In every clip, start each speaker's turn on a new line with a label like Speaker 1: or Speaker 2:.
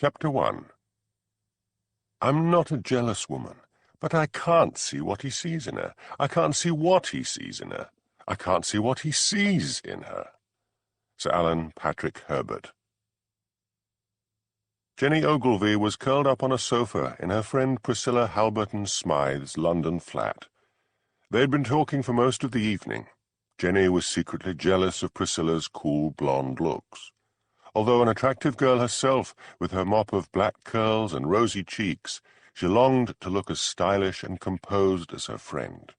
Speaker 1: Chapter 1. I'm not a jealous woman, but I can't see what he sees in her. I can't see what he sees in her. I can't see what he sees in her. Sir Alan Patrick Herbert. Jenny Ogilvy was curled up on a sofa in her friend Priscilla Halberton Smythe's London flat. They had been talking for most of the evening. Jenny was secretly jealous of Priscilla's cool blonde looks. Although an attractive girl herself, with her mop of black curls and rosy cheeks, she longed to look as stylish and composed as her friend.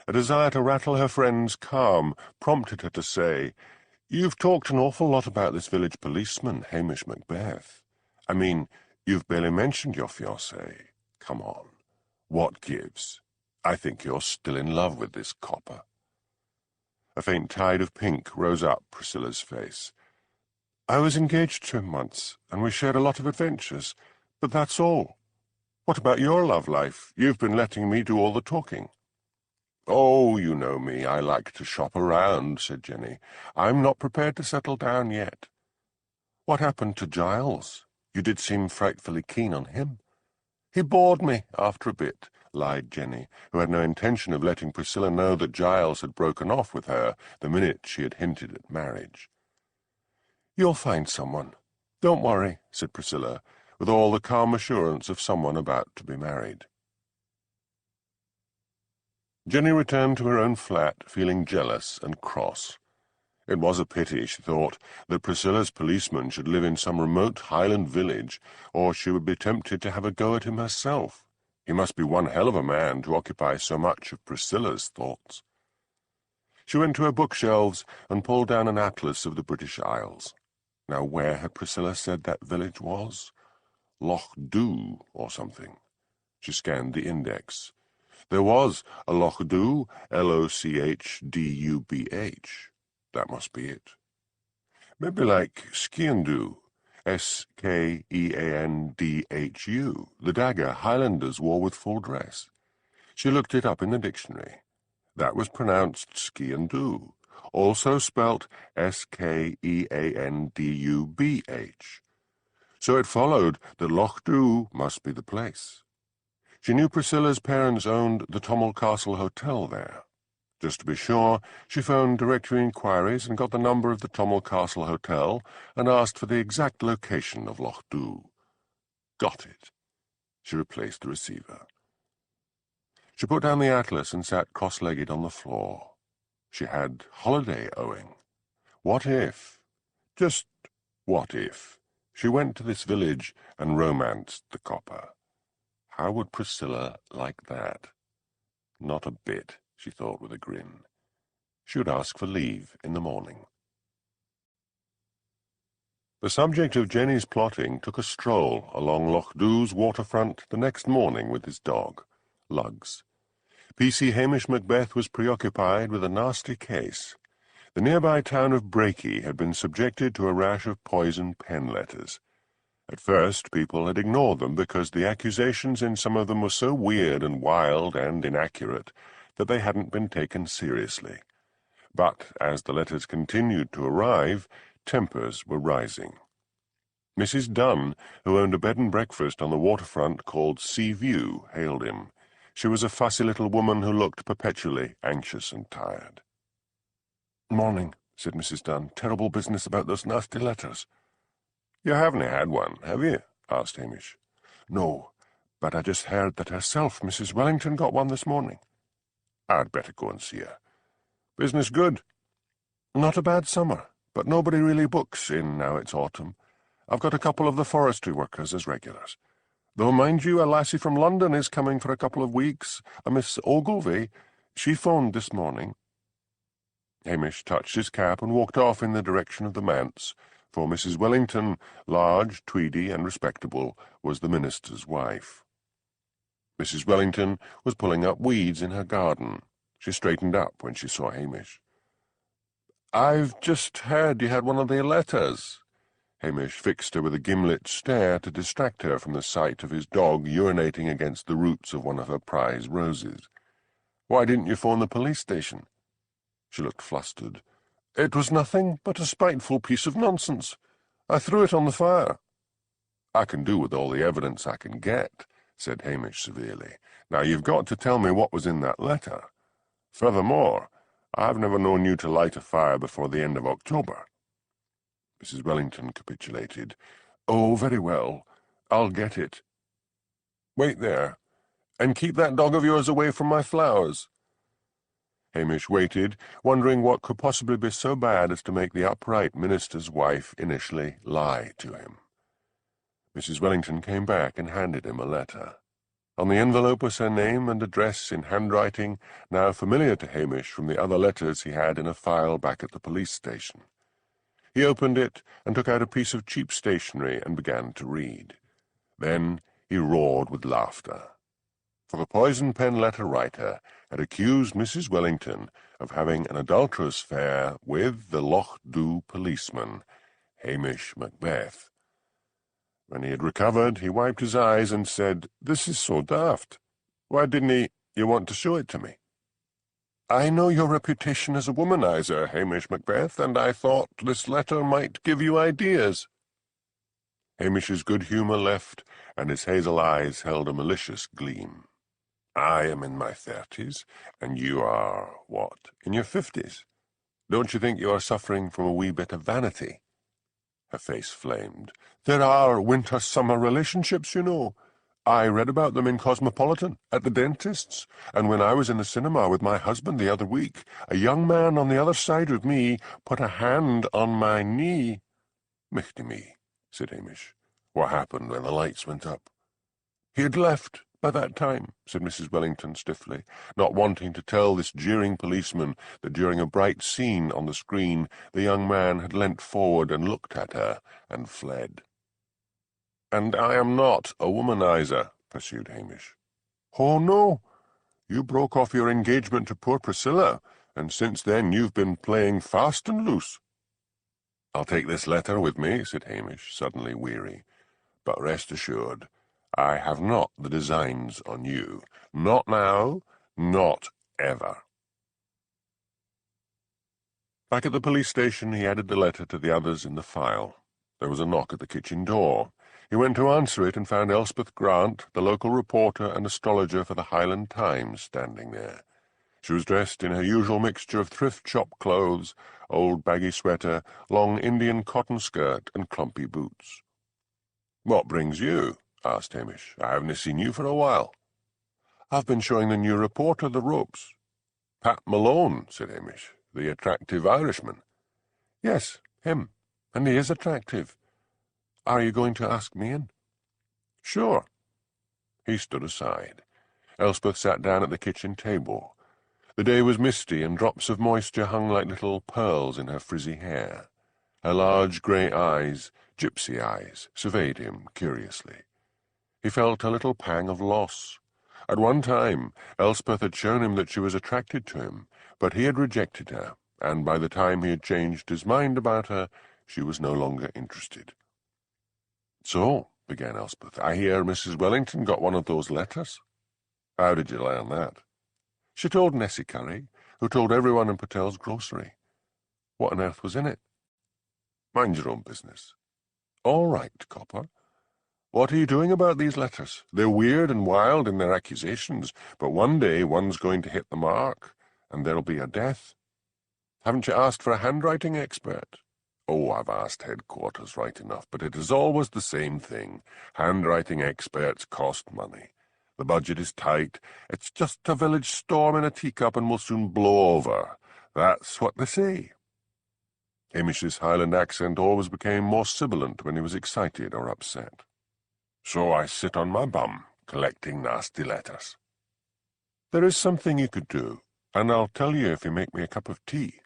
Speaker 1: A desire to rattle her friend's calm prompted her to say, "You've talked an awful lot about this village policeman, Hamish Macbeth. I mean, you've barely mentioned your fiancé. Come on. What gives? I think you're still in love with this copper." A faint tide of pink rose up Priscilla's face. "I was engaged to him once, and we shared a lot of adventures, but that's all. What about your love life? You've been letting me do all the talking." "Oh, you know me, I like to shop around," said Jenny. "I'm not prepared to settle down yet." "What happened to Giles? You did seem frightfully keen on him." "He bored me after a bit," lied Jenny, who had no intention of letting Priscilla know that Giles had broken off with her the minute she had hinted at marriage. "You'll find someone. Don't worry," said Priscilla, with all the calm assurance of someone about to be married. Jenny returned to her own flat, feeling jealous and cross. It was a pity, she thought, that Priscilla's policeman should live in some remote Highland village, or she would be tempted to have a go at him herself. He must be one hell of a man to occupy so much of Priscilla's thoughts. She went to her bookshelves and pulled down an atlas of the British Isles. Now where had Priscilla said that village was? Loch Dhu or something. She scanned the index. There was a Loch Dhu, Lochdubh. That must be it. Maybe like Skeandhu, Skeandhu, the dagger Highlanders wore with full dress. She looked it up in the dictionary. That was pronounced Skeandhu, also spelt Skeandubh. So it followed that Loch Dhu must be the place. She knew Priscilla's parents owned the Tommel Castle Hotel there. Just to be sure, she phoned directory inquiries and got the number of the Tommel Castle Hotel and asked for the exact location of Loch Dhu. Got it. She replaced the receiver. She put down the atlas and sat cross-legged on the floor. She had holiday owing. What if, just what if, she went to this village and romanced the copper? How would Priscilla like that? Not a bit, she thought with a grin. She would ask for leave in the morning. The subject of Jenny's plotting took a stroll along Loch Dhu's waterfront the next morning with his dog, Lugs. PC Hamish Macbeth was preoccupied with a nasty case. The nearby town of Brakey had been subjected to a rash of poison pen letters. At first, people had ignored them because the accusations in some of them were so weird and wild and inaccurate that they hadn't been taken seriously. But as the letters continued to arrive, tempers were rising. Mrs. Dunn, who owned a bed and breakfast on the waterfront called Sea View, hailed him. She was a fussy little woman who looked perpetually anxious and tired. "Morning," said Mrs. Dunn. "Terrible business about those nasty letters." "You haven't had one, have you?" asked Hamish. "No, but I just heard that herself, Mrs. Wellington, got one this morning." "I'd better go and see her. Business good?" "Not a bad summer, but nobody really books in now it's autumn. I've got a couple of the forestry workers as regulars. Though, mind you, a lassie from London is coming for a couple of weeks, a Miss Ogilvy. She phoned this morning." Hamish touched his cap and walked off in the direction of the manse, for Mrs. Wellington, large, tweedy, and respectable, was the minister's wife. Mrs. Wellington was pulling up weeds in her garden. She straightened up when she saw Hamish. "I've just heard you had one of their letters." Hamish fixed her with a gimlet stare to distract her from the sight of his dog urinating against the roots of one of her prize roses. "Why didn't you phone the police station?" She looked flustered. "It was nothing but a spiteful piece of nonsense. I threw it on the fire." "I can do with all the evidence I can get," said Hamish severely. "Now you've got to tell me what was in that letter. Furthermore, I've never known you to light a fire before the end of October." Mrs. Wellington capitulated. "Oh, very well. I'll get it. Wait there, and keep that dog of yours away from my flowers." Hamish waited, wondering what could possibly be so bad as to make the upright minister's wife initially lie to him. Mrs. Wellington came back and handed him a letter. On the envelope was her name and address in handwriting now familiar to Hamish from the other letters he had in a file back at the police station. He opened it and took out a piece of cheap stationery and began to read. Then he roared with laughter. For the poison pen letter writer had accused Mrs. Wellington of having an adulterous affair with the Loch Dhu policeman, Hamish Macbeth. When he had recovered, he wiped his eyes and said, "This is so daft. Why didn't you want to show it to me?" "I know your reputation as a womanizer, Hamish Macbeth, and I thought this letter might give you ideas." Hamish's good humour left, and his hazel eyes held a malicious gleam. "I am in my 30s, and you are, what, in your 50s? Don't you think you are suffering from a wee bit of vanity?" Her face flamed. "There are winter-summer relationships, you know. I read about them in Cosmopolitan, at the dentist's, and when I was in the cinema with my husband the other week, a young man on the other side of me put a hand on my knee." "Michty me," said Hamish. "What happened when the lights went up?" "He had left by that time," said Mrs. Wellington stiffly, not wanting to tell this jeering policeman that during a bright scene on the screen the young man had leant forward and looked at her and fled. "And I am not a womanizer," pursued Hamish. "Oh, no. You broke off your engagement to poor Priscilla, and since then you've been playing fast and loose." "I'll take this letter with me," said Hamish, suddenly weary. "But rest assured, I have not the designs on you. Not now, not ever." Back at the police station, he added the letter to the others in the file. There was a knock at the kitchen door. He went to answer it and found Elspeth Grant, the local reporter and astrologer for the Highland Times, standing there. She was dressed in her usual mixture of thrift shop clothes, old baggy sweater, long Indian cotton skirt, and clumpy boots. "What brings you?" asked Hamish. "I haven't seen you for a while." "I've been showing the new reporter the ropes." "Pat Malone," said Hamish. "The attractive Irishman." "Yes, him. And he is attractive. Are you going to ask me in?" "Sure." He stood aside. Elspeth sat down at the kitchen table. The day was misty, and drops of moisture hung like little pearls in her frizzy hair. Her large grey eyes, gypsy eyes, surveyed him curiously. He felt a little pang of loss. At one time, Elspeth had shown him that she was attracted to him, but he had rejected her, and by the time he had changed his mind about her, she was no longer interested. "So," began Elspeth, "I hear Mrs. Wellington got one of those letters." "How did you learn that?" "She told Nessie Curry, who told everyone in Patel's grocery." "What on earth was in it?" "Mind your own business." "All right, copper. What are you doing about these letters? They're weird and wild in their accusations, but one day one's going to hit the mark, and there'll be a death. Haven't you asked for a handwriting expert?" "Oh, I've asked headquarters right enough, but it is always the same thing. Handwriting experts cost money. The budget is tight. It's just a village storm in a teacup and will soon blow over. That's what they say." Hamish's Highland accent always became more sibilant when he was excited or upset. "So I sit on my bum, collecting nasty letters." "There is something you could do, and I'll tell you if you make me a cup of tea."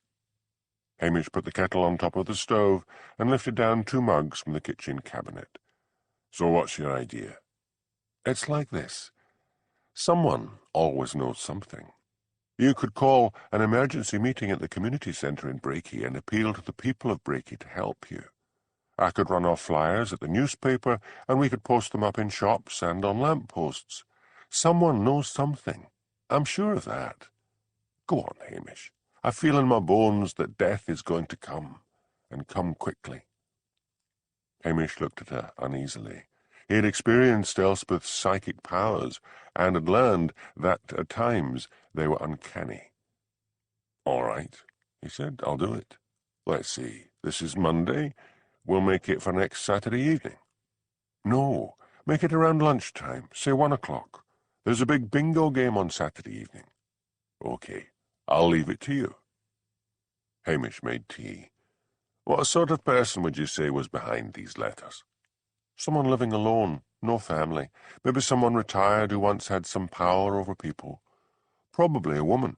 Speaker 1: Hamish put the kettle on top of the stove and lifted down 2 mugs from the kitchen cabinet. "So what's your idea?" "It's like this. Someone always knows something. You could call an emergency meeting at the community centre in Brakey and appeal to the people of Brakey to help you. I could run off flyers at the newspaper, and we could post them up in shops and on lamp-posts. Someone knows something. I'm sure of that. Go on, Hamish. I feel in my bones that death is going to come, and come quickly." Hamish looked at her uneasily. He had experienced Elspeth's psychic powers and had learned that at times they were uncanny. "All right," he said, "I'll do it. Let's see, this is Monday. We'll make it for next Saturday evening." "No, make it around lunchtime, say 1 o'clock. There's a big bingo game on Saturday evening." "Okay, I'll leave it to you." Hamish made tea. "What sort of person would you say was behind these letters?" "Someone living alone, no family. Maybe someone retired who once had some power over people. Probably a woman."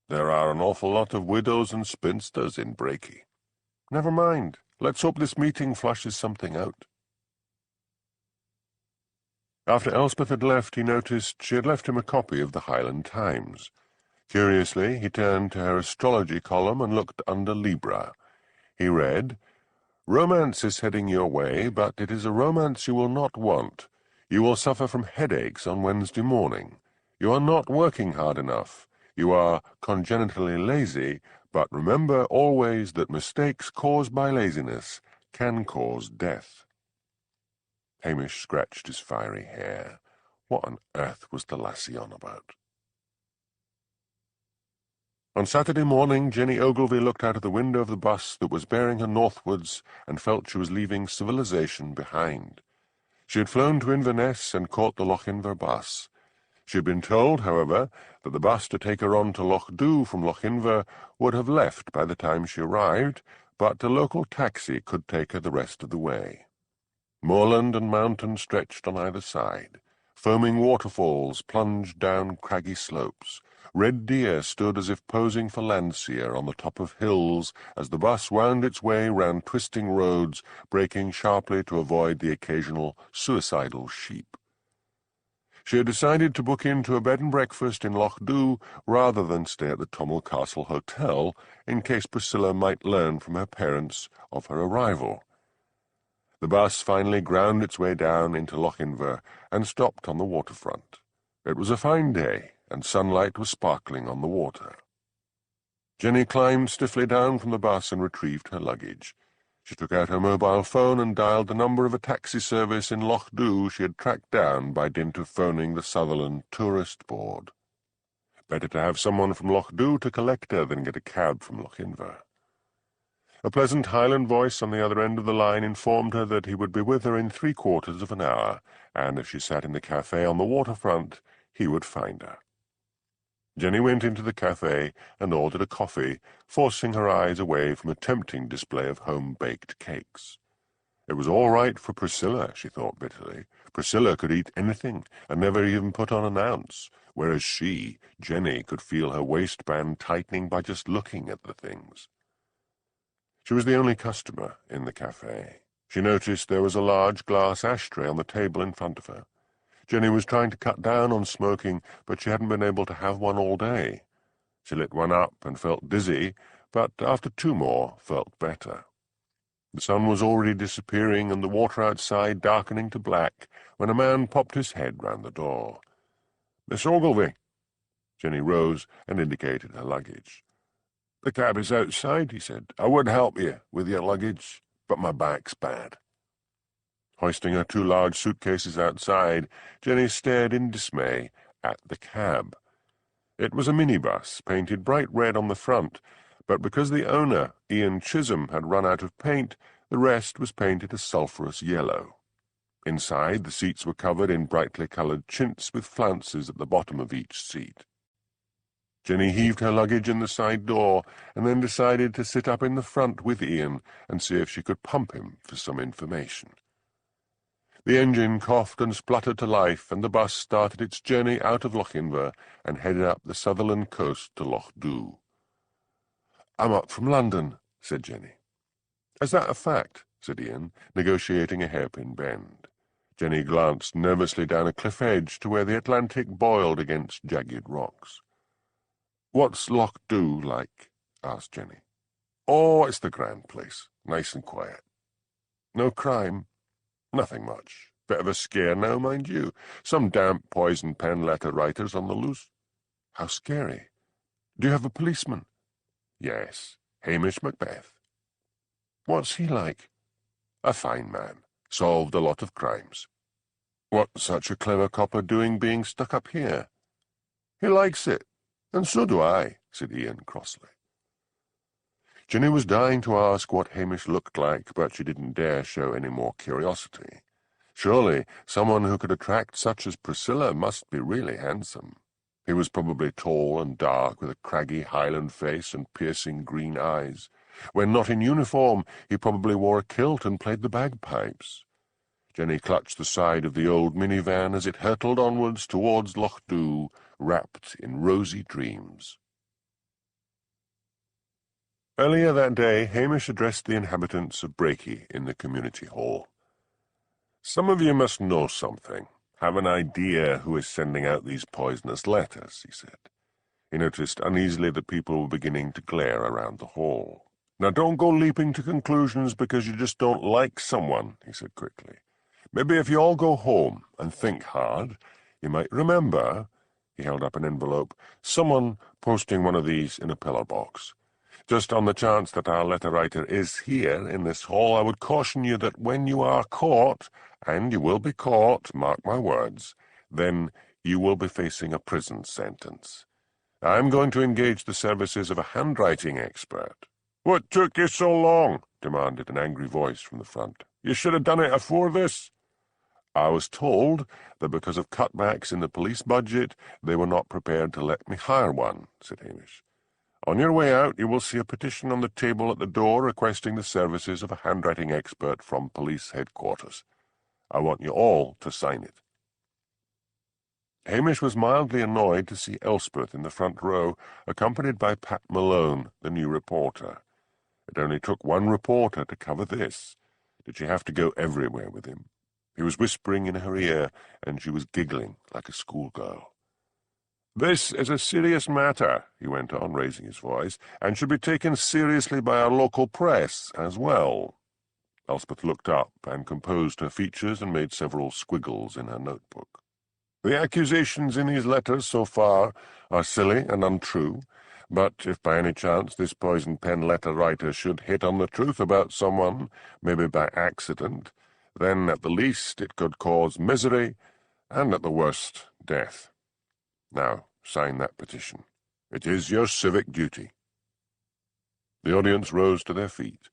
Speaker 1: "There are an awful lot of widows and spinsters in Brakey." "Never mind. Let's hope this meeting flushes something out." After Elspeth had left, he noticed she had left him a copy of the Highland Times. Curiously, he turned to her astrology column and looked under Libra. He read, "Romance is heading your way, but it is a romance you will not want. You will suffer from headaches on Wednesday morning. You are not working hard enough. You are congenitally lazy, but remember always that mistakes caused by laziness can cause death." Hamish scratched his fiery hair. What on earth was the lassie on about? On Saturday morning, Jenny Ogilvy looked out of the window of the bus that was bearing her northwards and felt she was leaving civilization behind. She had flown to Inverness and caught the Lochinver bus. She had been told, however, that the bus to take her on to Lochdoe from Lochinver would have left by the time she arrived, but a local taxi could take her the rest of the way. Moorland and mountain stretched on either side. Foaming waterfalls plunged down craggy slopes. Red deer stood as if posing for Landseer on the top of hills as the bus wound its way round twisting roads, braking sharply to avoid the occasional suicidal sheep. She had decided to book into a bed and breakfast in Lochdoe rather than stay at the Tommel Castle Hotel in case Priscilla might learn from her parents of her arrival. The bus finally ground its way down into Lochinver and stopped on the waterfront. It was a fine day, and sunlight was sparkling on the water. Jenny climbed stiffly down from the bus and retrieved her luggage. She took out her mobile phone and dialed the number of a taxi service in Lochdoe she had tracked down by dint of phoning the Sutherland Tourist Board. Better to have someone from Lochdoe to collect her than get a cab from Lochinver. A pleasant Highland voice on the other end of the line informed her that he would be with her in 3/4 of an hour, and if she sat in the cafe on the waterfront, he would find her. Jenny went into the cafe and ordered a coffee, forcing her eyes away from a tempting display of home-baked cakes. It was all right for Priscilla, she thought bitterly. Priscilla could eat anything and never even put on an ounce, whereas she, Jenny, could feel her waistband tightening by just looking at the things. She was the only customer in the cafe. She noticed there was a large glass ashtray on the table in front of her. Jenny was trying to cut down on smoking, but she hadn't been able to have one all day. She lit one up and felt dizzy, but after 2 more felt better. The sun was already disappearing and the water outside darkening to black when a man popped his head round the door. "Miss Ogilvy." Jenny rose and indicated her luggage. "The cab is outside," he said. "I would help you with your luggage, but my back's bad." Hoisting her 2 large suitcases outside, Jenny stared in dismay at the cab. It was a minibus, painted bright red on the front, but because the owner, Ian Chisholm, had run out of paint, the rest was painted a sulphurous yellow. Inside, the seats were covered in brightly coloured chintz with flounces at the bottom of each seat. Jenny heaved her luggage in the side door and then decided to sit up in the front with Ian and see if she could pump him for some information. The engine coughed and spluttered to life, and the bus started its journey out of Lochinver and headed up the Sutherland coast to Lochdoe. "I'm up from London," said Jenny. "Is that a fact?" said Ian, negotiating a hairpin bend. Jenny glanced nervously down a cliff edge to where the Atlantic boiled against jagged rocks. "What's Lochdoe like?" asked Jenny. "Oh, it's the grand place, nice and quiet. No crime. Nothing much. Bit of a scare now, mind you. Some damp poison pen letter writers on the loose." "How scary. Do you have a policeman?" "Yes, Hamish Macbeth." "What's he like?" "A fine man. Solved a lot of crimes." What's such a clever copper doing being stuck up here? He likes it, and so do I, said Ian crossly. Jenny was dying to ask what Hamish looked like, but she didn't dare show any more curiosity. Surely someone who could attract such as Priscilla must be really handsome. He was probably tall and dark, with a craggy Highland face and piercing green eyes. When not in uniform, he probably wore a kilt and played the bagpipes. Jenny clutched the side of the old minivan as it hurtled onwards towards Loch Dhu, wrapped in rosy dreams. Earlier that day, Hamish addressed the inhabitants of Brakey in the community hall. "Some of you must know something, have an idea who is sending out these poisonous letters," he said. He noticed uneasily that people were beginning to glare around the hall. "Now don't go leaping to conclusions because you just don't like someone," he said quickly. "Maybe if you all go home and think hard, you might remember," he held up an envelope, "someone posting one of these in a pillar box. Just on the chance that our letter writer is here in this hall, I would caution you that when you are caught, and you will be caught, mark my words, then you will be facing a prison sentence. I'm going to engage the services of a handwriting expert." "What took you so long?" demanded an angry voice from the front. "You should have done it afore this." "I was told that because of cutbacks in the police budget, they were not prepared to let me hire one," said Hamish. "On your way out, you will see a petition on the table at the door requesting the services of a handwriting expert from police headquarters. I want you all to sign it." Hamish was mildly annoyed to see Elspeth in the front row, accompanied by Pat Malone, the new reporter. It only took one reporter to cover this. Did she have to go everywhere with him? He was whispering in her ear, and she was giggling like a schoolgirl. "This is a serious matter," he went on, raising his voice, "and should be taken seriously by our local press as well." Elspeth looked up and composed her features and made several squiggles in her notebook. "The accusations in these letters so far are silly and untrue, but if by any chance this poison pen letter writer should hit on the truth about someone, maybe by accident, then at the least it could cause misery, and at the worst, death. Now, sign that petition. It is your civic duty." The audience rose to their feet.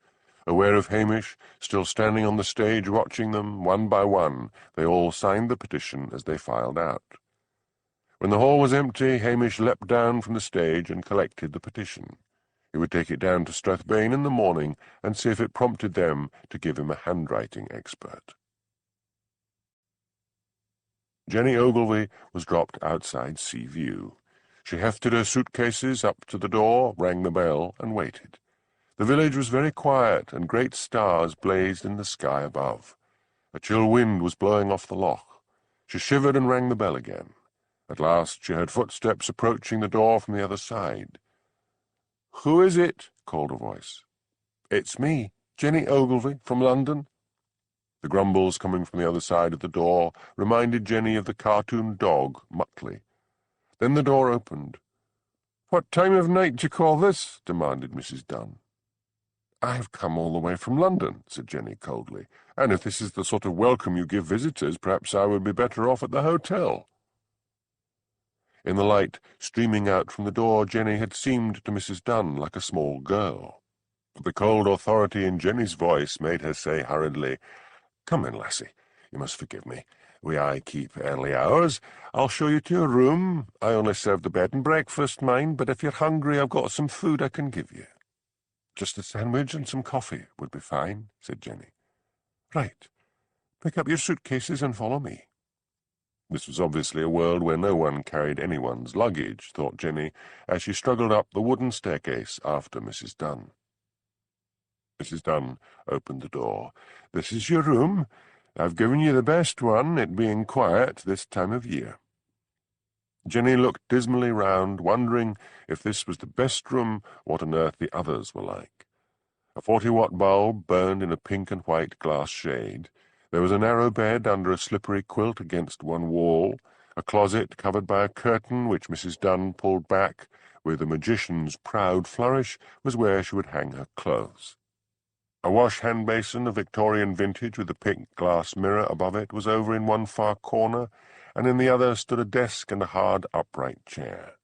Speaker 1: Aware of Hamish, still standing on the stage watching them, one by one, they all signed the petition as they filed out. When the hall was empty, Hamish leapt down from the stage and collected the petition. He would take it down to Strathbane in the morning and see if it prompted them to give him a handwriting expert. Jenny Ogilvy was dropped outside Sea View. She hefted her suitcases up to the door, rang the bell, and waited. The village was very quiet, and great stars blazed in the sky above. A chill wind was blowing off the loch. She shivered and rang the bell again. At last she heard footsteps approaching the door from the other side. "Who is it?" called a voice. "It's me, Jenny Ogilvy, from London." The grumbles coming from the other side of the door reminded Jenny of the cartoon dog, Muttley. Then the door opened. "What time of night do you call this?" demanded Mrs. Dunn. "I have come all the way from London," said Jenny coldly, "and if this is the sort of welcome you give visitors, perhaps I would be better off at the hotel." In the light streaming out from the door, Jenny had seemed to Mrs. Dunn like a small girl. But the cold authority in Jenny's voice made her say hurriedly, "Come in, lassie. You must forgive me. I keep early hours. I'll show you to your room. I only serve the bed and breakfast, mind, but if you're hungry, I've got some food I can give you." "Just a sandwich and some coffee would be fine," said Jenny. "Right. Pick up your suitcases and follow me." This was obviously a world where no one carried anyone's luggage, thought Jenny, as she struggled up the wooden staircase after Mrs. Dunn. Mrs. Dunn opened the door. "This is your room. I've given you the best one, it being quiet this time of year." Jenny looked dismally round, wondering if this was the best room, what on earth the others were like. A 40-watt bulb burned in a pink and white glass shade. There was a narrow bed under a slippery quilt against one wall. A closet covered by a curtain which Mrs. Dunn pulled back with a magician's proud flourish was where she would hang her clothes. A wash-hand basin of Victorian vintage with a pink glass mirror above it was over in one far corner, and in the other stood a desk and a hard upright chair.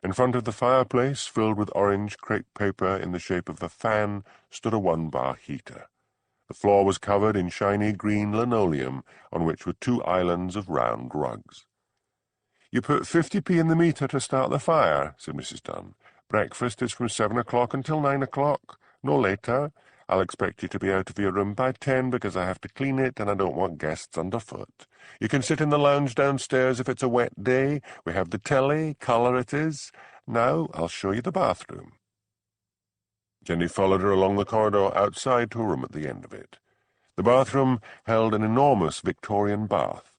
Speaker 1: In front of the fireplace, filled with orange crepe paper in the shape of a fan, stood a one-bar heater. The floor was covered in shiny green linoleum, on which were 2 islands of round rugs. "You put 50p in the meter to start the fire," said Mrs. Dunn. "Breakfast is from 7 o'clock until 9 o'clock, no later. I'll expect you to be out of your room by 10 because I have to clean it and I don't want guests underfoot. You can sit in the lounge downstairs if it's a wet day. We have the telly, colour it is. Now I'll show you the bathroom." Jenny followed her along the corridor outside to a room at the end of it. The bathroom held an enormous Victorian bath.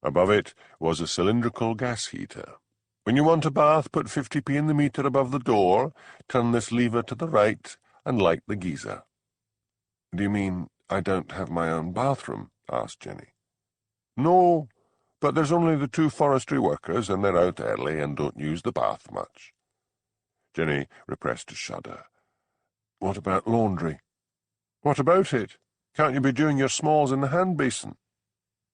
Speaker 1: Above it was a cylindrical gas heater. "When you want a bath, put 50p in the meter above the door, turn this lever to the right, and light the geyser." "Do you mean I don't have my own bathroom?" asked Jenny. "No, but there's only the 2 forestry workers, and they're out early and don't use the bath much." Jenny repressed a shudder. "What about laundry?" "What about it? Can't you be doing your smalls in the hand basin?"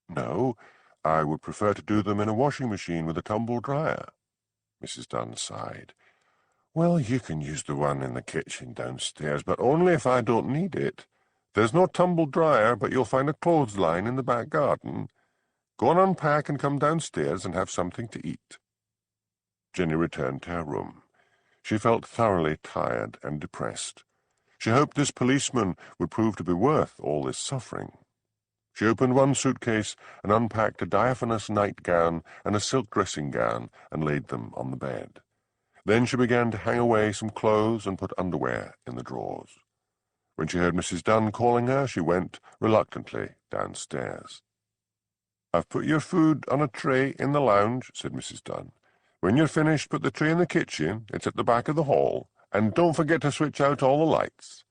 Speaker 1: "No, I would prefer to do them in a washing machine with a tumble dryer." Mrs. Dunn sighed. "Well, you can use the one in the kitchen downstairs, but only if I don't need it. There's no tumble dryer, but you'll find a clothesline in the back garden. Go and unpack and come downstairs and have something to eat." Jenny returned to her room. She felt thoroughly tired and depressed. She hoped this policeman would prove to be worth all this suffering. She opened one suitcase and unpacked a diaphanous nightgown and a silk dressing-gown and laid them on the bed. Then she began to hang away some clothes and put underwear in the drawers. When she heard Mrs. Dunn calling her, she went reluctantly downstairs. "I've put your food on a tray in the lounge," said Mrs. Dunn. "When you're finished, put the tray in the kitchen. It's at the back of the hall. And don't forget to switch out all the lights.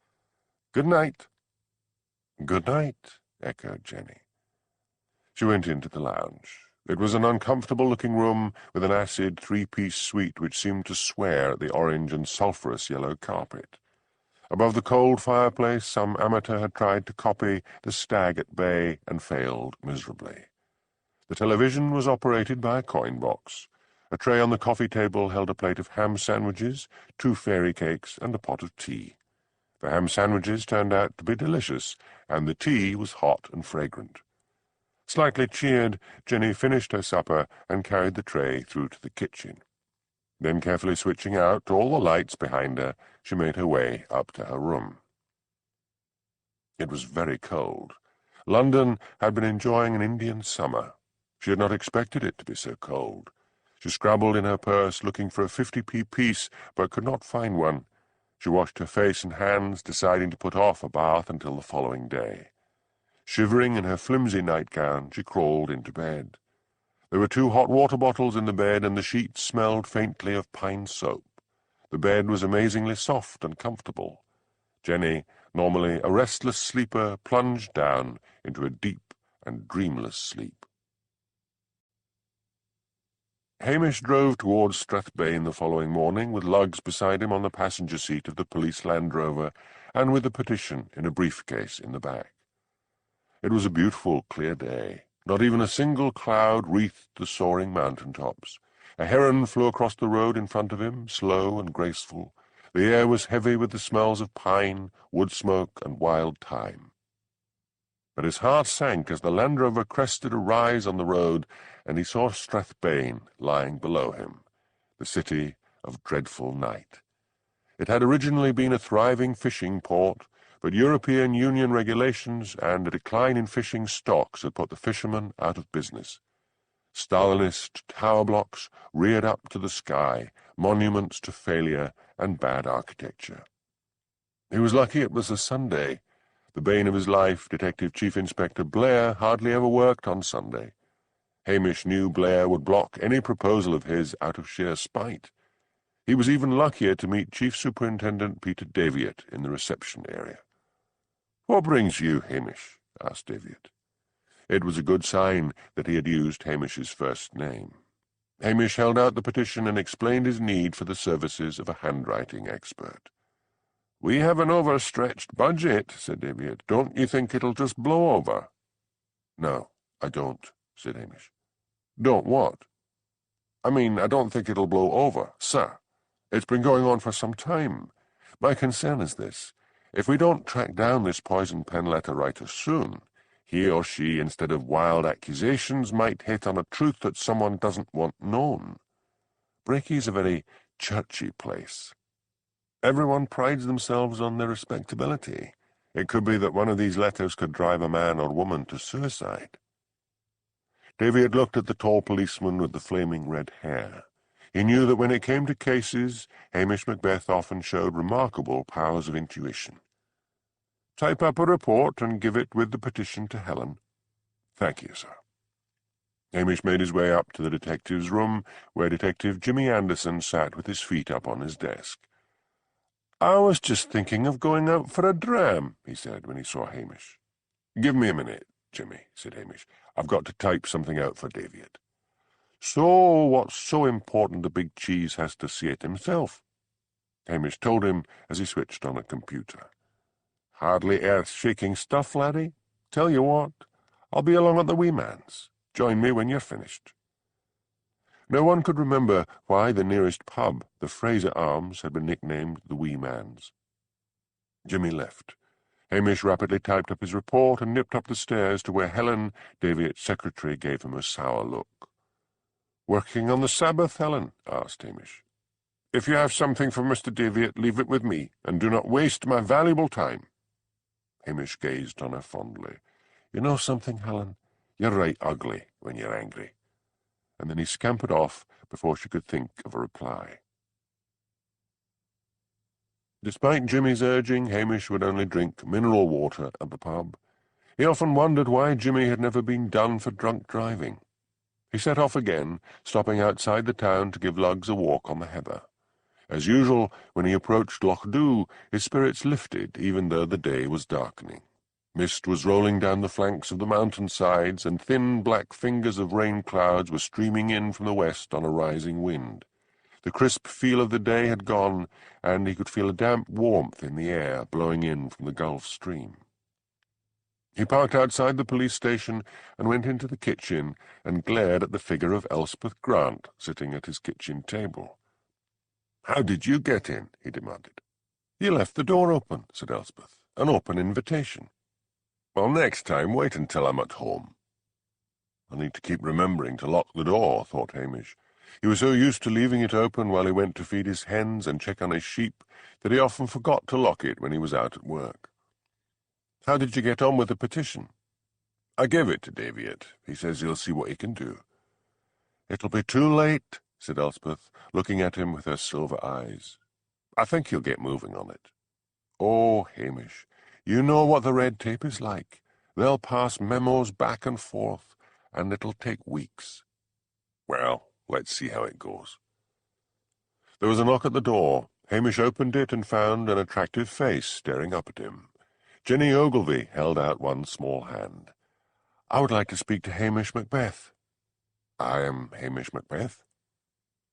Speaker 1: Good night." "Good night," echoed Jenny. She went into the lounge. It was an uncomfortable-looking room with an acid 3-piece suite which seemed to swear at the orange and sulphurous yellow carpet. Above the cold fireplace some amateur had tried to copy The Stag at Bay and failed miserably. The television was operated by a coin box. A tray on the coffee table held a plate of ham sandwiches, 2 fairy cakes, and a pot of tea. The ham sandwiches turned out to be delicious, and the tea was hot and fragrant. Slightly cheered, Jenny finished her supper and carried the tray through to the kitchen. Then, carefully switching out all the lights behind her, she made her way up to her room. It was very cold. London had been enjoying an Indian summer. She had not expected it to be so cold. She scrabbled in her purse, looking for a 50p piece, but could not find one. She washed her face and hands, deciding to put off a bath until the following day. Shivering in her flimsy nightgown, she crawled into bed. There were 2 hot water bottles in the bed, and the sheets smelled faintly of pine soap. The bed was amazingly soft and comfortable. Jenny, normally a restless sleeper, plunged down into a deep and dreamless sleep. Hamish drove towards Strathbane the following morning, with lugs beside him on the passenger seat of the police Land Rover, and with a petition in a briefcase in the back. It was a beautiful, clear day. Not even a single cloud wreathed the soaring mountain-tops. A heron flew across the road in front of him, slow and graceful. The air was heavy with the smells of pine, wood smoke, and wild thyme. But his heart sank as the Land Rover crested a rise on the road, and he saw Strathbane lying below him, the city of dreadful night. It had originally been a thriving fishing port, but European Union regulations and a decline in fishing stocks had put the fishermen out of business. Stalinist tower blocks reared up to the sky, monuments to failure and bad architecture. He was lucky it was a Sunday. The bane of his life, Detective Chief Inspector Blair, hardly ever worked on Sunday. Hamish knew Blair would block any proposal of his out of sheer spite. He was even luckier to meet Chief Superintendent Peter Daviett in the reception area. "What brings you, Hamish?" asked Daviett. It was a good sign that he had used Hamish's first name. Hamish held out the petition and explained his need for the services of a handwriting expert. "We have an overstretched budget," said David. "Don't you think it'll just blow over?" "No, I don't," said Hamish. "Don't what?" "I mean, I don't think it'll blow over, sir. It's been going on for some time. My concern is this. If we don't track down this poison pen letter writer soon, he or she, instead of wild accusations, might hit on a truth that someone doesn't want known. Breakie's a very churchy place. Everyone prides themselves on their respectability. It could be that one of these letters could drive a man or woman to suicide." Davy had looked at the tall policeman with the flaming red hair. He knew that when it came to cases, Hamish Macbeth often showed remarkable powers of intuition. "Type up a report and give it with the petition to Helen." "Thank you, sir." Hamish made his way up to the detective's room, where Detective Jimmy Anderson sat with his feet up on his desk. "I was just thinking of going out for a dram," he said when he saw Hamish. "Give me a minute, Jimmy," said Hamish. "I've got to type something out for David." "So what's so important the big cheese has to see it himself?" Hamish told him as he switched on a computer. "Hardly earth-shaking stuff, laddie. Tell you what, I'll be along at the wee man's. Join me when you're finished." No one could remember why the nearest pub, the Fraser Arms, had been nicknamed the Wee Man's. Jimmy left. Hamish rapidly typed up his report and nipped up the stairs to where Helen, Davitt's secretary, gave him a sour look. "Working on the Sabbath, Helen?" asked Hamish. "If you have something for Mr. Davitt, leave it with me, and do not waste my valuable time." Hamish gazed on her fondly. "You know something, Helen? You're right ugly when you're angry." And then he scampered off before she could think of a reply. Despite Jimmy's urging, Hamish would only drink mineral water at the pub. He often wondered why Jimmy had never been done for drunk driving. He set off again, stopping outside the town to give Lugs a walk on the heather. As usual, when he approached Loch Dhu, his spirits lifted, even though the day was darkening. Mist was rolling down the flanks of the mountain sides, and thin black fingers of rain clouds were streaming in from the west on a rising wind. The crisp feel of the day had gone, and he could feel a damp warmth in the air blowing in from the Gulf Stream. He parked outside the police station and went into the kitchen and glared at the figure of Elspeth Grant sitting at his kitchen table. "How did you get in?" he demanded. "You left the door open," said Elspeth. "An open invitation." "Well, next time wait until I'm at home." "I'll need to keep remembering to lock the door," thought Hamish. He was so used to leaving it open while he went to feed his hens and check on his sheep that he often forgot to lock it when he was out at work. "How did you get on with the petition?" "I gave it to Davitt. He says he'll see what he can do." "It'll be too late," said Elspeth, looking at him with her silver eyes. "I think he'll get moving on it." "Oh, Hamish, you know what the red tape is like. They'll pass memos back and forth, and it'll take weeks." "Well, let's see how it goes." There was a knock at the door. Hamish opened it and found an attractive face staring up at him. Jenny Ogilvy held out one small hand. "I would like to speak to Hamish Macbeth." "I am Hamish Macbeth."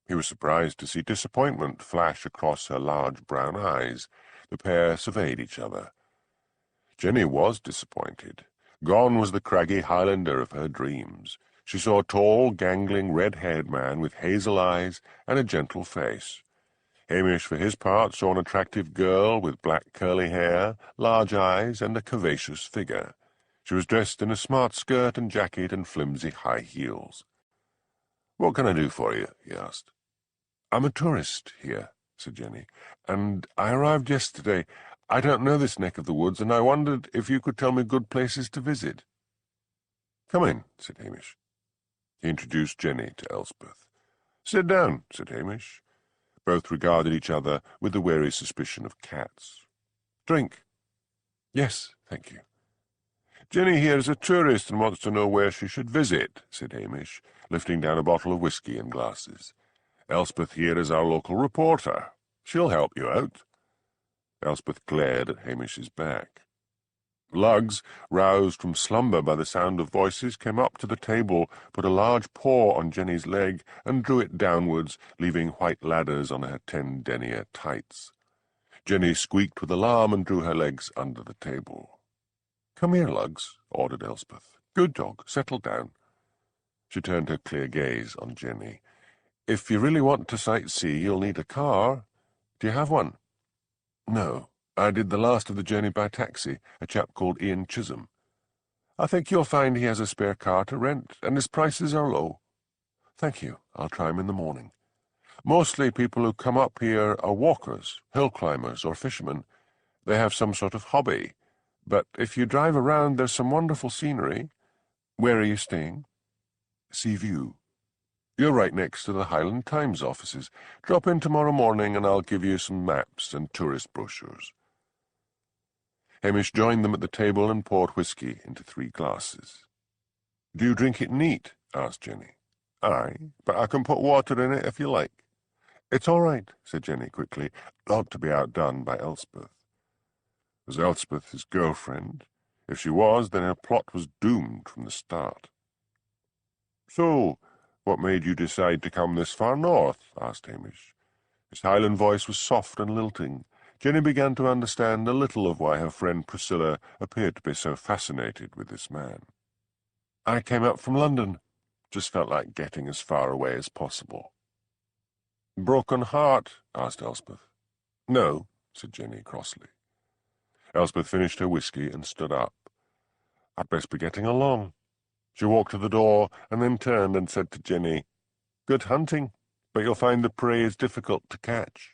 Speaker 1: He was surprised to see disappointment flash across her large brown eyes. The pair surveyed each other. Jenny was disappointed. Gone was the craggy Highlander of her dreams. She saw a tall, gangling, red-haired man with hazel eyes and a gentle face. Hamish, for his part, saw an attractive girl with black curly hair, large eyes, and a curvaceous figure. She was dressed in a smart skirt and jacket and flimsy high heels. "What can I do for you?" he asked. "I'm a tourist here," said Jenny, "and I arrived yesterday. I don't know this neck of the woods, and I wondered if you could tell me good places to visit." "Come in," said Hamish. He introduced Jenny to Elspeth. "Sit down," said Hamish. Both regarded each other with the wary suspicion of cats. "Drink?" "Yes, thank you." "Jenny here is a tourist and wants to know where she should visit," said Hamish, lifting down a bottle of whisky and glasses. "Elspeth here is our local reporter. She'll help you out." Elspeth glared at Hamish's back. Lugs, roused from slumber by the sound of voices, came up to the table, put a large paw on Jenny's leg, and drew it downwards, leaving white ladders on her 10 denier tights. Jenny squeaked with alarm and drew her legs under the table. "Come here, Lugs," ordered Elspeth. "Good dog, settle down." She turned her clear gaze on Jenny. "If you really want to sightsee, you'll need a car. Do you have one?" "No. I did the last of the journey by taxi, a chap called Ian Chisholm. I think you'll find he has a spare car to rent, and his prices are low." "Thank you. I'll try him in the morning. Mostly people who come up here are walkers, hill climbers, or fishermen. They have some sort of hobby. But if you drive around, there's some wonderful scenery. Where are you staying?" "Seaview. You're right next to the Highland Times offices. Drop in tomorrow morning and I'll give you some maps and tourist brochures." Hamish joined them at the table and poured whisky into 3 glasses. "Do you drink it neat?" asked Jenny. "Aye, but I can put water in it if you like." "It's all right," said Jenny quickly, not to be outdone by Elspeth. Was Elspeth his girlfriend? If she was, then her plot was doomed from the start. "So, what made you decide to come this far north?" asked Hamish. His Highland voice was soft and lilting. Jenny began to understand a little of why her friend Priscilla appeared to be so fascinated with this man. "I came up from London. Just felt like getting as far away as possible." "Broken heart?" asked Elspeth. "No," said Jenny crossly. Elspeth finished her whisky and stood up. "I'd best be getting along." She walked to the door and then turned and said to Jenny, "Good hunting, but you'll find the prey is difficult to catch."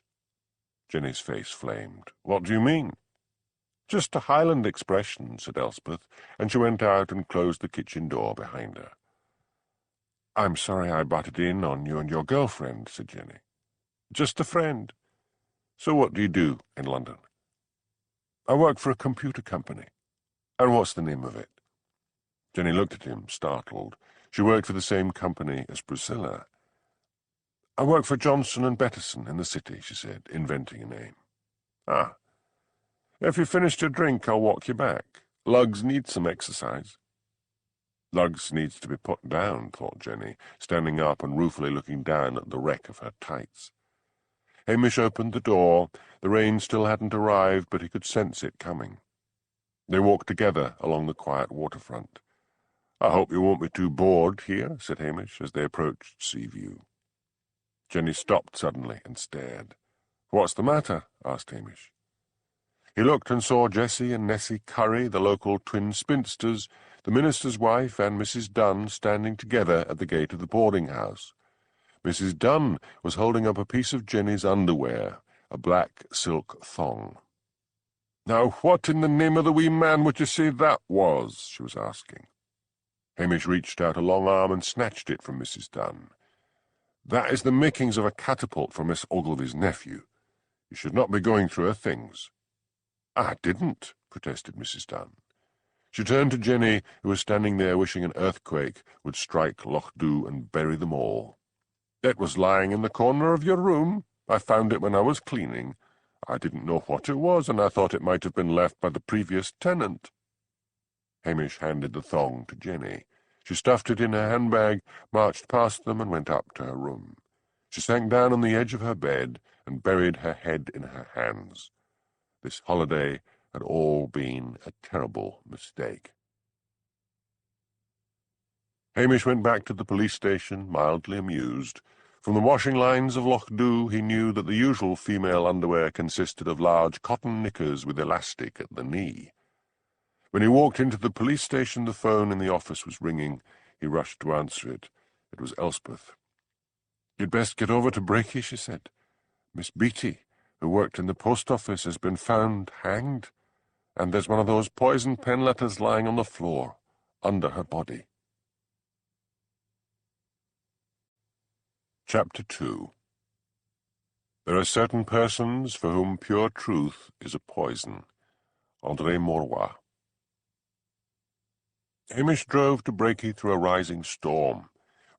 Speaker 1: Jenny's face flamed. "What do you mean?" "Just a Highland expression," said Elspeth, and she went out and closed the kitchen door behind her. "I'm sorry I butted in on you and your girlfriend," said Jenny. "Just a friend. So what do you do in London?" "I work for a computer company." "And what's the name of it?" Jenny looked at him, startled. She worked for the same company as Priscilla. "I work for Johnson and Bettison in the city," she said, inventing a name. "Ah. If you've finished your drink, I'll walk you back. Lugs needs some exercise." "Lugs needs to be put down," thought Jenny, standing up and ruefully looking down at the wreck of her tights. Hamish opened the door. The rain still hadn't arrived, but he could sense it coming. They walked together along the quiet waterfront. "I hope you won't be too bored here," said Hamish, as they approached Seaview. Jenny stopped suddenly and stared. "What's the matter?" asked Hamish. He looked and saw Jessie and Nessie Curry, the local twin spinsters, the minister's wife and Mrs. Dunn standing together at the gate of the boarding-house. Mrs. Dunn was holding up a piece of Jenny's underwear, a black silk thong. "Now what in the name of the wee man would you say that was?" she was asking. Hamish reached out a long arm and snatched it from Mrs. Dunn. "That is the makings of a catapult for Miss Ogilvy's nephew. You should not be going through her things." "I didn't," protested Mrs. Dunn. She turned to Jenny, who was standing there wishing an earthquake would strike Loch Dhu and bury them all. "It was lying in the corner of your room. I found it when I was cleaning. I didn't know what it was, and I thought it might have been left by the previous tenant." Hamish handed the thong to Jenny. She stuffed it in her handbag, marched past them, and went up to her room. She sank down on the edge of her bed and buried her head in her hands. This holiday had all been a terrible mistake. Hamish went back to the police station, mildly amused. From the washing lines of Loch Dhu he knew that the usual female underwear consisted of large cotton knickers with elastic at the knee. When he walked into the police station, the phone in the office was ringing. He rushed to answer it. It was Elspeth. "You'd best get over to Brakey," she said. "Miss Beatty, who worked in the post office, has been found hanged, and there's one of those poison pen letters lying on the floor, under her body." Chapter 2. There are certain persons for whom pure truth is a poison. André Maurois. Hamish drove to Brakey through a rising storm.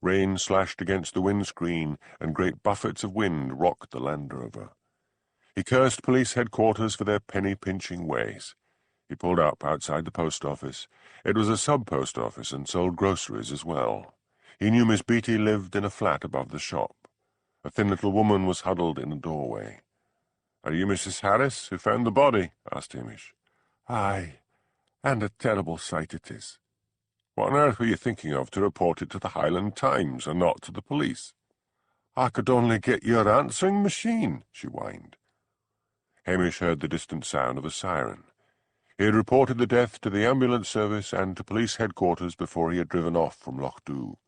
Speaker 1: Rain slashed against the windscreen, and great buffets of wind rocked the Land Rover. He cursed police headquarters for their penny-pinching ways. He pulled up outside the post office. It was a sub-post office and sold groceries as well. He knew Miss Beatty lived in a flat above the shop. A thin little woman was huddled in a doorway. "Are you Mrs. Harris, who found the body?" asked Hamish.
Speaker 2: "Aye, and a terrible sight it is."
Speaker 1: "What on earth were you thinking of to report it to the Highland Times and not to the police?"
Speaker 2: "I could only get your answering machine," she whined.
Speaker 1: Hamish heard the distant sound of a siren. He had reported the death to the ambulance service and to police headquarters before he had driven off from Loch Dhu.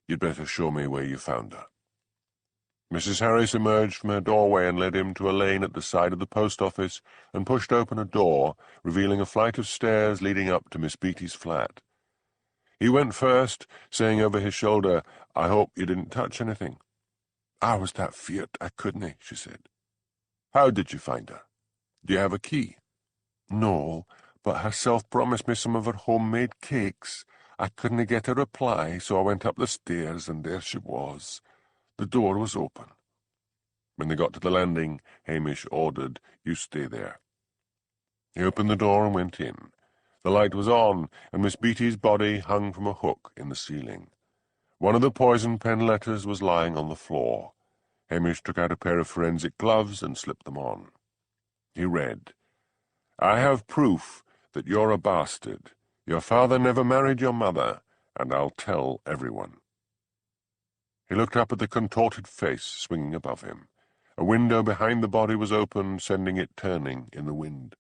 Speaker 1: "You'd better show me where you found her." Mrs. Harris emerged from her doorway and led him to a lane at the side of the post office and pushed open a door, revealing a flight of stairs leading up to Miss Beattie's flat. He went first, saying over his shoulder, "I hope you didn't touch anything."
Speaker 2: "I was that feared I couldn't," she said.
Speaker 1: "How did you find her? Do you have a key?"
Speaker 2: "No, but herself promised me some of her homemade cakes. I couldn't get a reply, so I went up the stairs, and there she was. The door was open."
Speaker 1: When they got to the landing, Hamish ordered, "You stay there." He opened the door and went in. The light was on, and Miss Beattie's body hung from a hook in the ceiling. One of the poison pen letters was lying on the floor. Hamish took out a pair of forensic gloves and slipped them on. He read, "I have proof that you're a bastard. Your father never married your mother, and I'll tell everyone." He looked up at the contorted face swinging above him. A window behind the body was open, sending it turning in the wind.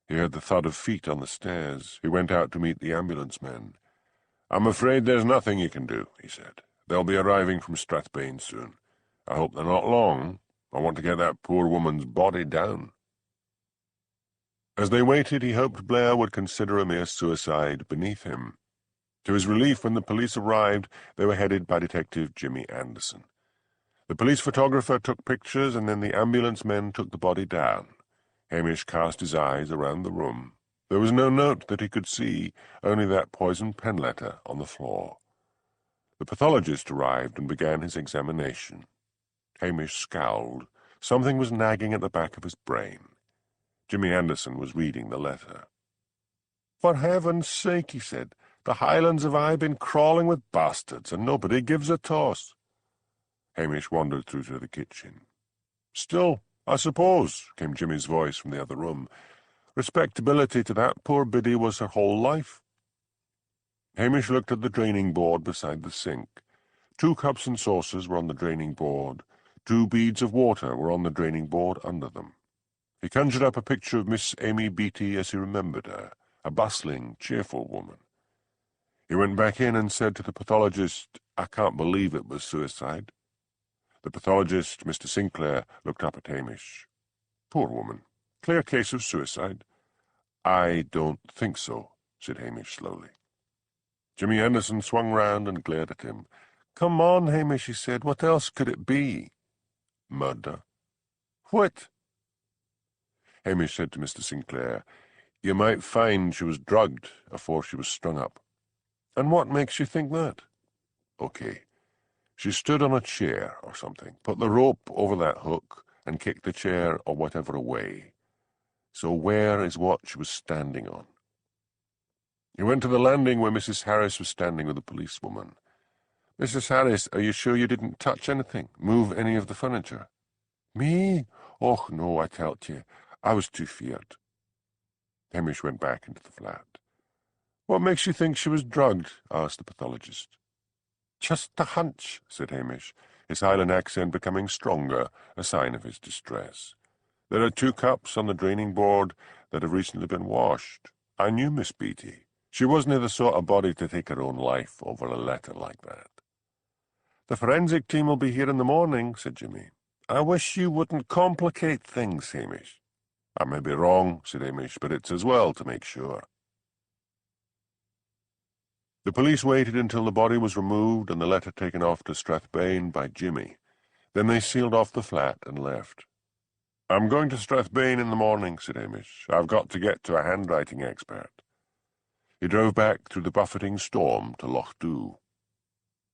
Speaker 1: He heard the thud of feet on the stairs. He went out to meet the ambulance men. "I'm afraid there's nothing you can do," he said. "They'll be arriving from Strathbane soon. I hope they're not long. I want to get that poor woman's body down." As they waited, he hoped Blair would consider a mere suicide beneath him. To his relief, when the police arrived, they were headed by Detective Jimmy Anderson. The police photographer took pictures, and then the ambulance men took the body down. Hamish cast his eyes around the room. There was no note that he could see, only that poisoned pen letter on the floor. The pathologist arrived and began his examination. Hamish scowled. Something was nagging at the back of his brain. Jimmy Anderson was reading the letter.
Speaker 2: "For heaven's sake," he said, "the Highlands have I been crawling with bastards, and nobody gives a toss."
Speaker 1: Hamish wandered through to the kitchen. "Still, I suppose," came Jimmy's voice from the other room, "respectability to that poor biddy was her whole life." Hamish looked at the draining board beside the sink. 2 cups and saucers were on the draining board. 2 beads of water were on the draining board under them. He conjured up a picture of Miss Amy Beattie as he remembered her, a bustling, cheerful woman. He went back in and said to the pathologist, "I can't believe it was suicide." The pathologist, Mr. Sinclair, looked up at Hamish. "Poor woman. Clear case of suicide." "I don't think so," said Hamish slowly. Jimmy Anderson swung round and glared at him.
Speaker 2: "Come on, Hamish," he said. "What else could it be?"
Speaker 1: "Murder."
Speaker 2: "What?"
Speaker 1: Hamish said to Mr. Sinclair, "You might find she was drugged afore she was strung up."
Speaker 2: "And what makes you think that?"
Speaker 1: "Okay. She stood on a chair or something, put the rope over that hook, and kicked the chair or whatever away. So where is what she was standing on?" He went to the landing where Mrs. Harris was standing with a policewoman. "Mrs. Harris, are you sure you didn't touch anything, move any of the furniture?"
Speaker 2: "Me? Och, no, I tell you. I was too feared."
Speaker 1: Hamish went back into the flat.
Speaker 2: "What makes you think she was drugged?" asked the pathologist.
Speaker 1: "Just a hunch," said Hamish, his Highland accent becoming stronger, a sign of his distress. "There are 2 cups on the draining board that have recently been washed. I knew Miss Beattie. She wasn't the sort of body to take her own life over a letter like that."
Speaker 2: "The forensic team will be here in the morning," said Jimmy. "I wish you wouldn't complicate things, Hamish."
Speaker 1: "I may be wrong," said Hamish, "but it's as well to make sure." The police waited until the body was removed and the letter taken off to Strathbane by Jimmy. Then they sealed off the flat and left. "I'm going to Strathbane in the morning," said Hamish. "I've got to get to a handwriting expert." He drove back through the buffeting storm to Loch Dhu.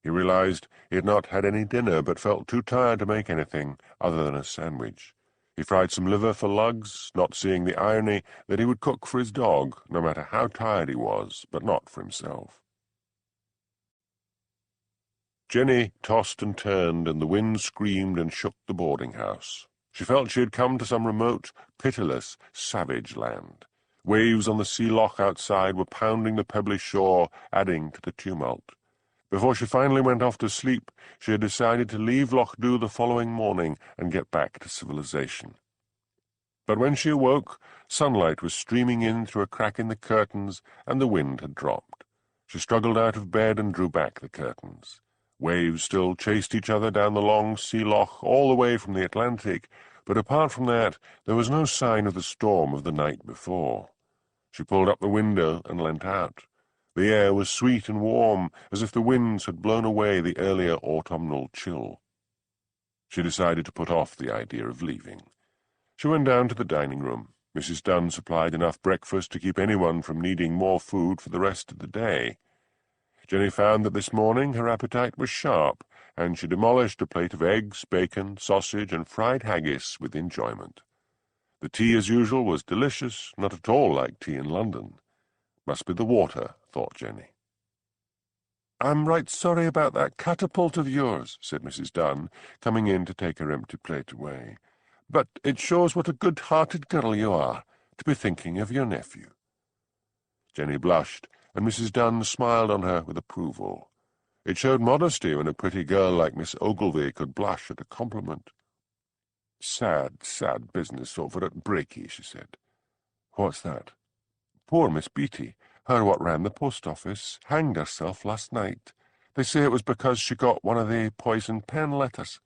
Speaker 1: He realized he had not had any dinner, but felt too tired to make anything other than a sandwich. He fried some liver for Lugs, not seeing the irony that he would cook for his dog, no matter how tired he was, but not for himself. Jenny tossed and turned, and the wind screamed and shook the boarding-house. She felt she had come to some remote, pitiless, savage land. Waves on the sea loch outside were pounding the pebbly shore, adding to the tumult. Before she finally went off to sleep, she had decided to leave Loch Dhu the following morning and get back to civilization. But when she awoke, sunlight was streaming in through a crack in the curtains, and the wind had dropped. She struggled out of bed and drew back the curtains. Waves still chased each other down the long sea loch all the way from the Atlantic, but apart from that, there was no sign of the storm of the night before. She pulled up the window and leant out. The air was sweet and warm, as if the winds had blown away the earlier autumnal chill. She decided to put off the idea of leaving. She went down to the dining room. Mrs. Dunn supplied enough breakfast to keep anyone from needing more food for the rest of the day. Jenny found that this morning her appetite was sharp, and she demolished a plate of eggs, bacon, sausage, and fried haggis with enjoyment. The tea, as usual, was delicious, not at all like tea in London. Must be the water, thought Jenny. "I'm right sorry about that catapult of yours," said Mrs. Dunn, coming in to take her empty plate away. "But it shows what a good-hearted girl you are, to be thinking of your nephew." Jenny blushed, and Mrs. Dunn smiled on her with approval. It showed modesty when a pretty girl like Miss Ogilvy could blush at a compliment. "Sad, sad business over at Breaky," she said. "What's that?" "Poor Miss Beatty, her what ran the post office, hanged herself last night. They say it was because she got one of the poison pen letters."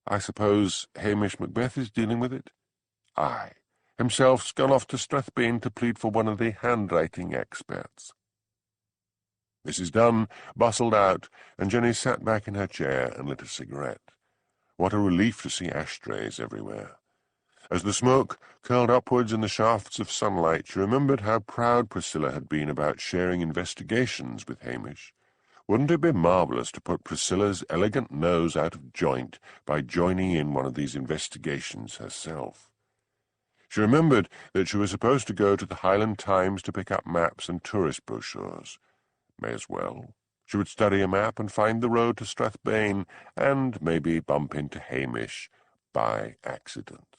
Speaker 1: "I suppose Hamish Macbeth is dealing with it?" "Aye. Himself's gone off to Strathbane to plead for one of the handwriting experts." Mrs. Dunn bustled out, and Jenny sat back in her chair and lit a cigarette. What a relief to see ashtrays everywhere. As the smoke curled upwards in the shafts of sunlight, she remembered how proud Priscilla had been about sharing investigations with Hamish. Wouldn't it be marvellous to put Priscilla's elegant nose out of joint by joining in one of these investigations herself? She remembered that she was supposed to go to the Highland Times to pick up maps and tourist brochures. May as well. She would study a map and find the road to Strathbane, and maybe bump into Hamish by accident.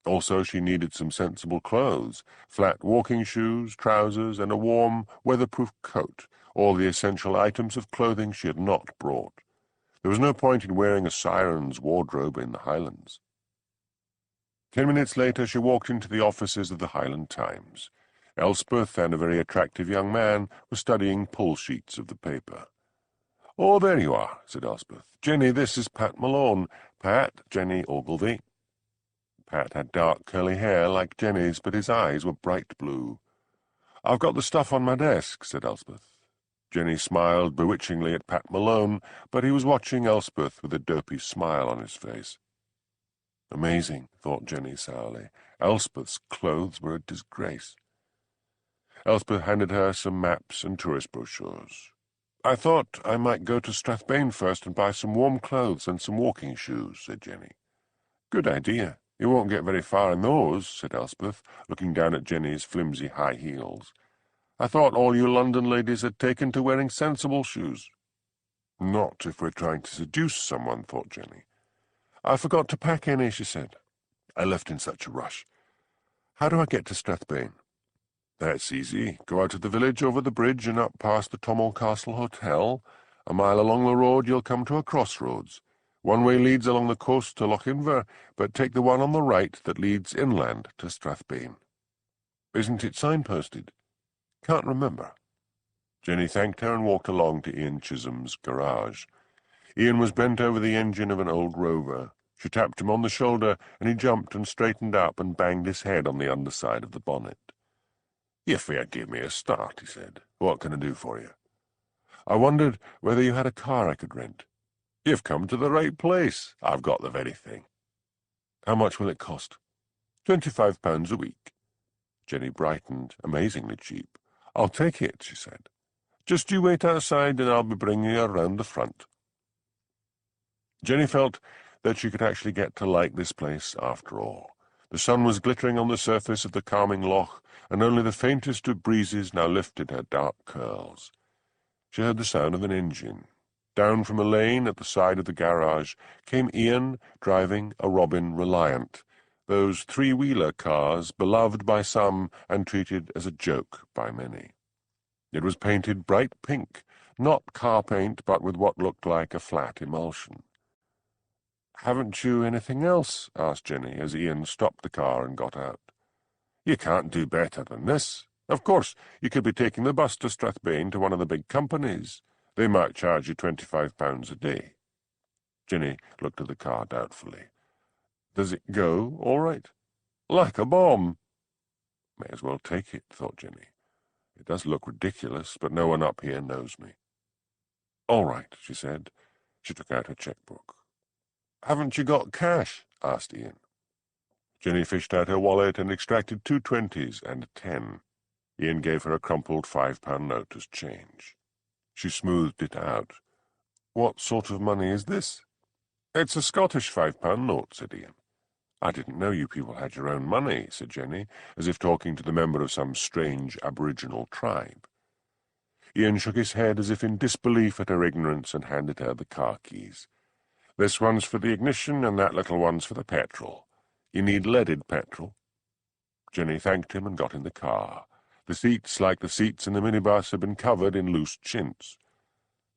Speaker 1: Also, she needed some sensible clothes, flat walking shoes, trousers, and a warm, weatherproof coat, all the essential items of clothing she had not brought. There was no point in wearing a siren's wardrobe in the Highlands. 10 minutes later, she walked into the offices of the Highland Times. Elspeth and a very attractive young man were studying pull sheets of the paper. "Oh, there you are," said Elspeth. "Jenny, this is Pat Malone. Pat, Jenny Ogilvy." Pat had dark curly hair like Jenny's, but his eyes were bright blue. "I've got the stuff on my desk," said Elspeth. Jenny smiled bewitchingly at Pat Malone, but he was watching Elspeth with a dopey smile on his face. Amazing, thought Jenny sourly. Elspeth's clothes were a disgrace. Elspeth handed her some maps and tourist brochures. "I thought I might go to Strathbane first and buy some warm clothes and some walking shoes," said Jenny. "Good idea. You won't get very far in those," said Elspeth, looking down at Jenny's flimsy high heels. "I thought all you London ladies had taken to wearing sensible shoes." "Not if we're trying to seduce someone," thought Jenny. "I forgot to pack any," she said. "I left in such a rush. How do I get to Strathbane?" "That's easy. Go out of the village over the bridge and up past the Tommel Castle Hotel. A mile along the road you'll come to a crossroads. One way leads along the coast to Lochinver, but take the one on the right that leads inland to Strathbane." "Isn't it signposted?" "Can't remember." Jenny thanked her and walked along to Ian Chisholm's garage. Ian was bent over the engine of an old rover. She tapped him on the shoulder, and he jumped and straightened up and banged his head on the underside of the bonnet. "You fair give me a start," he said. "What can I do for you?" "I wondered whether you had a car I could rent." "You've come to the right place. I've got the very thing." "How much will it cost?" £25 a week. Jenny brightened, amazingly cheap. "I'll take it," she said. "Just you wait outside and I'll be bringing you around the front." Jenny felt that she could actually get to like this place after all. The sun was glittering on the surface of the calming loch, and only the faintest of breezes now lifted her dark curls. She heard the sound of an engine. Down from a lane at the side of the garage came Ian driving a Robin Reliant, those three-wheeler cars beloved by some and treated as a joke by many. It was painted bright pink, not car paint, but with what looked like a flat emulsion. "Haven't you anything else?" asked Jenny, as Ian stopped the car and got out. "You can't do better than this. Of course, you could be taking the bus to Strathbane to one of the big companies. They might charge you £25 a day." Jenny looked at the car doubtfully. "Does it go all right?" "Like a bomb." "May as well take it," thought Jenny. "It does look ridiculous, but no one up here knows me." "All right," she said. She took out her checkbook. "Haven't you got cash?" asked Ian. Jenny fished out her wallet and extracted 2 20s and a 10. Ian gave her a crumpled £5 note as change. She smoothed it out. "What sort of money is this?" "It's a Scottish £5 note," said Ian. "I didn't know you people had your own money," said Jenny, as if talking to the member of some strange aboriginal tribe. Ian shook his head as if in disbelief at her ignorance and handed her the car keys. "This one's for the ignition and that little one's for the petrol. You need leaded petrol." Jenny thanked him and got in the car. The seats, like the seats in the minibus, had been covered in loose chintz.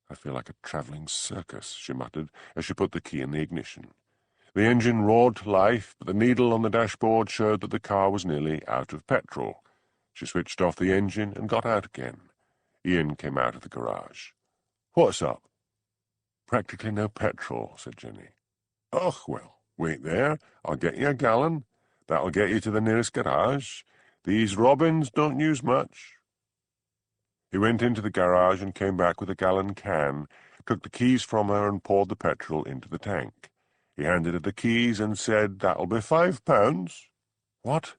Speaker 1: "I feel like a travelling circus," she muttered as she put the key in the ignition. The engine roared to life, but the needle on the dashboard showed that the car was nearly out of petrol. She switched off the engine and got out again. Ian came out of the garage. "What's up?" "Practically no petrol," said Jenny. "Oh, well, wait there. I'll get you a gallon. That'll get you to the nearest garage. These Robins don't use much." He went into the garage and came back with a gallon can, took the keys from her and poured the petrol into the tank. He handed her the keys and said, "That'll be £5. "What?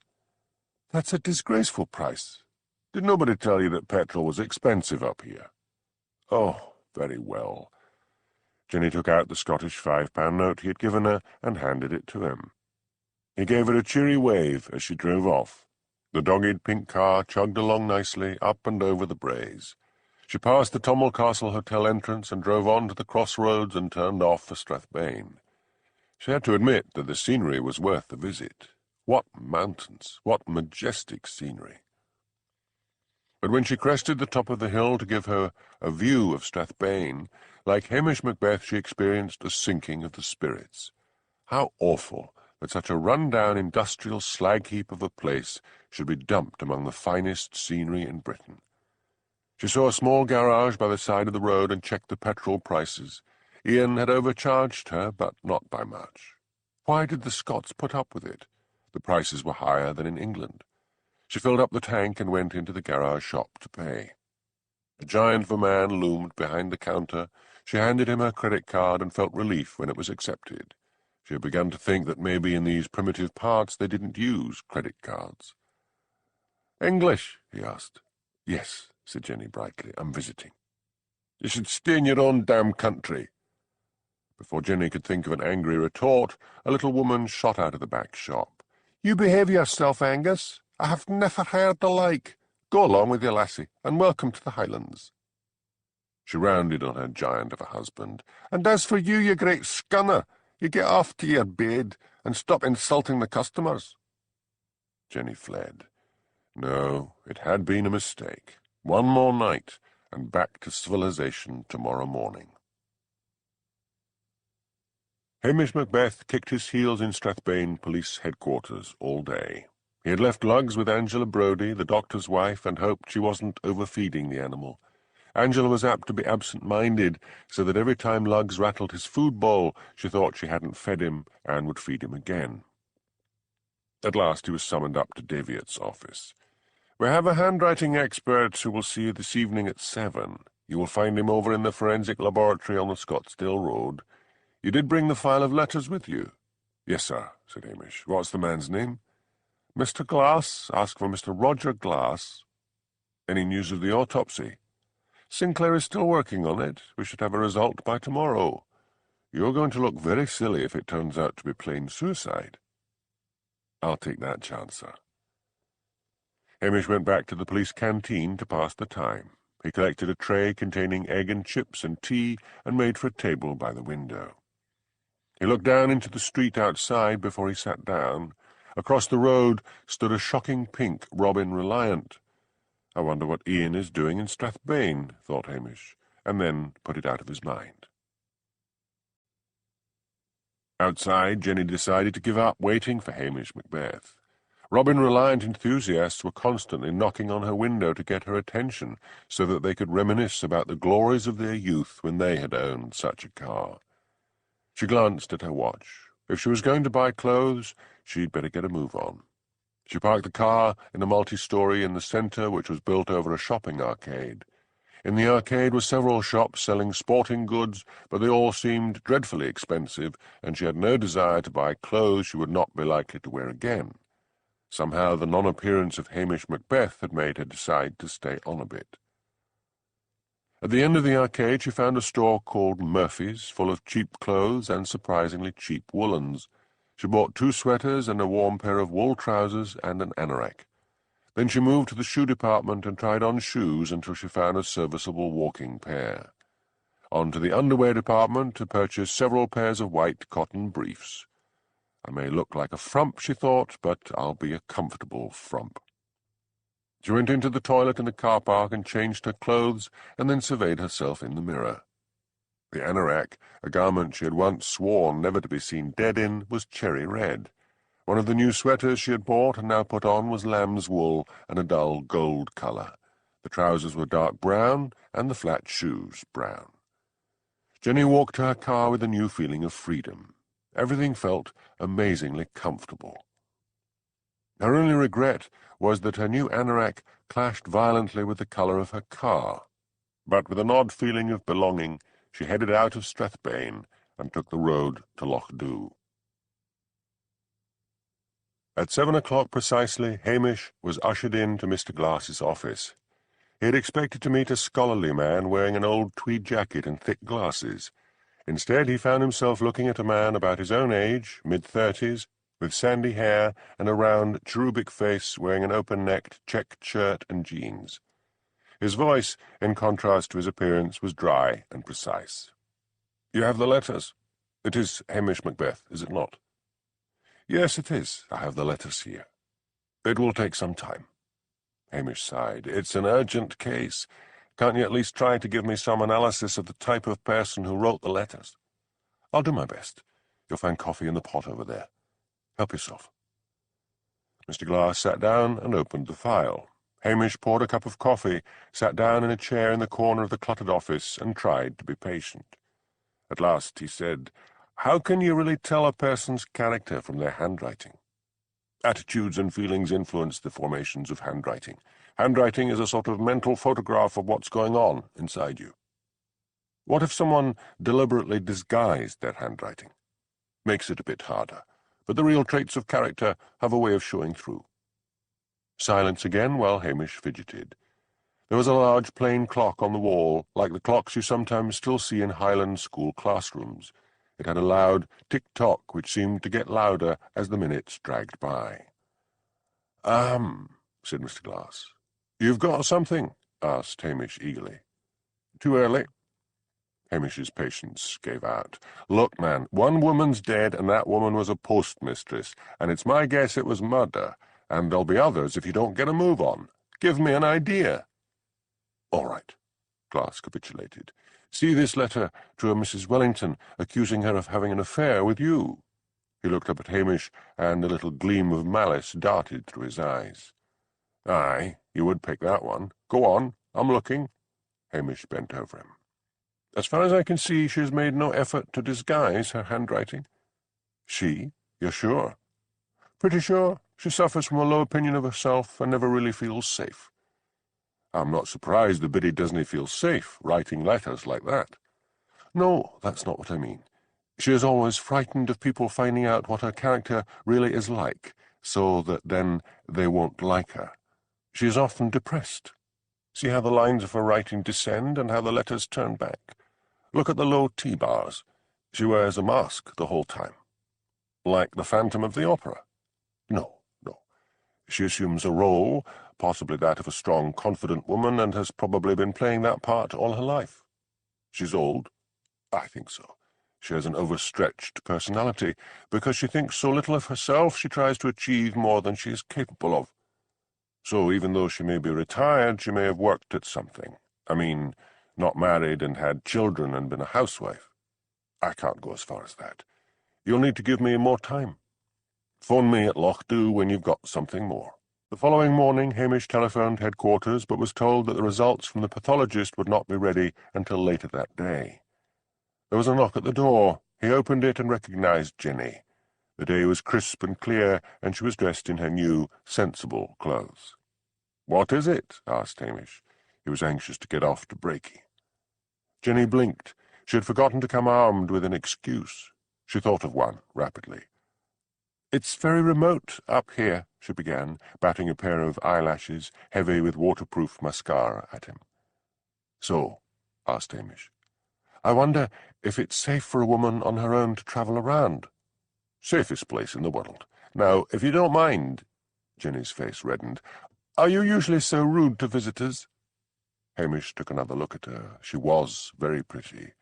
Speaker 1: That's a disgraceful price. Did nobody tell you that petrol was expensive up here?" "Oh, very well." Jenny took out the Scottish £5 note he had given her and handed it to him. He gave her a cheery wave as she drove off. The dog-eared pink car chugged along nicely up and over the braes. She passed the Tommel Castle Hotel entrance and drove on to the crossroads and turned off for Strathbane. She had to admit that the scenery was worth the visit. What mountains! What majestic scenery! But when she crested the top of the hill to give her a view of Strathbane, like Hamish Macbeth, she experienced a sinking of the spirits. How awful that such a run-down industrial slag-heap of a place should be dumped among the finest scenery in Britain. She saw a small garage by the side of the road and checked the petrol prices. Ian had overcharged her, but not by much. Why did the Scots put up with it? The prices were higher than in England. She filled up the tank and went into the garage shop to pay. A giant of a man loomed behind the counter. She handed him her credit card and felt relief when it was accepted. She had begun to think that maybe in these primitive parts they didn't use credit cards. "English?" he asked. "Yes," said Jenny brightly. "I'm visiting." "You should stay in your own damn country." Before Jenny could think of an angry retort, a little woman shot out of the back shop. "You behave yourself, Angus. I have never heard the like. Go along with your lassie, and welcome to the Highlands." She rounded on her giant of a husband. "And as for you, you great scunner, you get off to your bed and stop insulting the customers." Jenny fled. No, it had been a mistake. One more night, and back to civilization tomorrow morning. Hamish Macbeth kicked his heels in Strathbane Police Headquarters all day. He had left Lugs with Angela Brodie, the doctor's wife, and hoped she wasn't overfeeding the animal. Angela was apt to be absent-minded, so that every time Lugs rattled his food bowl, she thought she hadn't fed him and would feed him again. At last he was summoned up to Daviot's office. "We have a handwriting expert who will see you this evening at 7. You will find him over in the forensic laboratory on the Scottsdale Road. You did bring the file of letters with you?" "Yes, sir," said Hamish. "What's the man's name?" "Mr. Glass. Ask for Mr. Roger Glass." "Any news of the autopsy?" "Sinclair is still working on it. We should have a result by tomorrow. You're going to look very silly if it turns out to be plain suicide." "I'll take that chance, sir." Hamish went back to the police canteen to pass the time. He collected a tray containing egg and chips and tea and made for a table by the window. He looked down into the street outside before he sat down. Across the road stood a shocking pink Robin Reliant. I wonder what Ian is doing in Strathbane, thought Hamish, and then put it out of his mind. Outside, Jenny decided to give up waiting for Hamish Macbeth. Robin Reliant enthusiasts were constantly knocking on her window to get her attention so that they could reminisce about the glories of their youth when they had owned such a car. She glanced at her watch. If she was going to buy clothes, she'd better get a move on. She parked the car in a multi-story in the centre, which was built over a shopping arcade. In the arcade were several shops selling sporting goods, but they all seemed dreadfully expensive, and she had no desire to buy clothes she would not be likely to wear again. Somehow the non-appearance of Hamish Macbeth had made her decide to stay on a bit. At the end of the arcade she found a store called Murphy's, full of cheap clothes and surprisingly cheap woolens. She bought 2 sweaters and a warm pair of wool trousers and an anorak. Then she moved to the shoe department and tried on shoes until she found a serviceable walking pair. On to the underwear department to purchase several pairs of white cotton briefs. I may look like a frump, she thought, but I'll be a comfortable frump. She went into the toilet in the car park and changed her clothes, and then surveyed herself in the mirror. The anorak, a garment she had once sworn never to be seen dead in, was cherry red. One of the new sweaters she had bought and now put on was lamb's wool and a dull gold colour. The trousers were dark brown, and the flat shoes brown. Jenny walked to her car with a new feeling of freedom. Everything felt amazingly comfortable. Her only regret was that her new anorak clashed violently with the colour of her car. But with an odd feeling of belonging, she headed out of Strathbane and took the road to Loch Dhu. At 7 o'clock precisely, Hamish was ushered in to Mr. Glass's office. He had expected to meet a scholarly man wearing an old tweed jacket and thick glasses. Instead, he found himself looking at a man about his own age, mid-30s, with sandy hair and a round, cherubic face, wearing an open-necked checked shirt and jeans. His voice, in contrast to his appearance, was dry and precise. "You have the letters. It is Hamish Macbeth, is it not?" "Yes, it is. I have the letters here." "It will take some time." Hamish sighed. "It's an urgent case. Can't you at least try to give me some analysis of the type of person who wrote the letters?" "I'll do my best. You'll find coffee in the pot over there. Help yourself." Mr. Glass sat down and opened the file. Hamish poured a cup of coffee, sat down in a chair in the corner of the cluttered office, and tried to be patient. At last he said, "How can you really tell a person's character from their handwriting?" "Attitudes and feelings influence the formations of handwriting. Handwriting is a sort of mental photograph of what's going on inside you." "What if someone deliberately disguised their handwriting?" "Makes it a bit harder, but the real traits of character have a way of showing through." Silence again while Hamish fidgeted. There was a large plain clock on the wall, like the clocks you sometimes still see in Highlands school classrooms. It had a loud tick-tock which seemed to get louder as the minutes dragged by. Said Mr. Glass. "You've got something?" asked Hamish eagerly. "Too early." Hamish's patience gave out. "Look, man, one woman's dead, and that woman was a postmistress, and it's my guess it was murder, and there'll be others if you don't get a move on. Give me an idea." "All right," Glass capitulated. "See this letter to a Mrs. Wellington, accusing her of having an affair with you." He looked up at Hamish, and a little gleam of malice darted through his eyes. "Aye, you would pick that one. Go on, I'm looking." Hamish bent over him. "As far as I can see, she has made no effort to disguise her handwriting." "She? You're sure?" "Pretty sure. She suffers from a low opinion of herself and never really feels safe." "I'm not surprised the biddy doesn't feel safe, writing letters like that." "No, that's not what I mean. She is always frightened of people finding out what her character really is like, so that then they won't like her. She is often depressed. See how the lines of her writing descend and how the letters turn back. Look at the low T-bars. She wears a mask the whole time." "Like the Phantom of the Opera?" No. She assumes a role, possibly that of a strong, confident woman, and has probably been playing that part all her life. She's old? I think so. She has an overstretched personality. Because she thinks so little of herself, she tries to achieve more than she is capable of. So even though she may be retired, she may have worked at something. I mean, not married and had children and been a housewife. I can't go as far as that. You'll need to give me more time. Phone me at Lochdu when you've got something more. The following morning, Hamish telephoned headquarters, but was told that the results from the pathologist would not be ready until later that day. There was a knock at the door. He opened it and recognized Jenny. The day was crisp and clear, and she was dressed in her new, sensible clothes. "What is it?" asked Hamish. He was anxious to get off to Brakey. Jenny blinked. She had forgotten to come armed with an excuse. She thought of one, rapidly. "It's very remote up here," she began, batting a pair of eyelashes, heavy with waterproof mascara, at him. "So?" asked Hamish. "I wonder if it's safe for a woman on her own to travel around." "Safest place in the world. Now, if you don't mind—" Jenny's face reddened. "Are you usually so rude to visitors?" Hamish took another look at her. She was very pretty.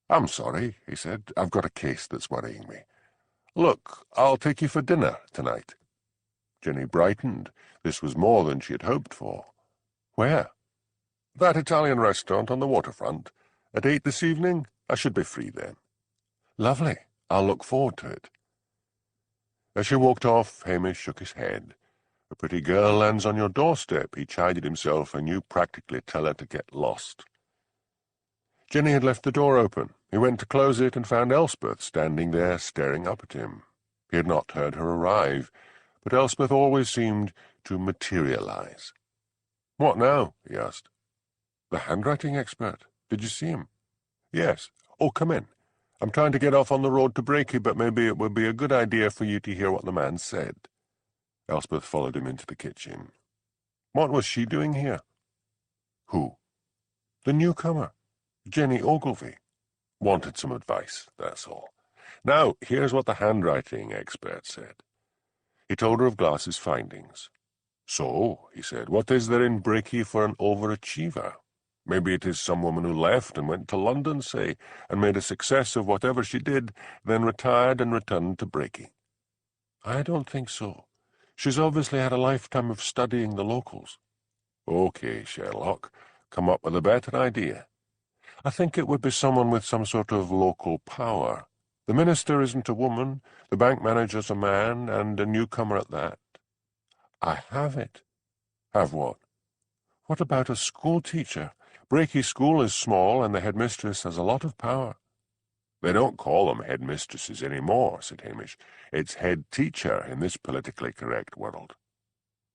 Speaker 1: "I'm sorry," he said. "I've got a case that's worrying me. Look, I'll take you for dinner tonight." Jenny brightened. This was more than she had hoped for. "Where?" "That Italian restaurant on the waterfront. At 8 this evening. I should be free then." "Lovely. I'll look forward to it." As she walked off, Hamish shook his head. "A pretty girl lands on your doorstep," he chided himself, "and you practically tell her to get lost." Jenny had left the door open. He went to close it and found Elspeth standing there staring up at him. He had not heard her arrive, but Elspeth always seemed to materialize. "What now?" he asked. "The handwriting expert. Did you see him?" "Yes. Oh, come in. I'm trying to get off on the road to Brakey, but maybe it would be a good idea for you to hear what the man said." Elspeth followed him into the kitchen. "What was she doing here?" "Who?" "The newcomer. Jenny Ogilvy. Wanted some advice, that's all. Now, here's what the handwriting expert said. He told her of Glass's findings. So, he said, what is there in Brakey for an overachiever? Maybe it is some woman who left and went to London, say, and made a success of whatever she did, then retired and returned to Brakey. I don't think so. She's obviously had a lifetime of studying the locals. Okay, Sherlock, come up with a better idea. I think it would be someone with some sort of local power. The minister isn't a woman, the bank manager's a man, and a newcomer at that. I have it. Have what? What about a school teacher? Brakey School is small, and the headmistress has a lot of power. They don't call them headmistresses anymore, said Hamish. It's head teacher in this politically correct world.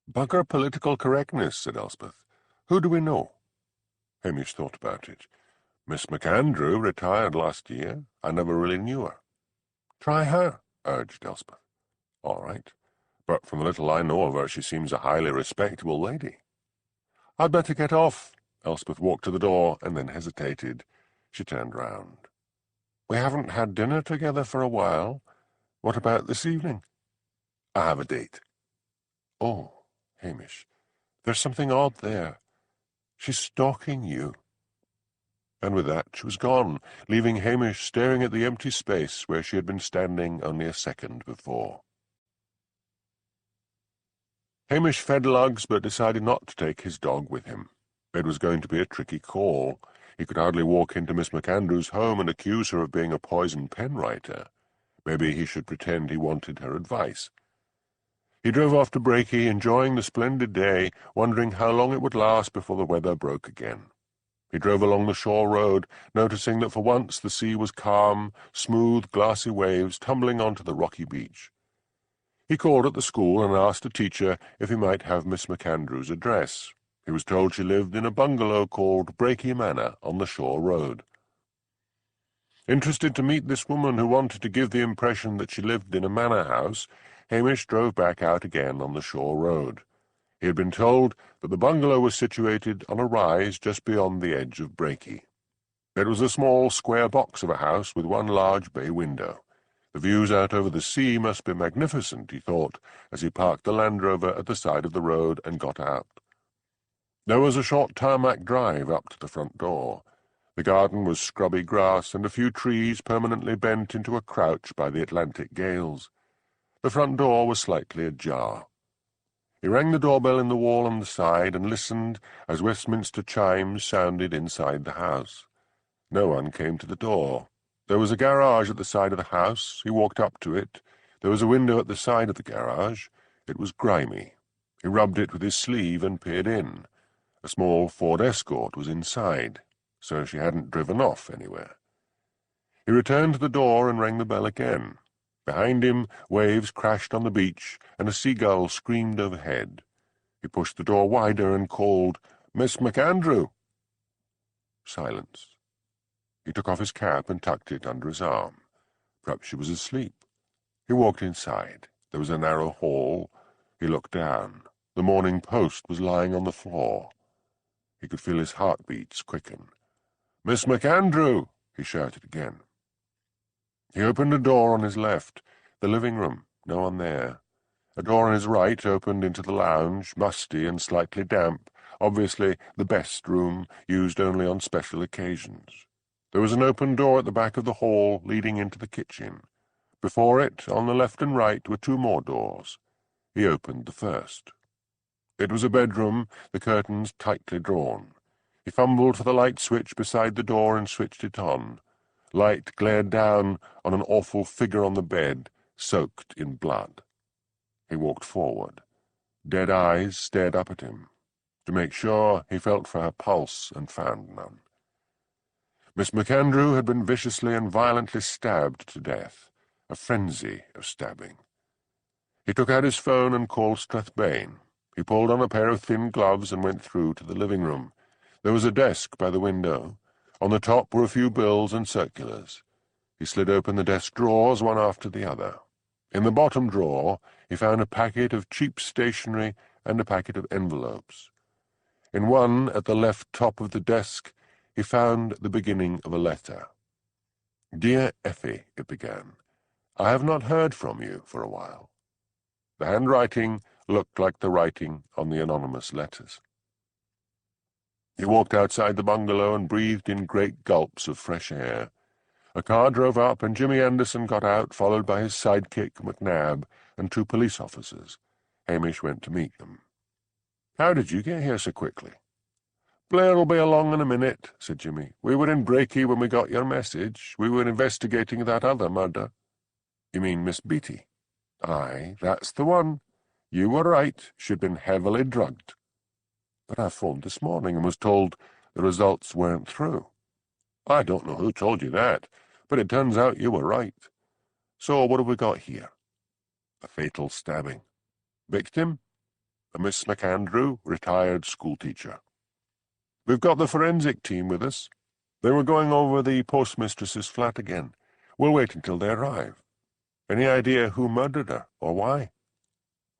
Speaker 1: Bugger political correctness, said Elspeth. Who do we know? Hamish thought about it. Miss McAndrew retired last year. I never really knew her. Try her, urged Elspeth. All right. But from the little I know of her, she seems a highly respectable lady. I'd better get off. Elspeth walked to the door and then hesitated. She turned round. We haven't had dinner together for a while. What about this evening? I have a date. Oh, Hamish, there's something odd there. She's stalking you. And with that she was gone, leaving Hamish staring at the empty space where she had been standing only a second before. Hamish fed Lugs, but decided not to take his dog with him. It was going to be a tricky call. He could hardly walk into Miss McAndrew's home and accuse her of being a poison pen writer. Maybe he should pretend he wanted her advice. He drove off to Brakey, enjoying the splendid day, wondering how long it would last before the weather broke again. He drove along the shore road, noticing that for once the sea was calm, smooth, glassy waves tumbling onto the rocky beach. He called at the school and asked a teacher if he might have Miss McAndrew's address. He was told she lived in a bungalow called Brakey Manor on the shore road. Interested to meet this woman who wanted to give the impression that she lived in a manor house, Hamish drove back out again on the shore road. He had been told that the bungalow was situated on a rise just beyond the edge of Brakey. It was a small square box of a house with one large bay window. The views out over the sea must be magnificent, he thought, as he parked the Land Rover at the side of the road and got out. There was a short tarmac drive up to the front door. The garden was scrubby grass and a few trees permanently bent into a crouch by the Atlantic gales. The front door was slightly ajar. He rang the doorbell in the wall on the side and listened as Westminster chimes sounded inside the house. No one came to the door. There was a garage at the side of the house. He walked up to it. There was a window at the side of the garage. It was grimy. He rubbed it with his sleeve and peered in. A small Ford Escort was inside, so she hadn't driven off anywhere. He returned to the door and rang the bell again. Behind him, waves crashed on the beach, and a seagull screamed overhead. He pushed the door wider and called, "Miss MacAndrew!" Silence. He took off his cap and tucked it under his arm. Perhaps she was asleep. He walked inside. There was a narrow hall. He looked down. The Morning Post was lying on the floor. He could feel his heartbeats quicken. "Miss MacAndrew!" he shouted again. He opened a door on his left, the living room, no one there. A door on his right opened into the lounge, musty and slightly damp, obviously the best room, used only on special occasions. There was an open door at the back of the hall leading into the kitchen. Before it, on the left and right, were two more doors. He opened the first. It was a bedroom, the curtains tightly drawn. He fumbled for the light switch beside the door and switched it on. Light glared down on an awful figure on the bed, soaked in blood. He walked forward. Dead eyes stared up at him. To make sure, he felt for her pulse and found none. Miss MacAndrew had been viciously and violently stabbed to death, a frenzy of stabbing. He took out his phone and called Strathbane. He pulled on a pair of thin gloves and went through to the living room. There was a desk by the window. On the top were a few bills and circulars. He slid open the desk drawers one after the other. In the bottom drawer he found a packet of cheap stationery and a packet of envelopes. In one, at the left top of the desk, he found the beginning of a letter. "Dear Effie," it began, "I have not heard from you for a while." The handwriting looked like the writing on the anonymous letters. He walked outside the bungalow and breathed in great gulps of fresh air. A car drove up and Jimmy Anderson got out, followed by his sidekick, McNabb, and two police officers. Hamish went to meet them. "How did you get here so quickly?" "Blair'll be along in a minute," said Jimmy. "We were in Brakey when we got your message. We were investigating that other murder." "You mean Miss Beatty?" "Aye, that's the one. You were right. She'd been heavily drugged. But I phoned this morning and was told the results weren't through." "I don't know who told you that, but it turns out you were right. So what have we got here?" "A fatal stabbing. Victim? A Miss MacAndrew, retired schoolteacher. We've got the forensic team with us. They were going over the postmistress's flat again. We'll wait until they arrive. Any idea who murdered her, or why?"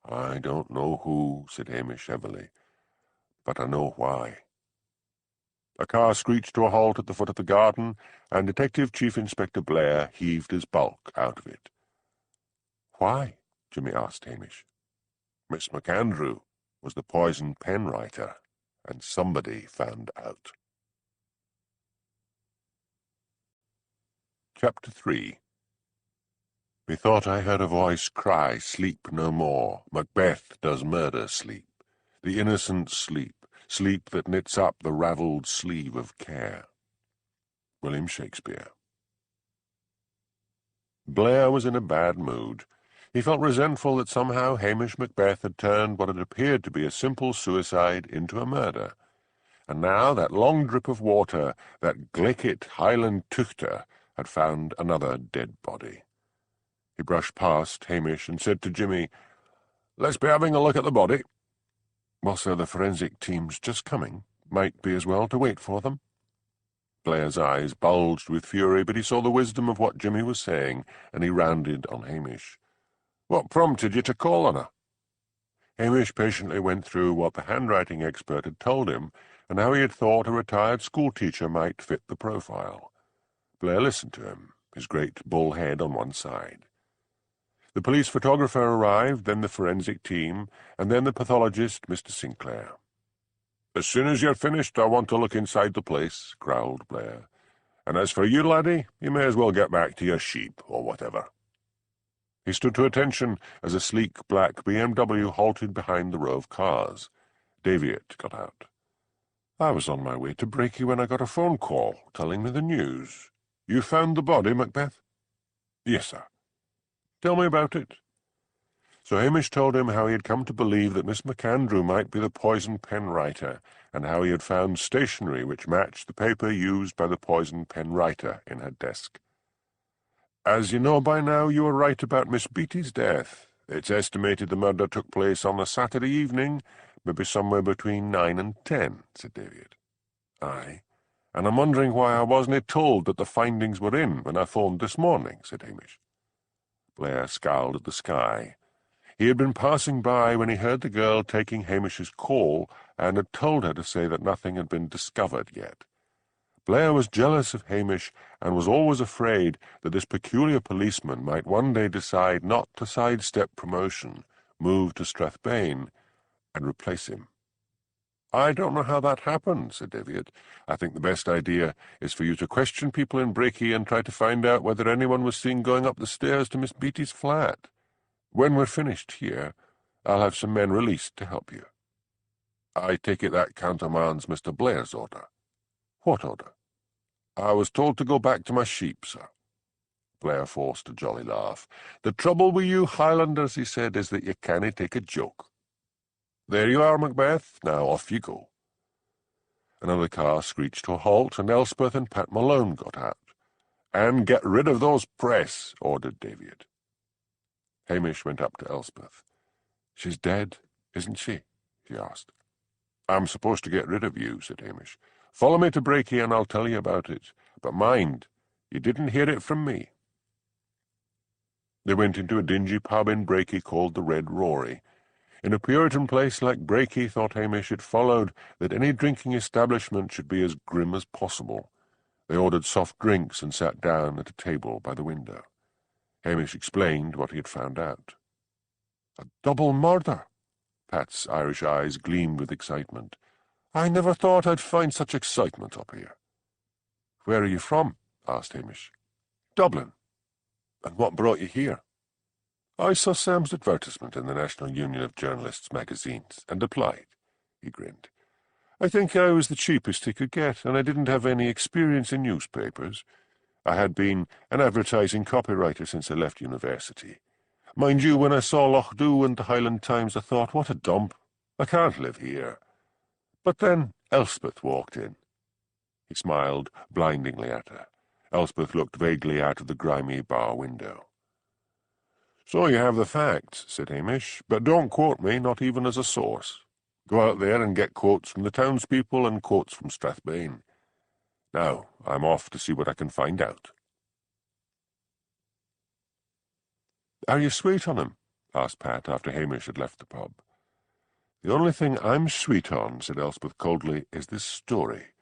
Speaker 1: "I don't know who," said Hamish heavily, "but I know why." A car screeched to a halt at the foot of the garden, and Detective Chief Inspector Blair heaved his bulk out of it. "Why?" Jimmy asked Hamish. "Miss MacAndrew was the poisoned pen writer, and somebody found out." Chapter 3. Methought I heard a voice cry, "Sleep no more. Macbeth does murder sleep. The innocent sleep, sleep that knits up the ravelled sleeve of care." William Shakespeare. Blair was in a bad mood. He felt resentful that somehow Hamish Macbeth had turned what had appeared to be a simple suicide into a murder. And now that long drip of water, that Glicket Highland tuchter, had found another dead body. He brushed past Hamish and said to Jimmy, "Let's be having a look at the body." "Well, sir, the forensic team's just coming. Might be as well to wait for them." Blair's eyes bulged with fury, but he saw the wisdom of what Jimmy was saying, and he rounded on Hamish. "What prompted you to call on her?" Hamish patiently went through what the handwriting expert had told him, and how he had thought a retired schoolteacher might fit the profile. Blair listened to him, his great bull head on one side. The police photographer arrived, then the forensic team, and then the pathologist, Mr. Sinclair. "As soon as you're finished, I want to look inside the place," growled Blair. "And as for you, laddie, you may as well get back to your sheep, or whatever." He stood to attention as a sleek black BMW halted behind the row of cars. Davitt got out. "I was on my way to Breaky when I got a phone call telling me the news. You found the body, Macbeth?" "Yes, sir." "Tell me about it." So Hamish told him how he had come to believe that Miss MacAndrew might be the poison pen writer, and how he had found stationery which matched the paper used by the poison pen writer in her desk. "As you know by now, you were right about Miss Beattie's death. It's estimated the murder took place on a Saturday evening, maybe somewhere between 9 and 10, said David. "Aye, and I'm wondering why I wasn't told that the findings were in when I phoned this morning," said Hamish. Blair scowled at the sky. He had been passing by when he heard the girl taking Hamish's call and had told her to say that nothing had been discovered yet. Blair was jealous of Hamish and was always afraid that this peculiar policeman might one day decide not to sidestep promotion, move to Strathbane, and replace him. "I don't know how that happened," said Davitt. "I think the best idea is for you to question people in Breaky and try to find out whether anyone was seen going up the stairs to Miss Beattie's flat. When we're finished here, I'll have some men released to help you." "I take it that countermands Mr. Blair's order." "What order?" "I was told to go back to my sheep, sir." Blair forced a jolly laugh. "The trouble with you Highlanders," he said, "is that you can't take a joke. There you are, Macbeth. Now off you go." Another car screeched to a halt, and Elspeth and Pat Malone got out. "And get rid of those press," ordered Davitt. Hamish went up to Elspeth. "She's dead, isn't she?" he asked. "I'm supposed to get rid of you," said Hamish. "Follow me to Breaky and I'll tell you about it. But mind, you didn't hear it from me." They went into a dingy pub in Breaky called the Red Rory. In a Puritan place like Breaky, thought Hamish, it followed that any drinking establishment should be as grim as possible. They ordered soft drinks and sat down at a table by the window. Hamish explained what he had found out. "A double murder!" Pat's Irish eyes gleamed with excitement. "I never thought I'd find such excitement up here." "Where are you from?" asked Hamish. "Dublin." "And what brought you here?" "I saw Sam's advertisement in the National Union of Journalists magazines and applied," he grinned. "I think I was the cheapest he could get, and I didn't have any experience in newspapers. I had been an advertising copywriter since I left university. Mind you, when I saw Loch Dhu and the Highland Times, I thought, what a dump. I can't live here. But then Elspeth walked in." He smiled blindingly at her. Elspeth looked vaguely out of the grimy bar window. "So you have the facts," said Hamish, "but don't quote me, not even as a source. Go out there and get quotes from the townspeople and quotes from Strathbane. Now, I'm off to see what I can find out." "Are you sweet on him?" asked Pat after Hamish had left the pub. "The only thing I'm sweet on," said Elspeth coldly, "is this story.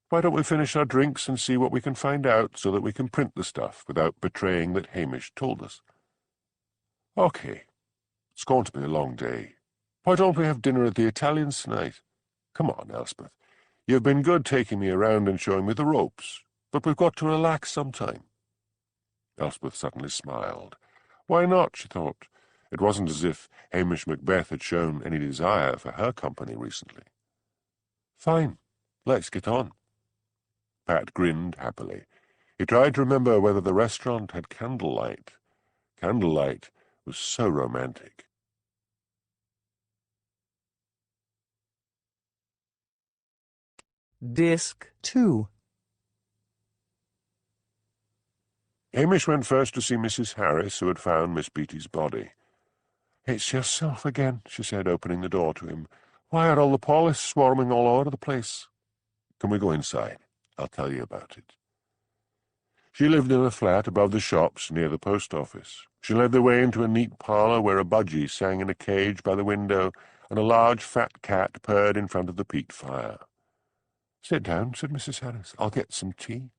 Speaker 1: Why don't we finish our drinks and see what we can find out so that we can print the stuff without betraying that Hamish told us?" "Okay. It's going to be a long day. Why don't we have dinner at the Italians tonight? Come on, Elspeth. You've been good taking me around and showing me the ropes, but we've got to relax sometime." Elspeth suddenly smiled. Why not, she thought. It wasn't as if Hamish Macbeth had shown any desire for her company recently. "Fine. Let's get on." Pat grinned happily. He tried to remember whether the restaurant had candlelight. Candlelight was so romantic.
Speaker 3: Disc 2.
Speaker 1: Hamish went first to see Mrs. Harris, who had found Miss Beattie's body. "It's yourself again," she said, opening the door to him. "Why are all the police swarming all over the place?" "Can we go inside? I'll tell you about it." She lived in a flat above the shops near the post office. She led the way into a neat parlour where a budgie sang in a cage by the window and a large fat cat purred in front of the peat fire. "Sit down," said Mrs. Harris. "I'll get some tea."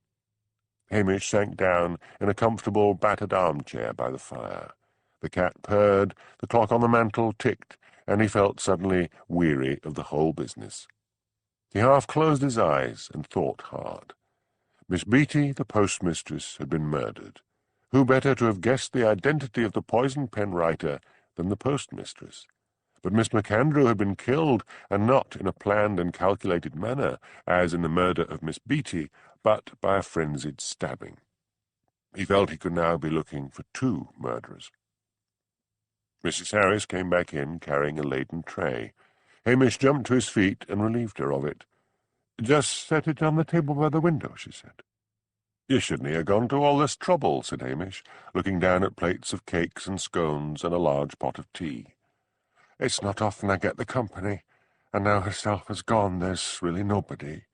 Speaker 1: Hamish sank down in a comfortable, battered armchair by the fire. The cat purred, the clock on the mantel ticked, and he felt suddenly weary of the whole business. He half closed his eyes and thought hard. Miss Beatty, the postmistress, had been murdered. Who better to have guessed the identity of the poison pen writer than the postmistress? But Miss MacAndrew had been killed, and not in a planned and calculated manner, as in the murder of Miss Beatty, but by a frenzied stabbing. He felt he could now be looking for two murderers. Mrs. Harris came back in, carrying a laden tray. Hamish jumped to his feet and relieved her of it. "Just set it on the table by the window," she said. "You shouldn't have gone to all this trouble," said Hamish, looking down at plates of cakes and scones and a large pot of tea. "It's not often I get the company, and now herself has gone, there's really nobody."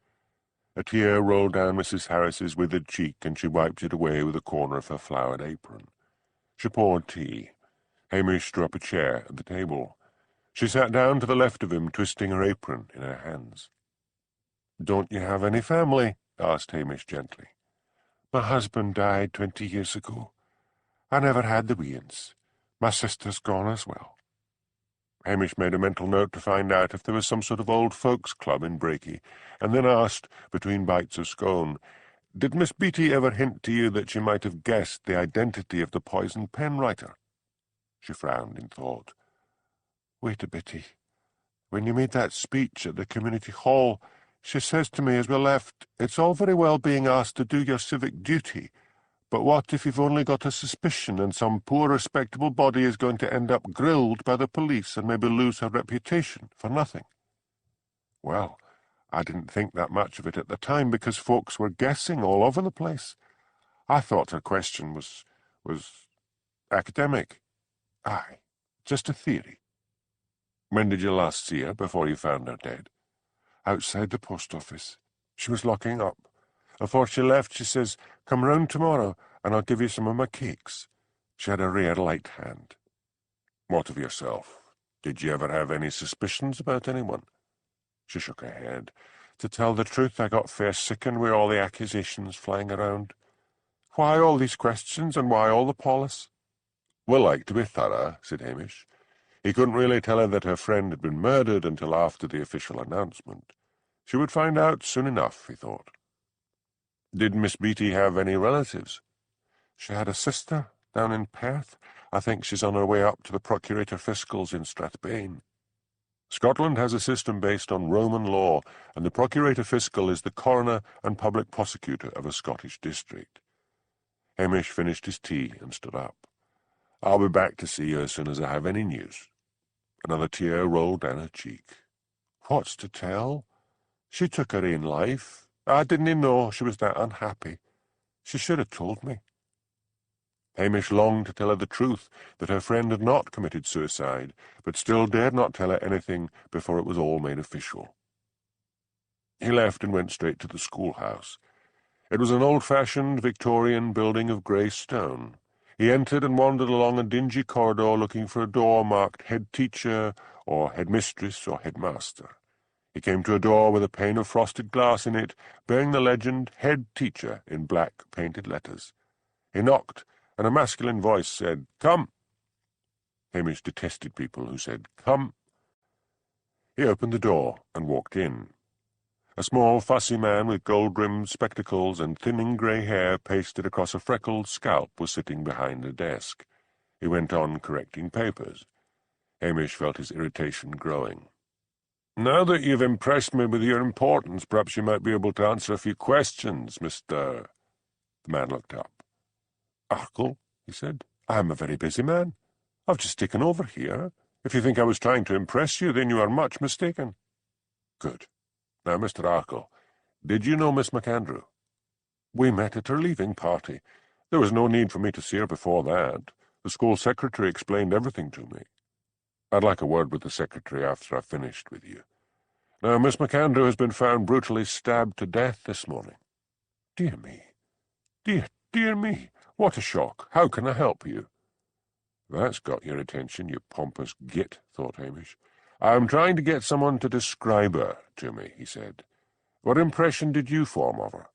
Speaker 1: A tear rolled down Mrs. Harris's withered cheek, and she wiped it away with a corner of her flowered apron. She poured tea. Hamish drew up a chair at the table. She sat down to the left of him, twisting her apron in her hands. "Don't you have any family?" asked Hamish gently. "My husband died 20 years ago. I never had the weans. My sister's gone as well." Hamish made a mental note to find out if there was some sort of old folks' club in Brakey, and then asked, between bites of scone, "Did Miss Beatty ever hint to you that she might have guessed the identity of the poison pen writer?" She frowned in thought. "Wait a bitty. When you made that speech at the community hall, she says to me as we left, 'It's all very well being asked to do your civic duty, but what if you've only got a suspicion and some poor respectable body is going to end up grilled by the police and maybe lose her reputation for nothing?' Well, I didn't think that much of it at the time because folks were guessing all over the place. I thought her question was academic. Aye, just a theory." "When did you last see her, before you found her dead?" "Outside the post office. She was locking up. Afore she left, she says, 'Come round tomorrow, and I'll give you some of my cakes.' She had a rare light hand." "What of yourself? Did you ever have any suspicions about anyone?" She shook her head. "To tell the truth, I got fair sickened with all the accusations flying around. Why all these questions, and why all the police?" "We'll like to be thorough," said Hamish. He couldn't really tell her that her friend had been murdered until after the official announcement. She would find out soon enough, he thought. "Did Miss Beatty have any relatives?" "She had a sister down in Perth. I think she's on her way up to the Procurator Fiscal's in Strathbane." Scotland has a system based on Roman law, and the Procurator Fiscal is the coroner and public prosecutor of a Scottish district. Hamish finished his tea and stood up. "I'll be back to see you as soon as I have any news." Another tear rolled down her cheek. "What's to tell? She took her own life. I didn't know she was that unhappy. She should have told me." Hamish longed to tell her the truth, that her friend had not committed suicide, but still dared not tell her anything before it was all made official. He left and went straight to the schoolhouse. It was an old-fashioned Victorian building of grey stone. He entered and wandered along a dingy corridor looking for a door marked Head Teacher or Headmistress or Headmaster. He came to a door with a pane of frosted glass in it, bearing the legend Head Teacher in black painted letters. He knocked, and a masculine voice said, "Come." Hamish detested people who said, "Come." He opened the door and walked in. A small, fussy man with gold-rimmed spectacles and thinning grey hair pasted across a freckled scalp was sitting behind a desk. He went on correcting papers. Hamish felt his irritation growing. "Now that you've impressed me with your importance, perhaps you might be able to answer a few questions, Mr.—" The man looked up. "Arkle," he said, "I am a very busy man. I've just taken over here. If you think I was trying to impress you, then you are much mistaken." "Good. Now, Mr. Arkle, did you know Miss MacAndrew?" "We met at her leaving party. There was no need for me to see her before that. The school secretary explained everything to me." "I'd like a word with the secretary after I've finished with you. Now, Miss MacAndrew has been found brutally stabbed to death this morning." "Dear me. Dear me. What a shock. How can I help you?" "That's got your attention, you pompous git," thought Hamish. "I'm trying to get someone to describe her to me," he said. "What impression did you form of her?"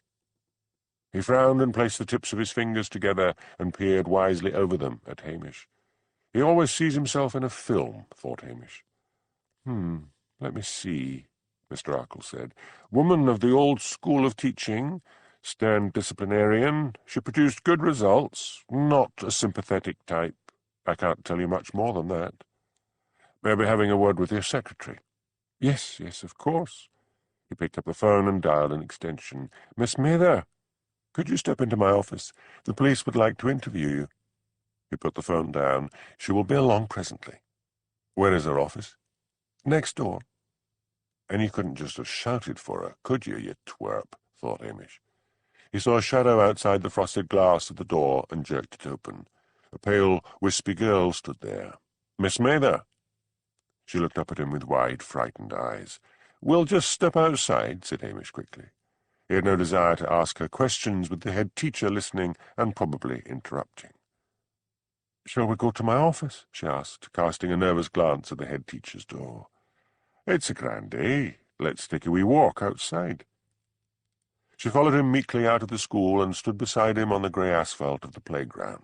Speaker 1: He frowned and placed the tips of his fingers together and peered wisely over them at Hamish. He always sees himself in a film, thought Hamish. Let me see, Mr. Arkle said. Woman of the old school of teaching, stern disciplinarian. She produced good results, not a sympathetic type. I can't tell you much more than that. Maybe having a word with your secretary. Yes, of course. He picked up the phone and dialed an extension. Miss Mather, could you step into my office? The police would like to interview you. He put the phone down. She will be along presently. Where is her office? Next door. And you couldn't just have shouted for her, could you twerp, thought Hamish. He saw a shadow outside the frosted glass of the door and jerked it open. A pale, wispy girl stood there. Miss Mather. She looked up at him with wide, frightened eyes. We'll just step outside, said Hamish quickly. He had no desire to ask her questions, with the head teacher listening and probably interrupting. Shall we go to my office? She asked, casting a nervous glance at the head teacher's door. It's a grand day. Let's take a wee walk outside. She followed him meekly out of the school and stood beside him on the grey asphalt of the playground.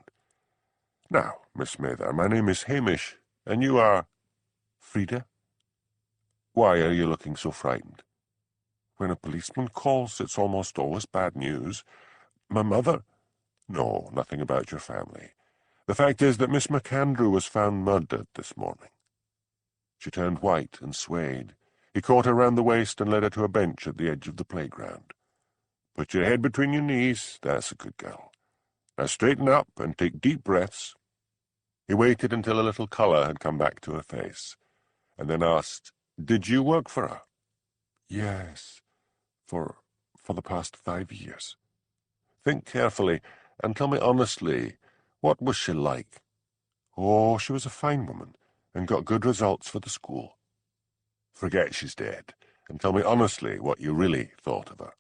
Speaker 1: Now, Miss Mather, my name is Hamish, and you are... Frida? Why are you looking so frightened? When a policeman calls, it's almost always bad news. My mother? No, nothing about your family. The fact is that Miss McAndrew was found murdered this morning. She turned white and swayed. He caught her round the waist and led her to a bench at the edge of the playground. Put your head between your knees, that's a good girl. Now straighten up and take deep breaths. He waited until a little colour had come back to her face, and then asked, Did you work for her? Yes, for the past 5 years. Think carefully, and tell me honestly, what was she like? Oh, she was a fine woman, and got good results for the school. Forget she's dead, and tell me honestly what you really thought of her.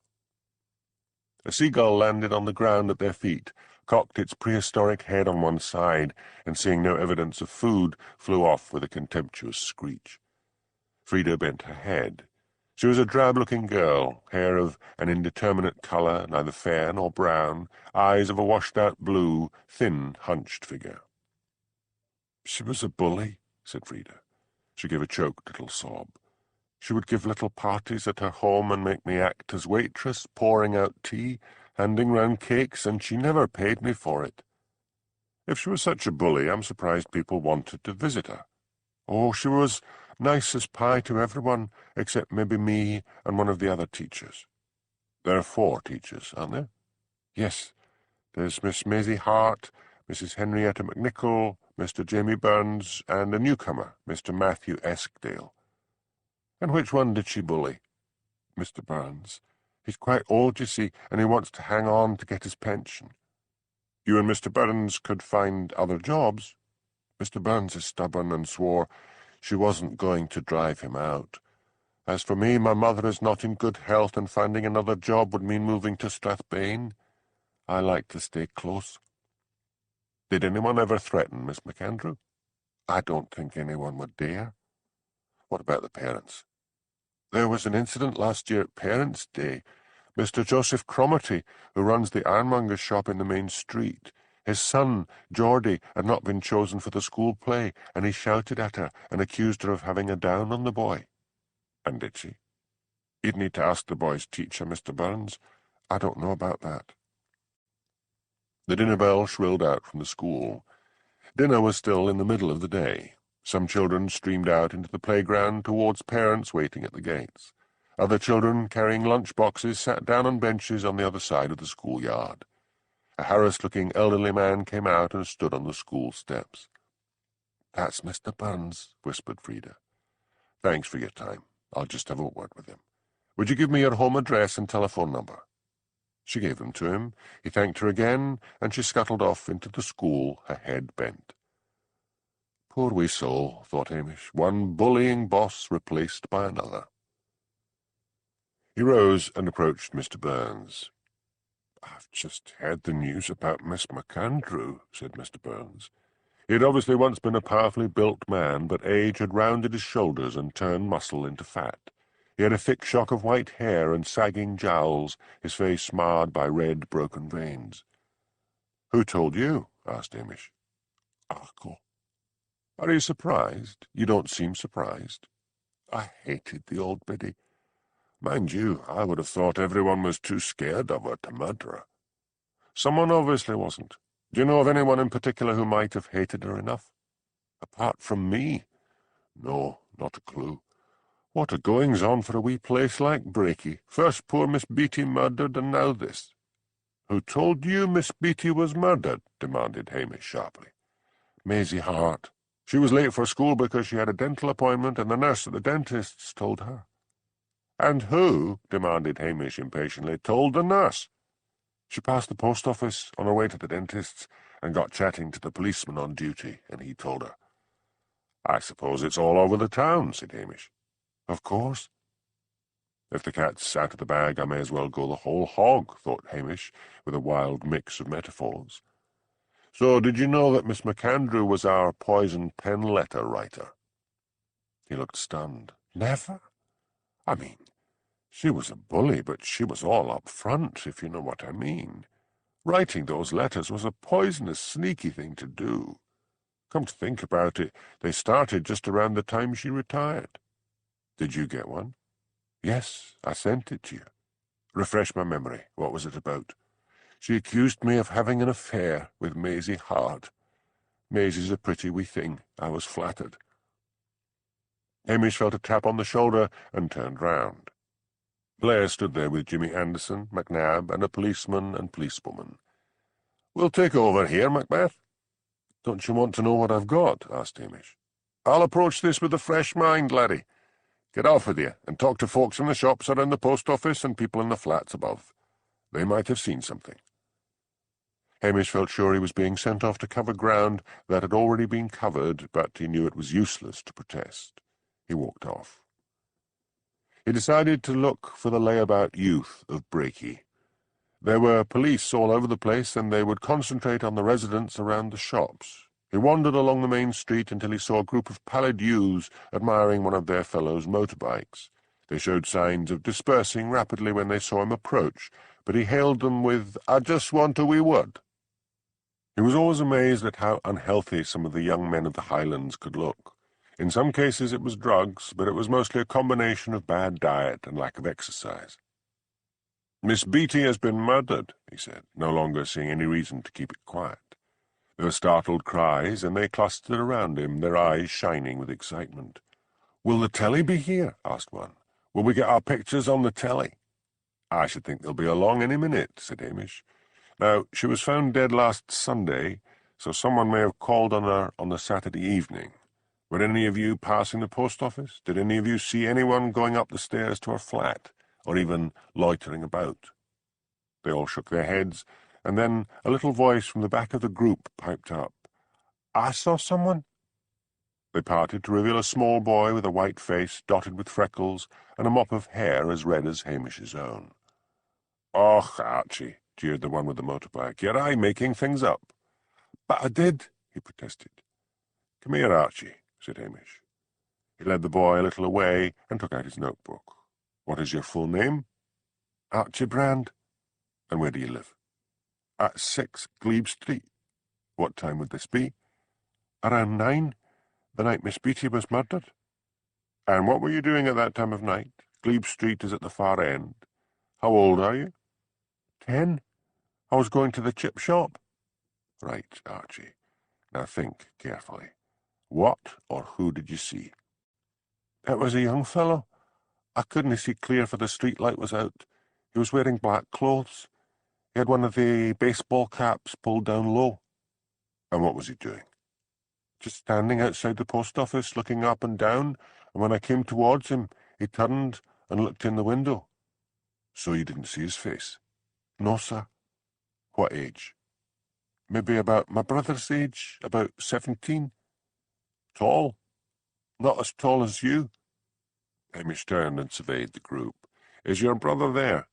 Speaker 1: A seagull landed on the ground at their feet, cocked its prehistoric head on one side, and seeing no evidence of food, flew off with a contemptuous screech. Frida bent her head. She was a drab-looking girl, hair of an indeterminate colour, neither fair nor brown, eyes of a washed-out blue, thin, hunched figure. She was a bully, said Frida. She gave a choked little sob. She would give little parties at her home and make me act as waitress, pouring out tea, handing round cakes, and she never paid me for it. If she was such a bully, I'm surprised people wanted to visit her. Oh, she was nice as pie to everyone, except maybe me and one of the other teachers. There are 4 teachers, aren't there? Yes. There's Miss Maisie Hart, Mrs. Henrietta McNichol, Mr. Jamie Burns, and a newcomer, Mr. Matthew Eskdale. And which one did she bully? Mr. Burns. He's quite old, you see, and he wants to hang on to get his pension. You and Mr. Burns could find other jobs. Mr. Burns is stubborn and swore she wasn't going to drive him out. As for me, my mother is not in good health, and finding another job would mean moving to Strathbane. I like to stay close. Did anyone ever threaten Miss McAndrew? I don't think anyone would dare. What about the parents? There was an incident last year at Parents' Day. Mr. Joseph Cromarty, who runs the ironmonger's shop in the main street, his son, Geordie, had not been chosen for the school play, and he shouted at her and accused her of having a down on the boy. And did she? You'd need to ask the boy's teacher, Mr. Burns. I don't know about that. The dinner bell shrilled out from the school. Dinner was still in the middle of the day. Some children streamed out into the playground towards parents waiting at the gates. Other children, carrying lunch-boxes, sat down on benches on the other side of the schoolyard. A harassed-looking elderly man came out and stood on the school steps. That's Mr. Burns, whispered Frida. Thanks for your time. I'll just have a word with him. Would you give me your home address and telephone number? She gave them to him. He thanked her again, and she scuttled off into the school, her head bent. Poor wee soul, thought Hamish, one bullying boss replaced by another. He rose and approached Mr. Burns. I've just heard the news about Miss McAndrew, said Mr. Burns. He had obviously once been a powerfully built man, but age had rounded his shoulders and turned muscle into fat. He had a thick shock of white hair and sagging jowls, his face marred by red, broken veins. "Who told you?" asked Hamish. "Uncle." "Are you surprised? You don't seem surprised." "I hated the old biddy. Mind you, I would have thought everyone was too scared of her to murder her. Someone obviously wasn't. Do you know of anyone in particular who might have hated her enough?" "Apart from me?" "No, not a clue. What a goings-on for a wee place like Brakey. First poor Miss Beatty murdered, and now this." "Who told you Miss Beatty was murdered?" demanded Hamish sharply. "Maisie Hart. She was late for school because she had a dental appointment, and the nurse at the dentist's told her." "And who," demanded Hamish impatiently, "told the nurse?" "She passed the post office on her way to the dentist's and got chatting to the policeman on duty, and he told her." "I suppose it's all over the town," said Hamish. "Of course." "If the cat's out of the bag, I may as well go the whole hog," thought Hamish, with a wild mix of metaphors. "So did you know that Miss McAndrew was our poison pen letter writer?" He looked stunned. "Never. I mean, she was a bully, but she was all up front, if you know what I mean. Writing those letters was a poisonous, sneaky thing to do. Come to think about it, they started just around the time she retired." "Did you get one?" "Yes, I sent it to you." "Refresh my memory. What was it about?" "She accused me of having an affair with Maisie Hart. Maisie's a pretty wee thing. I was flattered." Hamish felt a tap on the shoulder and turned round. Blair stood there with Jimmy Anderson, McNabb, and a policeman and policewoman. "We'll take over here, Macbeth." "Don't you want to know what I've got?" asked Hamish. "I'll approach this with a fresh mind, laddie. Get off with you, and talk to folks in the shops around the post office and people in the flats above. They might have seen something." Hamish felt sure he was being sent off to cover ground that had already been covered, but he knew it was useless to protest. He walked off. He decided to look for the layabout youth of Brakey. There were police all over the place, and they would concentrate on the residents around the shops. He wandered along the main street until he saw a group of pallid youths admiring one of their fellows' motorbikes. They showed signs of dispersing rapidly when they saw him approach, but he hailed them with, "I just want a wee word." He was always amazed at how unhealthy some of the young men of the Highlands could look. In some cases it was drugs, but it was mostly a combination of bad diet and lack of exercise. "Miss Beatty has been murdered," he said, no longer seeing any reason to keep it quiet. There were startled cries, and they clustered around him, their eyes shining with excitement. "Will the telly be here?" asked one. "Will we get our pictures on the telly?" "I should think they'll be along any minute," said Hamish. "Now, she was found dead last Sunday, so someone may have called on her on the Saturday evening. Were any of you passing the post office? Did any of you see anyone going up the stairs to her flat, or even loitering about?" They all shook their heads, and then a little voice from the back of the group piped up. "I saw someone." They parted to reveal a small boy with a white face dotted with freckles and a mop of hair as red as Hamish's own. "Och, Archie," jeered the one with the motorbike, "you're aye making things up." "But I did," he protested. "Come here, Archie," said Hamish. He led the boy a little away and took out his notebook. "What is your full name?" "Archie Brand." "And where do you live?" "At 6 Glebe Street." "What time would this be?" "Around 9, the night Miss Beatty was murdered." "And what were you doing at that time of night? Glebe Street is at the far end. How old are you?" 10. I was going to the chip shop." "Right, Archie. Now think carefully. What or who did you see?" "It was a young fellow. I couldn't see clear for the street light was out. He was wearing black clothes. He had one of the baseball caps pulled down low." "And what was he doing?" "Just standing outside the post office, looking up and down, and when I came towards him, he turned and looked in the window." "So you didn't see his face?" "No, sir." "What age?" "Maybe about my brother's age, about 17. "Tall?" "Not as tall as you." Hamish turned and surveyed the group. "Is your brother there?"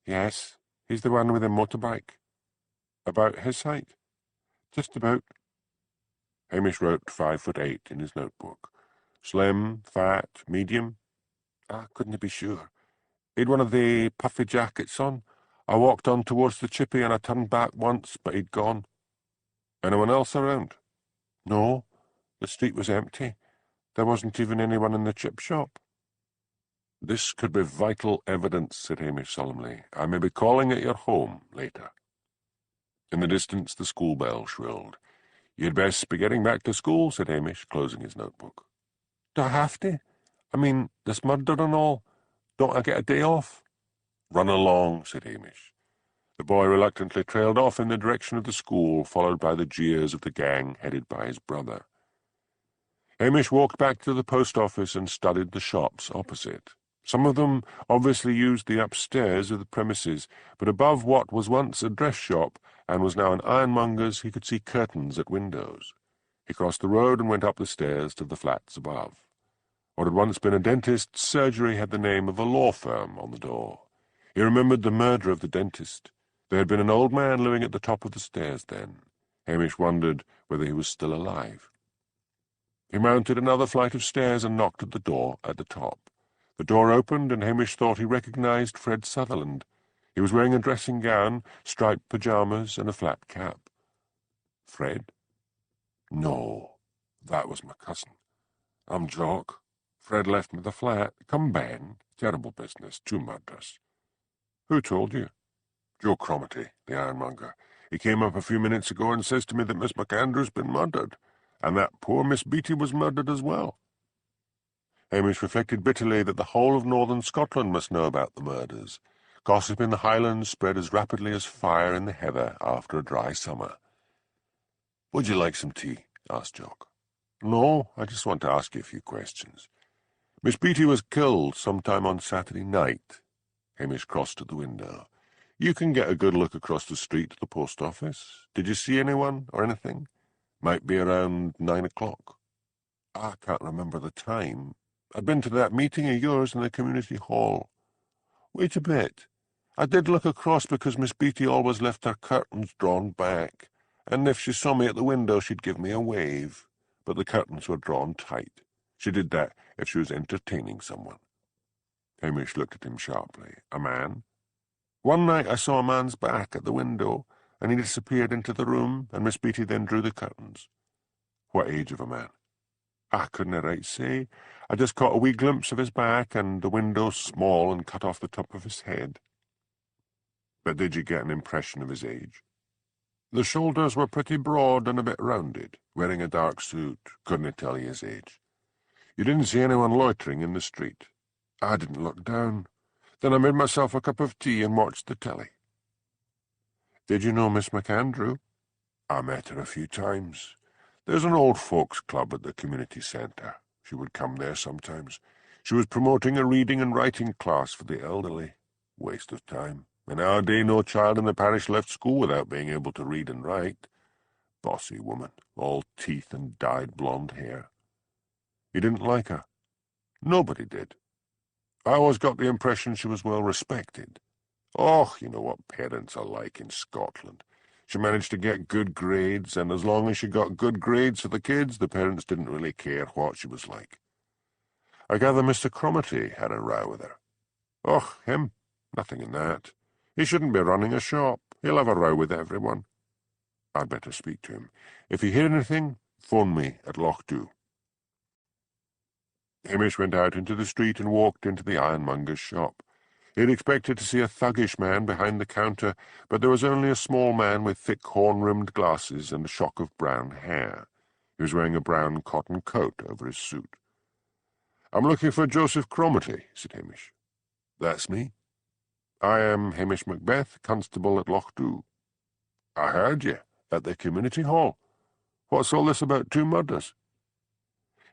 Speaker 1: "Yes. He's the one with the motorbike." "About his height?" "Just about." Hamish wrote 5'8" in his notebook. "Slim, fat, medium?"
Speaker 2: I couldn't be sure. He'd one of the puffy jackets on. I walked on towards the chippy and I turned back once, but he'd gone. Anyone else around? No, the street was empty. There wasn't even anyone in the chip shop. This could be vital evidence, said Hamish solemnly. I may be calling at your home later. In the distance the school bell shrilled. You'd best be getting back to school, said Hamish, closing his notebook. Do I have to? I mean, this murder and all. Don't I get a day off? Run along, said Hamish. The boy reluctantly trailed off in the direction of the school, followed by the jeers of the gang headed by his brother. Hamish walked back to the post office and studied the shops opposite. Some of them obviously used the upstairs of the premises, but above what was once a dress shop and was now an ironmonger's, he could see curtains at windows. He crossed the road and went up the stairs to the flats above. What had once been a dentist's surgery had the name of a law firm on the door. He remembered the murder of the dentist. There had been an old man living at the top of the stairs then. Hamish wondered whether he was still alive. He mounted another flight of stairs and knocked at the door at the top. The door opened, and Hamish thought he recognized Fred Sutherland. He was wearing a dressing gown, striped pyjamas, and a flat cap. Fred? No, that was my cousin. I'm Jock. Fred left me the flat. Come, Ben. Terrible business. 2 murders. Who told you? Joe Cromarty, the ironmonger. He came up a few minutes ago and says to me that Miss McAndrew's been murdered, and that poor Miss Beaton was murdered as well. Hamish reflected bitterly that the whole of northern Scotland must know about the murders. Gossip in the Highlands spread as rapidly as fire in the heather after a dry summer. Would you like some tea? Asked Jock. No, I just want to ask you a few questions. Miss Beaton was killed sometime on Saturday night. Hamish crossed to the window. You can get a good look across the street to the post office. Did you see anyone or anything? Might be around 9 o'clock. I can't remember the time. I'd been to that meeting of yours in the community hall. Wait a bit. I did look across because Miss Beaton always left her curtains drawn back, and if she saw me at the window she'd give me a wave, but the curtains were drawn tight. She did that if she was entertaining someone. Hamish looked at him sharply. A man? One night I saw a man's back at the window, and he disappeared into the room, and Miss Beaton then drew the curtains. What age of a man? I couldn't right say. I just caught a wee glimpse of his back, and the window small and cut off the top of his head. But did you get an impression of his age? The shoulders were pretty broad and a bit rounded, wearing a dark suit. Couldn't tell you his age. You didn't see anyone loitering in the street. I didn't look down. Then I made myself a cup of tea and watched the telly. Did you know Miss McAndrew? I met her a few times. There's an old folks' club at the community centre. She would come there sometimes. She was promoting a reading and writing class for the elderly. Waste of time. In our day, no child in the parish left school without being able to read and write. Bossy woman, all teeth and dyed blonde hair. You didn't like her? Nobody did. I always got the impression she was well respected. Oh, you know what parents are like in Scotland. She managed to get good grades, and as long as she got good grades for the kids, the parents didn't really care what she was like. I gather Mr. Cromarty had a row with her. Oh, him? Nothing in that. He shouldn't be running a shop. He'll have a row with everyone. I'd better speak to him. If you hear anything, phone me at Loch-Dew. Hamish went out into the street and walked into the ironmonger's shop. He had expected to see a thuggish man behind the counter, but there was only a small man with thick horn-rimmed glasses and a shock of brown hair. He was wearing a brown cotton coat over his suit. "I'm looking for Joseph Cromarty," said Hamish. "That's me." "I am Hamish Macbeth, constable at Loch-Dew." "I heard you, at the community hall. What's all this about 2 murders?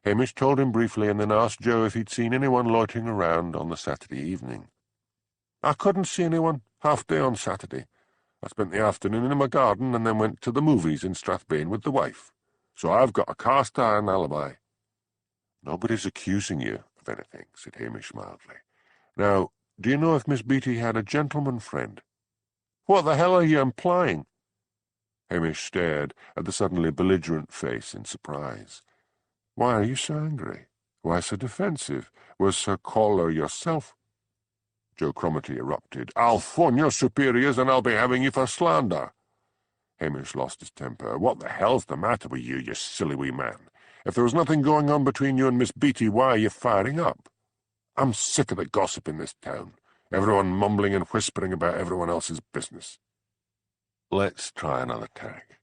Speaker 2: Hamish told him briefly and then asked Joe if he'd seen anyone loitering around on the Saturday evening. "I couldn't see anyone, half day on Saturday. I spent the afternoon in my garden and then went to the movies in Strathbane with the wife. So I've got a cast-iron alibi." "Nobody's accusing you of anything," said Hamish mildly. "Now, do you know if Miss Beaton had a gentleman friend?" "What the hell are you implying?" Hamish stared at the suddenly belligerent face in surprise. "Why are you so angry? Why so defensive? Was Sir Caller yourself? Joe Cromarty erupted. I'll phone your superiors and I'll be having you for slander. Hamish lost his temper. What the hell's the matter with you, you silly wee man? If there was nothing going on between you and Miss Beatty, why are you firing up? I'm sick of the gossip in this town. Everyone mumbling and whispering about everyone else's business.
Speaker 1: Let's try another tack.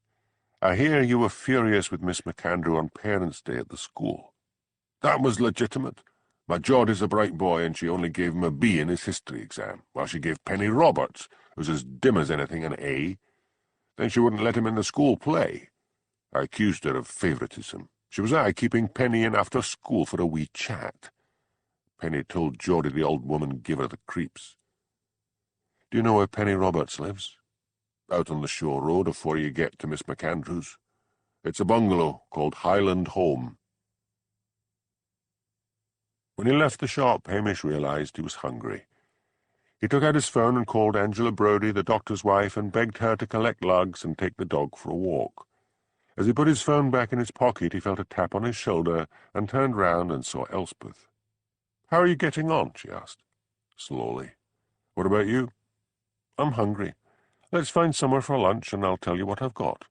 Speaker 1: I hear you were furious with Miss McAndrew on Parents' Day at the school.
Speaker 2: That was legitimate. My Geordie's a bright boy, and she only gave him a B in his history exam, while she gave Penny Roberts, who's as dim as anything, an A. Then she wouldn't let him in the school play. I accused her of favouritism. She was keeping Penny in after school for a wee chat. Penny told Geordie the old woman gave her the creeps.
Speaker 1: Do you know where Penny Roberts lives?
Speaker 2: Out on the shore road afore you get to Miss McAndrew's. It's a bungalow called Highland Home.
Speaker 1: When he left the shop, Hamish realised he was hungry. He took out his phone and called Angela Brodie, the doctor's wife, and begged her to collect lugs and take the dog for a walk. As he put his phone back in his pocket, he felt a tap on his shoulder and turned round and saw Elspeth. "How are you getting on?" she asked.
Speaker 2: Slowly. "What about you?"
Speaker 1: "I'm hungry. Let's find somewhere for lunch and I'll tell you what I've got."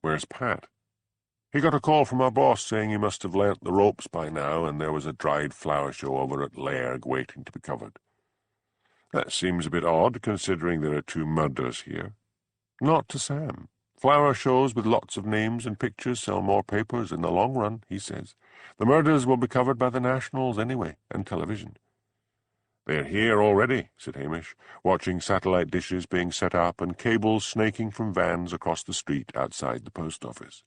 Speaker 2: "Where's Pat?"
Speaker 1: "He got a call from our boss saying he must have learnt the ropes by now and there was a dried flower show over at Lairg waiting to be covered."
Speaker 2: "That seems a bit odd, considering there are 2 murders here."
Speaker 1: "Not to Sam. Flower shows with lots of names and pictures sell more papers in the long run, he says. The murders will be covered by the nationals anyway, and television."
Speaker 2: "They're here already," said Hamish, watching satellite dishes being set up and cables snaking from vans across the street outside the post office.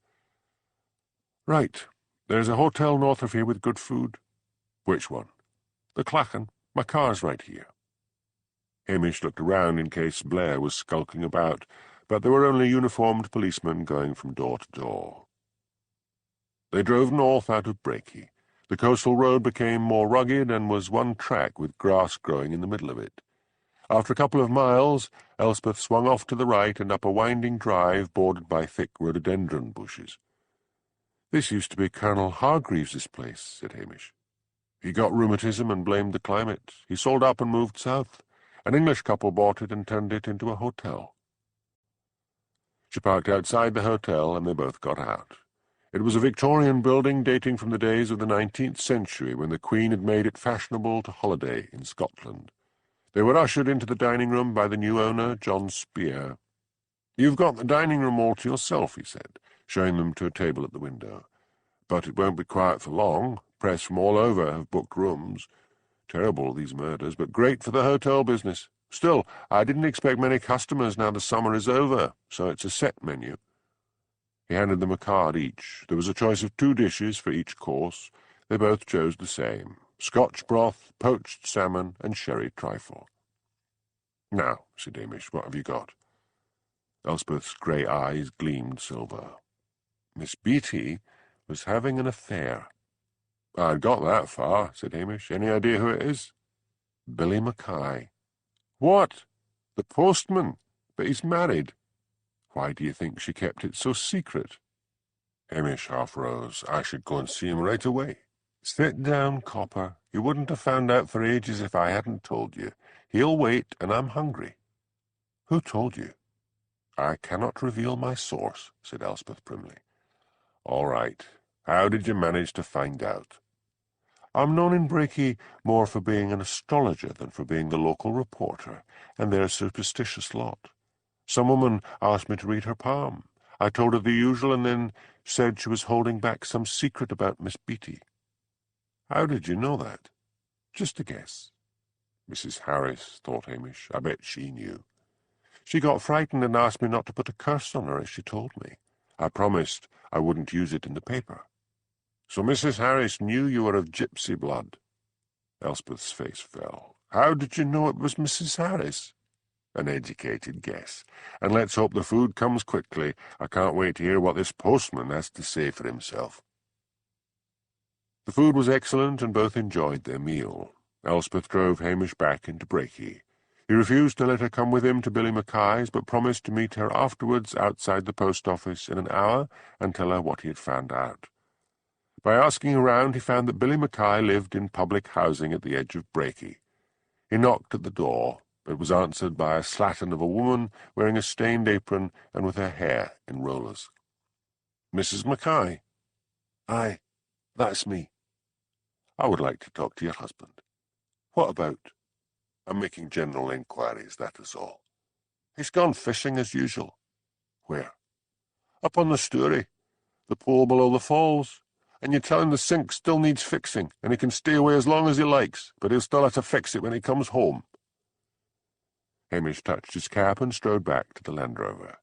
Speaker 1: "Right. There's a hotel north of here with good food."
Speaker 2: "Which one?"
Speaker 1: "The Clachan. My car's right here."
Speaker 2: Hamish looked around in case Blair was skulking about, but there were only uniformed policemen going from door to door.
Speaker 1: They drove north out of Brakey. The coastal road became more rugged and was one track with grass growing in the middle of it. After a couple of miles, Elspeth swung off to the right and up a winding drive bordered by thick rhododendron bushes. "This used to be Colonel Hargreaves's place," said Hamish. "He got rheumatism and blamed the climate. He sold up and moved south. An English couple bought it and turned it into a hotel." She parked outside the hotel, and they both got out. It was a Victorian building dating from the days of the 19th century, when the Queen had made it fashionable to holiday in Scotland. They were ushered into the dining room by the new owner, John Spear. "You've got the dining room all to yourself," he said, showing them to a table at the window. "But it won't be quiet for long. Press from all over have booked rooms. Terrible, these murders, but great for the hotel business. Still, I didn't expect many customers now the summer is over, so it's a set menu." He handed them a card each. There was a choice of 2 dishes for each course. They both chose the same: Scotch broth, poached salmon, and sherry trifle. "Now," said Hamish, "what have you got?" Elspeth's grey eyes gleamed silver. "Miss Beatty was having an affair."
Speaker 2: "I'd got that far," said Hamish. "Any idea who it is?"
Speaker 1: "Billy Mackay."
Speaker 2: "What? The postman? But he's married."
Speaker 1: "Why do you think she kept it so secret?"
Speaker 2: Hamish half rose. "I should go and see him right away."
Speaker 1: "Sit down, copper. You wouldn't have found out for ages if I hadn't told you. He'll wait, and I'm hungry."
Speaker 2: "Who told you?"
Speaker 1: "I cannot reveal my source," said Elspeth primly.
Speaker 2: "All right. How did you manage to find out?"
Speaker 1: "I'm known in Brakey more for being an astrologer than for being the local reporter, and they're a superstitious lot. Some woman asked me to read her palm. I told her the usual, and then said she was holding back some secret about Miss Beatty."
Speaker 2: "How did you know that?"
Speaker 1: "Just a guess."
Speaker 2: "Mrs. Harris," thought Hamish. "I bet she knew."
Speaker 1: "She got frightened and asked me not to put a curse on her, as she told me. I promised I wouldn't use it in the paper."
Speaker 2: "So Mrs. Harris knew you were of gypsy blood?"
Speaker 1: Elspeth's face fell. "How did you know it was Mrs. Harris?"
Speaker 2: "An educated guess. And let's hope the food comes quickly. I can't wait to hear what this postman has to say for himself."
Speaker 1: The food was excellent, and both enjoyed their meal. Elspeth drove Hamish back into Brakey. He refused to let her come with him to Billy Mackay's, but promised to meet her afterwards outside the post office in an hour and tell her what he had found out. By asking around, he found that Billy Mackay lived in public housing at the edge of Brakey. He knocked at the door, but was answered by a slattern of a woman wearing a stained apron and with her hair in rollers. "Mrs. Mackay?" "Aye, that's me." "I would like to talk to your husband." "What about?" "I'm making general inquiries, that is all." "He's gone fishing as usual." "Where?" "Up on the Story, the pool below the falls. And you tell him the sink still needs fixing, and he can stay away as long as he likes, but he'll still have to fix it when he comes home." Hamish touched his cap and strode back to the Land Rover.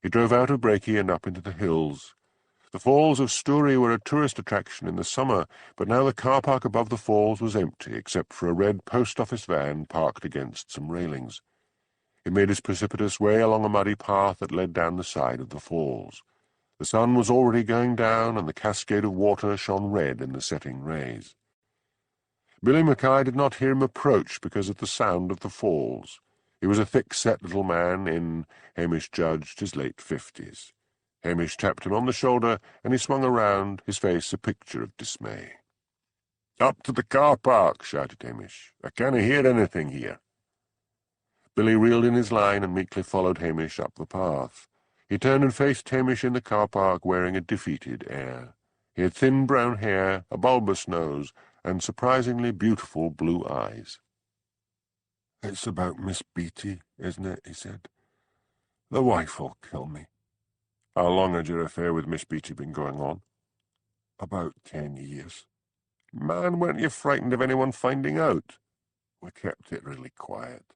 Speaker 1: He drove out of Brakey and up into the hills. The falls of Story were a tourist attraction in the summer, but now the car park above the falls was empty, except for a red post office van parked against some railings. He made his precipitous way along a muddy path that led down the side of the falls. The sun was already going down, and the cascade of water shone red in the setting rays. Billy Mackay did not hear him approach because of the sound of the falls. He was a thick-set little man in, Hamish judged, his late 50s. Hamish tapped him on the shoulder, and he swung around, his face a picture of dismay. "Up to the car park," shouted Hamish. "I can't hear anything here." Billy reeled in his line and meekly followed Hamish up the path. He turned and faced Hamish in the car park, wearing a defeated air. He had thin brown hair, a bulbous nose, and surprisingly beautiful blue eyes. "It's about Miss Beatty, isn't it?" he said. "The wife will kill me." "How long had your affair with Miss Beatty been going on?" "About 10 years. "Man, weren't you frightened of anyone finding out?" "We kept it really quiet.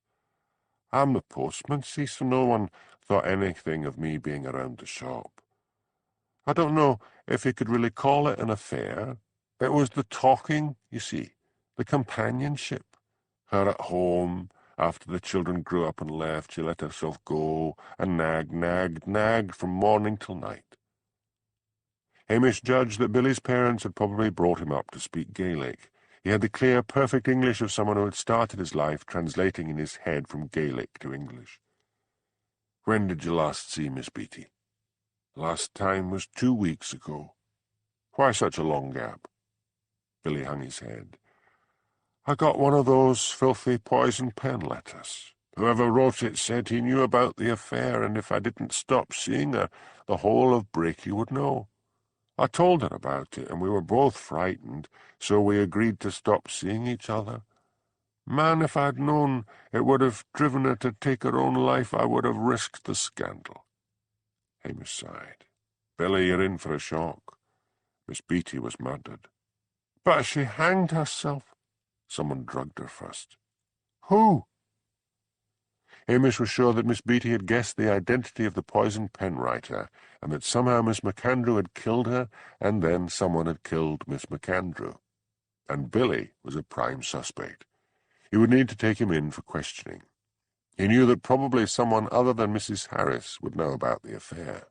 Speaker 1: I'm the postman, see, so no one thought anything of me being around the shop. I don't know if you could really call it an affair. It was the talking, you see, the companionship. Her at home, after the children grew up and left, she let herself go and nagged from morning till night." Hamish judged that Billy's parents had probably brought him up to speak Gaelic. He had the clear, perfect English of someone who had started his life translating in his head from Gaelic to English. "When did you last see Miss Beatty?" "Last time was 2 weeks ago." "Why such a long gap?" Billy hung his head. "I got one of those filthy poison pen letters. Whoever wrote it said he knew about the affair, and if I didn't stop seeing her, the whole of Brakey would know. I told her about it, and we were both frightened, so we agreed to stop seeing each other. Man, if I'd known it would have driven her to take her own life, I would have risked the scandal." Hamish sighed. "Billy, you're in for a shock. Miss Beatty was murdered." "But she hanged herself." "Someone drugged her first." "Who?" Hamish was sure that Miss Beatty had guessed the identity of the poisoned pen writer, and that somehow Miss MacAndrew had killed her, and then someone had killed Miss MacAndrew. And Billy was a prime suspect. He would need to take him in for questioning. He knew that probably someone other than Mrs. Harris would know about the affair.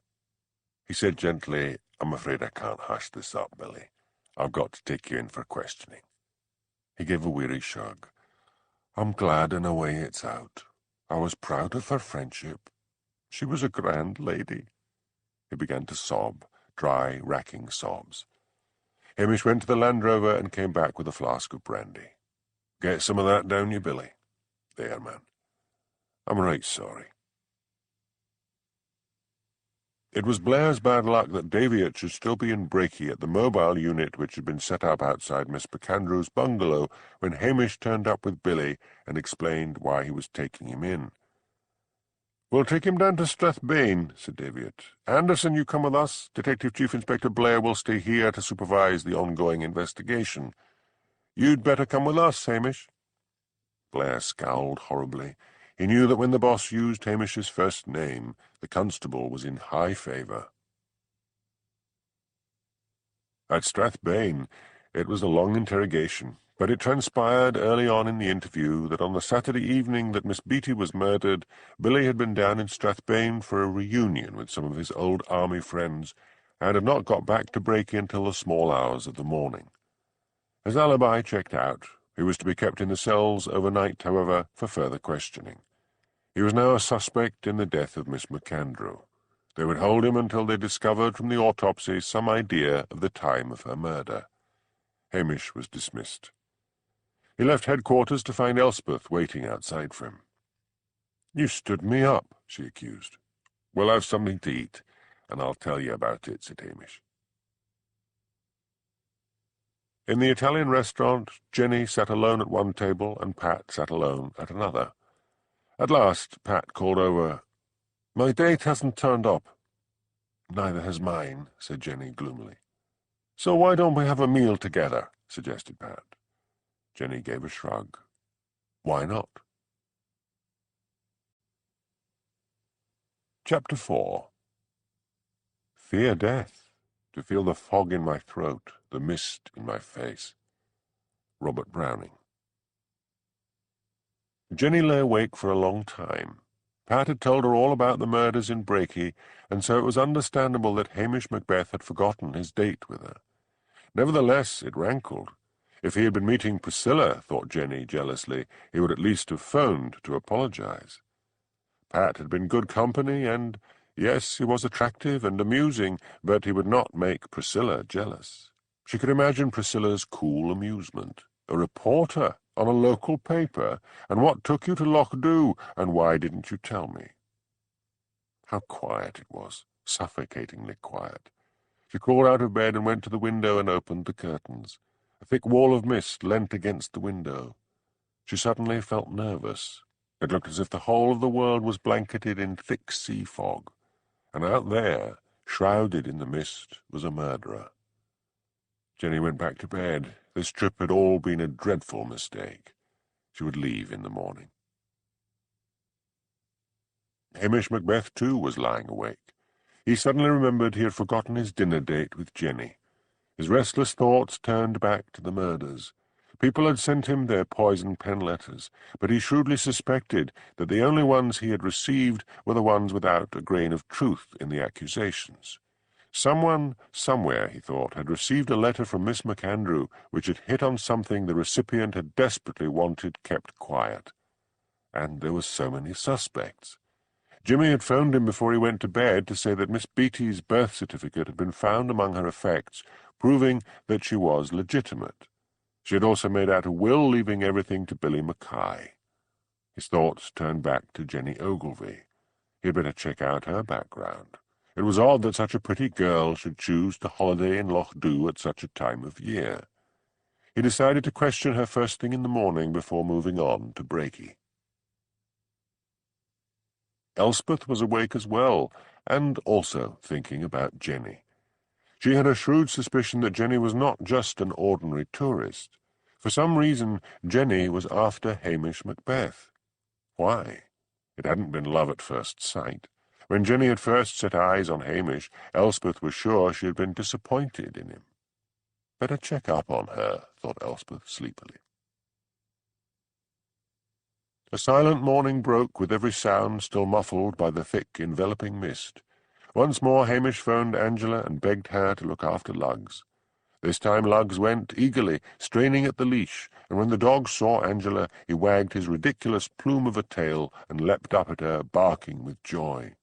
Speaker 1: He said gently, "I'm afraid I can't hush this up, Billy. I've got to take you in for questioning." He gave a weary shrug. "I'm glad in a way it's out. I was proud of her friendship. She was a grand lady." He began to sob, dry, racking sobs. Hamish went to the Land Rover and came back with a flask of brandy. "Get some of that down you, Billy." "There, man. I'm right sorry." It was Blair's bad luck that Daviot should still be in Brakey at the mobile unit which had been set up outside Miss MacAndrew's bungalow when Hamish turned up with Billy and explained why he was taking him in. "We'll take him down to Strathbane," said Daviot. "Anderson, you come with us. Detective Chief Inspector Blair will stay here to supervise the ongoing investigation. You'd better come with us, Hamish." Blair scowled horribly. He knew that when the boss used Hamish's first name, the constable was in high favour. At Strathbane, it was a long interrogation, but it transpired early on in the interview that on the Saturday evening that Miss Beatty was murdered, Billy had been down in Strathbane for a reunion with some of his old army friends, and had not got back to Brakey until the small hours of the morning. His alibi checked out. He was to be kept in the cells overnight, however, for further questioning. He was now a suspect in the death of Miss MacAndrew. They would hold him until they discovered from the autopsy some idea of the time of her murder. Hamish was dismissed. He left headquarters to find Elspeth waiting outside for him. "You stood me up," she accused. "We'll have something to eat, and I'll tell you about it," said Hamish. In the Italian restaurant, Jenny sat alone at one table and Pat sat alone at another. At last, Pat called over, "My date hasn't turned up." "Neither has mine," said Jenny gloomily. "So why don't we have a meal together?" suggested Pat. Jenny gave a shrug. "Why not?" Chapter 4. Fear death, to feel the fog in my throat, the mist in my face. Robert Browning. Jenny lay awake for a long time. Pat had told her all about the murders in Brakey, and so it was understandable that Hamish Macbeth had forgotten his date with her. Nevertheless, it rankled. If he had been meeting Priscilla, thought Jenny jealously, he would at least have phoned to apologize. Pat had been good company, and, yes, he was attractive and amusing, but he would not make Priscilla jealous. She could imagine Priscilla's cool amusement. A reporter on a local paper, and what took you to Lochdew, and why didn't you tell me? How quiet it was, suffocatingly quiet. She crawled out of bed and went to the window and opened the curtains. A thick wall of mist leant against the window. She suddenly felt nervous. It looked as if the whole of the world was blanketed in thick sea fog, and out there, shrouded in the mist, was a murderer. Jenny went back to bed. This trip had all been a dreadful mistake. She would leave in the morning. Hamish Macbeth, too, was lying awake. He suddenly remembered he had forgotten his dinner date with Jenny. His restless thoughts turned back to the murders. People had sent him their poison pen letters, but he shrewdly suspected that the only ones he had received were the ones without a grain of truth in the accusations. Someone, somewhere, he thought, had received a letter from Miss MacAndrew which had hit on something the recipient had desperately wanted kept quiet. And there were so many suspects. Jimmy had phoned him before he went to bed to say that Miss Beattie's birth certificate had been found among her effects, proving that she was legitimate. She had also made out a will leaving everything to Billy Mackay. His thoughts turned back to Jenny Ogilvy. He had better check out her background. It was odd that such a pretty girl should choose to holiday in Lochdew at such a time of year. He decided to question her first thing in the morning before moving on to Brakey. Elspeth was awake as well, and also thinking about Jenny. She had a shrewd suspicion that Jenny was not just an ordinary tourist. For some reason, Jenny was after Hamish Macbeth. Why? It hadn't been love at first sight. When Jenny had first set eyes on Hamish, Elspeth was sure she had been disappointed in him. Better check up on her, thought Elspeth sleepily. A silent morning broke, with every sound still muffled by the thick, enveloping mist. Once more Hamish phoned Angela and begged her to look after Lugs. This time Lugs went eagerly, straining at the leash, and when the dog saw Angela, he wagged his ridiculous plume of a tail and leapt up at her, barking with joy.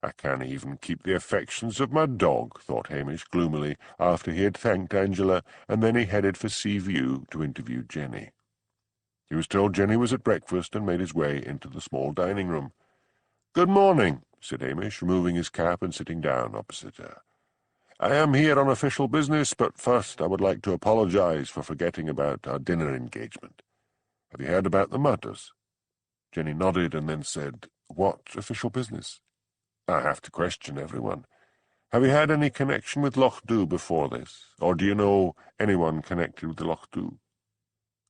Speaker 1: "I can't even keep the affections of my dog," thought Hamish gloomily, after he had thanked Angela, and then he headed for Seaview to interview Jenny. He was told Jenny was at breakfast and made his way into the small dining-room. "Good morning," said Hamish, removing his cap and sitting down opposite her. "I am here on official business, but first I would like to apologize for forgetting about our dinner engagement. Have you heard about the murders?" Jenny nodded and then said, "What official business?" "I have to question everyone. Have you had any connection with Lochdew before this, or do you know anyone connected with the Lochdew?"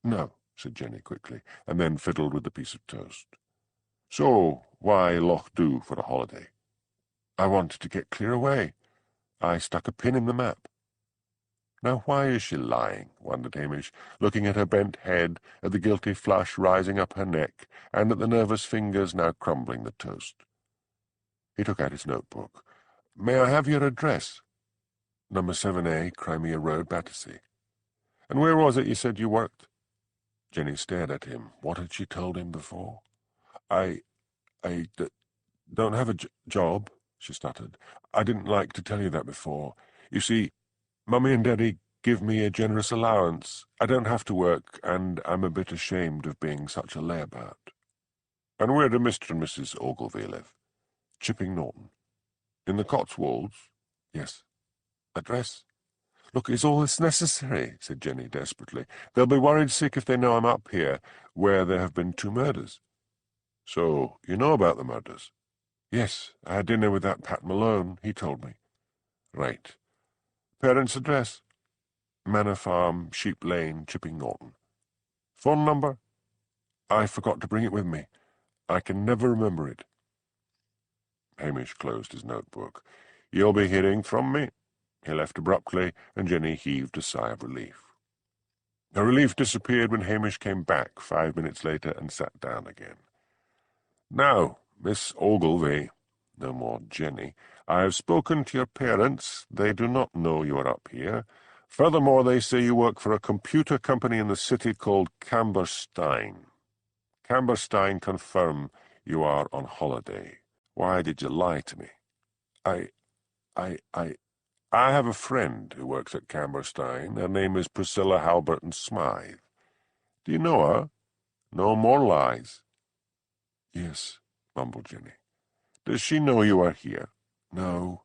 Speaker 1: "No," said Jenny quickly, and then fiddled with a piece of toast. "So, why Lochdew for a holiday?" "I wanted to get clear away. I stuck a pin in the map." Now why is she lying, wondered Hamish, looking at her bent head, at the guilty flush rising up her neck, and at the nervous fingers now crumbling the toast. He took out his notebook. "May I have your address?" "Number 7A, Crimea Road, Battersea." "And where was it you said you worked?" Jenny stared at him. What had she told him before? I don't have a job,"
Speaker 2: she stuttered. "I didn't like to tell you that before. You see, Mummy and Daddy give me a generous allowance. I don't have to work, and I'm a bit ashamed of being such a layabout."
Speaker 1: "And where do Mr. and Mrs. Ogilvy live?"
Speaker 2: "Chipping Norton."
Speaker 1: "In the Cotswolds?"
Speaker 2: "Yes."
Speaker 1: "Address?"
Speaker 2: "Look, is all this necessary?" said Jenny desperately. "They'll be worried sick if they know I'm up here, where there have been 2 murders.
Speaker 1: "So, you know about the murders?"
Speaker 2: "Yes, I had dinner with that Pat Malone. He told me."
Speaker 1: "Right. Parents' address?"
Speaker 2: "Manor Farm, Sheep Lane, Chipping Norton."
Speaker 1: "Phone number?"
Speaker 2: "I forgot to bring it with me. I can never remember it."
Speaker 1: Hamish closed his notebook. "You'll be hearing from me." He left abruptly, and Jenny heaved a sigh of relief. Her relief disappeared when Hamish came back 5 minutes later and sat down again. "Now, Miss Ogilvy," no more Jenny, "I have spoken to your parents. They do not know you are up here. Furthermore, they say you work for a computer company in the city called Camberstein. Camberstein confirm you are on holiday. Why did you lie to me?" I have a friend who works at Camberstein. Her name is Priscilla Halberton Smythe. Do you know her? No more lies."
Speaker 2: "Yes," mumbled Jenny.
Speaker 1: "Does she know you are here?"
Speaker 2: "No.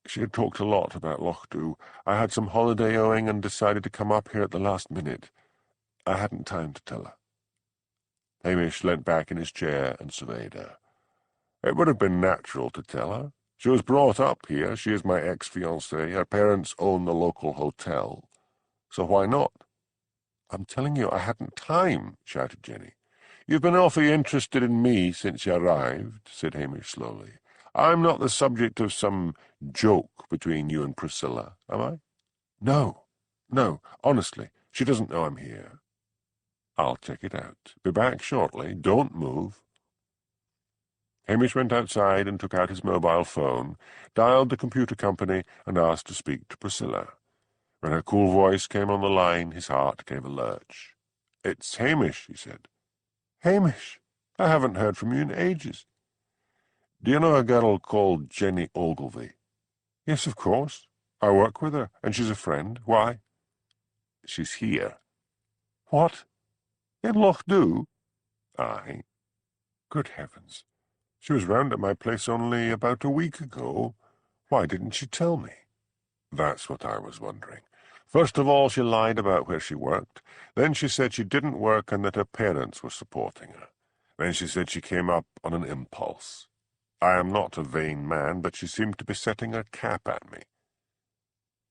Speaker 2: She had talked a lot about Lochdu. I had some holiday owing and decided to come up here at the last minute. I hadn't time to tell her."
Speaker 1: Hamish leant back in his chair and surveyed her. "It would have been natural to tell her. She was brought up here. She is my ex-fiancée. Her parents own the local hotel. So why not?"
Speaker 2: "I'm telling you I hadn't time," shouted Jenny.
Speaker 1: "You've been awfully interested in me since you arrived," said Hamish slowly. "I'm not the subject of some joke between you and Priscilla, am I?"
Speaker 2: No, honestly, she doesn't know I'm here."
Speaker 1: "I'll check it out. Be back shortly. Don't move." Hamish went outside and took out his mobile phone, dialed the computer company, and asked to speak to Priscilla. When her cool voice came on the line, his heart gave a lurch. "It's Hamish," he said.
Speaker 2: "Hamish,
Speaker 1: "I haven't heard from you in ages. Do you know a girl called Jenny Ogilvy?"
Speaker 2: yes, of course. I work with her, and she's a friend. Why?"
Speaker 1: "She's here."
Speaker 2: "What? In Lochdu?"
Speaker 1: "Aye."
Speaker 2: "Good heavens. She was round at my place only about a week ago. Why didn't she tell me?"
Speaker 1: "That's what I was wondering. First of all, she lied about where she worked. Then she said she didn't work and that her parents were supporting her. Then she said she came up on an impulse. I am not a vain man, but she seemed to be setting her cap at me."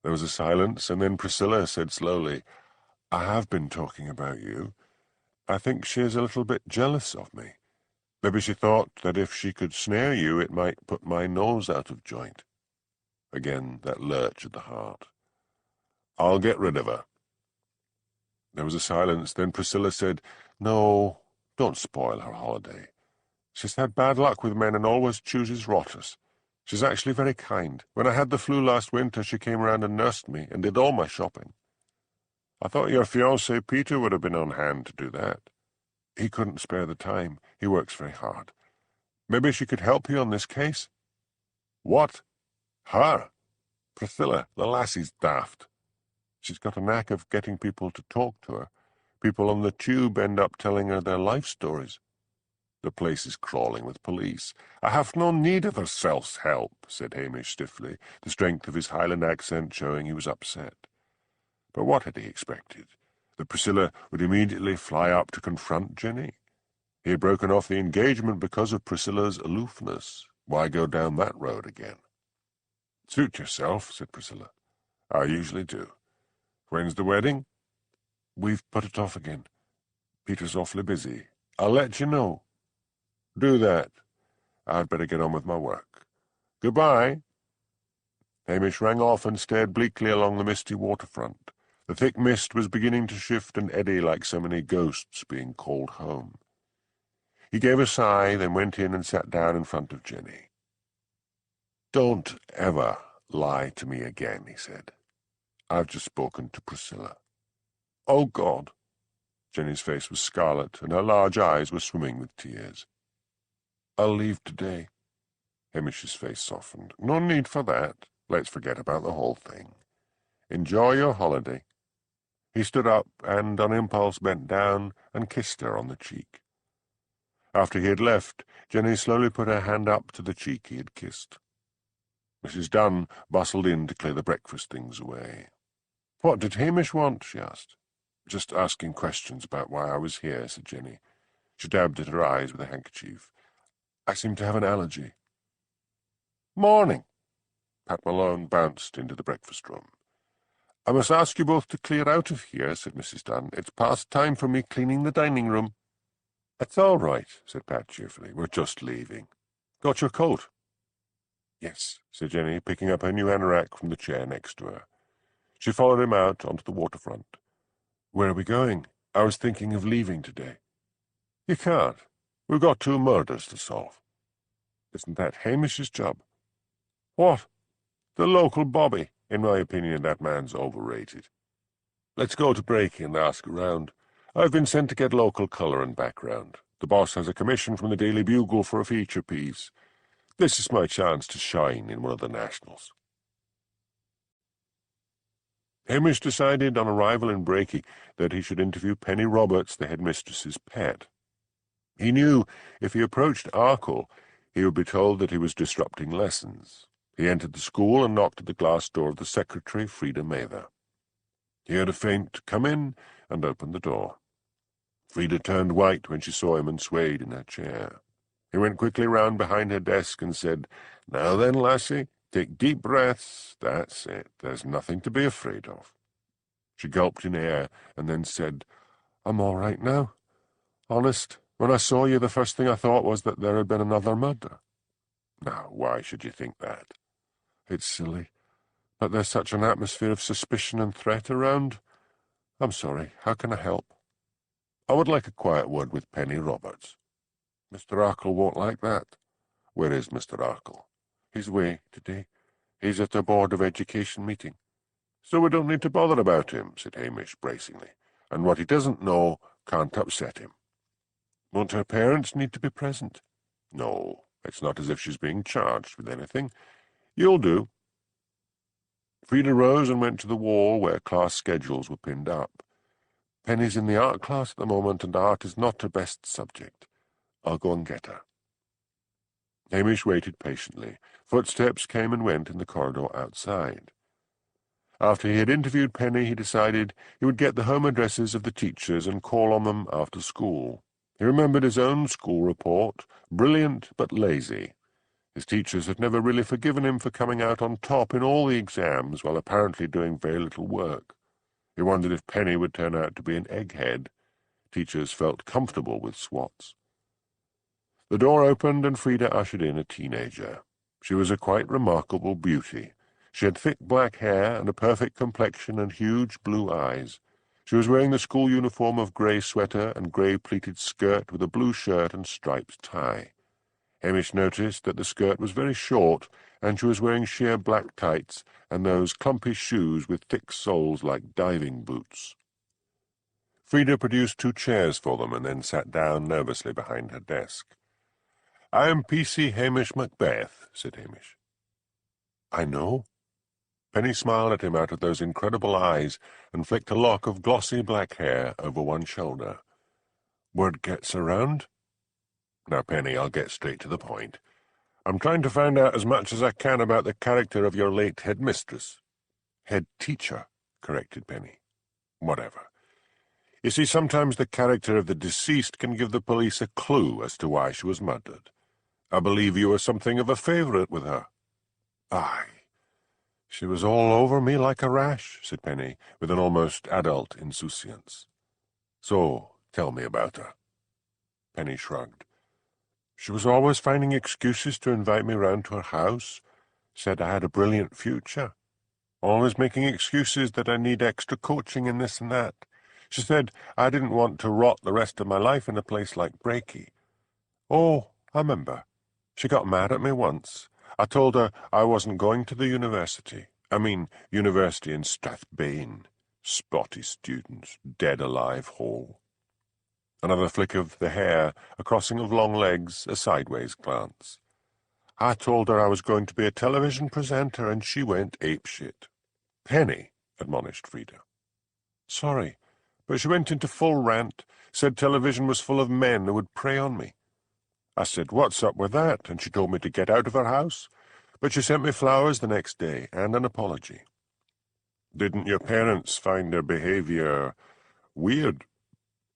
Speaker 1: There was a silence, and then Priscilla said slowly,
Speaker 2: "I have been talking about you. I think she is a little bit jealous of me.
Speaker 1: "Maybe she thought that if she could snare you, it might put my nose out of joint." Again that lurch at the heart. "I'll get rid of her." There was a silence, then Priscilla said, "No, don't spoil her holiday. She's had bad luck with men and always chooses rotters. She's actually very kind. When I had the flu last winter, she came round and nursed me and did all my shopping." "I thought your fiancé Peter would have been on hand to do that."
Speaker 2: "He couldn't spare the time. He works very hard.
Speaker 1: "Maybe she could help you on this case." "What? Her? Priscilla, the lassie's daft. She's got a knack of getting people to talk to her. People on the tube end up telling her their life stories. The place is crawling with police." "I have no need of her self-help," said Hamish stiffly, the strength of his Highland accent showing he was upset. But what had he expected? That Priscilla would immediately fly up to confront Jenny? He had broken off the engagement because of Priscilla's aloofness. Why go down that road again?
Speaker 2: "Suit yourself," said Priscilla.
Speaker 1: "I usually do. When's the wedding?"
Speaker 2: "We've put it off again. Peter's awfully busy.
Speaker 1: I'll let you know." "Do that. I'd better get on with my work. Goodbye." Hamish rang off and stared bleakly along the misty waterfront. The thick mist was beginning to shift and eddy like so many ghosts being called home. He gave a sigh, then went in and sat down in front of Jenny. "Don't ever lie to me again," he said. "I've just spoken to Priscilla." "Oh, God!" Jenny's face was scarlet, and her large eyes were swimming with tears.
Speaker 2: "I'll leave today."
Speaker 1: Hamish's face softened. No need for that. Let's forget about the whole thing. Enjoy your holiday. He stood up and, on impulse, bent down and kissed her on the cheek. After he had left, Jenny slowly put her hand up to the cheek he had kissed. Mrs. Dunn bustled in to clear the breakfast things away. "What did Hamish want?" she asked. "Just asking questions about why I was here," said Jenny. She dabbed at her eyes with a handkerchief. "I seem to have an allergy." "Morning." Pat Malone bounced into the breakfast room. "I must ask you both to clear out of here," said Mrs. Dunn. "It's past time for me cleaning the dining room." "It's all right," said Pat cheerfully. "We're just leaving. Got your coat?" "Yes," said Jenny, picking up her new anorak from the chair next to her. She followed him out onto the waterfront. "Where are we going? I was thinking of leaving today." "You can't. We've got 2 murders to solve." "Isn't that Hamish's job?" "What?" "The local bobby. In my opinion, that man's overrated. Let's go to Breaking and ask around. I've been sent to get local colour and background. The boss has a commission from the Daily Bugle for a feature piece. This is my chance to shine in one of the nationals." Hamish decided on arrival in Breaking that he should interview Penny Roberts, the headmistress's pet. He knew if he approached Arkle, he would be told that he was disrupting lessons. He entered the school and knocked at the glass door of the secretary, Frida Mather. He heard a faint "come in" and opened the door. Frida turned white when she saw him and swayed in her chair. He went quickly round behind her desk and said, "Now then, lassie, take deep breaths. That's it. There's nothing to be afraid of." She gulped in air and then said, "I'm all right now. Honest, when I saw you, the first thing I thought was that there had been another murder." "Now, why should you think that?" "It's silly, but there's such an atmosphere of suspicion and threat around. I'm sorry. How can I help?" "I would like a quiet word with Penny Roberts." "Mr. Arkle won't like that." "Where is Mr. Arkle?" "He's away today. He's at a Board of Education meeting." "So we don't need to bother about him," said Hamish bracingly. "And what he doesn't know can't upset him." "Won't her parents need to be present?" "No, it's not as if she's being charged with anything. You'll do." Frida rose and went to the wall where class schedules were pinned up. "Penny's in the art class at the moment, and art is not her best subject. I'll go and get her." Hamish waited patiently. Footsteps came and went in the corridor outside. After he had interviewed Penny, he decided he would get the home addresses of the teachers and call on them after school. He remembered his own school report, brilliant but lazy. His teachers had never really forgiven him for coming out on top in all the exams while apparently doing very little work. He wondered if Penny would turn out to be an egghead. Teachers felt comfortable with swats. The door opened and Frida ushered in a teenager. She was a quite remarkable beauty. She had thick black hair and a perfect complexion and huge blue eyes. She was wearing the school uniform of grey sweater and grey pleated skirt with a blue shirt and striped tie. Hamish noticed that the skirt was very short, and she was wearing sheer black tights and those clumpy shoes with thick soles like diving boots. Frida produced 2 chairs for them and then sat down nervously behind her desk. "I am P.C. Hamish Macbeth," said Hamish. "I know." Penny smiled at him out of those incredible eyes and flicked a lock of glossy black hair over one shoulder. "Word gets around?" "Now, Penny, I'll get straight to the point. I'm trying to find out as much as I can about the character of your late headmistress." "Head teacher," corrected Penny. "Whatever. You see, sometimes the character of the deceased can give the police a clue as to why she was murdered. I believe you were something of a favourite with her." "Aye. She was all over me like a rash," said Penny, with an almost adult insouciance. "So, tell me about her." Penny shrugged. "She was always finding excuses to invite me round to her house. Said I had a brilliant future. Always making excuses that I need extra coaching in this and that. She said I didn't want to rot the rest of my life in a place like Breaky. Oh, I remember. She got mad at me once. I told her I wasn't going to the university. I mean, university in Strathbane. Spotty students, dead alive whole." Another flick of the hair, a crossing of long legs, a sideways glance. I told her I was going to be a television presenter, and she went apeshit. Penny, admonished Frida. Sorry, but she went into full rant, said television was full of men who would prey on me. I said, what's up with that? And she told me to get out of her house. But she sent me flowers the next day, and an apology. Didn't your parents find her behaviour weird?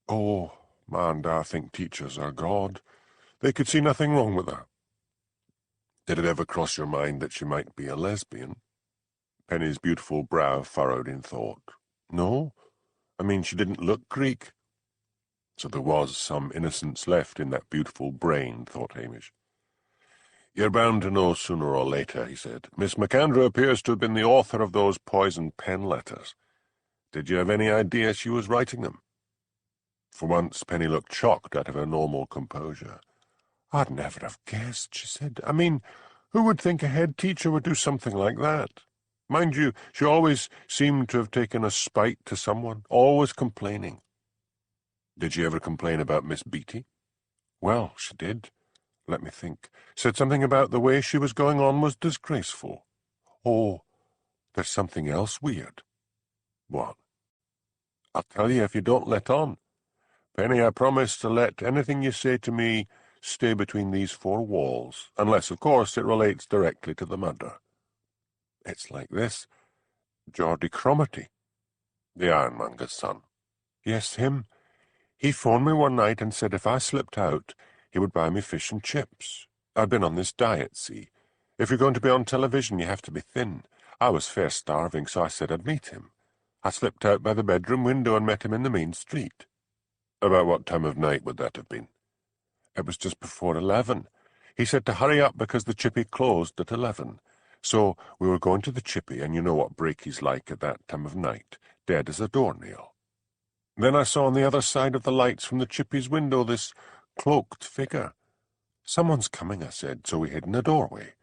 Speaker 1: Oh, man, I think teachers are God. They could see nothing wrong with her. Did it ever cross your mind that she might be a lesbian? Penny's beautiful brow furrowed in thought. No, I mean, she didn't look Greek. So there was some innocence left in that beautiful brain, thought Hamish. You're bound to know sooner or later, he said. Miss McAndrew appears to have been the author of those poisoned pen letters. Did you have any idea she was writing them? For once, Penny looked shocked out of her normal composure. I'd never have guessed, she said. I mean, who would think a head teacher would do something like that? Mind you, she always seemed to have taken a spite to someone, always complaining. Did she ever complain about Miss Beatty? Well, she did. Let me think. Said something about the way she was going on was disgraceful. Oh, there's something else weird. What? I'll tell you if you don't let on. Penny, I promise to let anything you say to me stay between these four walls, unless, of course, it relates directly to the murder. It's like this. Geordie Cromarty, the ironmonger's son. Yes, him. He phoned me one night and said if I slipped out, he would buy me fish and chips. I'd been on this diet, see. If you're going to be on television, you have to be thin. I was fair starving, so I said I'd meet him. I slipped out by the bedroom window and met him in the main street. About what time of night would that have been? It was just before 11. He said to hurry up because the chippy closed at 11. So we were going to the chippy, and you know what breaky's like at that time of night, dead as a doornail. Then I saw on the other side of the lights from the chippy's window this cloaked figure. Someone's coming, I said, so we hid in a doorway.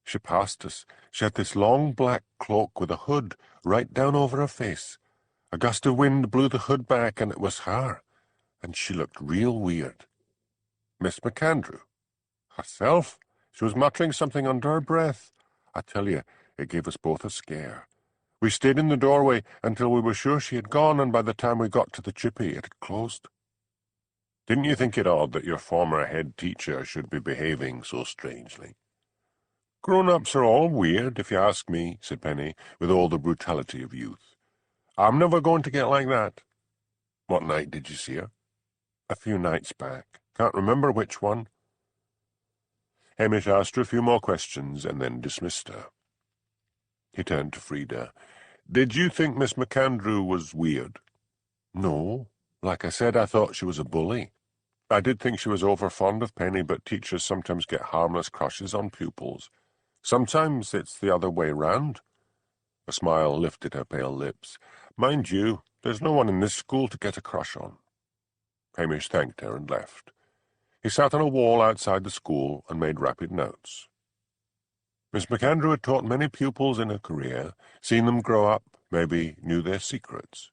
Speaker 1: She passed us. She had this long black cloak with a hood right down over her face. A gust of wind blew the hood back, and it was her, and she looked real weird. Miss McAndrew. Herself? She was muttering something under her breath. I tell you, it gave us both a scare. We stayed in the doorway until we were sure she had gone, and by the time we got to the chippy, it had closed. Didn't you think it odd that your former head teacher should be behaving so strangely? Grown-ups are all weird, if you ask me, said Penny, with all the brutality of youth. I'm never going to get like that. What night did you see her? A few nights back. Can't remember which one. Hamish asked her a few more questions and then dismissed her. He turned to Frida. Did you think Miss McAndrew was weird? No. Like I said, I thought she was a bully. I did think she was over-fond of Penny, but teachers sometimes get harmless crushes on pupils. Sometimes it's the other way round. A smile lifted her pale lips. Mind you, there's no one in this school to get a crush on. Hamish thanked her and left. He sat on a wall outside the school and made rapid notes. Miss McAndrew had taught many pupils in her career, seen them grow up, maybe knew their secrets.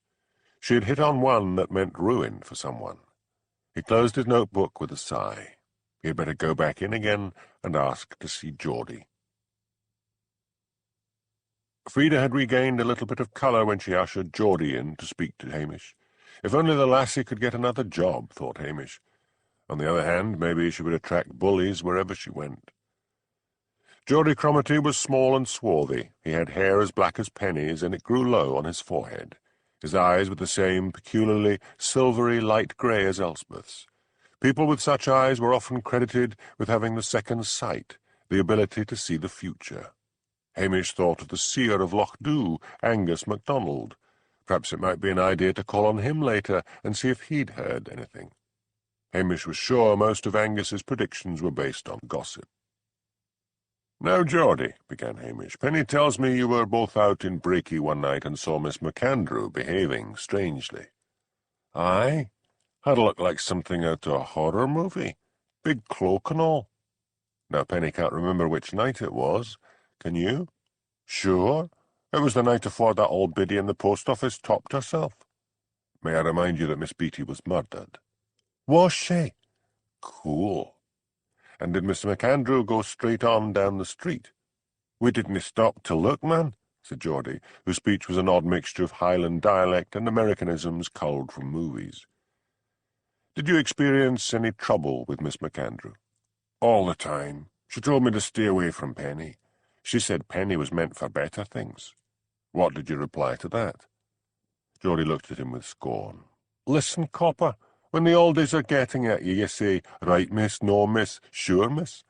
Speaker 1: She had hit on one that meant ruin for someone. He closed his notebook with a sigh. He had better go back in again and ask to see Geordie. Frida had regained a little bit of colour when she ushered Geordie in to speak to Hamish. If only the lassie could get another job, thought Hamish. On the other hand, maybe she would attract bullies wherever she went. Geordie Cromarty was small and swarthy. He had hair as black as pennies, and it grew low on his forehead. His eyes were the same peculiarly silvery light grey as Elspeth's. People with such eyes were often credited with having the second sight, the ability to see the future. Hamish thought of the seer of Loch Dhu, Angus MacDonald. Perhaps it might be an idea to call on him later and see if he'd heard anything. Hamish was sure most of Angus's predictions were based on gossip. "Now, Geordie," began Hamish, "Penny tells me you were both out in Breaky one night and saw Miss McAndrew behaving strangely." "Aye. Had a look like something out of a horror movie. Big cloak and all." Now, Penny can't remember which night it was. Can you? Sure. It was the night afore that old biddy in the post office topped herself. May I remind you that Miss Beatty was murdered? Was she? Cool. And did Mr. MacAndrew go straight on down the street?
Speaker 2: We didn't stop to look, man, said Geordie, whose speech was an odd mixture of Highland dialect and Americanisms culled from movies. Did you experience any trouble with Miss MacAndrew?
Speaker 1: All the time. She told me to stay away from Penny. She said Penny was meant for better things. What did you reply to that?
Speaker 2: Geordie looked at him with scorn.
Speaker 1: Listen, copper, when the oldies are getting at you, you say, right, miss, no, miss, sure, miss.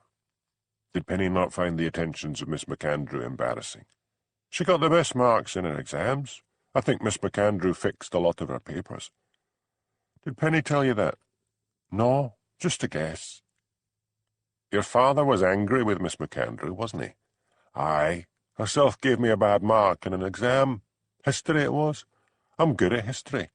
Speaker 2: Did Penny not find the attentions of Miss MacAndrew embarrassing?
Speaker 1: She got the best marks in her exams. I think Miss MacAndrew fixed a lot of her papers.
Speaker 2: Did Penny tell you that?
Speaker 1: No, just a guess.
Speaker 2: Your father was angry with Miss MacAndrew, wasn't he?
Speaker 1: Aye, herself gave me a bad mark in an exam. History it was. I'm good at history.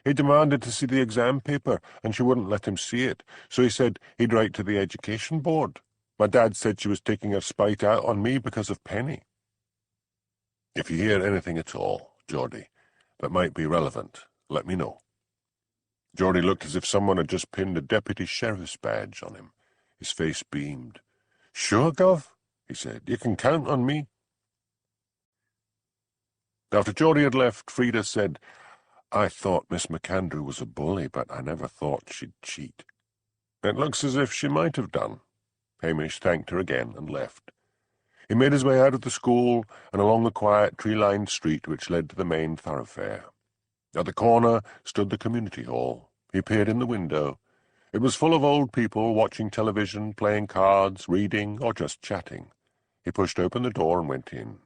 Speaker 1: He demanded to see the exam paper, and she wouldn't let him see it, so he said he'd write to the education board. My dad said she was taking her spite out on me because of Penny.
Speaker 2: If you hear anything at all, Geordie, that might be relevant, let me know.
Speaker 1: Geordie looked as if someone had just pinned a deputy sheriff's badge on him. His face beamed. Sure, Gov, he said. You can count on me. After Geordie had left, Frida said, I thought Miss MacAndrew was a bully, but I never thought she'd cheat. It looks as if she might have done. Hamish thanked her again and left. He made his way out of the school and along the quiet tree-lined street which led to the main thoroughfare. At the corner stood the community hall. He peered in the window. It was full of old people watching television, playing cards, reading, or just chatting. He pushed open the door and went in.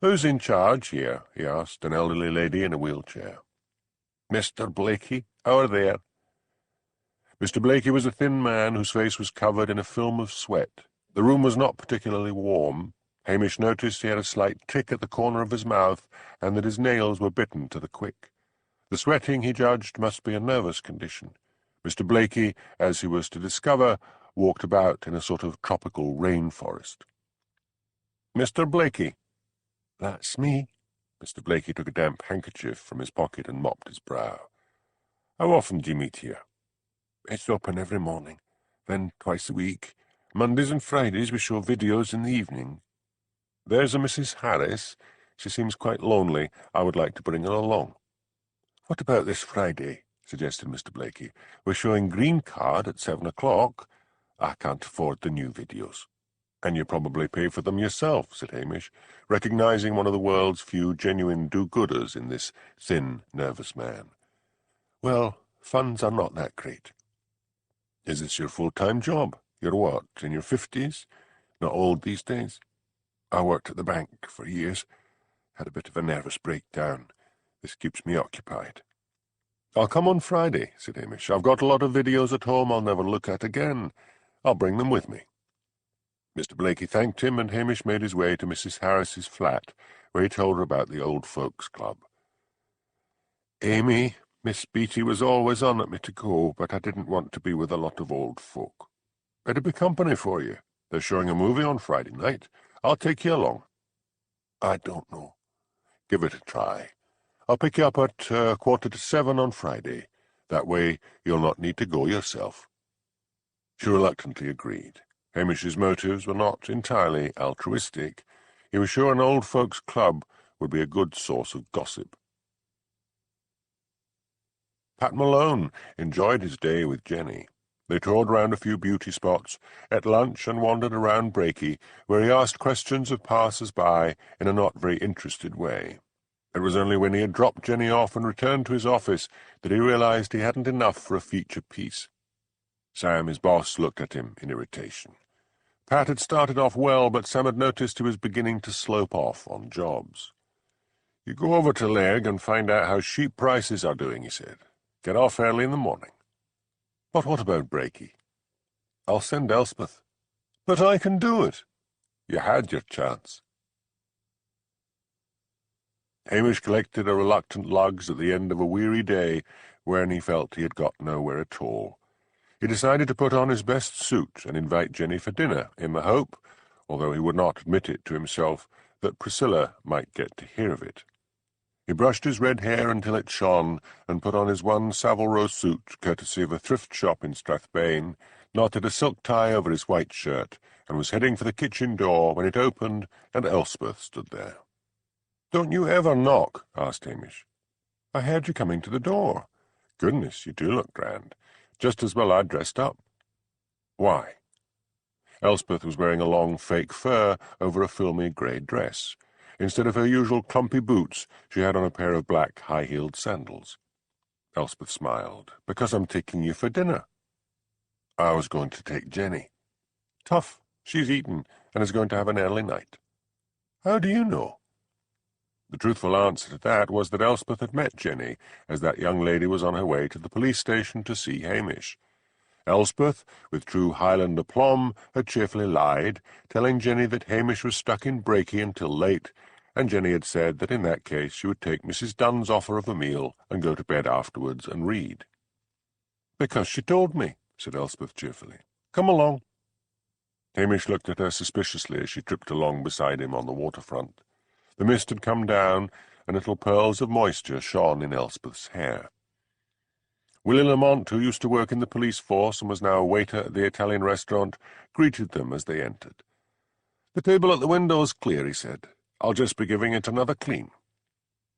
Speaker 1: "Who's in charge here?" he asked, an elderly lady in a wheelchair. "Mr. Blakey, over there." Mr. Blakey was a thin man whose face was covered in a film of sweat. The room was not particularly warm. Hamish noticed he had a slight tick at the corner of his mouth, and that his nails were bitten to the quick. The sweating, he judged, must be a nervous condition. Mr. Blakey, as he was to discover, walked about in a sort of tropical rainforest. "Mr. Blakey." "That's me." Mr. Blakey took a damp handkerchief from his pocket and mopped his brow. "How often do you meet here?" "It's open every morning, then twice a week. Mondays and Fridays we show videos in the evening." "There's a Mrs. Harris. She seems quite lonely. I would like to bring her along." "What about this Friday?" suggested Mr. Blakey. "We're showing Green Card at 7 o'clock. I can't afford the new videos." "And you probably pay for them yourself," said Hamish, recognizing one of the world's few genuine do-gooders in this thin, nervous man. "Well, funds are not that great." "Is this your full-time job? You're what, in your 50s? Not old these days?" "I worked at the bank for years. Had a bit of a nervous breakdown. This keeps me occupied." "I'll come on Friday," said Hamish. "I've got a lot of videos at home I'll never look at again. I'll bring them with me." Mr. Blakey thanked him, and Hamish made his way to Mrs. Harris's flat, where he told her about the Old Folks' Club. "Amy, Miss Beatty was always on at me to go, but I didn't want to be with a lot of old folk. It'd be company for you. They're showing a movie on Friday night. I'll take you along." "I don't know." "Give it a try. I'll pick you up at 6:45 on Friday. That way you'll not need to go yourself." She reluctantly agreed. Hamish's motives were not entirely altruistic. He was sure an old folks' club would be a good source of gossip. Pat Malone enjoyed his day with Jenny. They toured round a few beauty spots, ate lunch, and wandered around Brakey, where he asked questions of passers-by in a not very interested way. It was only when he had dropped Jenny off and returned to his office that he realized he hadn't enough for a feature piece. Sam, his boss, looked at him in irritation. Pat had started off well, but Sam had noticed he was beginning to slope off on jobs. "You go over to Lairg and find out how sheep prices are doing," he said. "Get off early in the morning." "But what about Brakey?" "I'll send Elspeth." "But I can do it." "You had your chance." Hamish collected a reluctant lugs at the end of a weary day when he felt he had got nowhere at all. He decided to put on his best suit and invite Jenny for dinner, in the hope, although he would not admit it to himself, that Priscilla might get to hear of it. He brushed his red hair until it shone, and put on his one Savile Row suit, courtesy of a thrift shop in Strathbane, knotted a silk tie over his white shirt, and was heading for the kitchen door when it opened and Elspeth stood there. "Don't you ever knock?" asked Hamish. "I heard you coming to the door." "Goodness, you do look grand. Just as well I'd dressed up." "Why?" Elspeth was wearing a long fake fur over a filmy grey dress. Instead of her usual clumpy boots, she had on a pair of black high-heeled sandals. Elspeth smiled. "Because I'm taking you for dinner." "I was going to take Jenny." "Tough. She's eaten, and is going to have an early night." "How do you know?" The truthful answer to that was that Elspeth had met Jenny as that young lady was on her way to the police station to see Hamish. Elspeth, with true Highland aplomb, had cheerfully lied, telling Jenny that Hamish was stuck in Brakey until late, and Jenny had said that in that case she would take Mrs. Dunn's offer of a meal and go to bed afterwards and read. "Because she told me," said Elspeth cheerfully. "Come along." Hamish looked at her suspiciously as she tripped along beside him on the waterfront. The mist had come down, and little pearls of moisture shone in Elspeth's hair. Willie Lamont, who used to work in the police force and was now a waiter at the Italian restaurant, greeted them as they entered. "The table at the window is clear," he said. "I'll just be giving it another clean."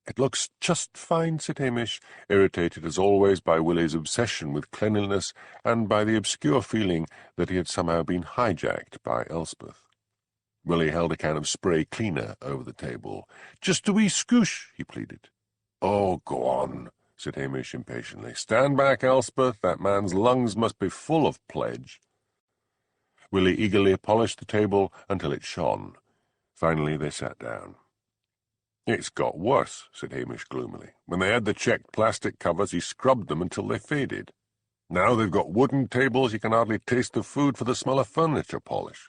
Speaker 1: "It looks just fine," said Hamish, irritated as always by Willie's obsession with cleanliness and by the obscure feeling that he had somehow been hijacked by Elspeth. Willie held a can of spray cleaner over the table. "Just a wee scoosh," he pleaded. "Oh, go on," said Hamish impatiently. "Stand back, Elspeth. That man's lungs must be full of pledge." Willie eagerly polished the table until it shone. Finally they sat down. "It's got worse," said Hamish gloomily. "When they had the checked plastic covers, he scrubbed them until they faded. Now they've got wooden tables, you can hardly taste the food for the smell of furniture polish."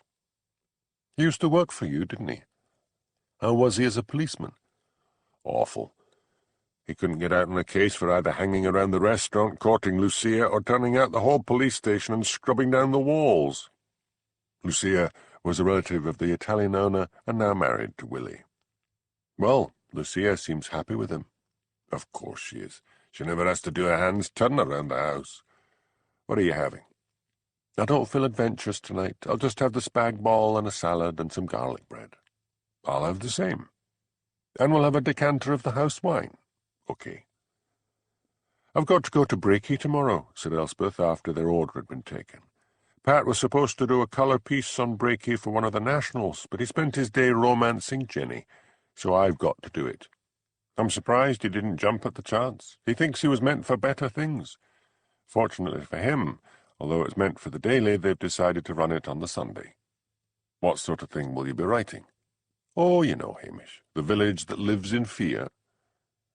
Speaker 1: "He used to work for you, didn't he? How was he as a policeman?" "Awful. He couldn't get out on a case for either hanging around the restaurant, courting Lucia, or turning out the whole police station and scrubbing down the walls." Lucia was a relative of the Italian owner and now married to Willie. "Well, Lucia seems happy with him." "Of course she is. She never has to do her hands turn around the house. What are you having?" "I don't feel adventurous tonight. I'll just have the spag bol and a salad and some garlic bread." "I'll have the same." "And we'll have a decanter of the house wine." "Okay." "I've got to go to Brakey tomorrow," said Elspeth after their order had been taken. "Pat was supposed to do a colour piece on Brakey for one of the nationals, but he spent his day romancing Jenny, so I've got to do it. I'm surprised he didn't jump at the chance. He thinks he was meant for better things. Fortunately for him, although it's meant for the daily, they've decided to run it on the Sunday." "What sort of thing will you be writing?" "Oh, you know, Hamish, the village that lives in fear."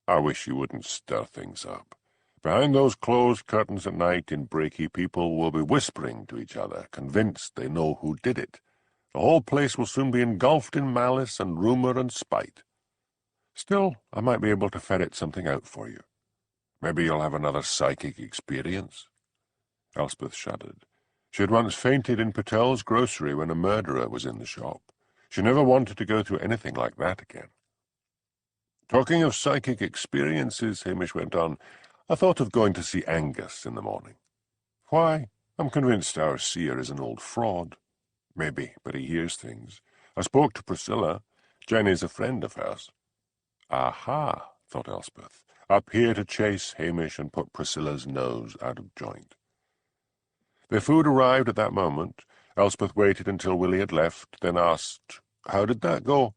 Speaker 1: "I wish you wouldn't stir things up. Behind those closed curtains at night in Brakey, people will be whispering to each other, convinced they know who did it. The whole place will soon be engulfed in malice and rumour and spite. Still, I might be able to ferret something out for you. Maybe you'll have another psychic experience." Elspeth shuddered. She had once fainted in Patel's grocery when a murderer was in the shop. She never wanted to go through anything like that again. "Talking of psychic experiences," Hamish went on, "I thought of going to see Angus in the morning." "Why? I'm convinced our seer is an old fraud." "Maybe, but he hears things. I spoke to Priscilla. Jenny's a friend of hers." "Aha," thought Elspeth, up here to chase Hamish and put Priscilla's nose out of joint. Their food arrived at that moment. Elspeth waited until Willie had left, then asked, "How did that go?"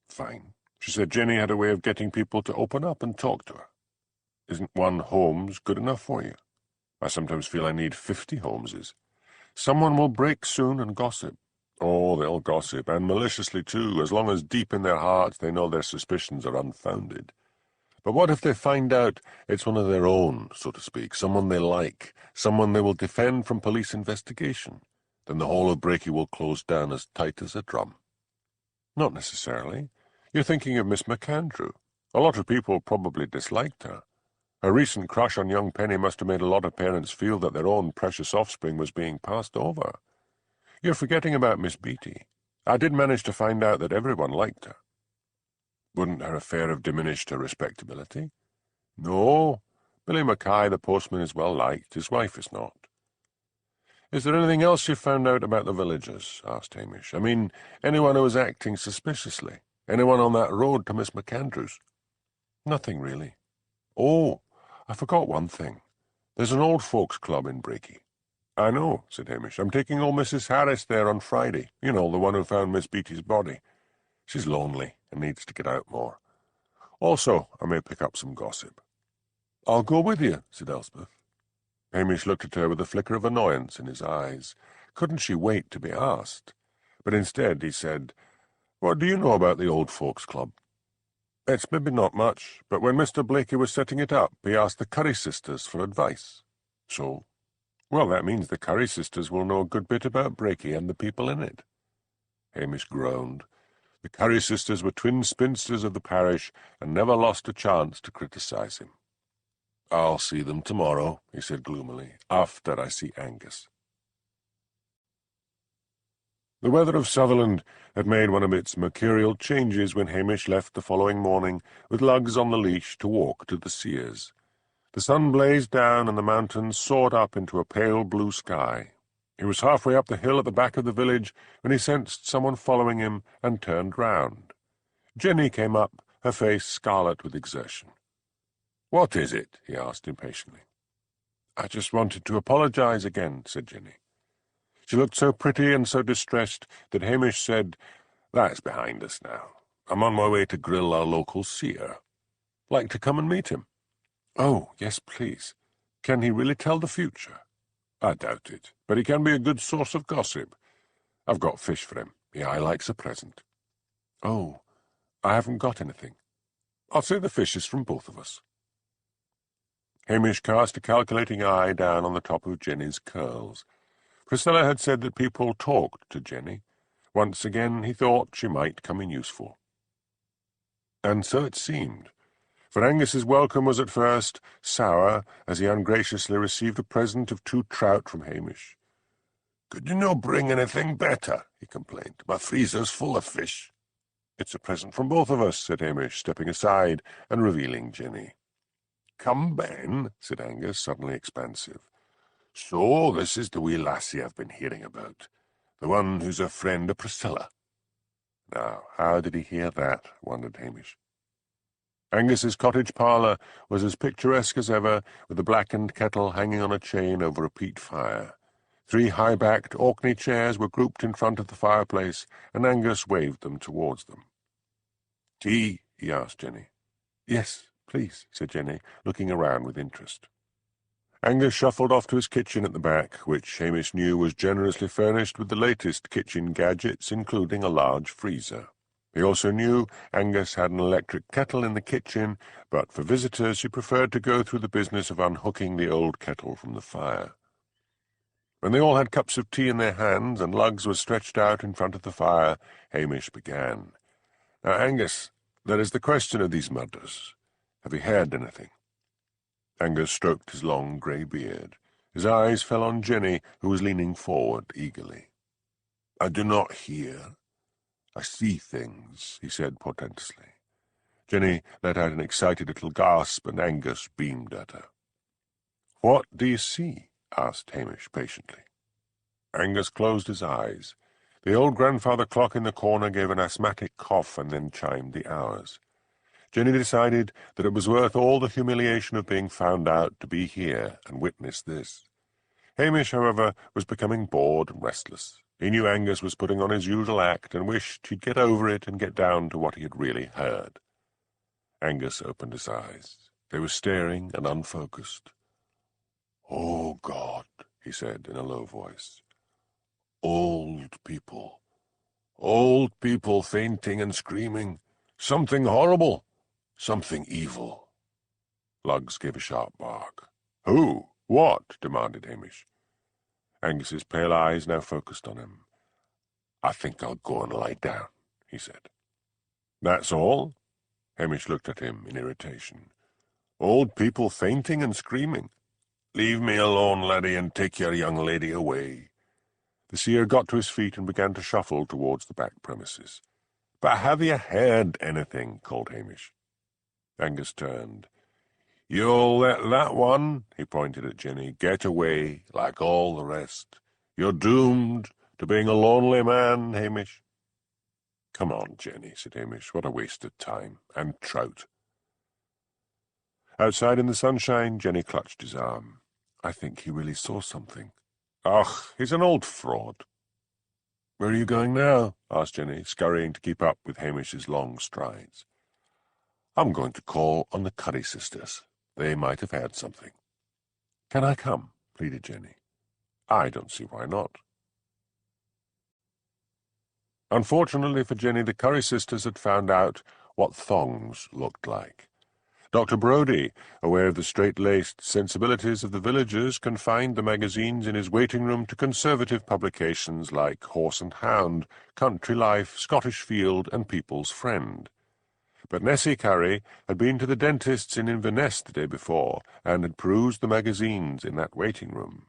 Speaker 1: "Fine. She said Jenny had a way of getting people to open up and talk to her." "Isn't one Holmes good enough for you?" "I sometimes feel I need 50 Holmeses. Someone will break soon and gossip." "Oh, they'll gossip, and maliciously too, as long as deep in their hearts they know their suspicions are unfounded. But what if they find out it's one of their own, so to speak, someone they like, someone they will defend from police investigation? Then the whole of Brakey will close down as tight as a drum." "Not necessarily. You're thinking of Miss McAndrew. A lot of people probably disliked her. Her recent crush on young Penny must have made a lot of parents feel that their own precious offspring was being passed over. You're forgetting about Miss Beatty. I did manage to find out that everyone liked her." "Wouldn't her affair have diminished her respectability?" "No. Billy Mackay, the postman, is well liked. His wife is not." "Is there anything else you found out about the villagers?" asked Hamish. "I mean, anyone who was acting suspiciously? Anyone on that road to Miss McAndrew's?" "Nothing, really." "Oh, I forgot one thing. There's an old folks' club in Brakey." "I know," said Hamish. "I'm taking old Mrs. Harris there on Friday. You know, the one who found Miss Beattie's body. She's lonely and needs to get out more. Also, I may pick up some gossip." "I'll go with you," said Elspeth. Hamish looked at her with a flicker of annoyance in his eyes. Couldn't she wait to be asked? But instead he said, "What do you know about the Old Folks' Club?" "It's maybe not much, but when Mr. Blakey was setting it up, he asked the Curry sisters for advice." "So?" "Well, that means the Curry sisters will know a good bit about Brakey and the people in it." Hamish groaned. The Curry sisters were twin spinsters of the parish and never lost a chance to criticize him. "I'll see them tomorrow," he said gloomily, "after I see Angus." The weather of Sutherland had made one of its mercurial changes when Hamish left the following morning with Lugs on the leash to walk to the Sears. The sun blazed down and the mountains soared up into a pale blue sky. He was halfway up the hill at the back of the village when he sensed someone following him and turned round. Jenny came up, her face scarlet with exertion. "What is it?" he asked impatiently. "I just wanted to apologize again," said Jenny. She looked so pretty and so distressed that Hamish said, "That's behind us now. I'm on my way to grill our local seer. Like to come and meet him?" "Oh, yes, please. Can he really tell the future?" "I doubt it, but he can be a good source of gossip. I've got fish for him. He likes a present." "Oh, I haven't got anything." "I'll say the fish is from both of us." Hamish cast a calculating eye down on the top of Jenny's curls. Priscilla had said that people talked to Jenny. Once again he thought she might come in useful. And so it seemed, for Angus's welcome was at first sour as he ungraciously received a present of 2 trout from Hamish. "Could you no bring anything better?" he complained. "My freezer's full of fish." "It's a present from both of us," said Hamish, stepping aside and revealing Jenny. "Come, Ben," said Angus, suddenly expansive. "So this is the wee lassie I've been hearing about, the one who's a friend of Priscilla." Now, how did he hear that, wondered Hamish. Angus's cottage parlour was as picturesque as ever, with a blackened kettle hanging on a chain over a peat fire. 3 high-backed Orkney chairs were grouped in front of the fireplace, and Angus waved them towards them. "Tea?" he asked Jenny. "Yes, please," said Jenny, looking around with interest. Angus shuffled off to his kitchen at the back, which Hamish knew was generously furnished with the latest kitchen gadgets, including a large freezer. He also knew Angus had an electric kettle in the kitchen, but for visitors he preferred to go through the business of unhooking the old kettle from the fire. When they all had cups of tea in their hands and Lugs was stretched out in front of the fire, Hamish began. "Now, Angus, there is the question of these murders. Have you heard anything?" Angus stroked his long grey beard. His eyes fell on Jenny, who was leaning forward eagerly. "I do not hear. I see things," he said portentously. Jenny let out an excited little gasp, and Angus beamed at her. "What do you see?" asked Hamish patiently. Angus closed his eyes. The old grandfather clock in the corner gave an asthmatic cough and then chimed the hours. Jenny decided that it was worth all the humiliation of being found out to be here and witness this. Hamish, however, was becoming bored and restless. He knew Angus was putting on his usual act and wished he'd get over it and get down to what he had really heard. Angus opened his eyes. They were staring and unfocused. "Oh, God," he said in a low voice. "Old people. Old people fainting and screaming. Something horrible. Something evil." Lugs gave a sharp bark. "Who? What?" demanded Hamish. Angus's pale eyes now focused on him. "I think I'll go and lie down," he said. "That's all?" Hamish looked at him in irritation. "Old people fainting and screaming. Leave me alone, laddie, and take your young lady away." The seer got to his feet and began to shuffle towards the back premises. "But have you heard anything?" called Hamish. Angus turned. "You'll let that one," he pointed at Jenny, "get away like all the rest. You're doomed to being a lonely man, Hamish. Come on, Jenny, said Hamish. What a waste of time. And trout. Outside in the sunshine, Jenny clutched his arm. I think he really saw something. Ugh, he's an old fraud. Where are you going now? Asked Jenny, scurrying to keep up with Hamish's long strides. I'm going to call on the Curry sisters. They might have had something. Can I come? Pleaded Jenny. I don't see why not. Unfortunately for Jenny, the Curry sisters had found out what thongs looked like. Dr. Brodie, aware of the straight-laced sensibilities of the villagers, confined the magazines in his waiting room to conservative publications like Horse and Hound, Country Life, Scottish Field, and People's Friend. But Nessie Curry had been to the dentist's in Inverness the day before, and had perused the magazines in that waiting room.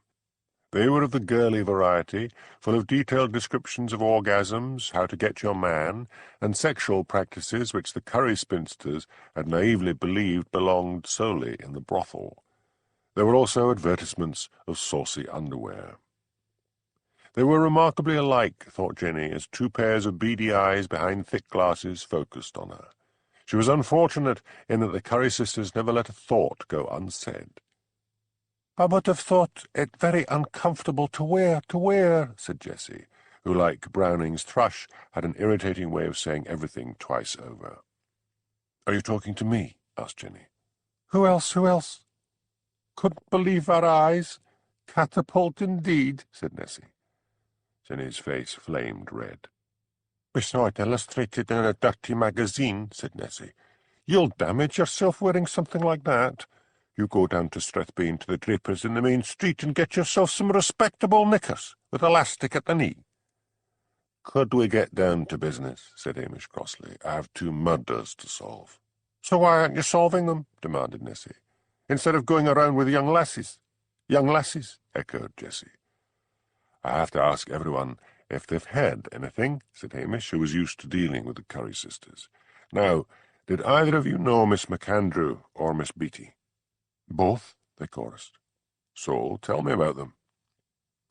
Speaker 1: They were of the girly variety, full of detailed descriptions of orgasms, how to get your man, and sexual practices which the Curry spinsters had naively believed belonged solely in the brothel. There were also advertisements of saucy underwear. They were remarkably alike, thought Jenny, as two pairs of beady eyes behind thick glasses focused on her. She was unfortunate in that the Curry sisters never let a thought go unsaid. I would have thought it very uncomfortable to wear, said Jessie, who, like Browning's thrush, had an irritating way of saying everything twice over. Are you talking to me? Asked Jenny. Who else? Couldn't believe our eyes. Catapult indeed, said Nessie. Jenny's face flamed red. We saw it illustrated in a dirty magazine, said Nessie. You'll damage yourself wearing something like that. You go down to Strathbane to the draper's in the main street and get yourself some respectable knickers with elastic at the knee. Could we get down to business? Said Hamish crossly. I have 2 murders to solve. So why aren't you solving them? Demanded Nessie. Instead of going around with young lassies. Young lassies, echoed Jessie. I have to ask everyone if they've heard anything, said Hamish, who was used to dealing with the Curry sisters. Now, did either of you know Miss McAndrew or Miss Beatty? Both, they chorused. So, tell me about them.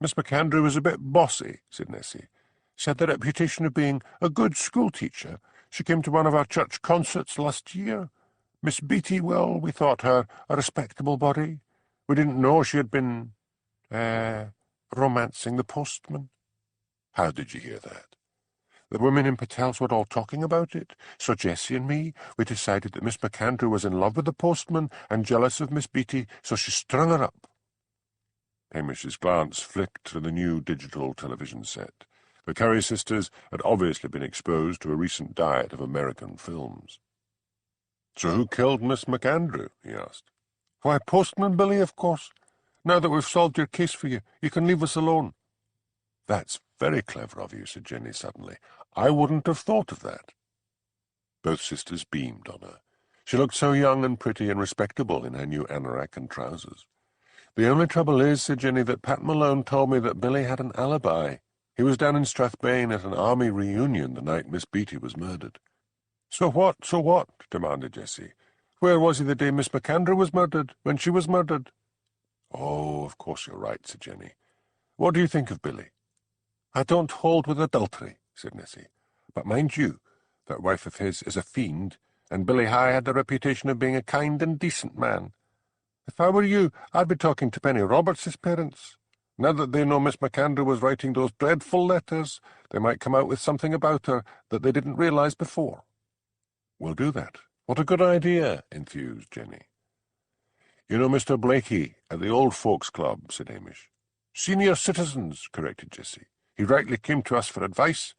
Speaker 1: Miss McAndrew was a bit bossy, said Nessie. She had the reputation of being a good schoolteacher. She came to one of our church concerts last year. Miss Beatty, well, we thought her a respectable body. We didn't know she had been, romancing the postman. How did you hear that? The women in Patel's were all talking about it, so Jessie and me, we decided that Miss McAndrew was in love with the postman and jealous of Miss Beatty, so she strung her up. Hamish's glance flicked to the new digital television set. The Curry sisters had obviously been exposed to a recent diet of American films. So who killed Miss McAndrew? He asked. Why, Postman Billy, of course. Now that we've solved your case for you, you can leave us alone. That's very clever of you, said Jenny suddenly. I wouldn't have thought of that. Both sisters beamed on her. She looked so young and pretty and respectable in her new anorak and trousers. The only trouble is, said Jenny, that Pat Malone told me that Billy had an alibi. He was down in Strathbane at an army reunion the night Miss Beatty was murdered. So what? Demanded Jessie. Where was he the day Miss McAndrew was murdered, when she was murdered? Oh, of course you're right, said Jenny. What do you think of Billy? I don't hold with adultery, said Nessie. But mind you, that wife of his is a fiend, and Billy High had the reputation of being a kind and decent man. If I were you, I'd be talking to Penny Roberts' parents. Now that they know Miss McAndrew was writing those dreadful letters, they might come out with something about her that they didn't realize before. We'll do that. What a good idea, enthused Jenny. You know Mr. Blakey at the Old Folks' Club, said Hamish. Senior citizens, corrected Jessie. He rightly came to us for advice.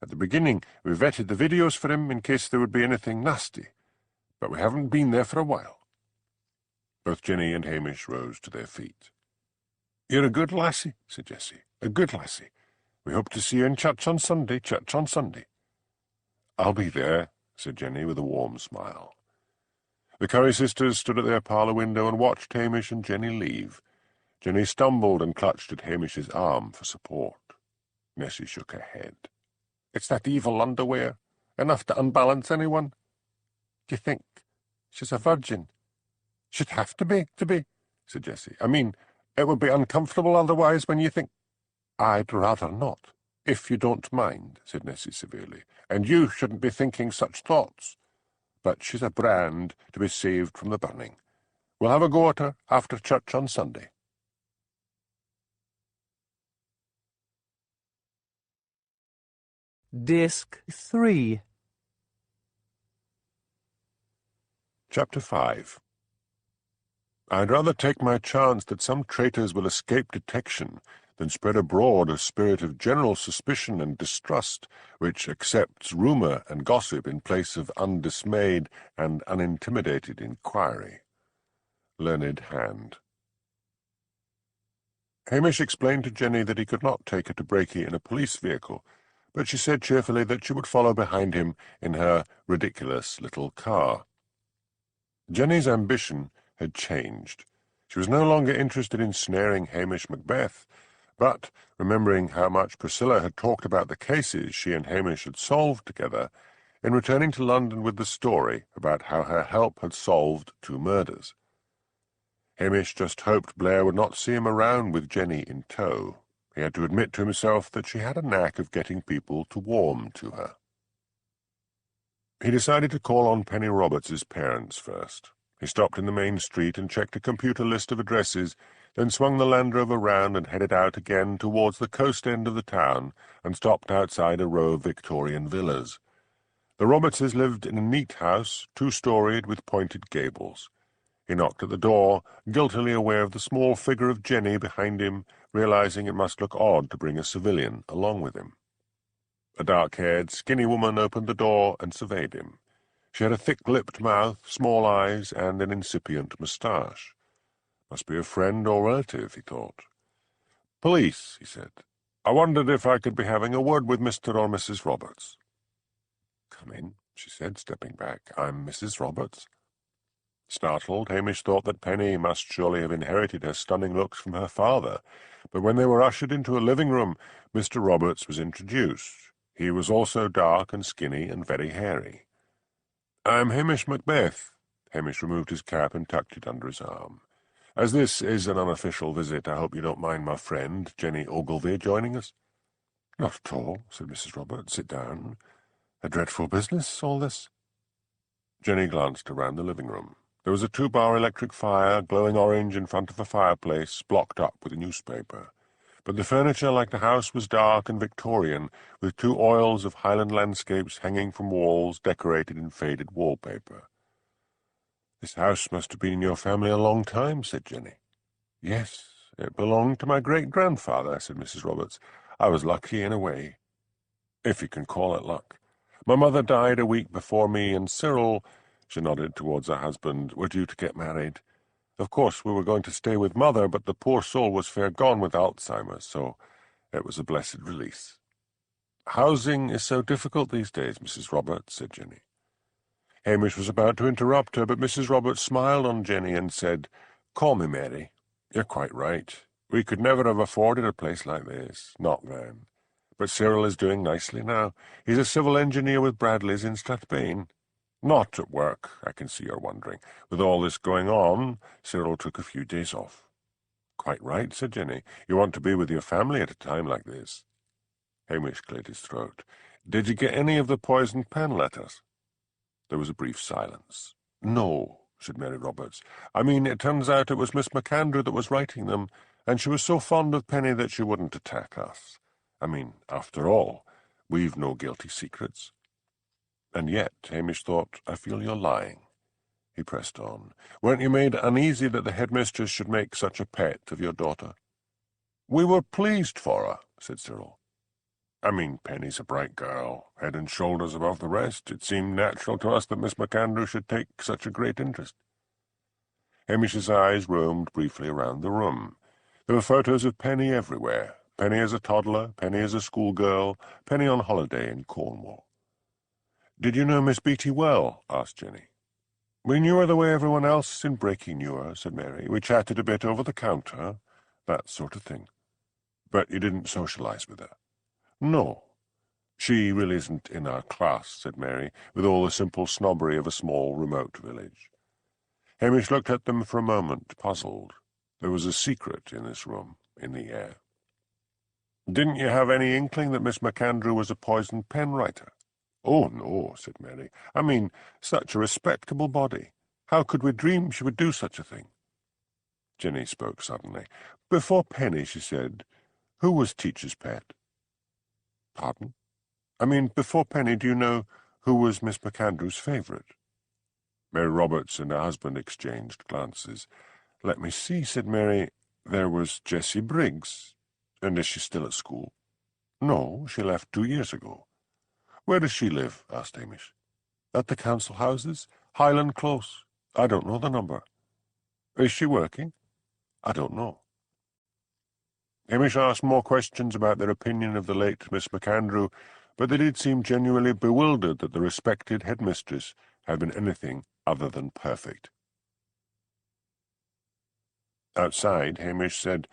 Speaker 1: At the beginning, we vetted the videos for him in case there would be anything nasty, but we haven't been there for a while. Both Jenny and Hamish rose to their feet. You're a good lassie, said Jessie. A good lassie. We hope to see you in church on Sunday, I'll be there, said Jenny with a warm smile. The Curry sisters stood at their parlour window and watched Hamish and Jenny leave. Jenny stumbled and clutched at Hamish's arm for support. Nessie shook her head. It's that evil underwear, enough to unbalance anyone. Do you think she's a virgin? She'd have to be, said Jessie. I mean, it would be uncomfortable otherwise when you think...
Speaker 2: "I'd rather not, if you don't mind," said Nessie severely, "and you shouldn't be thinking such thoughts. But she's a brand to be saved from the burning. We'll have a go at her after church on Sunday."
Speaker 3: Disc 3.
Speaker 1: Chapter 5. I'd rather take my chance that some traitors will escape detection than spread abroad a spirit of general suspicion and distrust which accepts rumour and gossip in place of undismayed and unintimidated inquiry. Learned Hand. Hamish explained to Jenny that he could not take her to Brakey in a police vehicle, but she said cheerfully that she would follow behind him in her ridiculous little car. Jenny's ambition had changed. She was no longer interested in snaring Hamish Macbeth, but, remembering how much Priscilla had talked about the cases she and Hamish had solved together, in returning to London with the story about how her help had solved 2 murders. Hamish just hoped Blair would not see him around with Jenny in tow. He had to admit to himself that she had a knack of getting people to warm to her. He decided to call on Penny Roberts's parents first. He stopped in the main street and checked a computer list of addresses, then swung the Land Rover round and headed out again towards the coast end of the town and stopped outside a row of Victorian villas. The Robertses lived in a neat house, 2-storied with pointed gables. He knocked at the door, guiltily aware of the small figure of Jenny behind him, realizing it must look odd to bring a civilian along with him. A dark-haired, skinny woman opened the door and surveyed him. She had a thick-lipped mouth, small eyes, and an incipient moustache. Must be a friend or relative, he thought. "Police," he said. "I wondered if I could be having a word with Mr. or Mrs. Roberts." "Come in," she said, stepping back. "I'm Mrs. Roberts." Startled, Hamish thought that Penny must surely have inherited her stunning looks from her father, but when they were ushered into a living-room, Mr. Roberts was introduced. He was also dark and skinny and very hairy. "I'm Hamish Macbeth." Hamish removed his cap and tucked it under his arm. "As this is an unofficial visit, I hope you don't mind my friend, Jenny Ogilvy, joining us." "Not at all," said Mrs. Roberts. "Sit down. A dreadful business, all this." Jenny glanced around the living-room. There was a 2-bar electric fire, glowing orange in front of a fireplace, blocked up with a newspaper. But the furniture, like the house, was dark and Victorian, with 2 oils of Highland landscapes hanging from walls decorated in faded wallpaper. "This house must have been in your family a long time," said Jenny. "Yes, it belonged to my great-grandfather," said Mrs. Roberts. "I was lucky in a way, if you can call it luck. My mother died a week before me, and Cyril," she nodded towards her husband, "were due to get married. Of course, we were going to stay with Mother, but the poor soul was fair gone with Alzheimer's, so it was a blessed release." "Housing is so difficult these days, Mrs. Roberts," said Jenny. Hamish was about to interrupt her, but Mrs. Roberts smiled on Jenny and said, "Call me Mary. You're quite right. We could never have afforded a place like this, not then. But Cyril is doing nicely now. He's a civil engineer with Bradley's in Strathbane. Not at work, I can see you're wondering. With all this going on, Cyril took a few days off." "Quite right," said Jenny. "You want to be with your family at a time like this." Hamish cleared his throat. "Did you get any of the poisoned pen letters?" There was a brief silence. "No," said Mary Roberts. "I mean, it turns out it was Miss MacAndrew that was writing them, and she was so fond of Penny that she wouldn't attack us. I mean, after all, we've no guilty secrets." "And yet," Hamish thought, "I feel you're lying." He pressed on. "Weren't you made uneasy that the headmistress should make such a pet of your daughter?" "We were pleased for her," said Cyril. "I mean, Penny's a bright girl, head and shoulders above the rest. It seemed natural to us that Miss MacAndrew should take such a great interest." Hamish's eyes roamed briefly around the room. There were photos of Penny everywhere. Penny as a toddler, Penny as a schoolgirl, Penny on holiday in Cornwall. "Did you know Miss Beatty well?" asked Jenny. "We knew her the way everyone else in Brakey knew her," said Mary. "We chatted a bit over the counter, that sort of thing." "But you didn't socialize with her?" "No. She really isn't in our class," said Mary, with all the simple snobbery of a small, remote village. Hamish looked at them for a moment, puzzled. There was a secret in this room, in the air. Didn't you have any inkling that Miss MacAndrew was a poisoned pen writer? Oh, no, said Mary. I mean, such a respectable body. How could we dream she would do such a thing? Jenny spoke suddenly. Before Penny, she said, who was Teacher's pet? Pardon? I mean, before Penny, do you know who was Miss MacAndrew's favourite? Mary Roberts and her husband exchanged glances. Let me see, said Mary. There was Jessie Briggs. And is she still at school? No, she left 2 years ago. Where does she live? Asked Hamish. At the council houses? Highland Close. I don't know the number. Is she working? I don't know. Hamish asked more questions about their opinion of the late Miss MacAndrew, but they did seem genuinely bewildered that the respected headmistress had been anything other than perfect. Outside, Hamish said,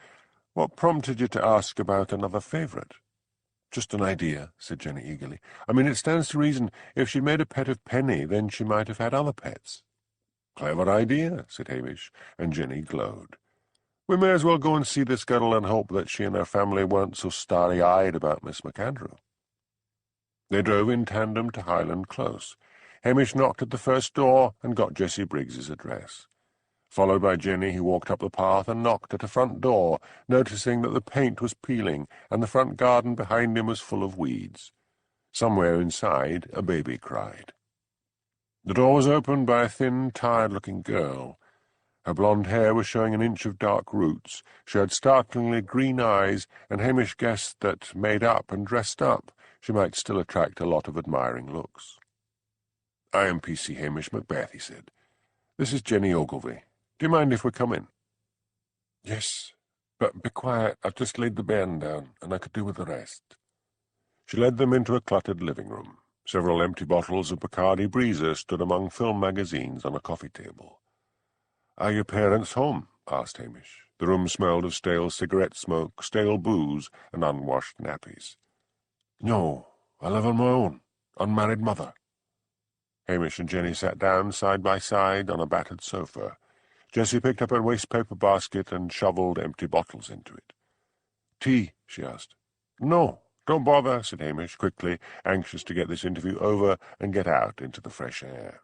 Speaker 1: What prompted you to ask about another favourite? Just an idea, said Jenny eagerly. I mean, it stands to reason if she'd made a pet of Penny, then she might have had other pets. Clever idea, said Hamish, and Jenny glowed. We may as well go and see this girl and hope that she and her family weren't so starry-eyed about Miss MacAndrew. They drove in tandem to Highland Close. Hamish knocked at the first door and got Jessie Briggs's address. Followed by Jenny, he walked up the path and knocked at a front door, noticing that the paint was peeling and the front garden behind him was full of weeds. Somewhere inside, a baby cried. The door was opened by a thin, tired-looking girl. Her blonde hair was showing an inch of dark roots. She had startlingly green eyes, and Hamish guessed that, made up and dressed up, she might still attract a lot of admiring looks. I am P.C. Hamish Macbeth, he said. This is Jenny Ogilvy. Do you mind if we come in? Yes, but be quiet. I've just laid the bairn down, and I could do with the rest. She led them into a cluttered living room. Several empty bottles of Bacardi Breezer stood among film magazines on a coffee table. Are your parents home? Asked Hamish. The room smelled of stale cigarette smoke, stale booze, and unwashed nappies. No, I live on my own. Unmarried mother. Hamish and Jenny sat down side by side on a battered sofa. Jessie picked up her waste-paper basket and shoveled empty bottles into it. Tea? She asked. No, don't bother, said Hamish quickly, anxious to get this interview over and get out into the fresh air.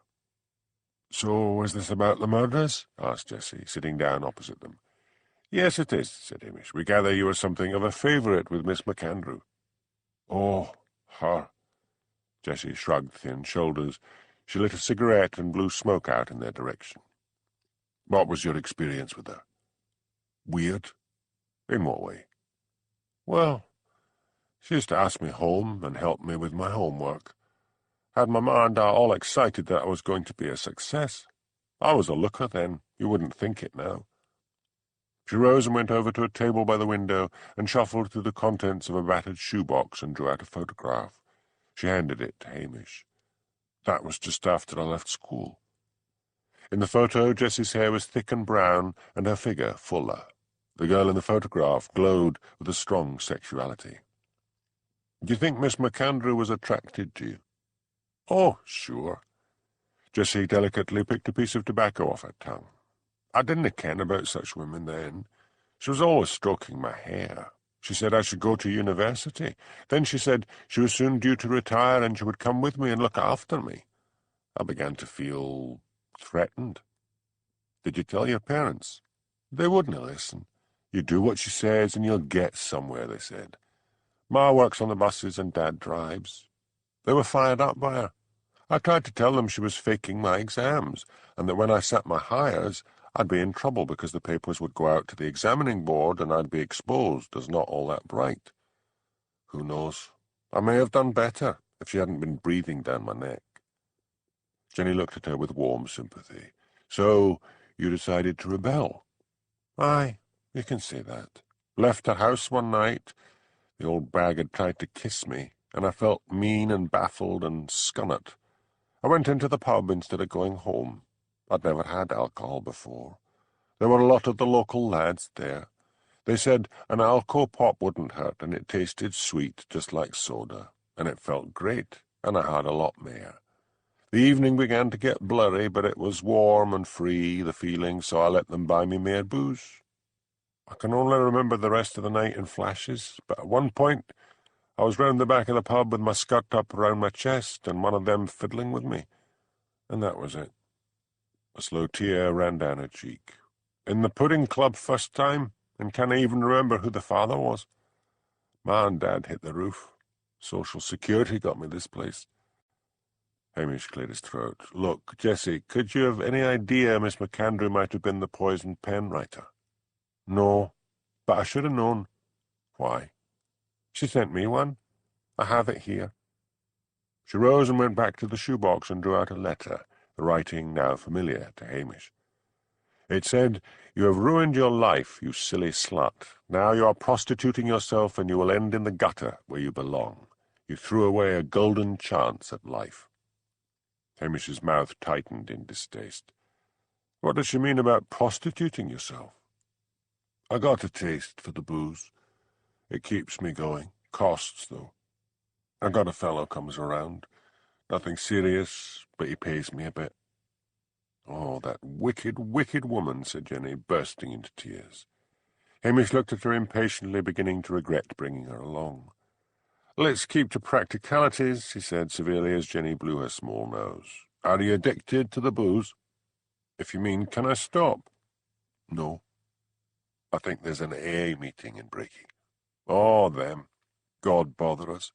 Speaker 1: So is this about the murders? Asked Jessie, sitting down opposite them. Yes, it is, said Hamish. We gather you are something of a favourite with Miss MacAndrew. Oh, her. Jessie shrugged thin shoulders. She lit a cigarette and blew smoke out in their direction. What was your experience with her? Weird. In what way? Well, she used to ask me home and help me with my homework. Had my mind all excited that I was going to be a success. I was a looker then. You wouldn't think it now. She rose and went over to a table by the window and shuffled through the contents of a battered shoebox and drew out a photograph. She handed it to Hamish. That was just after I left school. In the photo, Jessie's hair was thick and brown, and her figure fuller. The girl in the photograph glowed with a strong sexuality. Do you think Miss MacAndrew was attracted to you? Oh, sure. Jessie delicately picked a piece of tobacco off her tongue. I didn't ken about such women then. She was always stroking my hair. She said I should go to university. Then she said she was soon due to retire and she would come with me and look after me. I began to feel threatened. Did you tell your parents? They wouldn't listen. You do what she says and you'll get somewhere, they said. Ma works on the buses and Dad drives. They were fired up by her. I tried to tell them she was faking my exams, and that when I sat my hires, I'd be in trouble because the papers would go out to the examining board and I'd be exposed as not all that bright. Who knows? I may have done better if she hadn't been breathing down my neck. Jenny looked at her with warm sympathy. So you decided to rebel? Aye, you can say that. Left her house one night. The old bag had tried to kiss me, and I felt mean and baffled and scunnert. I went into the pub instead of going home. I'd never had alcohol before. There were a lot of the local lads there. They said an alco pop wouldn't hurt, and it tasted sweet, just like soda, and it felt great, and I had a lot more. The evening began to get blurry, but it was warm and free, the feeling, so I let them buy me more booze.
Speaker 2: I can only remember the rest of the night in flashes, but at one point I was round the back of the pub with my skirt up round my chest and one of them fiddling with me, and that was it." A slow tear ran down her cheek. "In the pudding club first time, and can't even remember who the father was. Ma and Dad hit the roof. Social Security got me this place." Hamish cleared his throat. "Look, Jessie, could you have any idea Miss MacAndrew might have been the poisoned pen writer?" "No, but I should have known." "Why?" "She sent me one. I have it here." She rose and went back to the shoebox and drew out a letter, the writing now familiar to Hamish. It said, "You have ruined your life, you silly slut. Now you are prostituting yourself and you will end in the gutter where you belong. You threw away a golden chance at life." Hamish's mouth tightened in distaste. "What does she mean about prostituting yourself?" "I got a taste for the booze. It keeps me going. Costs, though. I got a fellow comes around. Nothing serious, but he pays me a bit." "Oh, that wicked, wicked woman," said Jenny, bursting into tears. Hamish looked at her impatiently, beginning to regret bringing her along. "Let's keep to practicalities," he said severely as Jenny blew her small nose. "Are you addicted to the booze?" "If you mean, can I stop?" "No. I think there's an AA meeting in Breaking." "Oh, them. God bother us.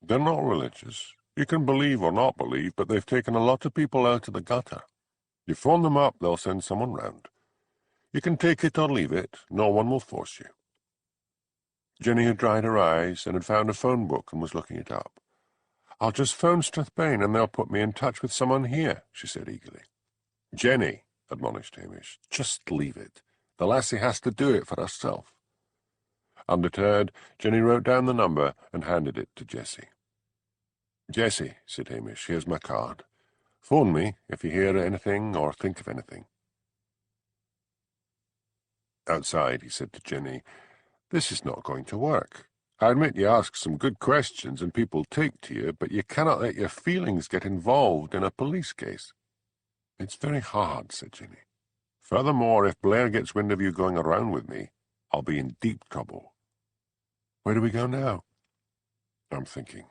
Speaker 2: They're not religious. You can believe or not believe, but they've taken a lot of people out of the gutter. You phone them up, they'll send someone round. You can take it or leave it. No one will force you." Jenny had dried her eyes and had found a phone book and was looking it up. "I'll just phone Strathbane and they'll put me in touch with someone here," she said eagerly. "Jenny," admonished Hamish, "just leave it. The lassie has to do it for herself." Undeterred, Jenny wrote down the number and handed it to Jessie. "Jessie," said Hamish, "here's my card. Phone me if you hear anything or think of anything." Outside, he said to Jenny, "This is not going to work. I admit you ask some good questions and people take to you, but you cannot let your feelings get involved in a police case." "It's very hard," said Jenny. "Furthermore, if Blair gets wind of you going around with me, I'll be in deep trouble." "Where do we go now?" "I'm thinking.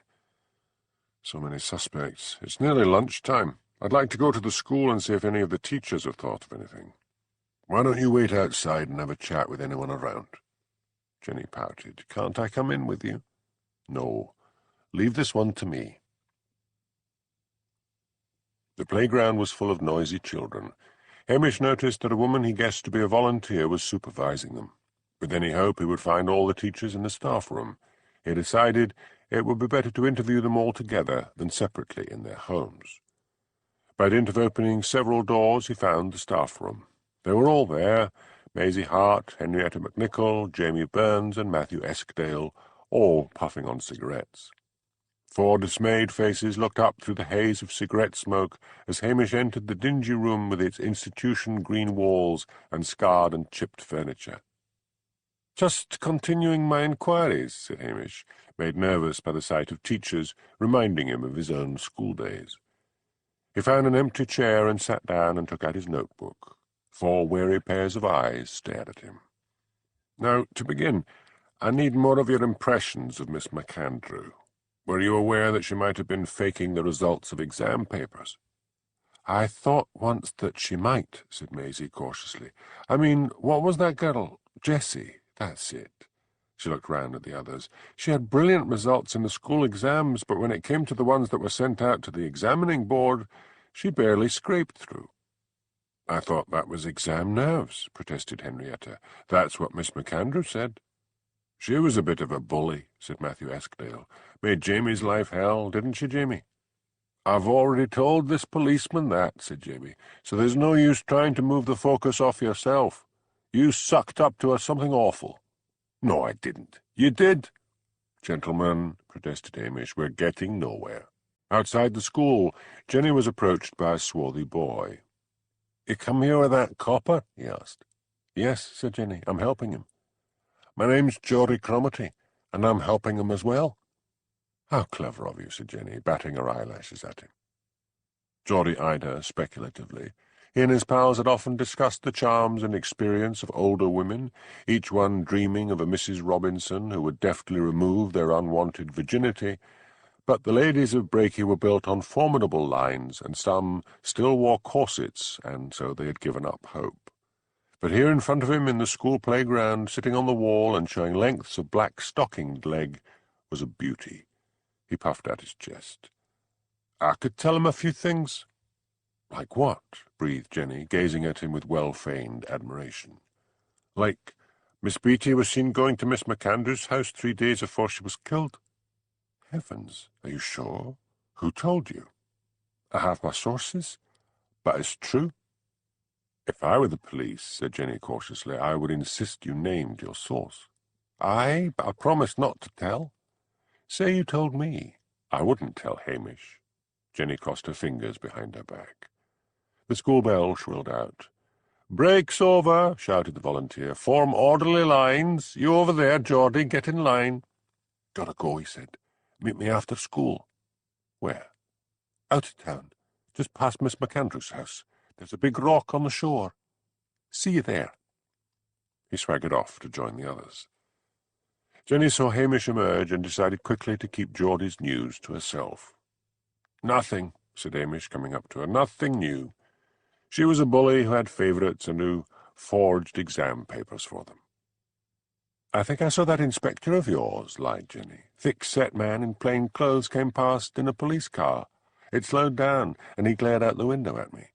Speaker 2: So many suspects. It's nearly lunchtime. I'd like to go to the school and see if any of the teachers have thought of anything." "Why don't you wait outside and have a chat with anyone around?" Jenny pouted. "Can't I come in with you?" "No. Leave this one to me." The playground was full of noisy children. Hamish noticed that a woman he guessed to be a volunteer was supervising them. With any hope he would find all the teachers in the staff room. He decided it would be better to interview them all together than separately in their homes. By dint of opening several doors, he found the staff room. They were all there: Maisie Hart, Henrietta McNichol, Jamie Burns, and Matthew Eskdale, all puffing on cigarettes. 4 dismayed faces looked up through the haze of cigarette smoke as Hamish entered the dingy room with its institution green walls and scarred and chipped furniture. "Just continuing my inquiries," said Hamish, made nervous by the sight of teachers, reminding him of his own school days. He found an empty chair and sat down and took out his notebook. 4 weary pairs of eyes stared at him. "Now, to begin, I need more of your impressions of Miss MacAndrew. Were you aware that she might have been faking the results of exam papers?" "I thought once that she might," said Maisie cautiously. "I mean, what was that girl? Jessie, that's it." She looked round at the others. "She had brilliant results in the school exams, but when it came to the ones that were sent out to the examining board, she barely scraped through." "I thought that was exam nerves," protested Henrietta. "That's what Miss MacAndrew said." "She was a bit of a bully," said Matthew Eskdale. "Made Jamie's life hell, didn't she, Jamie?" "I've already told this policeman that," said Jamie, "so there's no use trying to move the focus off yourself. You sucked up to her something awful." "No, I didn't." "You did." "Gentlemen," protested Hamish, "we're getting nowhere." Outside the school, Jenny was approached by a swarthy boy. "You come here with that copper?" he asked. "Yes," said Jenny, "I'm helping him." "My name's Geordie Cromarty, and I'm helping him as well." "How clever of you," said Jenny, batting her eyelashes at him. Geordie eyed her speculatively.
Speaker 1: He and his pals had often discussed the charms and experience of older women, each one dreaming of a Mrs. Robinson who would deftly remove their unwanted virginity, but the ladies of Brakey were built on formidable lines, and some still wore corsets, and so they had given up hope. But here in front of him in the school playground, sitting on the wall and showing lengths of black stockinged leg, was a beauty. He puffed out his chest. "I could tell him a few things." "Like what?" breathed Jenny, gazing at him with well-feigned admiration. "Like Miss Beatty was seen going to Miss McAndrew's house 3 days before she was killed." "Heavens, are you sure? Who told you?" "I have my sources, but it's true." "If I were the police," said Jenny cautiously, "I would insist you named your source." "Aye, but I promised not to tell." "Say you told me." "I wouldn't tell Hamish." Jenny crossed her fingers behind her back. The school bell shrilled out. "Break's over," shouted the volunteer. "Form orderly lines. You over there, Geordie, get in line." "Gotta go," he said. "Meet me after school." "Where?" "Out of town, just past Miss McAndrew's house. There's a big rock on the shore. See you there." He swaggered off to join the others. Jenny saw Hamish emerge and decided quickly to keep Geordie's news to herself. "Nothing," said Hamish, coming up to her. "Nothing new. She was a bully who had favourites and who forged exam papers for them." "I think I saw that inspector of yours," lied Jenny. "Thick-set man in plain clothes came past in a police car. It slowed down, and he glared out the window at me."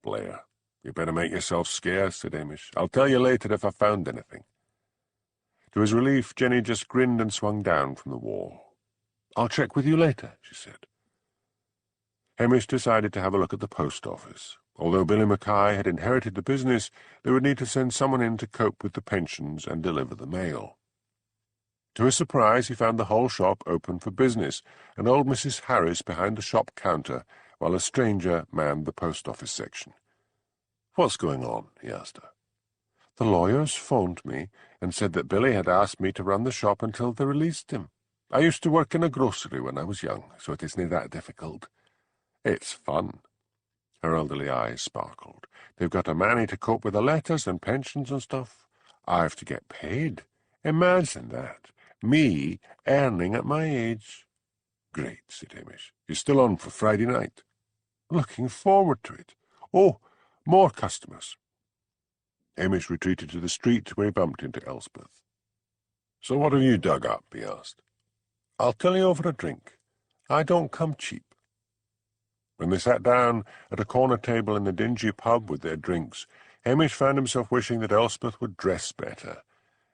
Speaker 1: "Blair, you better make yourself scarce," said Hamish. "I'll tell you later if I found anything." To his relief, Jenny just grinned and swung down from the wall. "I'll check with you later," she said. Hamish decided to have a look at the post office. Although Billy Mackay had inherited the business, they would need to send someone in to cope with the pensions and deliver the mail. To his surprise, he found the whole shop open for business, and old Mrs. Harris behind the shop counter, while a stranger manned the post office section. "What's going on?" he asked her. "The lawyers phoned me and said that Billy had asked me to run the shop until they released him. I used to work in a grocery when I was young, so it isn't that difficult. It's fun." Her elderly eyes sparkled. "They've got a manny to cope with the letters and pensions and stuff. I've to get paid. Imagine that. Me earning at my age." "Great," said Hamish. "You're still on for Friday night?" "Looking forward to it. Oh, more customers." Hamish retreated to the street, where he bumped into Elspeth. "So what have you dug up?" he asked. "I'll tell you over a drink. I don't come cheap." When they sat down at a corner table in the dingy pub with their drinks, Hamish found himself wishing that Elspeth would dress better,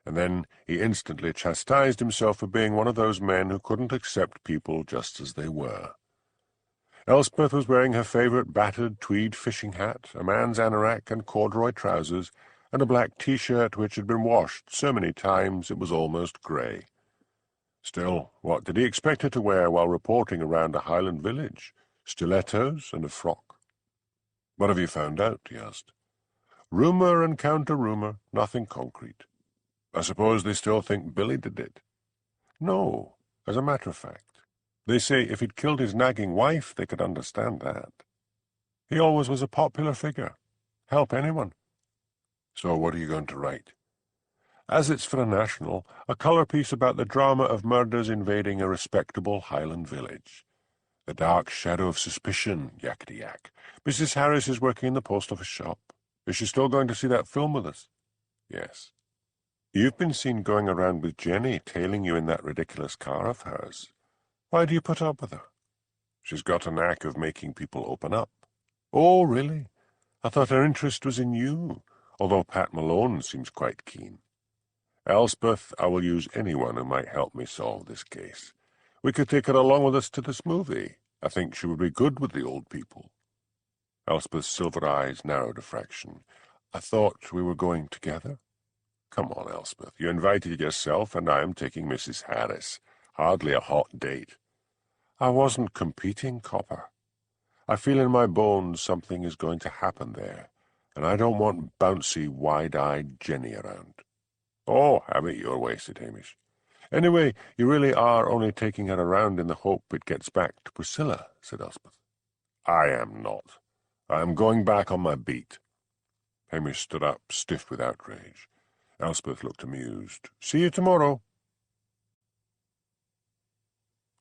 Speaker 1: and then he instantly chastised himself for being one of those men who couldn't accept people just as they were. Elspeth was wearing her favourite battered tweed fishing hat, a man's anorak and corduroy trousers, and a black T-shirt which had been washed so many times it was almost grey. Still, what did he expect her to wear while reporting around a Highland village? Stilettos and a frock. "What have you found out?" he asked. "Rumour and counter-rumour, nothing concrete. I suppose they still think Billy did it." "No, as a matter of fact. They say if he'd killed his nagging wife, they could understand that. He always was a popular figure. Help anyone." "So what are you going to write?" "As it's for a national, a colour piece about the drama of murders invading a respectable Highland village. The dark shadow of suspicion, yakety-yak. Mrs. Harris is working in the post office shop. Is she still going to see that film with us?" "Yes." "You've been seen going around with Jenny, tailing you in that ridiculous car of hers. Why do you put up with her?" "She's got a knack of making people open up." "Oh, really? I thought her interest was in you, although Pat Malone seems quite keen." "Elspeth, I will use anyone who might help me solve this case. We could take her along with us to this movie. I think she would be good with the old people." Elspeth's silver eyes narrowed a fraction. "I thought we were going together." "Come on, Elspeth. You invited yourself, and I am taking Mrs. Harris. Hardly a hot date." "I wasn't competing, Copper. I feel in my bones something is going to happen there, and I don't want bouncy, wide-eyed Jenny around." "Oh, have it your way," said Hamish. "Anyway, you really are only taking her around in the hope it gets back to Priscilla," said Elspeth. "I am not. I am going back on my beat. Hamish stood up, stiff with outrage. Elspeth looked amused. See you tomorrow.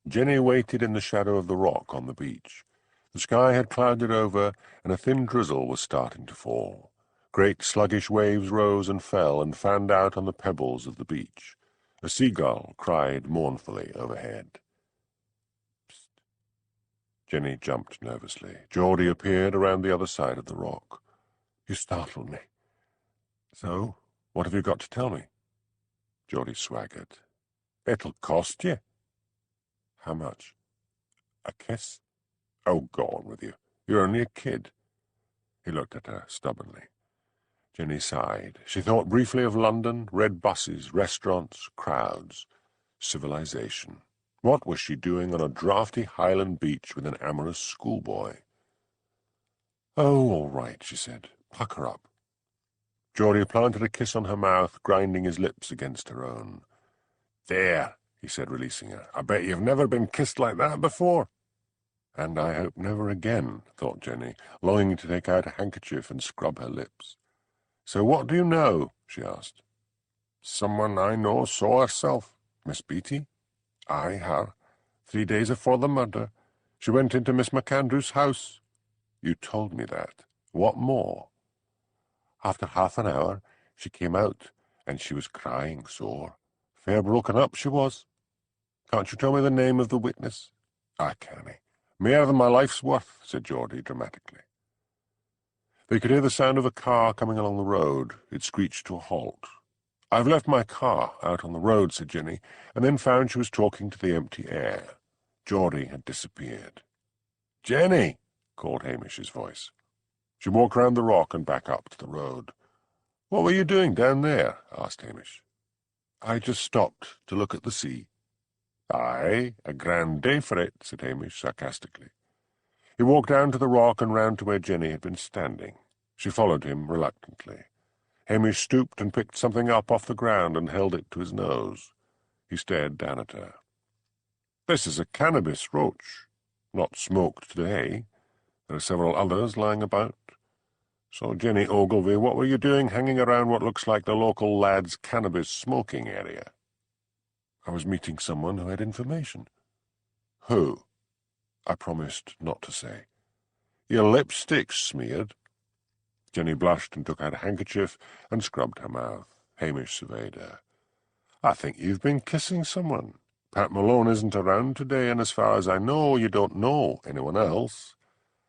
Speaker 1: Jenny waited in the shadow of the rock on the beach. The sky had clouded over, and a thin drizzle was starting to fall. Great sluggish waves rose and fell and fanned out on the pebbles of the beach. A seagull cried mournfully overhead. Psst. Jenny jumped nervously. Geordie appeared around the other side of the rock. You startled me. So, what have you got to tell me? Geordie swaggered. It'll cost you. How much? A kiss? Oh, go on with you. You're only a kid. He looked at her stubbornly. Jenny sighed. She thought briefly of London, red buses, restaurants, crowds, civilization. What was she doing on a draughty Highland beach with an amorous schoolboy? Oh, all right, she said. Pucker up. Geordie planted a kiss on her mouth, grinding his lips against her own. There, he said, releasing her. I bet you've never been kissed like that before. And I hope never again, thought Jenny, longing to take out a handkerchief and scrub her lips. So what do you know? She asked. Someone I know saw herself. Miss Beatty? Aye, her. 3 days afore the murder. She went into Miss McAndrew's house. You told me that. What more? After half an hour, she came out, and she was crying sore. Fair broken up she was. Can't you tell me the name of the witness? I cannae. Mair than my life's worth, said Geordie dramatically. They could hear the sound of a car coming along the road. It screeched to a halt. I've left my car out on the road, said Jenny, and then found she was talking to the empty air. Geordie had disappeared. Jenny, called Hamish's voice. She walked round the rock and back up to the road. What were you doing down there? Asked Hamish. I just stopped to look at the sea. Aye, a grand day for it, said Hamish sarcastically. He walked down to the rock and round to where Jenny had been standing. She followed him reluctantly. Hamish stooped and picked something up off the ground and held it to his nose. He stared down at her. This is a cannabis roach. Not smoked today. There are several others lying about. So, Jenny Ogilvy, what were you doing hanging around what looks like the local lad's cannabis smoking area? I was meeting someone who had information. Who? I promised not to say. Your lipstick's smeared. Jenny blushed and took out a handkerchief and scrubbed her mouth. Hamish surveyed her. I think you've been kissing someone. Pat Malone isn't around today, and as far as I know, you don't know anyone else.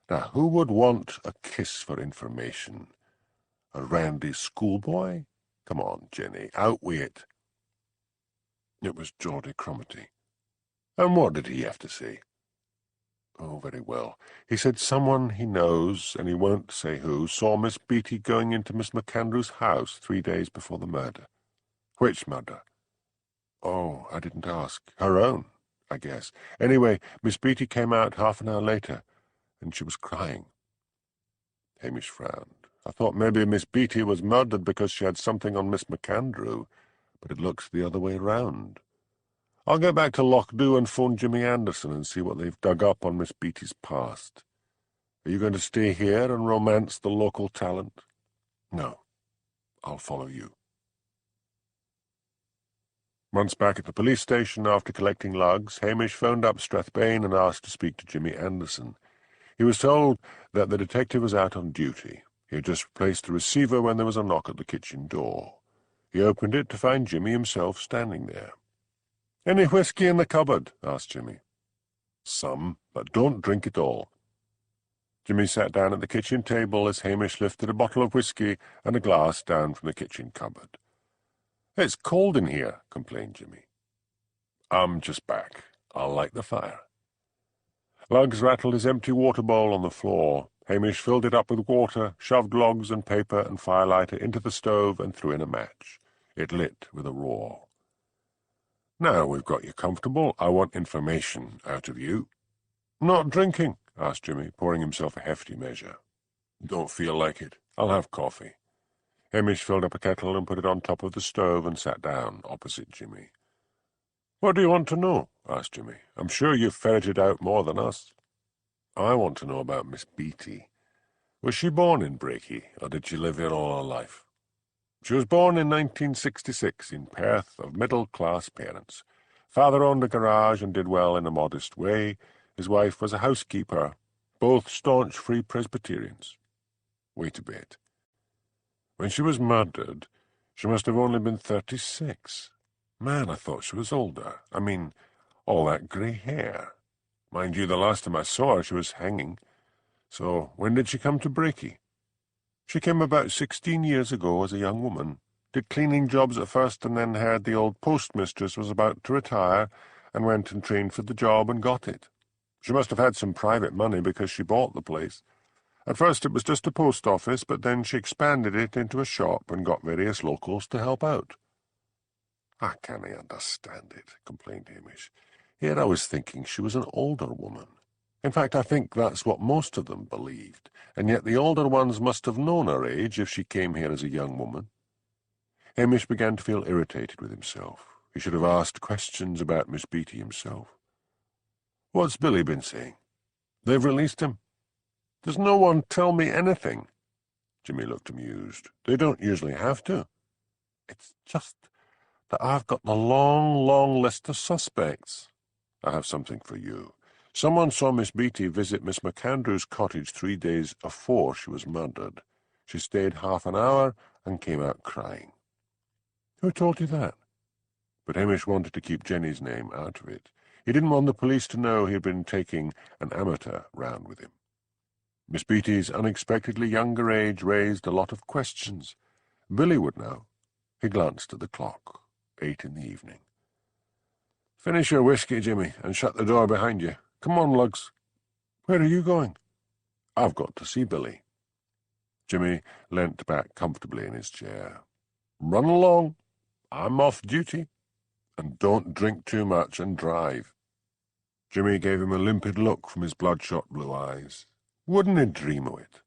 Speaker 1: Now, who would want a kiss for information? A randy schoolboy? Come on, Jenny, out with it. It was Geordie Cromarty. And what did he have to say? Oh, very well. He said someone he knows, and he won't say who, saw Miss Beatty going into Miss McAndrew's house 3 days before the murder. Which murder? Oh, I didn't ask. Her own, I guess. Anyway, Miss Beatty came out half an hour later, and she was crying. Hamish frowned. I thought maybe Miss Beatty was murdered because she had something on Miss McAndrew, but it looks the other way round. I'll go back to Lochdew and phone Jimmy Anderson and see what they've dug up on Miss Beatty's past. Are you going to stay here and romance the local talent? No. I'll follow you. Once back at the police station after collecting lugs, Hamish phoned up Strathbane and asked to speak to Jimmy Anderson. He was told that the detective was out on duty. He had just replaced the receiver when there was a knock at the kitchen door. He opened it to find Jimmy himself standing there. "Any whisky in the cupboard?" asked Jimmy. "Some, but don't drink it all." Jimmy sat down at the kitchen table as Hamish lifted a bottle of whisky and a glass down from the kitchen cupboard. "It's cold in here," complained Jimmy. "I'm just back. I'll light the fire." Lugs rattled his empty water bowl on the floor. Hamish filled it up with water, shoved logs and paper and firelighter into the stove and threw in a match. It lit with a roar. "Now we've got you comfortable, I want information out of you." "Not drinking?" asked Jimmy, pouring himself a hefty measure. "Don't feel like it. I'll have coffee." Hamish filled up a kettle and put it on top of the stove and sat down opposite Jimmy. "What do you want to know?" asked Jimmy. "I'm sure you've ferreted out more than us." "I want to know about Miss Beatty. Was she born in Brakey, or did she live here all her life? She was born in 1966 in Perth of middle-class parents. Father owned a garage and did well in a modest way. His wife was a housekeeper, both staunch Free Presbyterians. Wait a bit. When she was murdered, she must have only been 36. Man, I thought she was older. I mean, all that grey hair. Mind you, the last time I saw her, she was hanging. So when did she come to Brakey? She came about 16 years ago as a young woman. Did cleaning jobs at first and then heard the old postmistress was about to retire and went and trained for the job and got it. She must have had some private money because she bought the place. At first it was just a post office, but then she expanded it into a shop and got various locals to help out. "I can't understand it," complained Hamish. "Here I was thinking she was an older woman. In fact, I think that's what most of them believed, and yet the older ones must have known her age if she came here as a young woman." Hamish began to feel irritated with himself. He should have asked questions about Miss Beatty himself. "What's Billy been saying? They've released him? Does no one tell me anything?" Jimmy looked amused. "They don't usually have to. It's just that I've got the long list of suspects. I have something for you. Someone saw Miss Beatty visit Miss McAndrew's cottage 3 days afore she was murdered. She stayed half an hour and came out crying." "Who told you that?" But Hamish wanted to keep Jenny's name out of it. He didn't want the police to know he had been taking an amateur round with him. Miss Beatty's unexpectedly younger age raised a lot of questions. Billy would know. He glanced at the clock. 8 in the evening. "Finish your whiskey, Jimmy, and shut the door behind you. Come on, Lugs." "Where are you going?" "I've got to see Billy." Jimmy leant back comfortably in his chair. "Run along. I'm off duty. And don't drink too much and drive." Jimmy gave him a limpid look from his bloodshot blue eyes. Wouldn't he dream of it?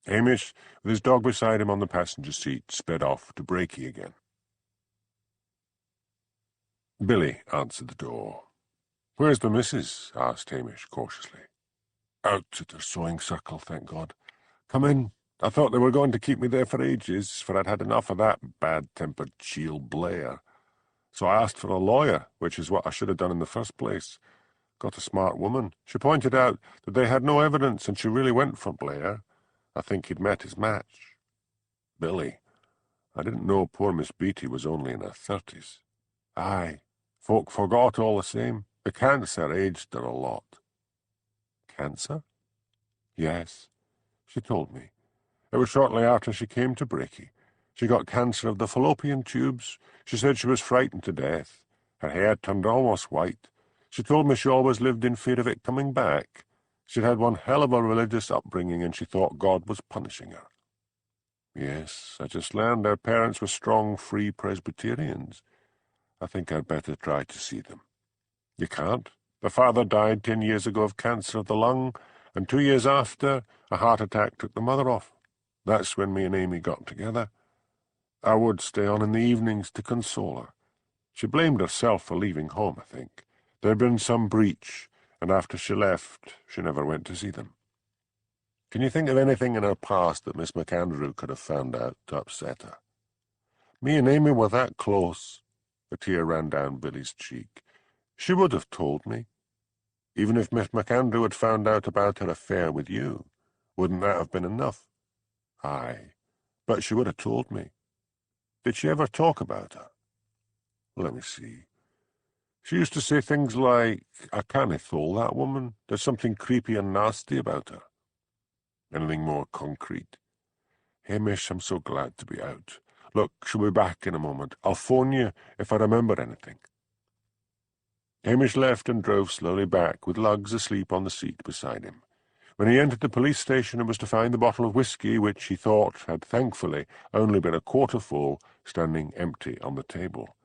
Speaker 1: Hamish, with his dog beside him on the passenger seat, sped off to Brakey again. Billy answered the door. "Where's the missus?" asked Hamish cautiously. "Out at her sewing circle, thank God. Come in. I thought they were going to keep me there for ages, for I'd had enough of that bad-tempered Shiel Blair. So I asked for a lawyer, which is what I should have done in the first place. Got a smart woman. She pointed out that they had no evidence, and she really went for Blair. I think he'd met his match. Billy, I didn't know poor Miss Beatty was only in her 30s. Aye, folk forgot all the same. The cancer aged her a lot." "Cancer?" "Yes, she told me. It was shortly after she came to Brakey. She got cancer of the fallopian tubes. She said she was frightened to death. Her hair turned almost white. She told me she always lived in fear of it coming back. She'd had one hell of a religious upbringing, and she thought God was punishing her." "Yes, I just learned her parents were strong Free Presbyterians. I think I'd better try to see them." "You can't. The father died 10 years ago of cancer of the lung, and 2 years after, a heart attack took the mother off. That's when me and Amy got together. I would stay on in the evenings to console her. She blamed herself for leaving home, I think. There had been some breach, and after she left, she never went to see them. Can you think of anything in her past that Miss McAndrew could have found out to upset her? Me and Amy were that close." A tear ran down Billy's cheek. "She would have told me. Even if Miss McAndrew had found out about her affair with you, wouldn't that have been enough?" "Aye, but she would have told me. Did she ever talk about her?" "Let me see. She used to say things like, 'I can't thole that woman. There's something creepy and nasty about her.' Anything more concrete?" "Hamish, I'm so glad to be out. Look, she'll be back in a moment. I'll phone you if I remember anything." Hamish left and drove slowly back, with Lugs asleep on the seat beside him. When he entered the police station, it was to find the bottle of whisky, which he thought had thankfully only been a quarter full, standing empty on the table.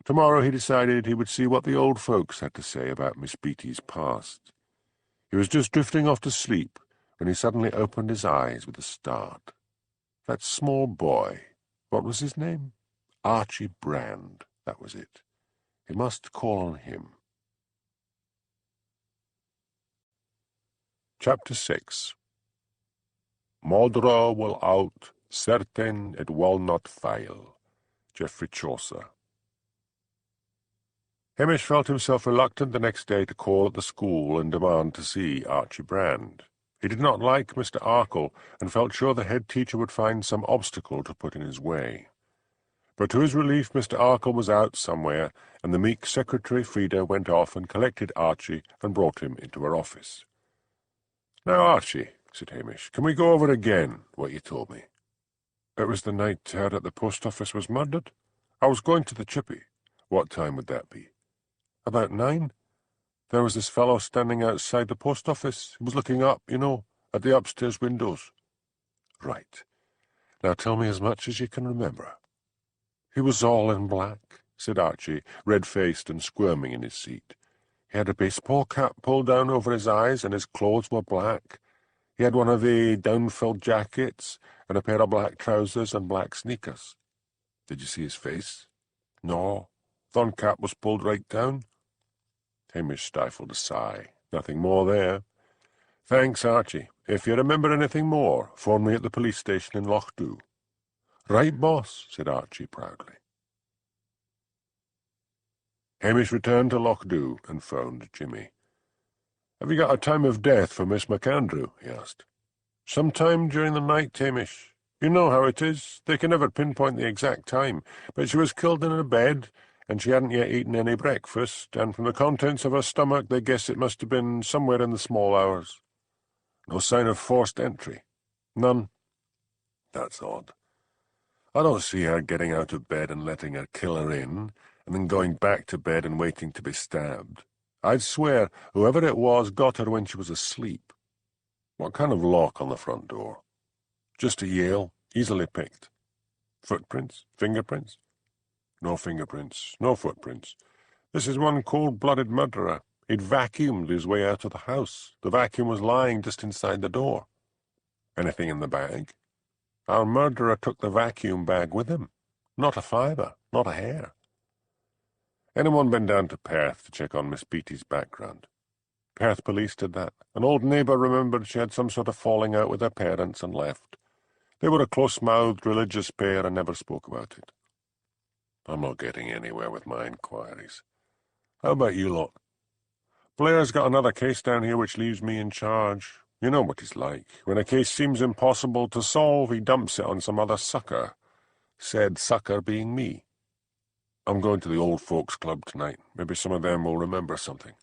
Speaker 1: Tomorrow, he decided, he would see what the old folks had to say about Miss Beatty's past. He was just drifting off to sleep when he suddenly opened his eyes with a start. That small boy, what was his name? Archie Brand, that was it. He must call on him. Chapter 6. Modra will out, certain it will not fail. Geoffrey Chaucer. Hamish felt himself reluctant the next day to call at the school and demand to see Archie Brand. He did not like Mr. Arkle, and felt sure the head teacher would find some obstacle to put in his way. But to his relief, Mr. Arkle was out somewhere, and the meek secretary Frida went off and collected Archie and brought him into her office. "Now, Archie," said Hamish, "can we go over again what you told me?" "It was the night Ted at the post office was murdered. I was going to the chippy." "What time would that be?" "About 9. There was this fellow standing outside the post office. He was looking up, you know, at the upstairs windows." "Right. Now tell me as much as you can remember." "He was all in black," said Archie, red-faced and squirming in his seat. "He had a baseball cap pulled down over his eyes, and his clothes were black. He had one of the down-filled jackets, and a pair of black trousers and black sneakers." "Did you see his face?" "No. The cap was pulled right down." Hamish stifled a sigh. Nothing more there. "Thanks, Archie. If you remember anything more, phone me at the police station in Loch Dhu." "Right, boss," said Archie proudly. Hamish returned to Loch Dhu and phoned Jimmy. "Have you got a time of death for Miss McAndrew?" he asked. "Sometime during the night, Hamish. You know how it is. They can never pinpoint the exact time, but she was killed in her bed, and she hadn't yet eaten any breakfast, and from the contents of her stomach they guess it must have been somewhere in the small hours. No sign of forced entry?" "None." "That's odd. I don't see her getting out of bed and letting her killer in, and then going back to bed and waiting to be stabbed. I'd swear whoever it was got her when she was asleep." "What kind of lock on the front door?" "Just a Yale, easily picked." "Footprints? Fingerprints?" "No fingerprints, no footprints. This is one cold-blooded murderer. He'd vacuumed his way out of the house. The vacuum was lying just inside the door." "Anything in the bag?" "Our murderer took the vacuum bag with him. Not a fibre, not a hair." "Anyone been down to Perth to check on Miss Beattie's background?" "Perth police did that. An old neighbour remembered she had some sort of falling out with her parents and left. They were a close-mouthed religious pair and never spoke about it." "I'm not getting anywhere with my inquiries. How about you lot?" "Blair's got another case down here which leaves me in charge. You know what he's like. When a case seems impossible to solve, he dumps it on some other sucker. Said sucker being me. I'm going to the old folks' club tonight. Maybe some of them will remember something."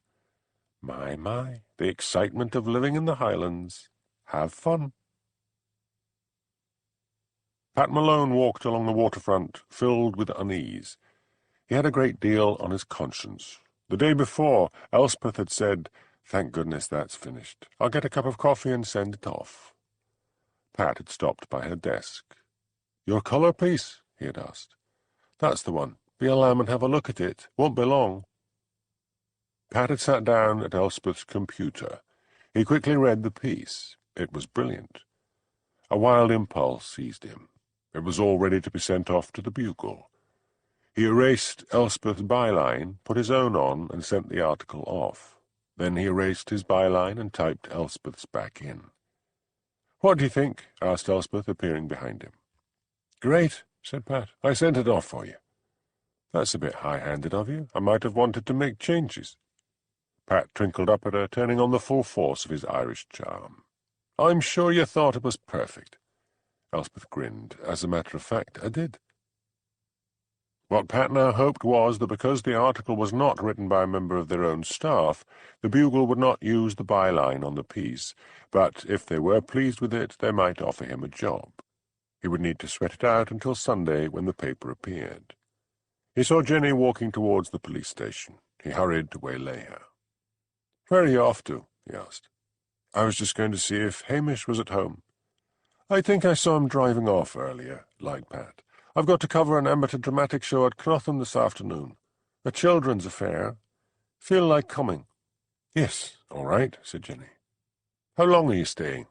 Speaker 1: My, the excitement of living in the Highlands. Have fun." Pat Malone walked along the waterfront, filled with unease. He had a great deal on his conscience. The day before, Elspeth had said, "Thank goodness that's finished. I'll get a cup of coffee and send it off." Pat had stopped by her desk. "Your colour piece?" he had asked. "That's the one. Be a lamb and have a look at it. Won't be long." Pat had sat down at Elspeth's computer. He quickly read the piece. It was brilliant. A wild impulse seized him. It was all ready to be sent off to the Bugle. He erased Elspeth's byline, put his own on, and sent the article off. Then he erased his byline and typed Elspeth's back in. "What do you think?" asked Elspeth, appearing behind him. "Great," said Pat. "I sent it off for you." "That's a bit high-handed of you. I might have wanted to make changes." Pat twinkled up at her, turning on the full force of his Irish charm. "I'm sure you thought it was perfect." Elspeth grinned. "As a matter of fact, I did." What Pat now hoped was that because the article was not written by a member of their own staff, the Bugle would not use the byline on the piece, but if they were pleased with it, they might offer him a job. He would need to sweat it out until Sunday when the paper appeared. He saw Jenny walking towards the police station. He hurried to waylay her. "Where are you off to?" he asked. "I was just going to see if Hamish was at home." "I think I saw him driving off earlier," lied Pat. "I've got to cover an amateur dramatic show at Crotham this afternoon. A children's affair. Feel like coming." "Yes, all right," said Jenny. "How long are you staying?"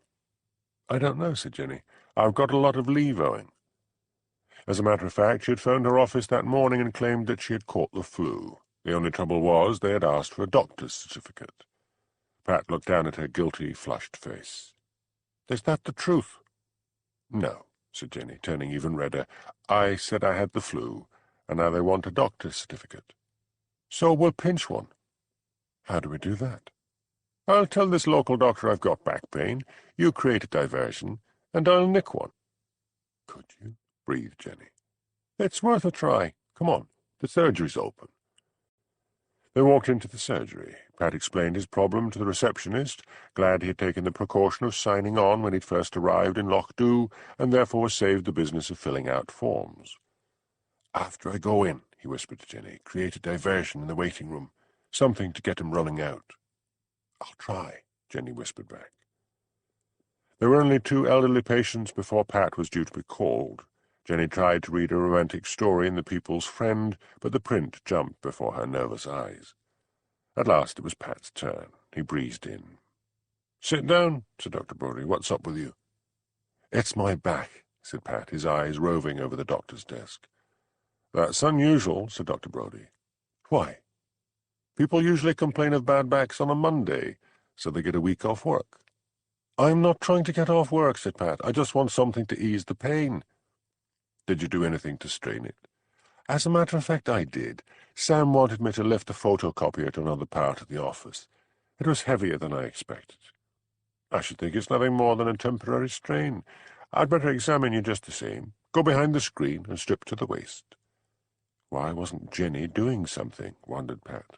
Speaker 1: "I don't know," said Jenny. "I've got a lot of leave owing." As a matter of fact, she had phoned her office that morning and claimed that she had caught the flu. The only trouble was they had asked for a doctor's certificate. Pat looked down at her guilty, flushed face. "Is that the truth?" No, said Jenny, turning even redder. I said I had the flu, and now they want a doctor's certificate. So we'll pinch one. How do we do that? I'll tell this local doctor I've got back pain, you create a diversion, and I'll nick one. Could you? Breathed Jenny. It's worth a try. Come on, the surgery's open. They walked into the surgery. Pat explained his problem to the receptionist, glad he had taken the precaution of signing on when he'd first arrived in Loch Dhu, and therefore was saved the business of filling out forms. After I go in, he whispered to Jenny, create a diversion in the waiting room, something to get him running out. I'll try, Jenny whispered back. There were only 2 elderly patients before Pat was due to be called. Jenny tried to read a romantic story in The People's Friend, but the print jumped before her nervous eyes. At last it was Pat's turn. He breezed in. Sit down, said Dr. Brodie. What's up with you? It's my back, said Pat, his eyes roving over the doctor's desk. That's unusual, said Dr. Brodie. Why? People usually complain of bad backs on a Monday, so they get a week off work. I'm not trying to get off work, said Pat. I just want something to ease the pain. Did you do anything to strain it? As a matter of fact, I did. Sam wanted me to lift a photocopier to another part of the office. It was heavier than I expected. I should think it's nothing more than a temporary strain. I'd better examine you just the same. Go behind the screen and strip to the waist. Why wasn't Jenny doing something? Wondered Pat.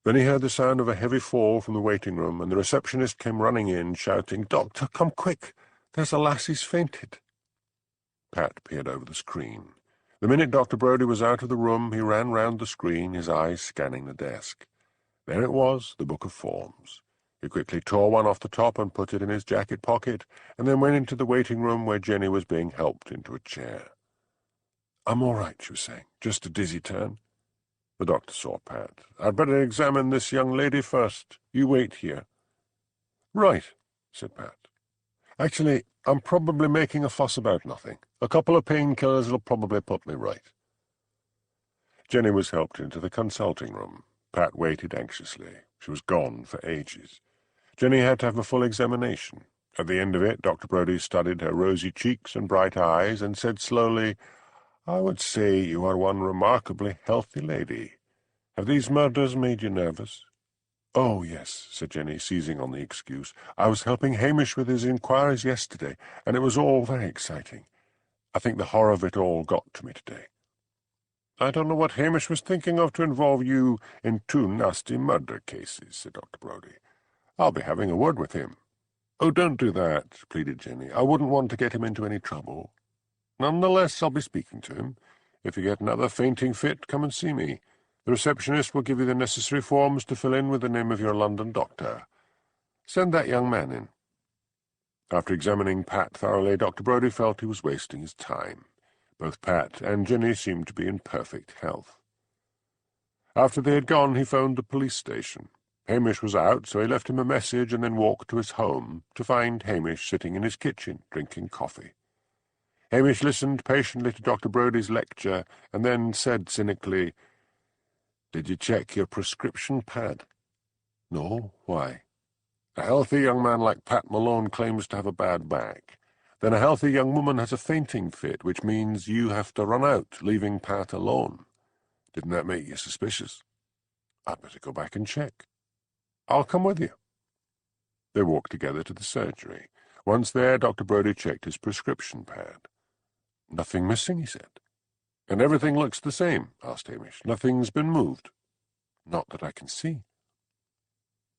Speaker 1: Then he heard the sound of a heavy fall from the waiting room, and the receptionist came running in, shouting, Doctor, come quick! There's a lassie's fainted. Pat peered over the screen. The minute Dr. Brodie was out of the room, he ran round the screen, his eyes scanning the desk. There it was, the book of forms. He quickly tore one off the top and put it in his jacket pocket, and then went into the waiting room where Jenny was being helped into a chair. I'm all right, she was saying. Just a dizzy turn. The doctor saw Pat. I'd better examine this young lady first. You wait here. Right, said Pat. Actually, I'm probably making a fuss about nothing. A couple of painkillers will probably put me right. Jenny was helped into the consulting room. Pat waited anxiously. She was gone for ages. Jenny had to have a full examination. At the end of it, Dr. Brodie studied her rosy cheeks and bright eyes and said slowly, I would say you are one remarkably healthy lady. Have these murders made you nervous? Oh, yes, said Jenny, seizing on the excuse. I was helping Hamish with his inquiries yesterday, and it was all very exciting. I think the horror of it all got to me today. I don't know what Hamish was thinking of to involve you in 2 nasty murder cases, said Dr. Brodie. I'll be having a word with him. Oh, don't do that, pleaded Jenny. I wouldn't want to get him into any trouble. Nonetheless, I'll be speaking to him. If you get another fainting fit, come and see me. The receptionist will give you the necessary forms to fill in with the name of your London doctor. Send that young man in. After examining Pat thoroughly, Dr. Brodie felt he was wasting his time. Both Pat and Jenny seemed to be in perfect health. After they had gone, he phoned the police station. Hamish was out, so he left him a message and then walked to his home, to find Hamish sitting in his kitchen, drinking coffee. Hamish listened patiently to Dr. Brodie's lecture, and then said cynically, Did you check your prescription pad? No, why? A healthy young man like Pat Malone claims to have a bad back. Then a healthy young woman has a fainting fit, which means you have to run out, leaving Pat alone. Didn't that make you suspicious? I'd better go back and check. I'll come with you. They walked together to the surgery. Once there, Dr. Brodie checked his prescription pad. Nothing missing, he said. And everything looks the same, asked Hamish. Nothing's been moved. Not that I can see.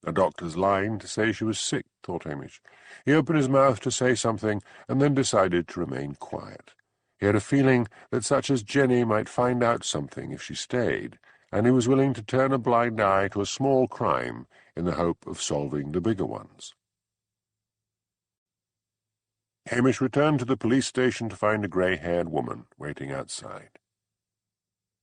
Speaker 1: A doctor's lying to say she was sick, thought Hamish. He opened his mouth to say something, and then decided to remain quiet. He had a feeling that such as Jenny might find out something if she stayed, and he was willing to turn a blind eye to a small crime in the hope of solving the bigger ones. Hamish returned to the police station to find a grey-haired woman waiting outside.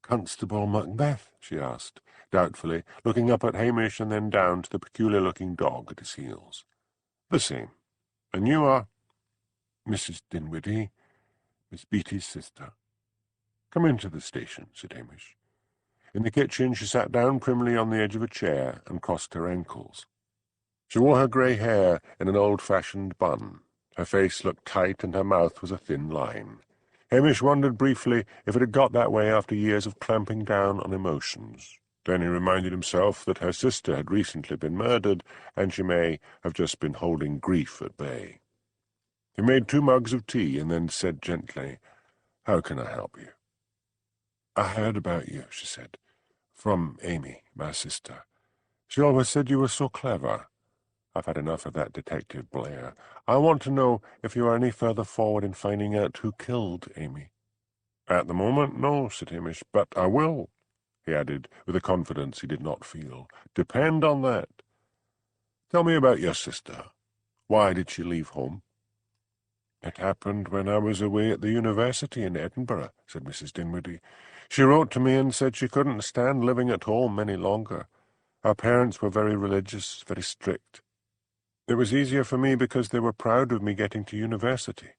Speaker 1: Constable Macbeth, she asked, doubtfully, looking up at Hamish and then down to the peculiar-looking dog at his heels. The same. And you are? Mrs. Dinwiddie, Miss Beattie's sister. Come into the station, said Hamish. In the kitchen she sat down primly on the edge of a chair and crossed her ankles. She wore her grey hair in an old-fashioned bun. Her face looked tight and her mouth was a thin line. Hamish wondered briefly if it had got that way after years of clamping down on emotions. Then he reminded himself that her sister had recently been murdered, and she may have just been holding grief at bay. He made 2 mugs of tea and then said gently, "How can I help you?" "I heard about you," she said, "from Amy, my sister. She always said you were so clever. I've had enough of that Detective Blair. I want to know if you are any further forward in finding out who killed Amy." "At the moment, no," said Hamish, "but I will," he added, with a confidence he did not feel. "Depend on that. Tell me about your sister. Why did she leave home?" "It happened when I was away at the university in Edinburgh," said Mrs. Dinwiddie. "She wrote to me and said she couldn't stand living at home any longer. Our parents were very religious, very strict. It was easier for me because they were proud of me getting to university.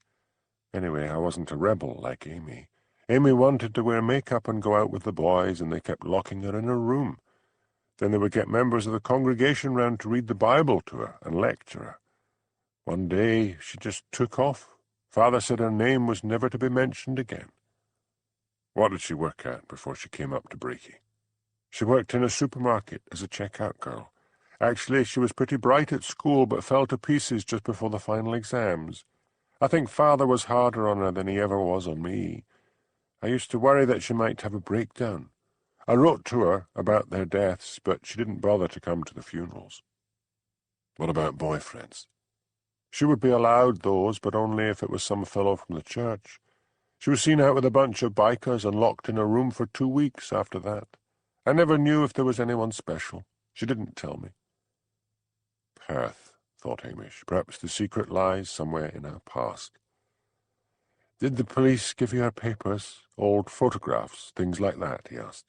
Speaker 1: Anyway, I wasn't a rebel like Amy. Amy wanted to wear makeup and go out with the boys, and they kept locking her in her room. Then they would get members of the congregation round to read the Bible to her and lecture her. One day she just took off. Father said her name was never to be mentioned again." "What did she work at before she came up to Breaky?" "She worked in a supermarket as a checkout girl. Actually, she was pretty bright at school, but fell to pieces just before the final exams. I think Father was harder on her than he ever was on me. I used to worry that she might have a breakdown. I wrote to her about their deaths, but she didn't bother to come to the funerals." "What about boyfriends?" "She would be allowed those, but only if it was some fellow from the church. She was seen out with a bunch of bikers and locked in a room for 2 weeks after that. I never knew if there was anyone special. She didn't tell me." Perth, thought Hamish. Perhaps the secret lies somewhere in her past. "Did the police give you her papers? Old photographs, things like that?" he asked.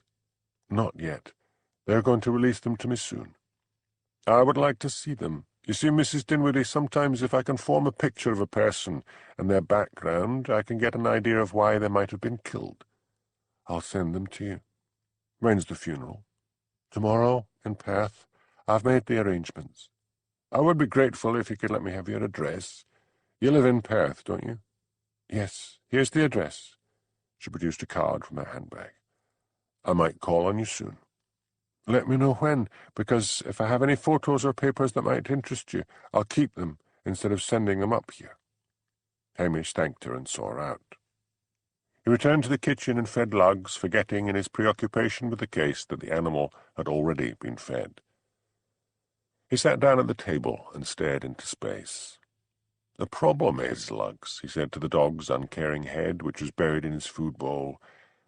Speaker 1: "Not yet. They're going to release them to me soon." "I would like to see them. You see, Mrs. Dinwiddie, sometimes if I can form a picture of a person and their background, I can get an idea of why they might have been killed. I'll send them to you." "When's the funeral?" "Tomorrow, in Perth. I've made the arrangements." "I would be grateful if you could let me have your address. You live in Perth, don't you?" "Yes, here's the address." She produced a card from her handbag. "I might call on you soon." "Let me know when, because if I have any photos or papers that might interest you, I'll keep them instead of sending them up here." Hamish thanked her and saw her out. He returned to the kitchen and fed Lugs, forgetting in his preoccupation with the case that the animal had already been fed. He sat down at the table and stared into space. "The problem is, Lugs," he said to the dog's uncaring head, which was buried in his food bowl,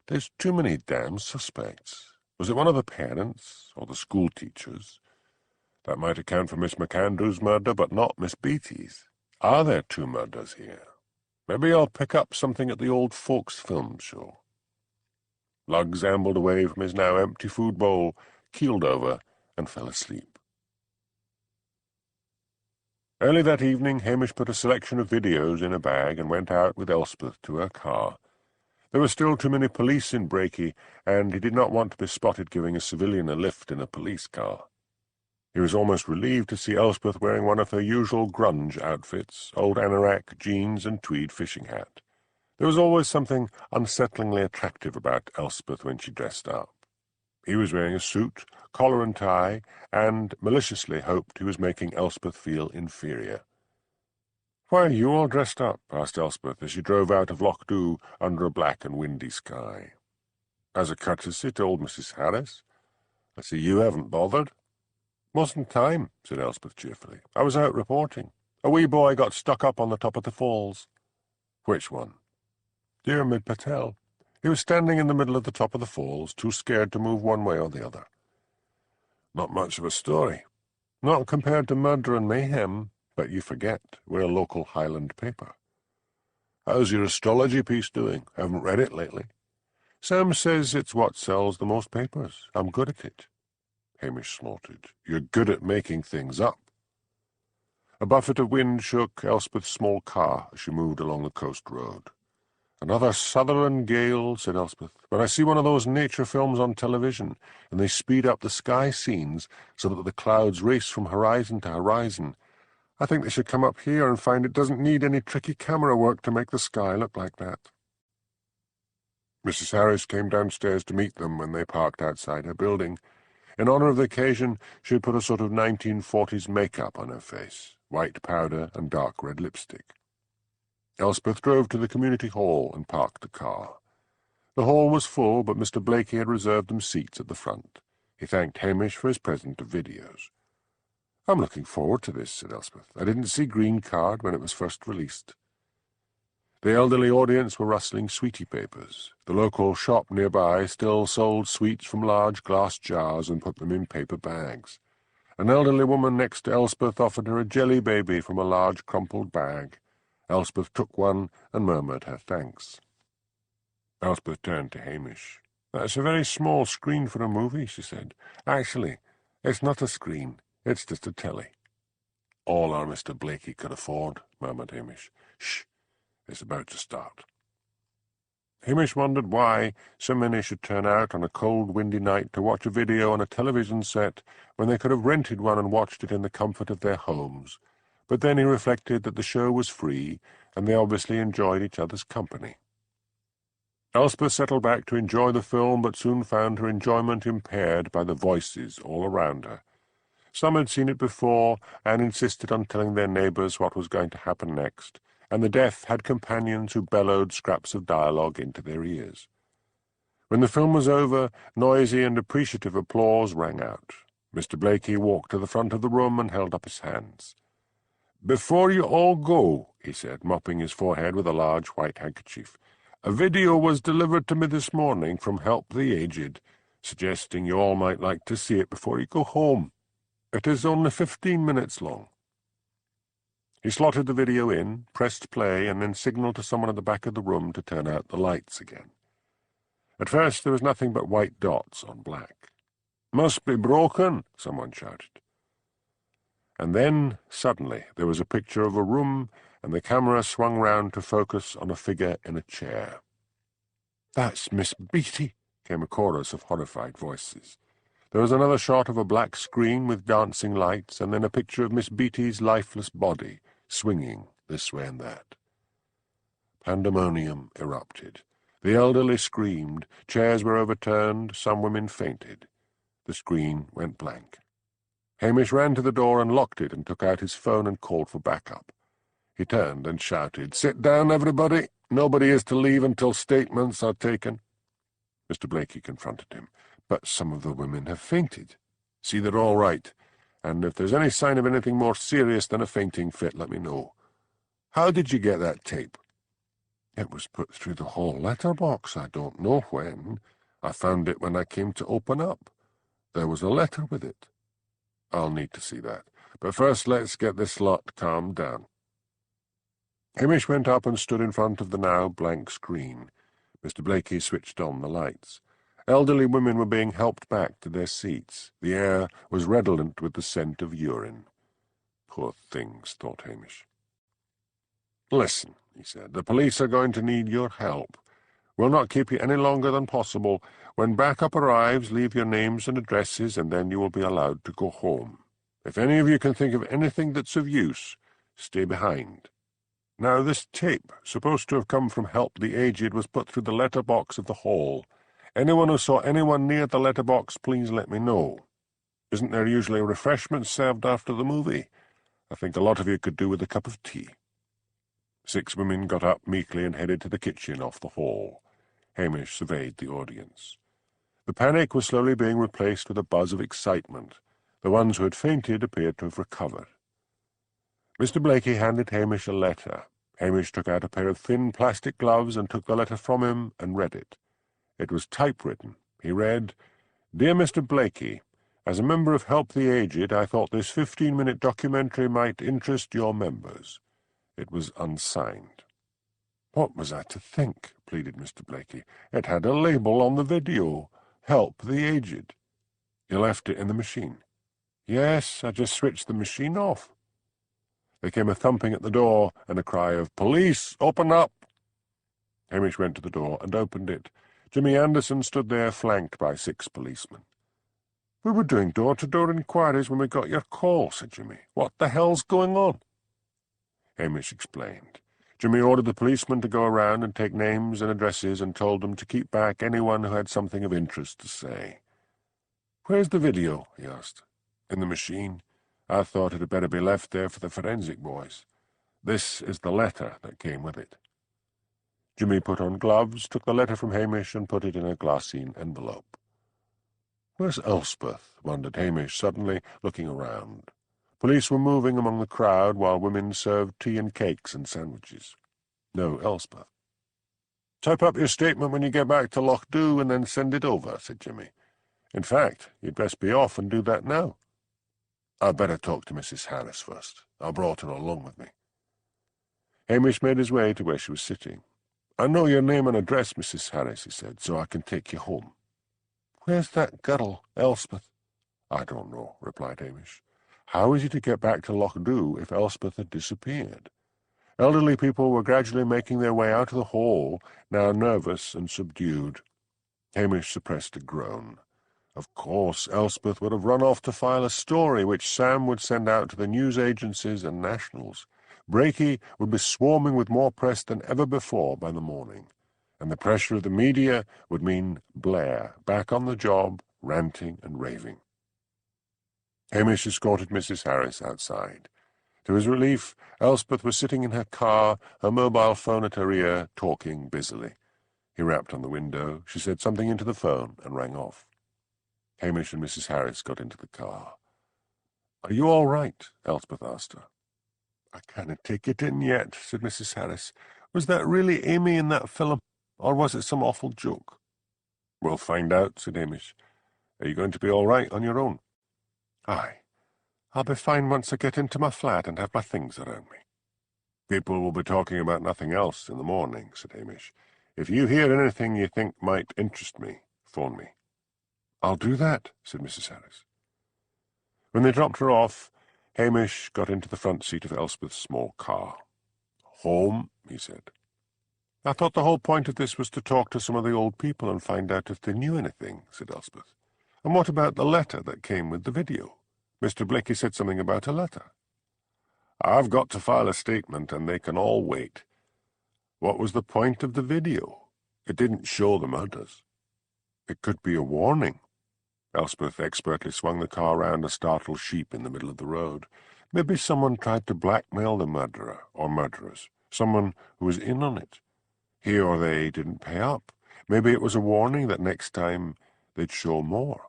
Speaker 1: "there's too many damn suspects. Was it one of the parents, or the school teachers? That might account for Miss McAndrew's murder, but not Miss Beatty's. Are there 2 murders here? Maybe I'll pick up something at the old folks' film show." Lugs ambled away from his now empty food bowl, keeled over, and fell asleep. Early that evening, Hamish put a selection of videos in a bag and went out with Elspeth to her car. There were still too many police in Breaky, and he did not want to be spotted giving a civilian a lift in a police car. He was almost relieved to see Elspeth wearing one of her usual grunge outfits, old anorak, jeans, and tweed fishing hat. There was always something unsettlingly attractive about Elspeth when she dressed up. He was wearing a suit, collar and tie, and maliciously hoped he was making Elspeth feel inferior. "Why are you all dressed up?" asked Elspeth as she drove out of Loch under a black and windy sky. "As a courtesy to old Mrs. Harris. I see you haven't bothered." "Wasn't time," said Elspeth cheerfully. "I was out reporting. A wee boy got stuck up on the top of the falls." "Which one?" "Diarmid Patel. He was standing in the middle of the top of the falls, too scared to move one way or the other." "Not much of a story." "Not compared to Murder and Mayhem, but you forget we're a local Highland paper." "How's your astrology piece doing? Haven't read it lately." "Sam says it's what sells the most papers. I'm good at it." Hamish snorted. "You're good at making things up." A buffet of wind shook Elspeth's small car as she moved along the coast road. "Another Sutherland gale," said Elspeth. "When I see one of those nature films on television, and they speed up the sky scenes so that the clouds race from horizon to horizon, I think they should come up here and find it doesn't need any tricky camera work to make the sky look like that. Mrs. Harris came downstairs to meet them when they parked outside her building. In honour of the occasion, she had put a sort of 1940s make-up on her face, white powder and dark red lipstick. Elspeth drove to the community hall and parked the car. The hall was full, but Mr. Blakey had reserved them seats at the front. He thanked Hamish for his present of videos. "I'm looking forward to this," said Elspeth. "I didn't see Green Card when it was first released." The elderly audience were rustling sweetie papers. The local shop nearby still sold sweets from large glass jars and put them in paper bags. An elderly woman next to Elspeth offered her a jelly baby from a large crumpled bag. Elspeth took one and murmured her thanks. Elspeth turned to Hamish. "That's a very small screen for a movie," she said. "Actually, it's not a screen. It's just a telly." "All our Mr. Blakey could afford," murmured Hamish. "Shh! It's about to start." Hamish wondered why so many should turn out on a cold, windy night to watch a video on a television set when they could have rented one and watched it in the comfort of their homes. But then he reflected that the show was free, and they obviously enjoyed each other's company. Elspeth settled back to enjoy the film, but soon found her enjoyment impaired by the voices all around her. Some had seen it before and insisted on telling their neighbours what was going to happen next, and the deaf had companions who bellowed scraps of dialogue into their ears. When the film was over, noisy and appreciative applause rang out. Mr. Blakey walked to the front of the room and held up his hands. "Before you all go," he said, mopping his forehead with a large white handkerchief, "a video was delivered to me this morning from Help the Aged, suggesting you all might like to see it before you go home. It is only 15 minutes long." He slotted the video in, pressed play, and then signalled to someone at the back of the room to turn out the lights again. At first there was nothing but white dots on black. "Must be broken," someone shouted. And then, suddenly, there was a picture of a room, and the camera swung round to focus on a figure in a chair. "That's Miss Beatty," came a chorus of horrified voices. There was another shot of a black screen with dancing lights, and then a picture of Miss Beatty's lifeless body, swinging this way and that. Pandemonium erupted. The elderly screamed, chairs were overturned, some women fainted. The screen went blank. Hamish ran to the door and locked it and took out his phone and called for backup. He turned and shouted, "Sit down, everybody! Nobody is to leave until statements are taken." Mr. Blakey confronted him. "But some of the women have fainted. See, they're all right, and if there's any sign of anything more serious than a fainting fit, let me know. How did you get that tape?" "It was put through the hall letterbox. I don't know when. I found it when I came to open up. There was a letter with it." "I'll need to see that. But first let's get this lot calmed down." Hamish went up and stood in front of the now blank screen. Mr. Blakey switched on the lights. Elderly women were being helped back to their seats. The air was redolent with the scent of urine. "Poor things," thought Hamish. "Listen," he said, "the police are going to need your help. We'll not keep you any longer than possible. When backup arrives, leave your names and addresses, and then you will be allowed to go home. If any of you can think of anything that's of use, stay behind. Now, this tape, supposed to have come from Help the Aged, was put through the letterbox of the hall. Anyone who saw anyone near the letterbox, please let me know. Isn't there usually refreshments served after the movie? I think a lot of you could do with a cup of tea." 6 women got up meekly and headed to the kitchen off the hall. Hamish surveyed the audience. The panic was slowly being replaced with a buzz of excitement. The ones who had fainted appeared to have recovered. Mr. Blakey handed Hamish a letter. Hamish took out a pair of thin plastic gloves and took the letter from him and read it. It was typewritten. He read, "Dear Mr. Blakey, as a member of Help the Aged, I thought this 15-minute documentary might interest your members." It was unsigned. "What was I to think?" pleaded Mr. Blakey. "It had a label on the video. Help the Aged." "You left it in the machine?" "Yes, I just switched the machine off." There came a thumping at the door and a cry of, "Police, open up!" Hamish went to the door and opened it. Jimmy Anderson stood there, flanked by 6 policemen. "We were doing door-to-door inquiries when we got your call," said Jimmy. "What the hell's going on?" Hamish explained. Jimmy ordered the policeman to go around and take names and addresses and told them to keep back anyone who had something of interest to say. "Where's the video?" he asked. "In the machine. I thought it had better be left there for the forensic boys. This is the letter that came with it." Jimmy put on gloves, took the letter from Hamish, and put it in a glassine envelope. "Where's Elspeth?" wondered Hamish, suddenly looking around. Police were moving among the crowd while women served tea and cakes and sandwiches. No Elspeth. "Type up your statement when you get back to Loch Dhu and then send it over," said Jimmy. "In fact, you'd best be off and do that now." "I'd better talk to Mrs. Harris first. I brought her along with me." Hamish made his way to where she was sitting. "I know your name and address, Mrs. Harris," he said, "so I can take you home." "Where's that girl, Elspeth?" "I don't know," replied Hamish. "How is he to get back to Loch Dhu if Elspeth had disappeared?" Elderly people were gradually making their way out of the hall, now nervous and subdued. Hamish suppressed a groan. Of course, Elspeth would have run off to file a story which Sam would send out to the news agencies and nationals. Brakey would be swarming with more press than ever before by the morning, and the pressure of the media would mean Blair back on the job, ranting and raving. Hamish escorted Mrs. Harris outside. To his relief, Elspeth was sitting in her car, her mobile phone at her ear, talking busily. He rapped on the window. She said something into the phone and rang off. Hamish and Mrs. Harris got into the car. "Are you all right?" Elspeth asked her. "I can't take it in yet," said Mrs. Harris. "Was that really Amy in that film, or was it some awful joke?" "We'll find out," said Hamish. "Are you going to be all right on your own?" "Aye. I'll be fine once I get into my flat and have my things around me." "People will be talking about nothing else in the morning," said Hamish. "If you hear anything you think might interest me, phone me." "I'll do that," said Mrs. Harris. When they dropped her off, Hamish got into the front seat of Elspeth's small car. "Home," he said. "I thought the whole point of this was to talk to some of the old people and find out if they knew anything," said Elspeth. "And what about the letter that came with the video? Mr. Blakey said something about a letter." "I've got to file a statement, and they can all wait. What was the point of the video? It didn't show the murders." "It could be a warning." Elspeth expertly swung the car round a startled sheep in the middle of the road. "Maybe someone tried to blackmail the murderer or murderers, someone who was in on it. He or they didn't pay up. Maybe it was a warning that next time they'd show more."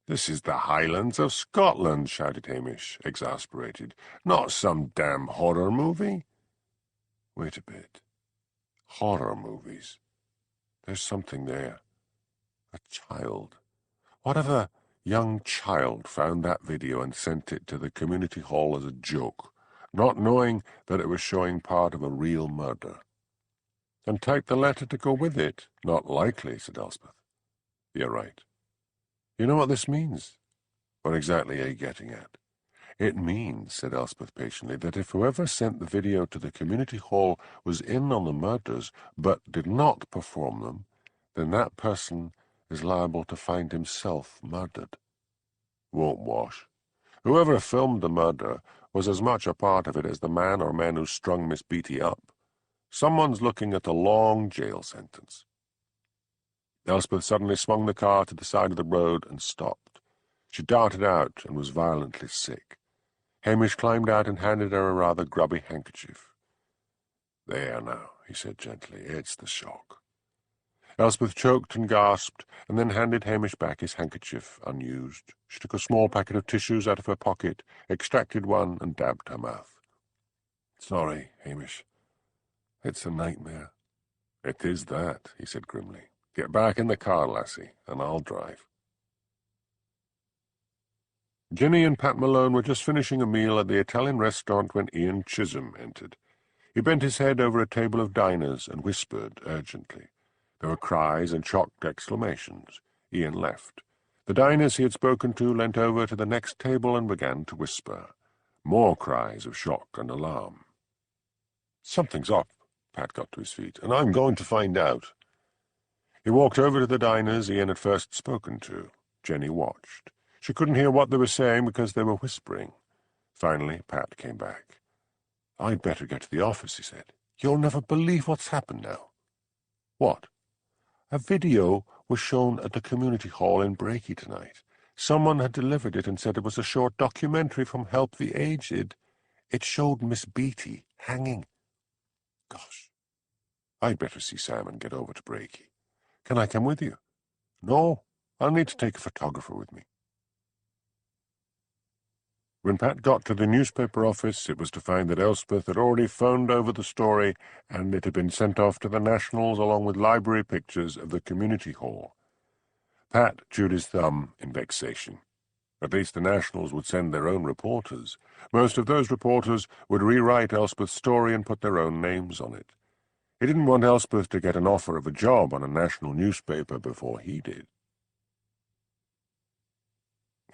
Speaker 1: "This is the Highlands of Scotland," shouted Hamish, exasperated. "Not some damn horror movie." "Wait a bit. Horror movies. There's something there. A child. What if a young child found that video and sent it to the community hall as a joke, not knowing that it was showing part of a real murder? And typed the letter to go with it? Not likely," said Elspeth. "You're right. You know what this means?" "What exactly are you getting at?" "It means," said Elspeth patiently, "that if whoever sent the video to the community hall was in on the murders but did not perform them, then that person is liable to find himself murdered." "Won't wash. Whoever filmed the murder was as much a part of it as the man or men who strung Miss Beatty up. Someone's looking at a long jail sentence." Elspeth suddenly swung the car to the side of the road and stopped. She darted out and was violently sick. Hamish climbed out and handed her a rather grubby handkerchief. "There now," he said gently. "It's the shock." Elspeth choked and gasped, and then handed Hamish back his handkerchief, unused. She took a small packet of tissues out of her pocket, extracted one, and dabbed her mouth. "Sorry, Hamish. It's a nightmare." "It is that," he said grimly. "Get back in the car, lassie, and I'll drive." Jenny and Pat Malone were just finishing a meal at the Italian restaurant when Ian Chisholm entered. He bent his head over a table of diners and whispered urgently. There were cries and shocked exclamations. Ian left. The diners he had spoken to leant over to the next table and began to whisper. More cries of shock and alarm. "Something's up." Pat got to his feet, "and I'm going to find out." He walked over to the diners Ian had first spoken to. Jenny watched. She couldn't hear what they were saying because they were whispering. Finally, Pat came back. "I'd better get to the office," he said. "You'll never believe what's happened now." "What?" "A video was shown at the community hall in Brakey tonight. Someone had delivered it and said it was a short documentary from Help the Aged. It showed Miss Beatty hanging." "Gosh, I'd better see Sam and get over to Brakey. Can I come with you?" "No, I'll need to take a photographer with me." When Pat got to the newspaper office, it was to find that Elspeth had already phoned over the story, and it had been sent off to the Nationals along with library pictures of the community hall. Pat chewed his thumb in vexation. At least the Nationals would send their own reporters. Most of those reporters would rewrite Elspeth's story and put their own names on it. He didn't want Elspeth to get an offer of a job on a national newspaper before he did.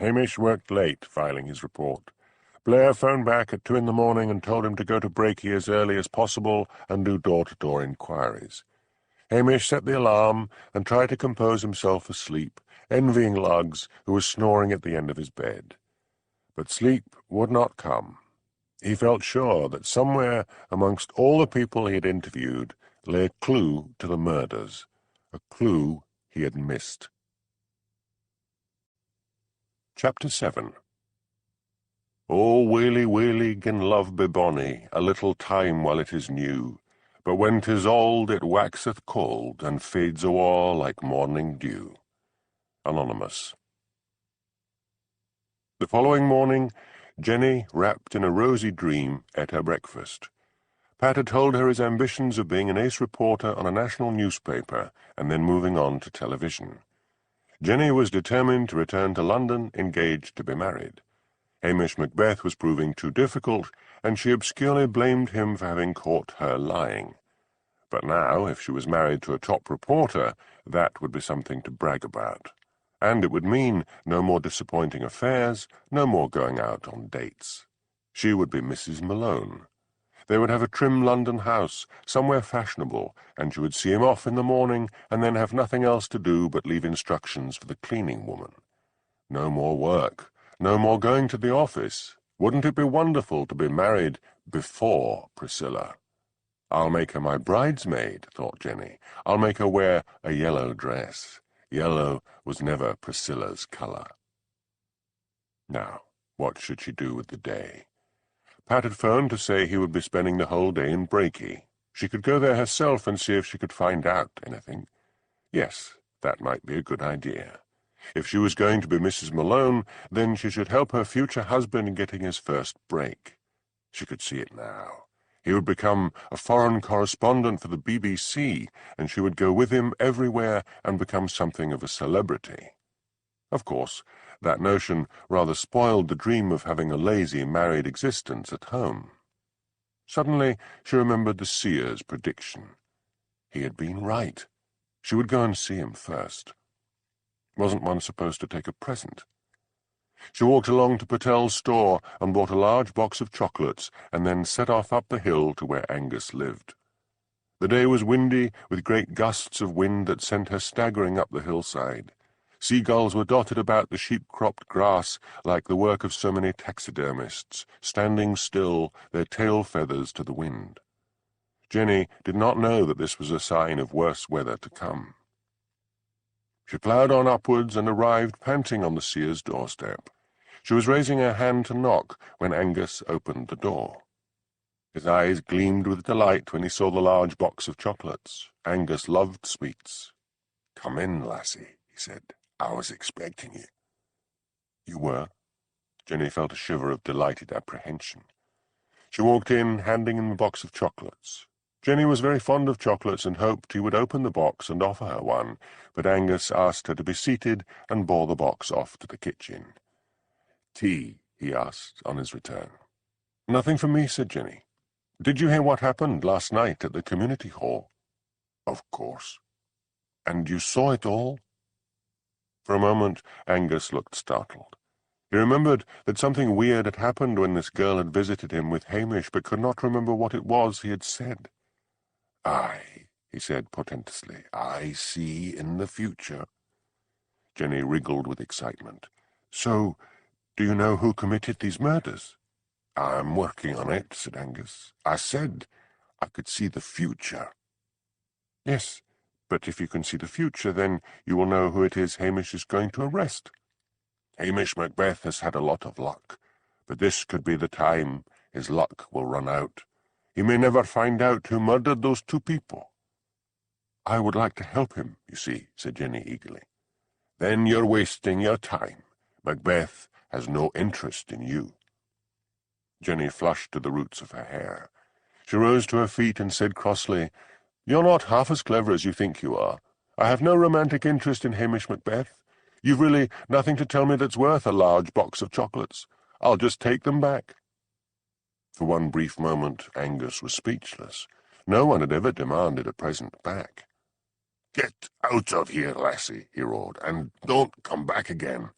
Speaker 1: Hamish worked late, filing his report. Blair phoned back at 2 in the morning and told him to go to Brakey as early as possible and do door-to-door inquiries. Hamish set the alarm and tried to compose himself for sleep, envying Lugs, who was snoring at the end of his bed. But sleep would not come. He felt sure that somewhere amongst all the people he had interviewed lay a clue to the murders, a clue he had missed. Chapter 7. "Oh, whaley, whaley, gin love be bonny, a little time while it is new, but when 'tis old it waxeth cold, and fades awa' like morning dew." Anonymous. The following morning, Jenny, wrapped in a rosy dream, ate her breakfast. Pat had told her his ambitions of being an ace reporter on a national newspaper and then moving on to television. Jenny was determined to return to London, engaged to be married. Hamish Macbeth was proving too difficult, and she obscurely blamed him for having caught her lying. But now, if she was married to a top reporter, that would be something to brag about. And it would mean no more disappointing affairs, no more going out on dates. She would be Mrs. Malone. They would have a trim London house, somewhere fashionable, and she would see him off in the morning and then have nothing else to do but leave instructions for the cleaning woman. No more work, no more going to the office. Wouldn't it be wonderful to be married before Priscilla? "I'll make her my bridesmaid," thought Jenny. "I'll make her wear a yellow dress." Yellow was never Priscilla's colour. Now, what should she do with the day? Pat had phoned to say he would be spending the whole day in Brakey. She could go there herself and see if she could find out anything. Yes, that might be a good idea. If she was going to be Mrs. Malone, then she should help her future husband in getting his first break. She could see it now. He would become a foreign correspondent for the BBC, and she would go with him everywhere and become something of a celebrity. Of course, that notion rather spoiled the dream of having a lazy married existence at home. Suddenly she remembered the seer's prediction. He had been right. She would go and see him first. Wasn't one supposed to take a present? She walked along to Patel's store and bought a large box of chocolates and then set off up the hill to where Angus lived. The day was windy, with great gusts of wind that sent her staggering up the hillside. Seagulls were dotted about the sheep-cropped grass like the work of so many taxidermists, standing still, their tail feathers to the wind. Jenny did not know that this was a sign of worse weather to come. She ploughed on upwards and arrived panting on the seer's doorstep. She was raising her hand to knock when Angus opened the door. His eyes gleamed with delight when he saw the large box of chocolates. Angus loved sweets. "Come in, lassie," he said. "I was expecting you." "You were?" Jenny felt a shiver of delighted apprehension. She walked in, handing him the box of chocolates. Jenny was very fond of chocolates and hoped he would open the box and offer her one, but Angus asked her to be seated and bore the box off to the kitchen. "Tea?" he asked on his return. "Nothing for me," said Jenny. "Did you hear what happened last night at the community hall?" "Of course." "And you saw it all?" For a moment Angus looked startled. He remembered that something weird had happened when this girl had visited him with Hamish, but could not remember what it was he had said. "Aye," he said portentously, "I see in the future." Jenny wriggled with excitement. "So, do you know who committed these murders?" I'm working on it, said Angus. I said I could see the future.
Speaker 2: Yes, but if you can see the future, then you will know who it is Hamish is going to arrest.
Speaker 1: Hamish Macbeth has had a lot of luck, but this could be the time his luck will run out. He may never find out who murdered those two people.
Speaker 2: I would like to help him, you see, said Jenny eagerly.
Speaker 1: Then you're wasting your time. Macbeth has no interest in you.
Speaker 2: Jenny flushed to the roots of her hair. She rose to her feet and said crossly, You're not half as clever as you think you are. I have no romantic interest in Hamish Macbeth. You've really nothing to tell me that's worth a large box of chocolates. I'll just take them back.
Speaker 1: For one brief moment, Angus was speechless. No one had ever demanded a present back. Get out of here, lassie, he roared, and don't come back again.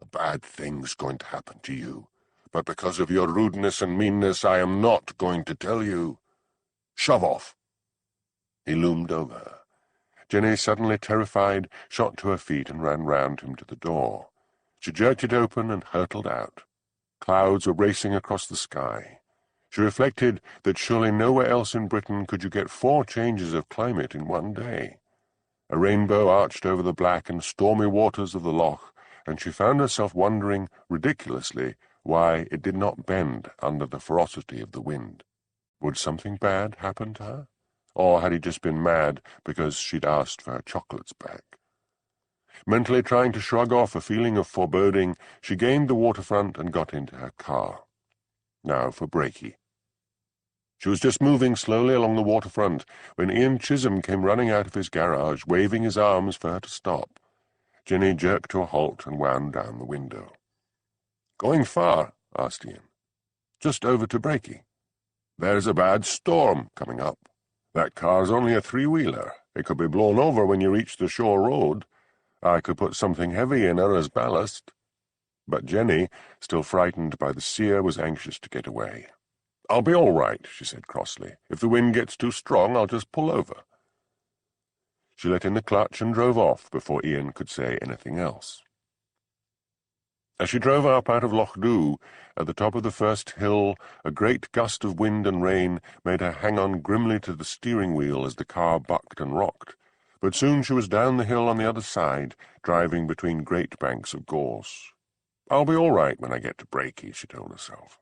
Speaker 1: A bad thing's going to happen to you, but because of your rudeness and meanness, I am not going to tell you. Shove off.
Speaker 2: He loomed over her. Jenny, suddenly terrified, shot to her feet and ran round him to the door. She jerked it open and hurtled out. Clouds were racing across the sky. She reflected that surely nowhere else in Britain could you get 4 changes of climate in one day. A rainbow arched over the black and stormy waters of the loch, and she found herself wondering, ridiculously, why it did not bend under the ferocity of the wind. Would something bad happen to her? Or had he just been mad because she'd asked for her chocolates back? Mentally trying to shrug off a feeling of foreboding, she gained the waterfront and got into her car. Now for brakey. She was just moving slowly along the waterfront when Ian Chisholm came running out of his garage, waving his arms for her to stop. Jenny jerked to a halt and wound down the window.
Speaker 1: Going far?
Speaker 2: Asked Ian. Just over to Brakey.
Speaker 1: There's a bad storm coming up. That car's only a 3-wheeler. It could be blown over when you reach the shore road.
Speaker 2: I could put something heavy in her as ballast. But Jenny, still frightened by the seer, was anxious to get away.
Speaker 1: I'll be all right, she said crossly. If the wind gets too strong, I'll just pull over.
Speaker 2: She let in the clutch and drove off before Ian could say anything else. As she drove up out of Loch Dhu, at the top of the first hill, a great gust of wind and rain made her hang on grimly to the steering wheel as the car bucked and rocked. But soon she was down the hill on the other side, driving between great banks of gorse.
Speaker 1: I'll be all right when I get to Brakey, she told herself.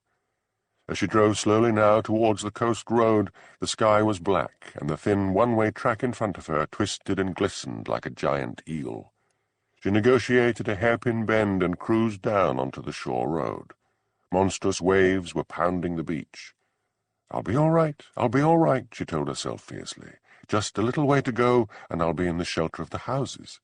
Speaker 2: As she drove slowly now towards the coast road, the sky was black, and the thin one-way track in front of her twisted and glistened like a giant eel. She negotiated a hairpin bend and cruised down onto the shore road. Monstrous waves were pounding the beach. I'll be all right, she told herself fiercely. Just a little way to go, and I'll be in the shelter of the houses.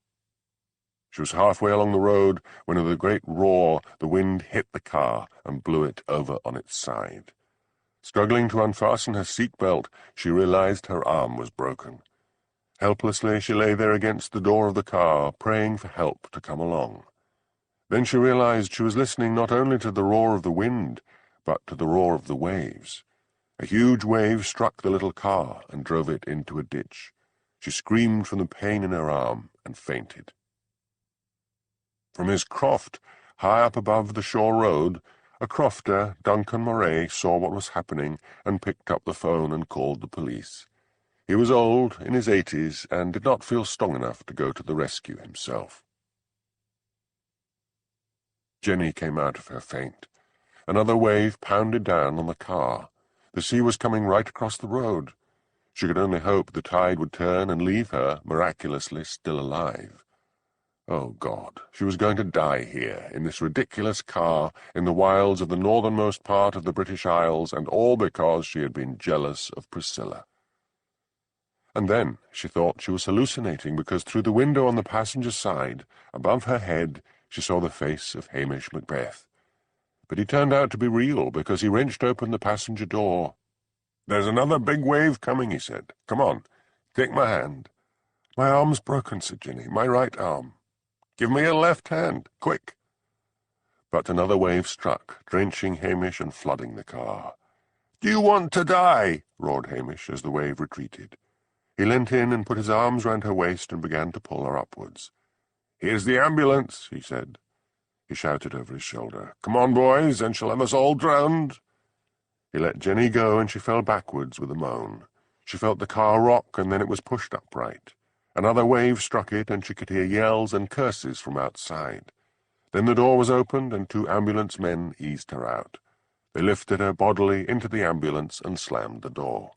Speaker 2: She was halfway along the road when with a great roar the wind hit the car and blew it over on its side. Struggling to unfasten her seat-belt, she realized her arm was broken. Helplessly she lay there against the door of the car, praying for help to come along. Then she realized she was listening not only to the roar of the wind, but to the roar of the waves. A huge wave struck the little car and drove it into a ditch. She screamed from the pain in her arm and fainted. From his croft, high up above the shore road, a crofter, Duncan Moray, saw what was happening and picked up the phone and called the police. He was old, in his 80s, and did not feel strong enough to go to the rescue himself. Jenny came out of her faint. Another wave pounded down on the car. The sea was coming right across the road. She could only hope the tide would turn and leave her, miraculously, still alive. Oh, God, she was going to die here, in this ridiculous car, in the wilds of the northernmost part of the British Isles, and all because she had been jealous of Priscilla. And then she thought she was hallucinating, because through the window on the passenger side, above her head, she saw the face of Hamish Macbeth. But he turned out to be real, because he wrenched open the passenger door. "There's another big wave coming," he said. "Come on, take my hand." "My arm's broken," said Jenny, "my right arm." "Give me your left hand, quick." But another wave struck, drenching Hamish and flooding the car. "Do you want to die?" roared Hamish as the wave retreated. He leant in and put his arms round her waist and began to pull her upwards. "Here's the ambulance," he said. He shouted over his shoulder, "Come on, boys, and she'll have us all drowned."
Speaker 1: He let Jenny go, and she fell backwards with a moan. She felt the car rock, and then it was pushed upright. Another wave struck it, and she could hear yells and curses from outside. Then the door was opened, and 2 ambulance men eased her out. They lifted her bodily into the ambulance and slammed the door.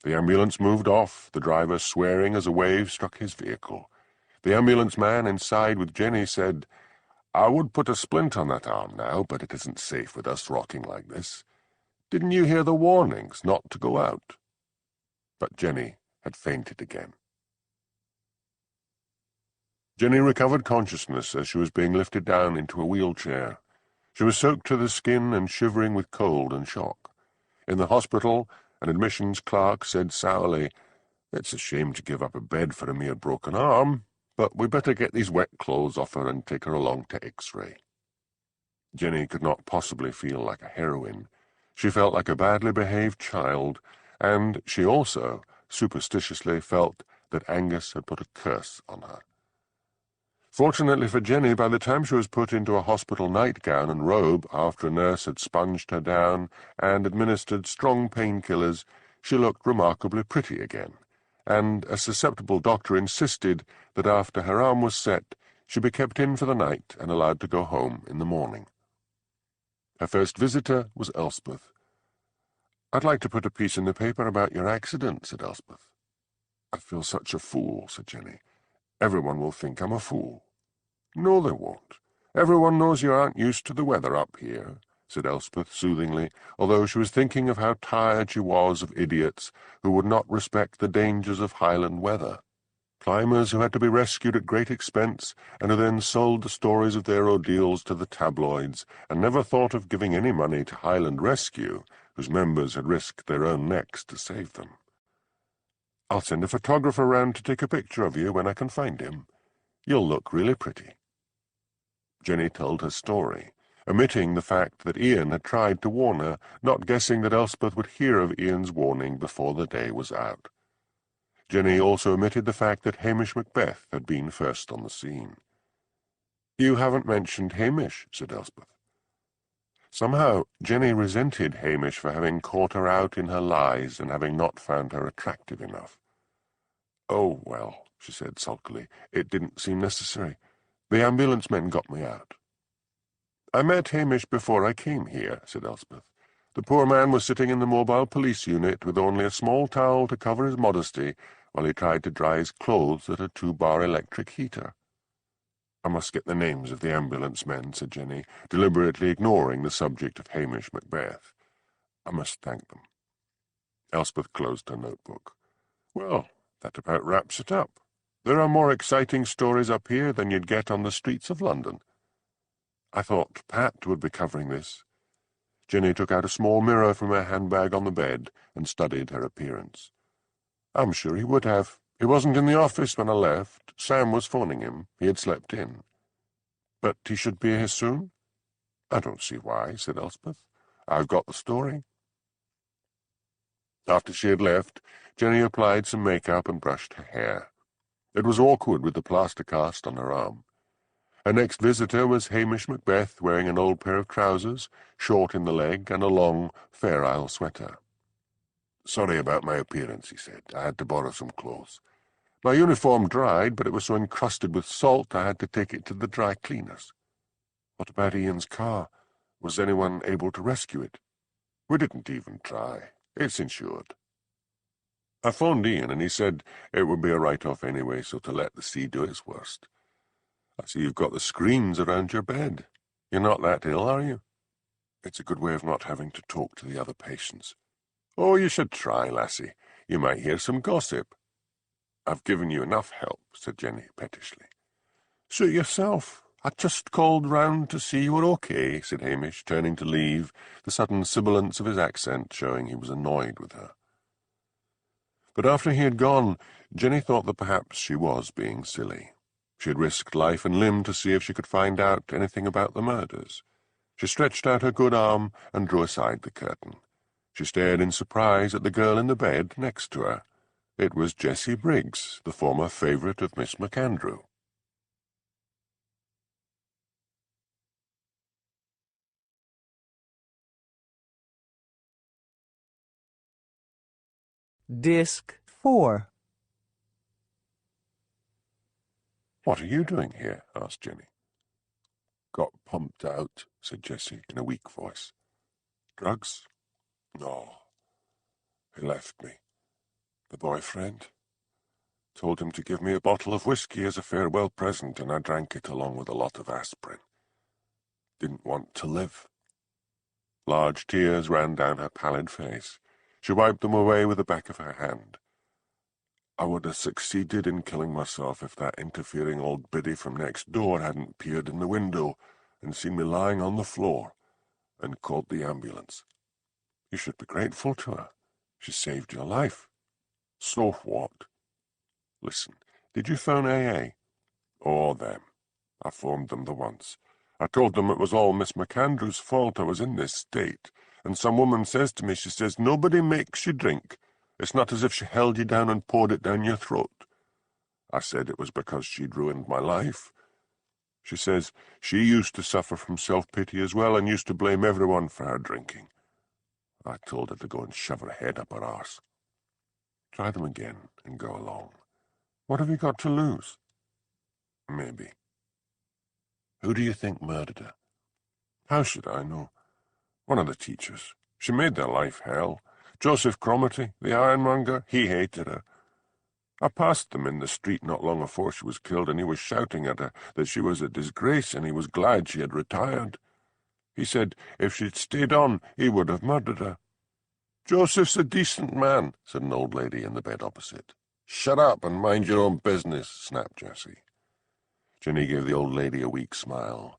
Speaker 1: The ambulance moved off, the driver swearing as a wave struck his vehicle. The ambulance man inside with Jenny said, "I would put a splint on that arm now, but it isn't safe with us rocking like this. Didn't you hear the warnings not to go out?" But Jenny had fainted again. Jenny recovered consciousness as she was being lifted down into a wheelchair. She was soaked to the skin and shivering with cold and shock. In the hospital, an admissions clerk said sourly, "It's a shame to give up a bed for a mere broken arm, but we'd better get these wet clothes off her and take her along to X-ray." Jenny could not possibly feel like a heroine. She felt like a badly behaved child, and she also superstitiously felt that Angus had put a curse on her. Fortunately for Jenny, by the time she was put into a hospital nightgown and robe after a nurse had sponged her down and administered strong painkillers, she looked remarkably pretty again, and a susceptible doctor insisted that after her arm was set, she be kept in for the night and allowed to go home in the morning. Her first visitor was Elspeth. "I'd like to put a piece in the paper about your accident," said Elspeth. "I feel such a fool," said Jenny. "Everyone will think I'm a fool." "No, they won't. Everyone knows you aren't used to the weather up here," said Elspeth soothingly, although she was thinking of how tired she was of idiots who would not respect the dangers of Highland weather. Climbers who had to be rescued at great expense, and who then sold the stories of their ordeals to the tabloids, and never thought of giving any money to Highland Rescue, whose members had risked their own necks to save them. "I'll send a photographer round to take a picture of you when I can find him. You'll look really pretty." Jenny told her story, omitting the fact that Ian had tried to warn her, not guessing that Elspeth would hear of Ian's warning before the day was out. Jenny also omitted the fact that Hamish Macbeth had been first on the scene. "You haven't mentioned Hamish," said Elspeth. Somehow Jenny resented Hamish for having caught her out in her lies and having not found her attractive enough. "Oh, well," she said sulkily, "it didn't seem necessary. The ambulance men got me out." "I met Hamish before I came here," said Elspeth. "The poor man was sitting in the mobile police unit with only a small towel to cover his modesty while he tried to dry his clothes at a 2-bar electric heater." "I must get the names of the ambulance men," said Jenny, deliberately ignoring the subject of Hamish Macbeth. "I must thank them." Elspeth closed her notebook. "Well, that about wraps it up. There are more exciting stories up here than you'd get on the streets of London." "I thought Pat would be covering this." Jenny took out a small mirror from her handbag on the bed and studied her appearance. "I'm sure he would have. He wasn't in the office when I left. Sam was phoning him. He had slept in." "But he should be here soon?" "I don't see why," said Elspeth. "I've got the story." After she had left, Jenny applied some makeup and brushed her hair. It was awkward with the plaster cast on her arm. Her next visitor was Hamish Macbeth, wearing an old pair of trousers, short in the leg, and a long, Fair Isle sweater. "Sorry about my appearance," he said. "I had to borrow some clothes. My uniform dried, but it was so encrusted with salt I had to take it to the dry cleaners." "What about Ian's car? Was anyone able to rescue it?" "We didn't even try. It's insured." "I phoned Ian, and he said it would be a write-off anyway, so to let the sea do its worst." "I see you've got the screens around your bed. You're not that ill, are you?" "It's a good way of not having to talk to the other patients." "Oh, you should try, lassie. You might hear some gossip." "I've given you enough help," said Jenny pettishly. "Suit yourself. I just called round to see you were okay," said Hamish, turning to leave, the sudden sibilance of his accent showing he was annoyed with her. But after he had gone, Jenny thought that perhaps she was being silly. She had risked life and limb to see if she could find out anything about the murders. She stretched out her good arm and drew aside the curtain. She stared in surprise at the girl in the bed next to her. It was Jessie Briggs, the former favourite of Miss MacAndrew.
Speaker 3: Disc 4.
Speaker 1: "What are you doing here?" asked Jenny. "Got pumped out," said Jessie in a weak voice. "Drugs? No. He left me. The boyfriend. Told him to give me a bottle of whiskey as a farewell present, and I drank it along with a lot of aspirin. Didn't want to live." Large tears ran down her pallid face. She wiped them away with the back of her hand. "I would have succeeded in killing myself if that interfering old biddy from next door hadn't peered in the window and seen me lying on the floor and called the ambulance. You should be grateful to her. She saved your life." "So what?" "Listen, did you phone AA?" "Oh, them. I phoned them the once. I told them it was all Miss McAndrew's fault I was in this state, and some woman says to me, she says, 'Nobody makes you drink. It's not as if she held you down and poured it down your throat.' I said it was because she'd ruined my life. She says she used to suffer from self-pity as well and used to blame everyone for her drinking. I told her to go and shove her head up her arse. Try them again and go along. What have you got to lose?" "Maybe." "Who do you think murdered her?" "How should I know? One of the teachers. She made their life hell. Joseph Cromarty, the ironmonger, he hated her. I passed them in the street not long afore she was killed, and he was shouting at her that she was a disgrace, and he was glad she had retired. He said if she'd stayed on, he would have murdered her." "Joseph's a decent man," said an old lady in the bed opposite. "Shut up and mind your own business," snapped Jessie. Jenny gave the old lady a weak smile.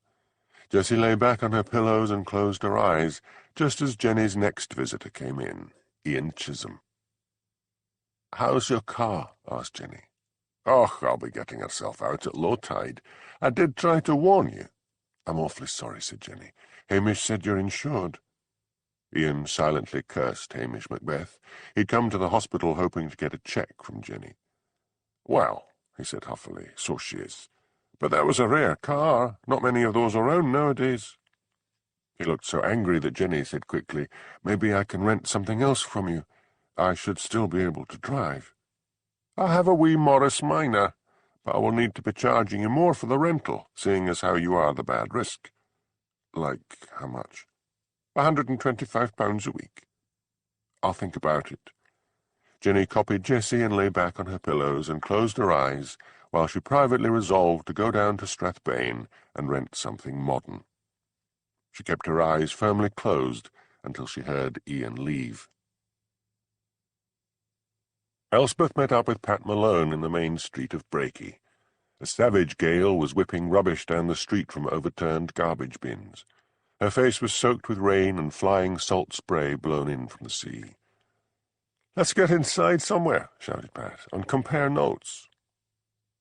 Speaker 1: Jessie lay back on her pillows and closed her eyes, just as Jenny's next visitor came in, Ian Chisholm. "How's your car?" asked Jenny. "Oh, I'll be getting herself out at low tide. I did try to warn you." "I'm awfully sorry," said Jenny. "Hamish said you're insured." Ian silently cursed Hamish Macbeth. He'd come to the hospital hoping to get a cheque from Jenny. "Well," he said huffily, "so she is. But that was a rare car. Not many of those around nowadays." He looked so angry that Jenny said quickly, "Maybe I can rent something else from you. I should still be able to drive." "I have a wee Morris Minor, but I will need to be charging you more for the rental, seeing as how you are the bad risk." "Like how much?" £125 a week." "I'll think about it." Jenny copied Jessie and lay back on her pillows and closed her eyes while she privately resolved to go down to Strathbane and rent something modern. She kept her eyes firmly closed until she heard Ian leave. Elspeth met up with Pat Malone in the main street of Brakey. A savage gale was whipping rubbish down the street from overturned garbage bins. Her face was soaked with rain and flying salt spray blown in from the sea. "Let's get inside somewhere," shouted Pat, "and compare notes."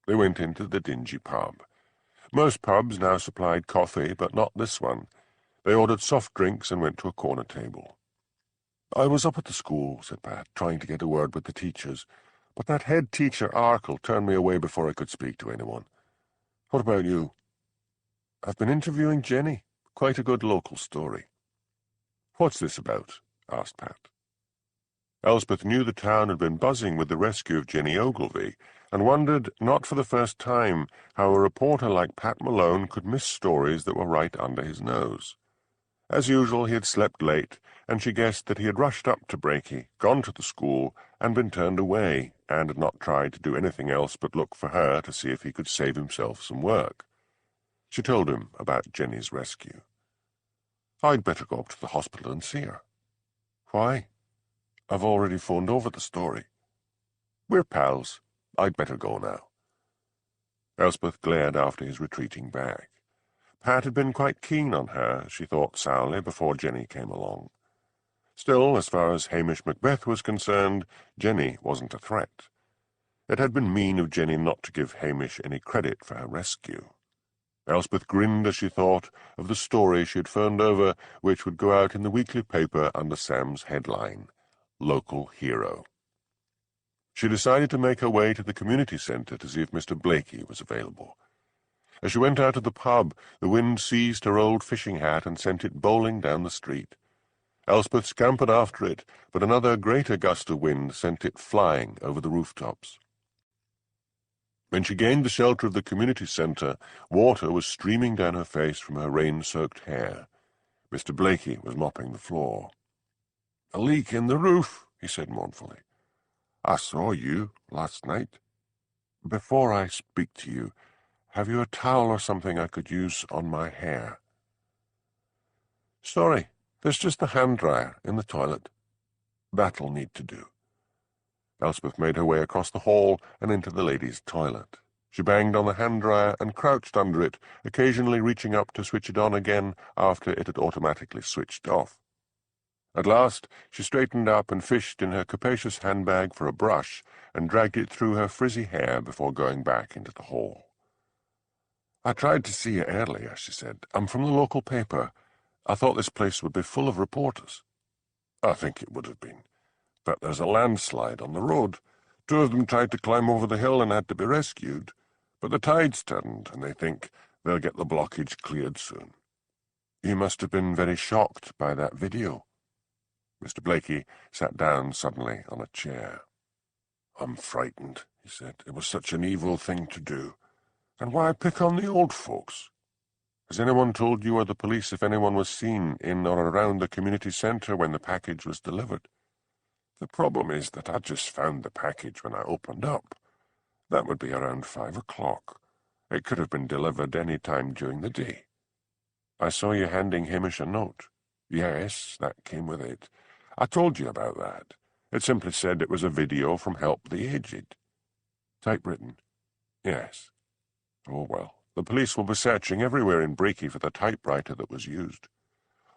Speaker 1: They went into the dingy pub. Most pubs now supplied coffee, but not this one. They ordered soft drinks and went to a corner table. "I was up at the school," said Pat, "trying to get a word with the teachers, but that head teacher, Arkle, turned me away before I could speak to anyone. What about you?" "I've been interviewing Jenny. Quite a good local story." "What's this about?" asked Pat. Elspeth knew the town had been buzzing with the rescue of Jenny Ogilvy, and wondered, not for the first time, how a reporter like Pat Malone could miss stories that were right under his nose. As usual, he had slept late, and she guessed that he had rushed up to Brakey, gone to the school, and been turned away, and had not tried to do anything else but look for her to see if he could save himself some work. She told him about Jenny's rescue. "I'd better go up to the hospital and see her." "Why?" "I've already phoned over the story." "We're pals. I'd better go now." Elspeth glared after his retreating back. Pat had been quite keen on her, she thought sourly, before Jenny came along. Still, as far as Hamish Macbeth was concerned, Jenny wasn't a threat. It had been mean of Jenny not to give Hamish any credit for her rescue. Elspeth grinned as she thought of the story she had phoned over, which would go out in the weekly paper under Sam's headline, "Local Hero." She decided to make her way to the community centre to see if Mr. Blakey was available. As she went out of the pub, the wind seized her old fishing hat and sent it bowling down the street. Elspeth scampered after it, but another greater gust of wind sent it flying over the rooftops. When she gained the shelter of the community centre, water was streaming down her face from her rain-soaked hair. Mr. Blakey was mopping the floor. "A leak in the roof," he said mournfully. "I saw you last night. Before I speak to you, have you a towel or something I could use on my hair?" "Sorry, there's just the hand dryer in the toilet. That'll need to do." Elspeth made her way across the hall and into the ladies' toilet. She banged on the hand dryer and crouched under it, occasionally reaching up to switch it on again after it had automatically switched off. At last she straightened up and fished in her capacious handbag for a brush and dragged it through her frizzy hair before going back into the hall. "I tried to see you earlier," she said. "I'm from the local paper. I thought this place would be full of reporters." "I think it would have been. But there's a landslide on the road. 2 of them tried to climb over the hill and had to be rescued. But the tide's turned, and they think they'll get the blockage cleared soon." "You must have been very shocked by that video." Mr. Blakey sat down suddenly on a chair. "I'm frightened," he said. "It was such an evil thing to do. And why pick on the old folks? Has anyone told you or the police if anyone was seen in or around the community centre when the package was delivered?" "The problem is that I just found the package when I opened up. That would be around 5 o'clock. It could have been delivered any time during the day." "I saw you handing Hamish a note." "Yes, that came with it. I told you about that. It simply said it was a video from Help the Aged." "Typewritten?" "Yes." "Oh, well, the police will be searching everywhere in Breaky for the typewriter that was used."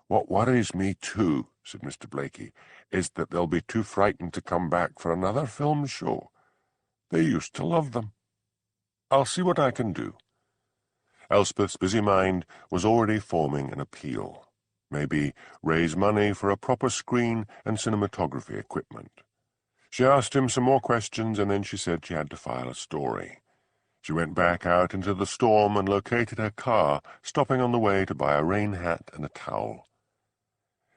Speaker 1: "What worries me too," said Mr. Blakey, "is that they'll be too frightened to come back for another film show. They used to love them. I'll see what I can do." Elspeth's busy mind was already forming an appeal. Maybe raise money for a proper screen and cinematography equipment. She asked him some more questions, and then she said she had to file a story. She went back out into the storm and located her car, stopping on the way to buy a rain hat and a towel.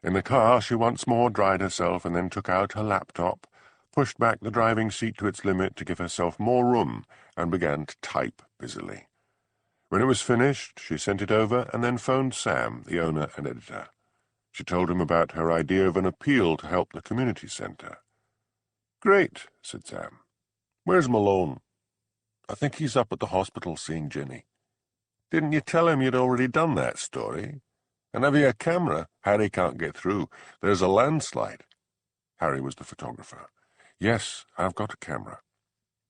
Speaker 1: In the car, she once more dried herself and then took out her laptop, pushed back the driving seat to its limit to give herself more room, and began to type busily. When it was finished, she sent it over and then phoned Sam, the owner and editor. She told him about her idea of an appeal to help the community centre. "Great," said Sam. "Where's Malone?" "I think he's up at the hospital seeing Jenny." "Didn't you tell him you'd already done that story? And have you a camera? Harry can't get through. There's a landslide." Harry was the photographer. "Yes, I've got a camera."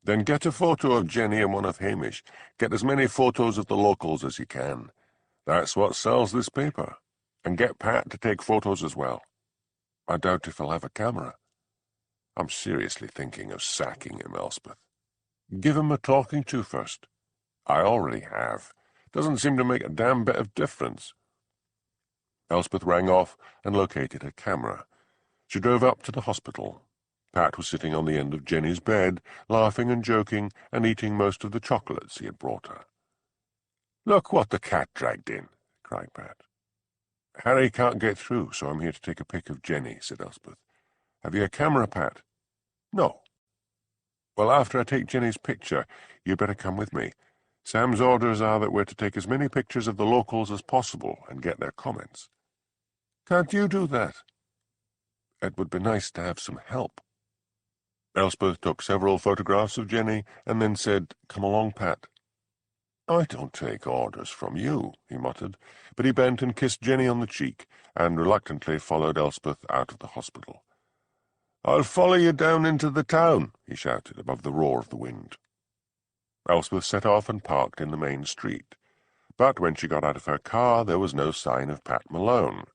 Speaker 1: "Then get a photo of Jenny and one of Hamish. Get as many photos of the locals as you can. That's what sells this paper. And get Pat to take photos as well." "I doubt if he'll have a camera." "I'm seriously thinking of sacking him, Elspeth." "Give him a talking to first." "I already have. Doesn't seem to make a damn bit of difference." Elspeth rang off and located her camera. She drove up to the hospital. Pat was sitting on the end of Jenny's bed, laughing and joking and eating most of the chocolates he had brought her. "Look what the cat dragged in," cried Pat. "Harry can't get through, so I'm here to take a pic of Jenny," said Elspeth. "Have you a camera, Pat?" "No." "Well, after I take Jenny's picture, you'd better come with me. Sam's orders are that we're to take as many pictures of the locals as possible and get their comments." "Can't you do that?" "It would be nice to have some help." Elspeth took several photographs of Jenny and then said, "Come along, Pat." "I don't take orders from you," he muttered, but he bent and kissed Jenny on the cheek and reluctantly followed Elspeth out of the hospital. "I'll follow you down into the town," he shouted above the roar of the wind. Elspeth set off and parked in the main street. But when she got out of her car, there was no sign of Pat Malone.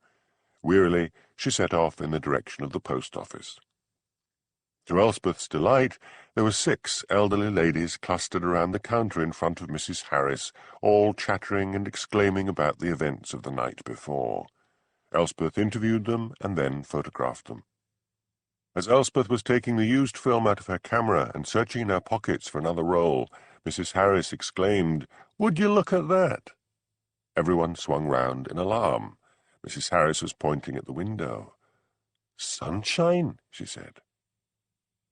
Speaker 1: Wearily, she set off in the direction of the post office. To Elspeth's delight, there were 6 elderly ladies clustered around the counter in front of Mrs. Harris, all chattering and exclaiming about the events of the night before. Elspeth interviewed them and then photographed them. As Elspeth was taking the used film out of her camera and searching in her pockets for another roll, Mrs. Harris exclaimed, "Would you look at that?" Everyone swung round in alarm. Mrs. Harris was pointing at the window. "Sunshine," she said.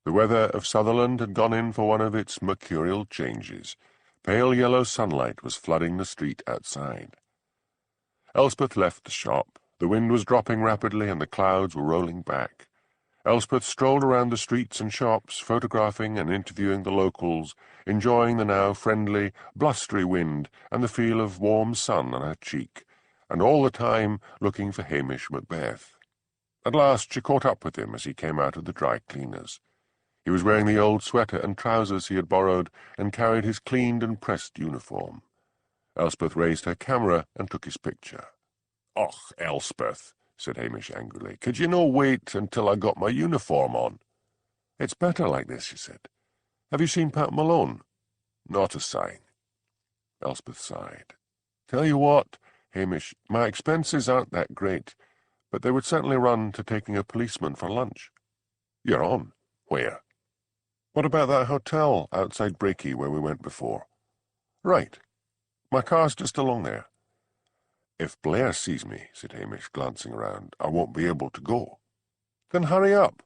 Speaker 1: The weather of Sutherland had gone in for one of its mercurial changes. Pale yellow sunlight was flooding the street outside. Elspeth left the shop. The wind was dropping rapidly and the clouds were rolling back. Elspeth strolled around the streets and shops, photographing and interviewing the locals, enjoying the now friendly, blustery wind and the feel of warm sun on her cheek, and all the time looking for Hamish Macbeth. At last she caught up with him as he came out of the dry cleaners. He was wearing the old sweater and trousers he had borrowed and carried his cleaned and pressed uniform. Elspeth raised her camera and took his picture. "Och, Elspeth," said Hamish angrily, "could you no wait until I got my uniform on?" "It's better like this," she said. "Have you seen Pat Malone?" "Not a sign." Elspeth sighed. "Tell you what, Hamish, my expenses aren't that great, but they would certainly run to taking a policeman for lunch." "You're on. Where?" "What about that hotel outside Brakey where we went before?" "Right. My car's just along there." "If Blair sees me," said Hamish, glancing around, "I won't be able to go." "Then hurry up."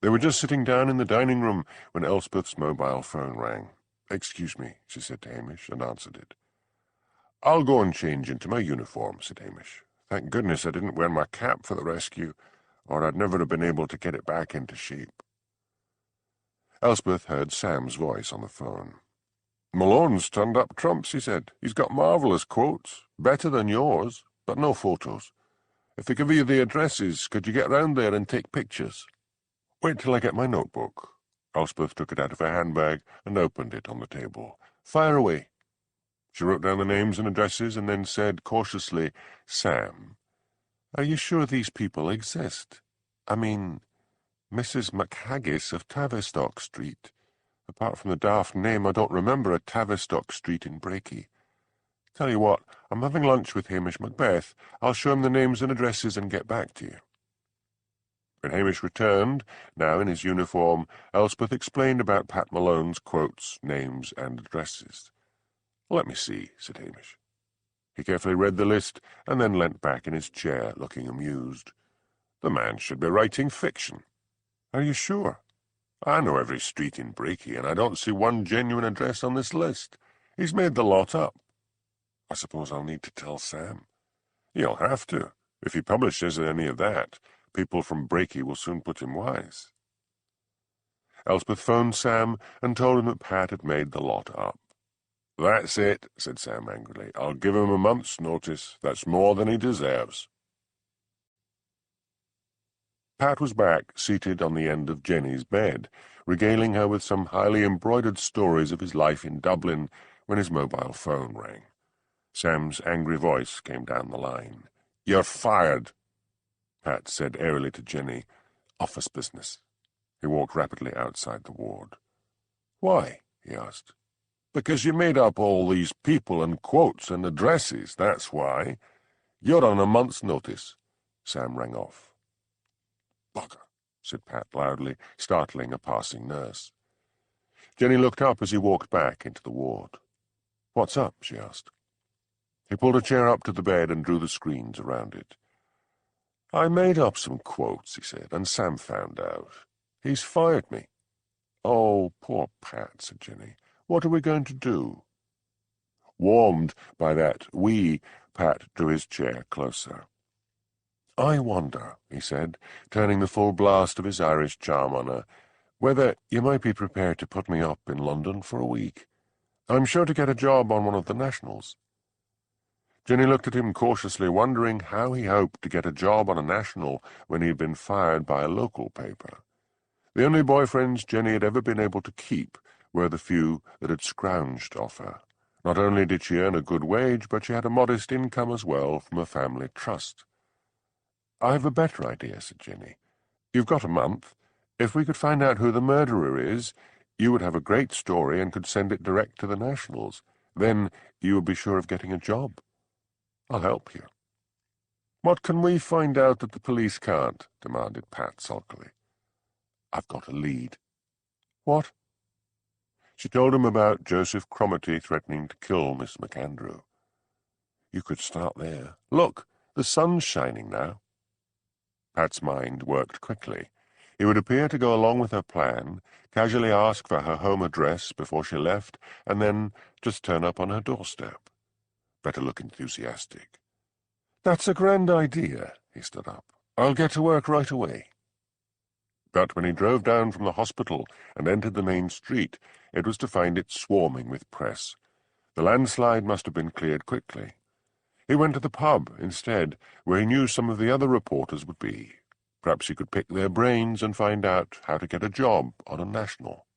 Speaker 1: They were just sitting down in the dining room when Elspeth's mobile phone rang. "Excuse me," she said to Hamish, and answered it. "I'll go and change into my uniform," said Hamish. "Thank goodness I didn't wear my cap for the rescue, or I'd never have been able to get it back into shape." Elspeth heard Sam's voice on the phone. "Malone's turned up trumps," he said. "He's got marvellous quotes, better than yours, but no photos. If I give you the addresses, could you get round there and take pictures?" "Wait till I get my notebook." Elspeth took it out of her handbag and opened it on the table. "Fire away." She wrote down the names and addresses and then said cautiously, "Sam, are you sure these people exist? I mean, Mrs. McHaggis of Tavistock Street. Apart from the daft name, I don't remember a Tavistock Street in Brakey. Tell you what, I'm having lunch with Hamish Macbeth. I'll show him the names and addresses and get back to you." When Hamish returned, now in his uniform, Elspeth explained about Pat Malone's quotes, names, and addresses. "Let me see," said Hamish. He carefully read the list and then leant back in his chair, looking amused. "The man should be writing fiction." "Are you sure?" "I know every street in Brakey, and I don't see one genuine address on this list. He's made the lot up." "I suppose I'll need to tell Sam." "You'll have to. If he publishes any of that, people from Brakey will soon put him wise." Elspeth phoned Sam and told him that Pat had made the lot up. "That's it," said Sam angrily. "I'll give him a month's notice. That's more than he deserves." Pat was back, seated on the end of Jenny's bed, regaling her with some highly embroidered stories of his life in Dublin when his mobile phone rang. Sam's angry voice came down the line. "You're fired," Pat said airily to Jenny. "Office business." He walked rapidly outside the ward. "Why?" he asked. "Because you made up all these people and quotes and addresses, that's why. You're on a month's notice." Sam rang off. "Bugger," said Pat loudly, startling a passing nurse. Jenny looked up as he walked back into the ward. "What's up?" she asked. He pulled a chair up to the bed and drew the screens around it. "I made up some quotes," he said, "and Sam found out. He's fired me." "Oh, poor Pat," said Jenny. "What are we going to do?" Warmed by that Pat drew his chair closer. "I wonder," he said, turning the full blast of his Irish charm on her, "whether you might be prepared to put me up in London for a week. I'm sure to get a job on one of the nationals." Jenny looked at him cautiously, wondering how he hoped to get a job on a national when he had been fired by a local paper. The only boyfriends Jenny had ever been able to keep were the few that had scrounged off her. Not only did she earn a good wage, but she had a modest income as well from a family trust. "I've a better idea," said Jenny. "You've got a month. If we could find out who the murderer is, you would have a great story and could send it direct to the nationals. Then you would be sure of getting a job. I'll help you." "What can we find out that the police can't?" demanded Pat sulkily. "I've got a lead." "What?" She told him about Joseph Cromarty threatening to kill Miss McAndrew. "You could start there. Look, the sun's shining now." Pat's mind worked quickly. He would appear to go along with her plan, casually ask for her home address before she left, and then just turn up on her doorstep. Better look enthusiastic. "That's a grand idea," he stood up. "I'll get to work right away." But when he drove down from the hospital and entered the main street, it was to find it swarming with press. The landslide must have been cleared quickly. He went to the pub instead, where he knew some of the other reporters would be. Perhaps he could pick their brains and find out how to get a job on a national.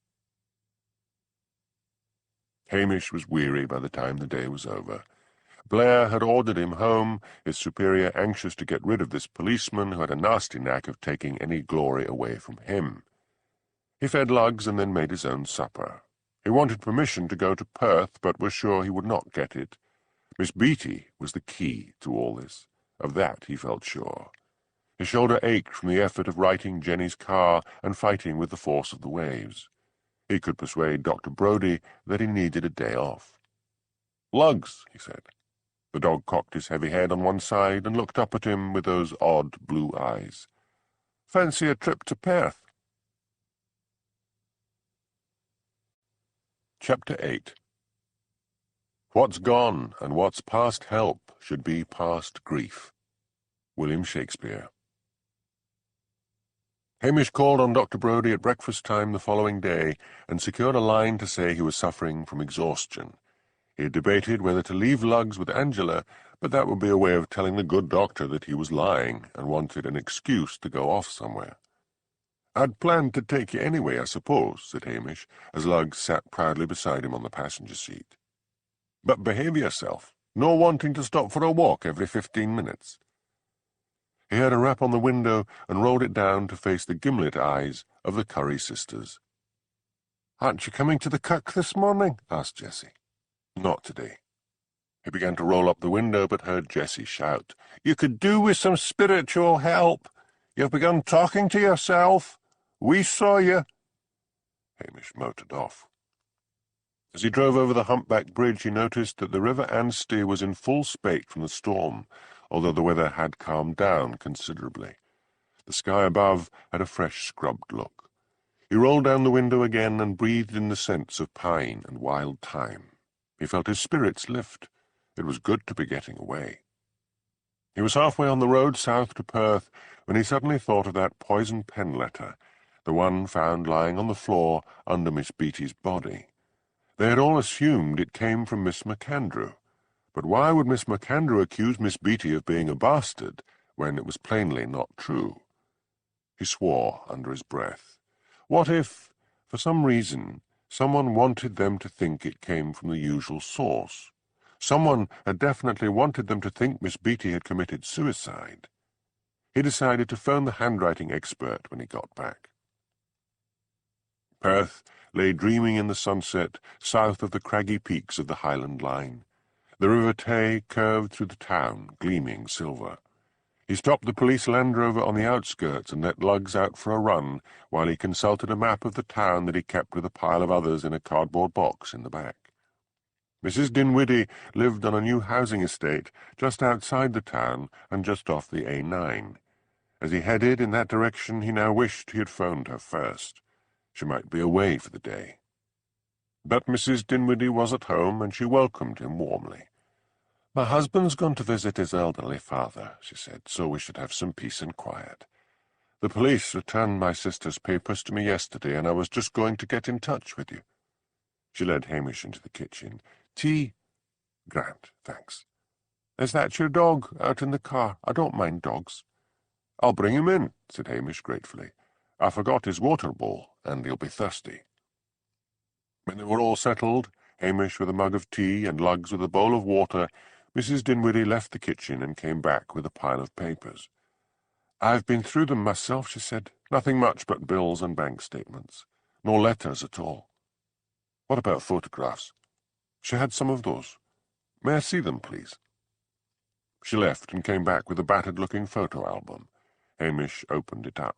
Speaker 1: Hamish was weary by the time the day was over. Blair had ordered him home, his superior anxious to get rid of this policeman who had a nasty knack of taking any glory away from him. He fed Lugs and then made his own supper. He wanted permission to go to Perth, but was sure he would not get it. Miss Beatty was the key to all this. Of that he felt sure. His shoulder ached from the effort of righting Jenny's car and fighting with the force of the waves. He could persuade Dr. Brodie that he needed a day off. "Lugs," he said. The dog cocked his heavy head on one side and looked up at him with those odd blue eyes. "Fancy a trip to Perth?" Chapter 8. What's gone and what's past help should be past grief. William Shakespeare. Hamish called on Dr. Brodie at breakfast time the following day and secured a line to say he was suffering from exhaustion. He had debated whether to leave Lugs with Angela, but that would be a way of telling the good doctor that he was lying and wanted an excuse to go off somewhere. "I'd planned to take you anyway, I suppose," said Hamish, as Lugs sat proudly beside him on the passenger seat. "But behave yourself. No wanting to stop for a walk every 15 minutes. He heard a rap on the window and rolled it down to face the gimlet eyes of the Curry sisters. "Aren't you coming to the Cuck this morning?" asked Jessie. "Not today." He began to roll up the window, but heard Jessie shout, "You could do with some spiritual help. You've begun talking to yourself. We saw you." Hamish motored off. As he drove over the humpback bridge, he noticed that the River Anstey was in full spate from the storm, although the weather had calmed down considerably. The sky above had a fresh scrubbed look. He rolled down the window again and breathed in the scents of pine and wild thyme. He felt his spirits lift. It was good to be getting away. He was halfway on the road south to Perth when he suddenly thought of that poison pen letter, the one found lying on the floor under Miss Beaty's body. They had all assumed it came from Miss MacAndrew, but why would Miss MacAndrew accuse Miss Beaty of being a bastard when it was plainly not true? He swore under his breath. What if, for some reason, someone wanted them to think it came from the usual source? Someone had definitely wanted them to think Miss Beaty had committed suicide. He decided to phone the handwriting expert when he got back. Perth lay dreaming in the sunset south of the craggy peaks of the Highland line. The River Tay curved through the town, gleaming silver. He stopped the police Land Rover on the outskirts and let Lugs out for a run while he consulted a map of the town that he kept with a pile of others in a cardboard box in the back. Mrs. Dinwiddie lived on a new housing estate just outside the town and just off the A9. As he headed in that direction, he now wished he had phoned her first. She might be away for the day. But Mrs. Dinwiddie was at home, and she welcomed him warmly. "My husband's gone to visit his elderly father," she said, "so we should have some peace and quiet. The police returned my sister's papers to me yesterday, and I was just going to get in touch with you." She led Hamish into the kitchen. "Tea?" "Grand, thanks." "Is that your dog out in the car? I don't mind dogs." "I'll bring him in," said Hamish gratefully. "I forgot his water bowl, and he'll be thirsty." When they were all settled, Hamish with a mug of tea and Lugs with a bowl of water, Mrs. Dinwiddie left the kitchen and came back with a pile of papers. "I've been through them myself," she said. "Nothing much but bills and bank statements. No letters at all." "What about photographs?" "She had some of those. May I see them, please?" She left and came back with a battered-looking photo album. Hamish opened it up.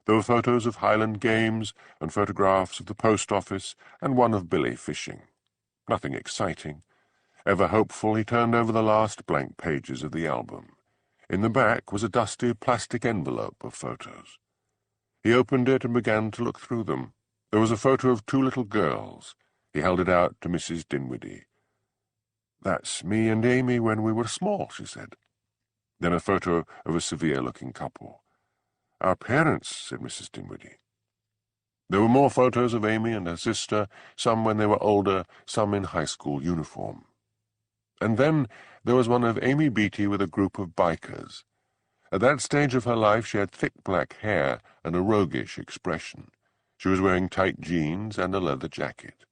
Speaker 1: There were photos of Highland games and photographs of the post office and one of Billy fishing. Nothing exciting. Ever hopeful, he turned over the last blank pages of the album. In the back was a dusty plastic envelope of photos. He opened it and began to look through them. There was a photo of two little girls. He held it out to Mrs. Dinwiddie. "That's me and Amy when we were small," she said. Then a photo of a severe-looking couple. "Our parents," said Mrs. Dinwiddie. There were more photos of Amy and her sister, some when they were older, some in high school uniform. And then there was one of Amy Beatty with a group of bikers. At that stage of her life she had thick black hair and a roguish expression. She was wearing tight jeans and a leather jacket.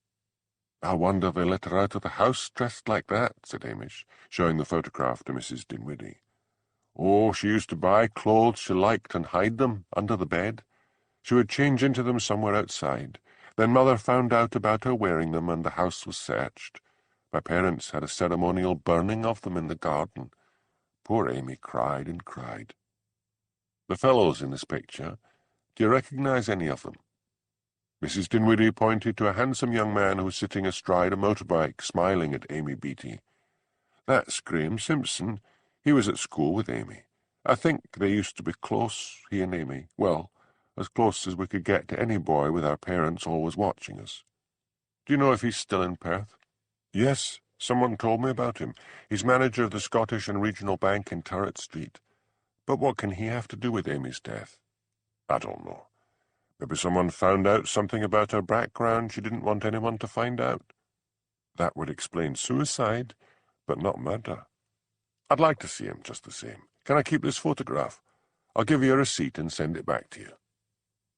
Speaker 1: "I wonder they let her out of the house dressed like that," said Hamish, showing the photograph to Mrs. Dinwiddie. "Oh, she used to buy clothes she liked and hide them under the bed. She would change into them somewhere outside. Then Mother found out about her wearing them, and the house was searched. My parents had a ceremonial burning of them in the garden. Poor Amy cried and cried." "The fellows in this picture, do you recognize any of them?" Mrs. Dinwiddie pointed to a handsome young man who was sitting astride a motorbike, smiling at Amy Beatty. "That's Graeme Simpson. He was at school with Amy. I think they used to be close, he and Amy. Well, as close as we could get to any boy with our parents always watching us. Do you know if he's still in Perth?" "Yes, someone told me about him. He's manager of the Scottish and Regional Bank in Turret Street. But what can he have to do with Amy's death?" "I don't know. Maybe someone found out something about her background she didn't want anyone to find out. That would explain suicide, but not murder. I'd like to see him just the same. Can I keep this photograph? I'll give you a receipt and send it back to you.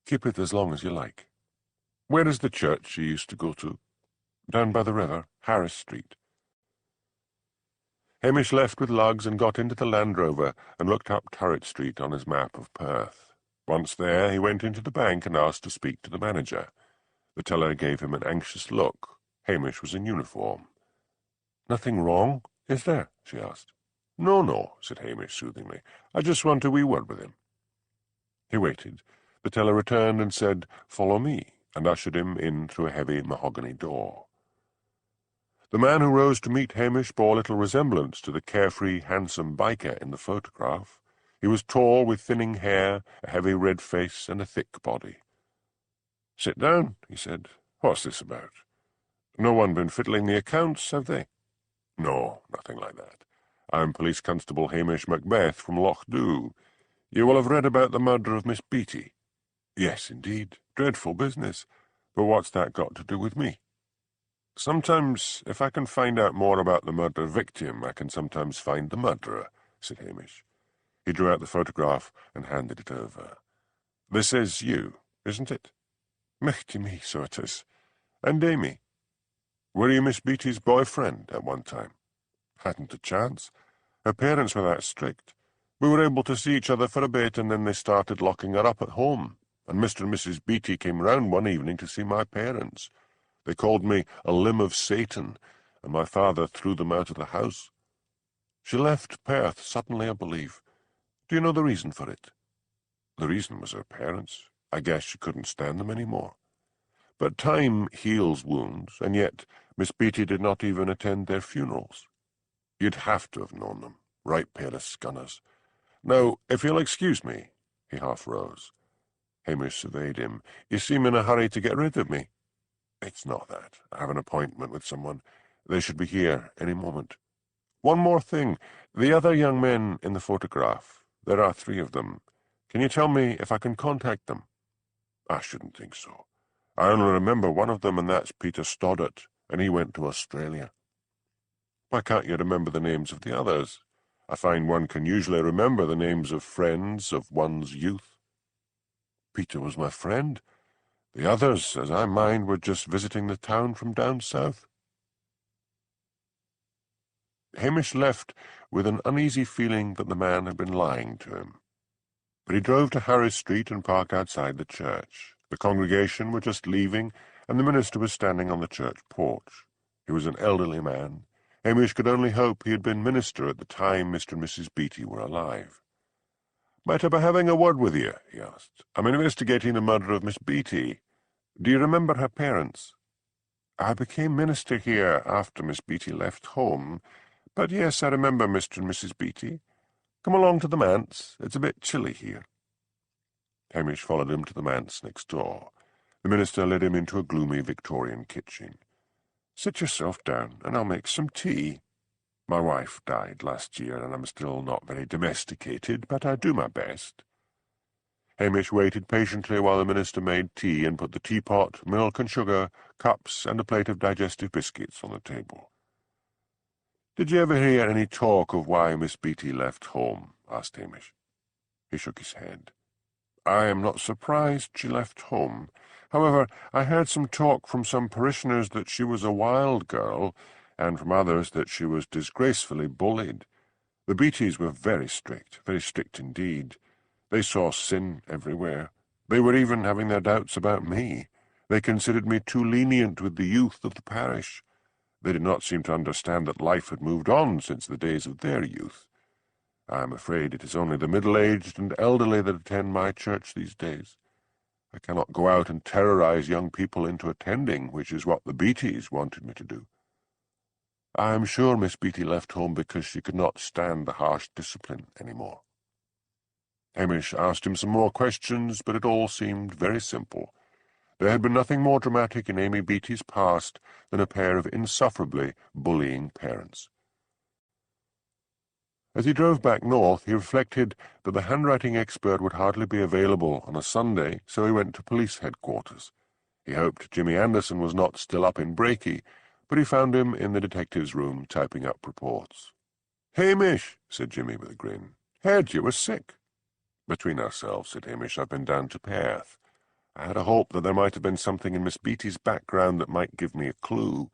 Speaker 1: Keep it as long as you like. Where is the church you used to go to?" "Down by the river, Harris Street." Hamish left with lugs and got into the Land Rover and looked up Turret Street on his map of Perth. Once there, he went into the bank and asked to speak to the manager. The teller gave him an anxious look. Hamish was in uniform. "Nothing wrong, is there?" she asked. "No, no," said Hamish soothingly. "I just want a wee word with him." He waited. The teller returned and said, "Follow me," and ushered him in through a heavy mahogany door. The man who rose to meet Hamish bore little resemblance to the carefree, handsome biker in the photograph. He was tall, with thinning hair, a heavy red face, and a thick body. "Sit down," he said. "What's this about? No one been fiddling the accounts, have they?" "No, nothing like that. I'm Police Constable Hamish Macbeth from Loch Dhu. You will have read about the murder of Miss Beatty." "Yes, indeed. Dreadful business. But what's that got to do with me?" "Sometimes, if I can find out more about the murder victim, I can sometimes find the murderer," said Hamish. He drew out the photograph and handed it over. "This is you, isn't it?" "Michty me, so it is. And Amy. Were you Miss Beatty's boyfriend at one time?" "Hadn't a chance. Her parents were that strict. We were able to see each other for a bit, and then they started locking her up at home, and Mr. and Mrs. Beatty came round one evening to see my parents. They called me a limb of Satan, and my father threw them out of the house. She left Perth suddenly, I believe. Do you know the reason for it?" "The reason was her parents. I guess she couldn't stand them any more. But time heals wounds, and yet Miss Beatty did not even attend their funerals. You'd have to have known them. Right pair of scunners. Now, if you'll excuse me," he half rose. Hamish surveyed him. "You seem in a hurry to get rid of me." "It's not that. I have an appointment with someone. They should be here any moment. One more thing. The other young men in the photograph, there are 3 of them. Can you tell me if I can contact them?" "I shouldn't think so. I only remember one of them, and that's Peter Stoddart, and he went to Australia." "Why can't you remember the names of the others? I find one can usually remember the names of friends of one's youth." "Peter was my friend. The others, as I mind, were just visiting the town from down south." Hamish left with an uneasy feeling that the man had been lying to him. But he drove to Harris Street and parked outside the church. The congregation were just leaving, and the minister was standing on the church porch. He was an elderly man. Hamish could only hope he had been minister at the time Mr. and Mrs. Beatty were alive. "Might I be having a word with you?" he asked. "I'm investigating the murder of Miss Beatty. Do you remember her parents?" "I became minister here after Miss Beatty left home. But yes, I remember Mr. and Mrs. Beatty. Come along to the manse. It's a bit chilly here." Hamish followed him to the manse next door. The minister led him into a gloomy Victorian kitchen. "Sit yourself down, and I'll make some tea. My wife died last year, and I'm still not very domesticated, but I do my best." Hamish waited patiently while the minister made tea and put the teapot, milk and sugar, cups, and a plate of digestive biscuits on the table. "Did you ever hear any talk of why Miss Beatty left home?" asked Hamish. He shook his head. "I am not surprised she left home. However, I heard some talk from some parishioners that she was a wild girl, and from others that she was disgracefully bullied. The Beattys were very strict indeed. They saw sin everywhere. They were even having their doubts about me. They considered me too lenient with the youth of the parish. They did not seem to understand that life had moved on since the days of their youth. I am afraid it is only the middle-aged and elderly that attend my church these days. I cannot go out and terrorize young people into attending, which is what the Beattys wanted me to do. I am sure Miss Beatty left home because she could not stand the harsh discipline any more." Hamish asked him some more questions, but it all seemed very simple. There had been nothing more dramatic in Amy Beatty's past than a pair of insufferably bullying parents. As he drove back north, he reflected that the handwriting expert would hardly be available on a Sunday, so he went to police headquarters. He hoped Jimmy Anderson was not still up in Brakey, but he found him in the detective's room typing up reports. "Hamish," said Jimmy with a grin, "heard you were sick." "Between ourselves," said Hamish, "I've been down to Perth. I had a hope that there might have been something in Miss Beatty's background that might give me a clue,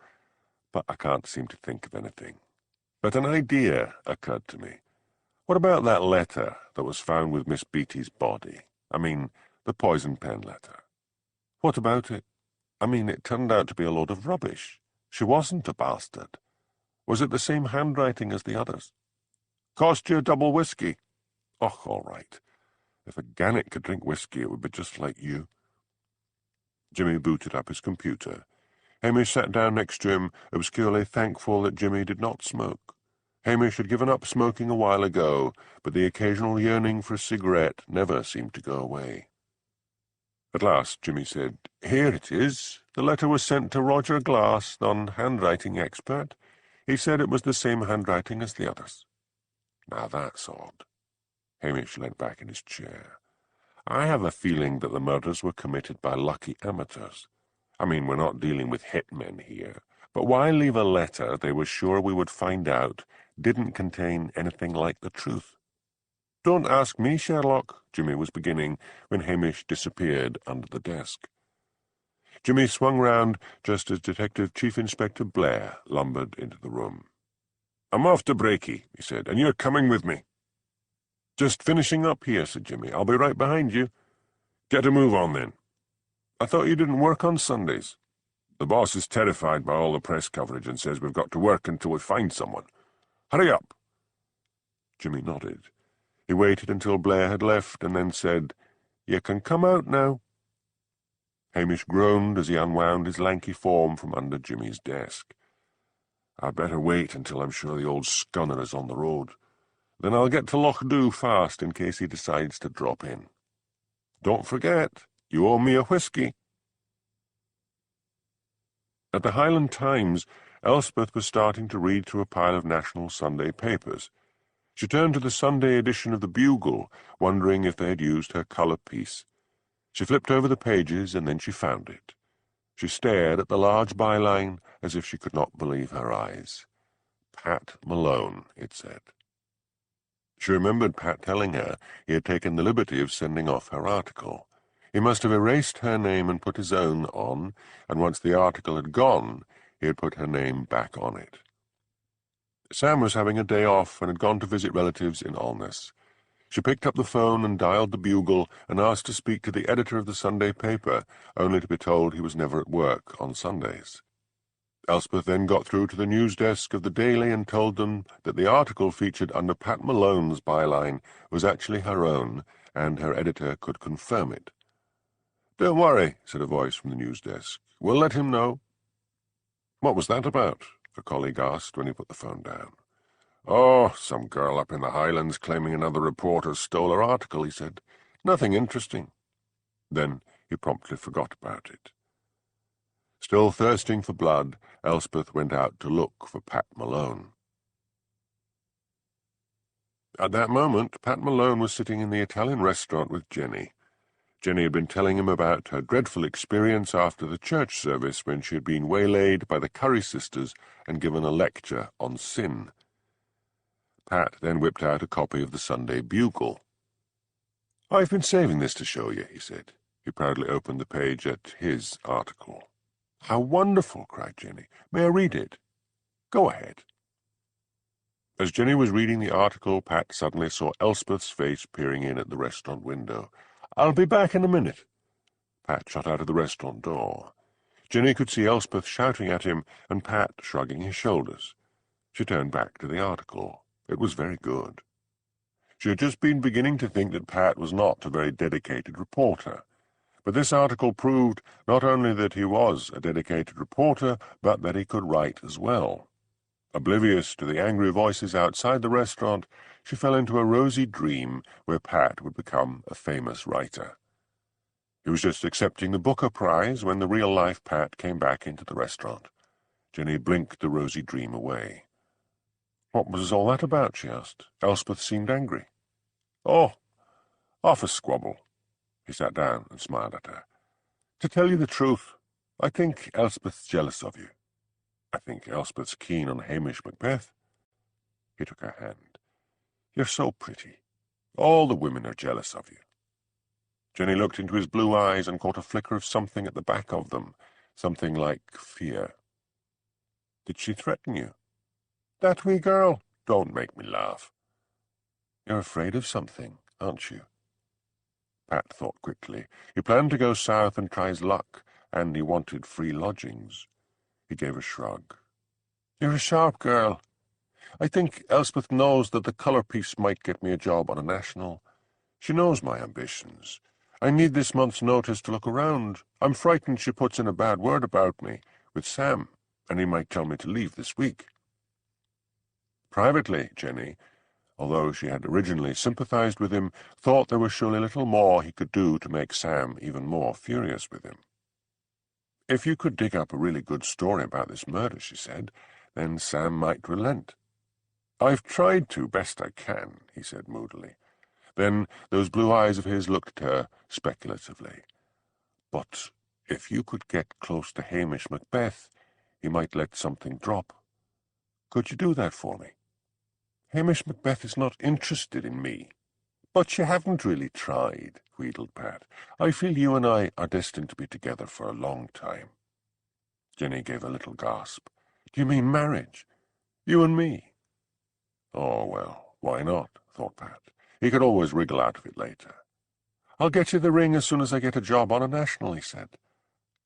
Speaker 1: but I can't seem to think of anything. But an idea occurred to me. What about that letter that was found with Miss Beatty's body? I mean, the poison pen letter. What about it? I mean, it turned out to be a load of rubbish. She wasn't a bastard. Was it the same handwriting as the others? Cost you a double whiskey? Oh, all right. If a gannet could drink whiskey, it would be just like you." Jimmy booted up his computer. Hamish sat down next to him, obscurely thankful that Jimmy did not smoke. Hamish had given up smoking a while ago, but the occasional yearning for a cigarette never seemed to go away. At last Jimmy said, "Here it is. The letter was sent to Roger Glass, non-handwriting expert. He said it was the same handwriting as the others." "Now that's odd." Hamish leant back in his chair. "I have a feeling that the murders were committed by lucky amateurs. I mean, we're not dealing with hitmen here. But why leave a letter they were sure we would find out didn't contain anything like the truth?" "Don't ask me, Sherlock," Jimmy was beginning, when Hamish disappeared under the desk. Jimmy swung round just as Detective Chief Inspector Blair lumbered into the room. "I'm off to Brakey," he said, "and you're coming with me." "Just finishing up here," said Jimmy. "I'll be right behind you." "Get a move on, then." "I thought you didn't work on Sundays." "The boss is terrified by all the press coverage and says we've got to work until we find someone. Hurry up." Jimmy nodded. He waited until Blair had left and then said, "You can come out now." Hamish groaned as he unwound his lanky form from under Jimmy's desk. "I'd better wait until I'm sure the old scunner is on the road. Then I'll get to Loch Dhu fast in case he decides to drop in. Don't forget, you owe me a whiskey." At the Highland Times, Elspeth was starting to read through a pile of national Sunday papers. She turned to the Sunday edition of the Bugle, wondering if they had used her colour piece. She flipped over the pages, and then she found it. She stared at the large byline as if she could not believe her eyes. "Pat Malone," it said. She remembered Pat telling her he had taken the liberty of sending off her article. He must have erased her name and put his own on, and once the article had gone, he had put her name back on it. Sam was having a day off and had gone to visit relatives in Alness. She picked up the phone and dialed the Bugle and asked to speak to the editor of the Sunday paper, only to be told he was never at work on Sundays. Elspeth then got through to the news desk of the Daily and told them that the article featured under Pat Malone's byline was actually her own, and her editor could confirm it. "Don't worry," said a voice from the news desk. "We'll let him know." "What was that about?" her colleague asked when he put the phone down. "Oh, some girl up in the Highlands claiming another reporter stole her article," he said. "Nothing interesting." Then he promptly forgot about it. Still thirsting for blood, Elspeth went out to look for Pat Malone. At that moment, Pat Malone was sitting in the Italian restaurant with Jenny. Jenny had been telling him about her dreadful experience after the church service when she had been waylaid by the Curry sisters and given a lecture on sin. Pat then whipped out a copy of the Sunday Bugle. "I've been saving this to show you," he said. He proudly opened the page at his article. "How wonderful!" cried Jenny. "May I read it?" "Go ahead." As Jenny was reading the article, Pat suddenly saw Elspeth's face peering in at the restaurant window. "I'll be back in a minute." Pat shot out of the restaurant door. Jenny could see Elspeth shouting at him and Pat shrugging his shoulders. She turned back to the article. It was very good. She had just been beginning to think that Pat was not a very dedicated reporter. But this article proved not only that he was a dedicated reporter, but that he could write as well. Oblivious to the angry voices outside the restaurant, she fell into a rosy dream where Pat would become a famous writer. He was just accepting the Booker Prize when the real-life Pat came back into the restaurant. Jenny blinked the rosy dream away. "What was all that about?" she asked. Elspeth seemed angry. "Oh, half a squabble." He sat down and smiled at her. "To tell you the truth, I think Elspeth's jealous of you. I think Elspeth's keen on Hamish Macbeth." He took her hand. "You're so pretty. All the women are jealous of you." Jenny looked into his blue eyes and caught a flicker of something at the back of them, something like fear. "Did she threaten you?" "That wee girl? Don't make me laugh." "You're afraid of something, aren't you?" Pat thought quickly. He planned to go south and try his luck, and he wanted free lodgings. He gave a shrug. "You're a sharp girl. I think Elspeth knows that the colour piece might get me a job on a national. She knows my ambitions. I need this month's notice to look around. I'm frightened she puts in a bad word about me with Sam, and he might tell me to leave this week." Privately, Jenny, although she had originally sympathized with him, thought there was surely little more he could do to make Sam even more furious with him. "If you could dig up a really good story about this murder," she said, "then Sam might relent." "I've tried to, best I can," he said moodily. Then those blue eyes of his looked at her speculatively. "But if you could get close to Hamish Macbeth, he might let something drop. Could you do that for me?" "Hamish Macbeth is not interested in me." "But you haven't really tried," wheedled Pat. "I feel you and I are destined to be together for a long time." Jenny gave a little gasp. "Do you mean marriage? You and me?" "Oh, well, why not?" thought Pat. He could always wriggle out of it later. "I'll get you the ring as soon as I get a job on a national," he said.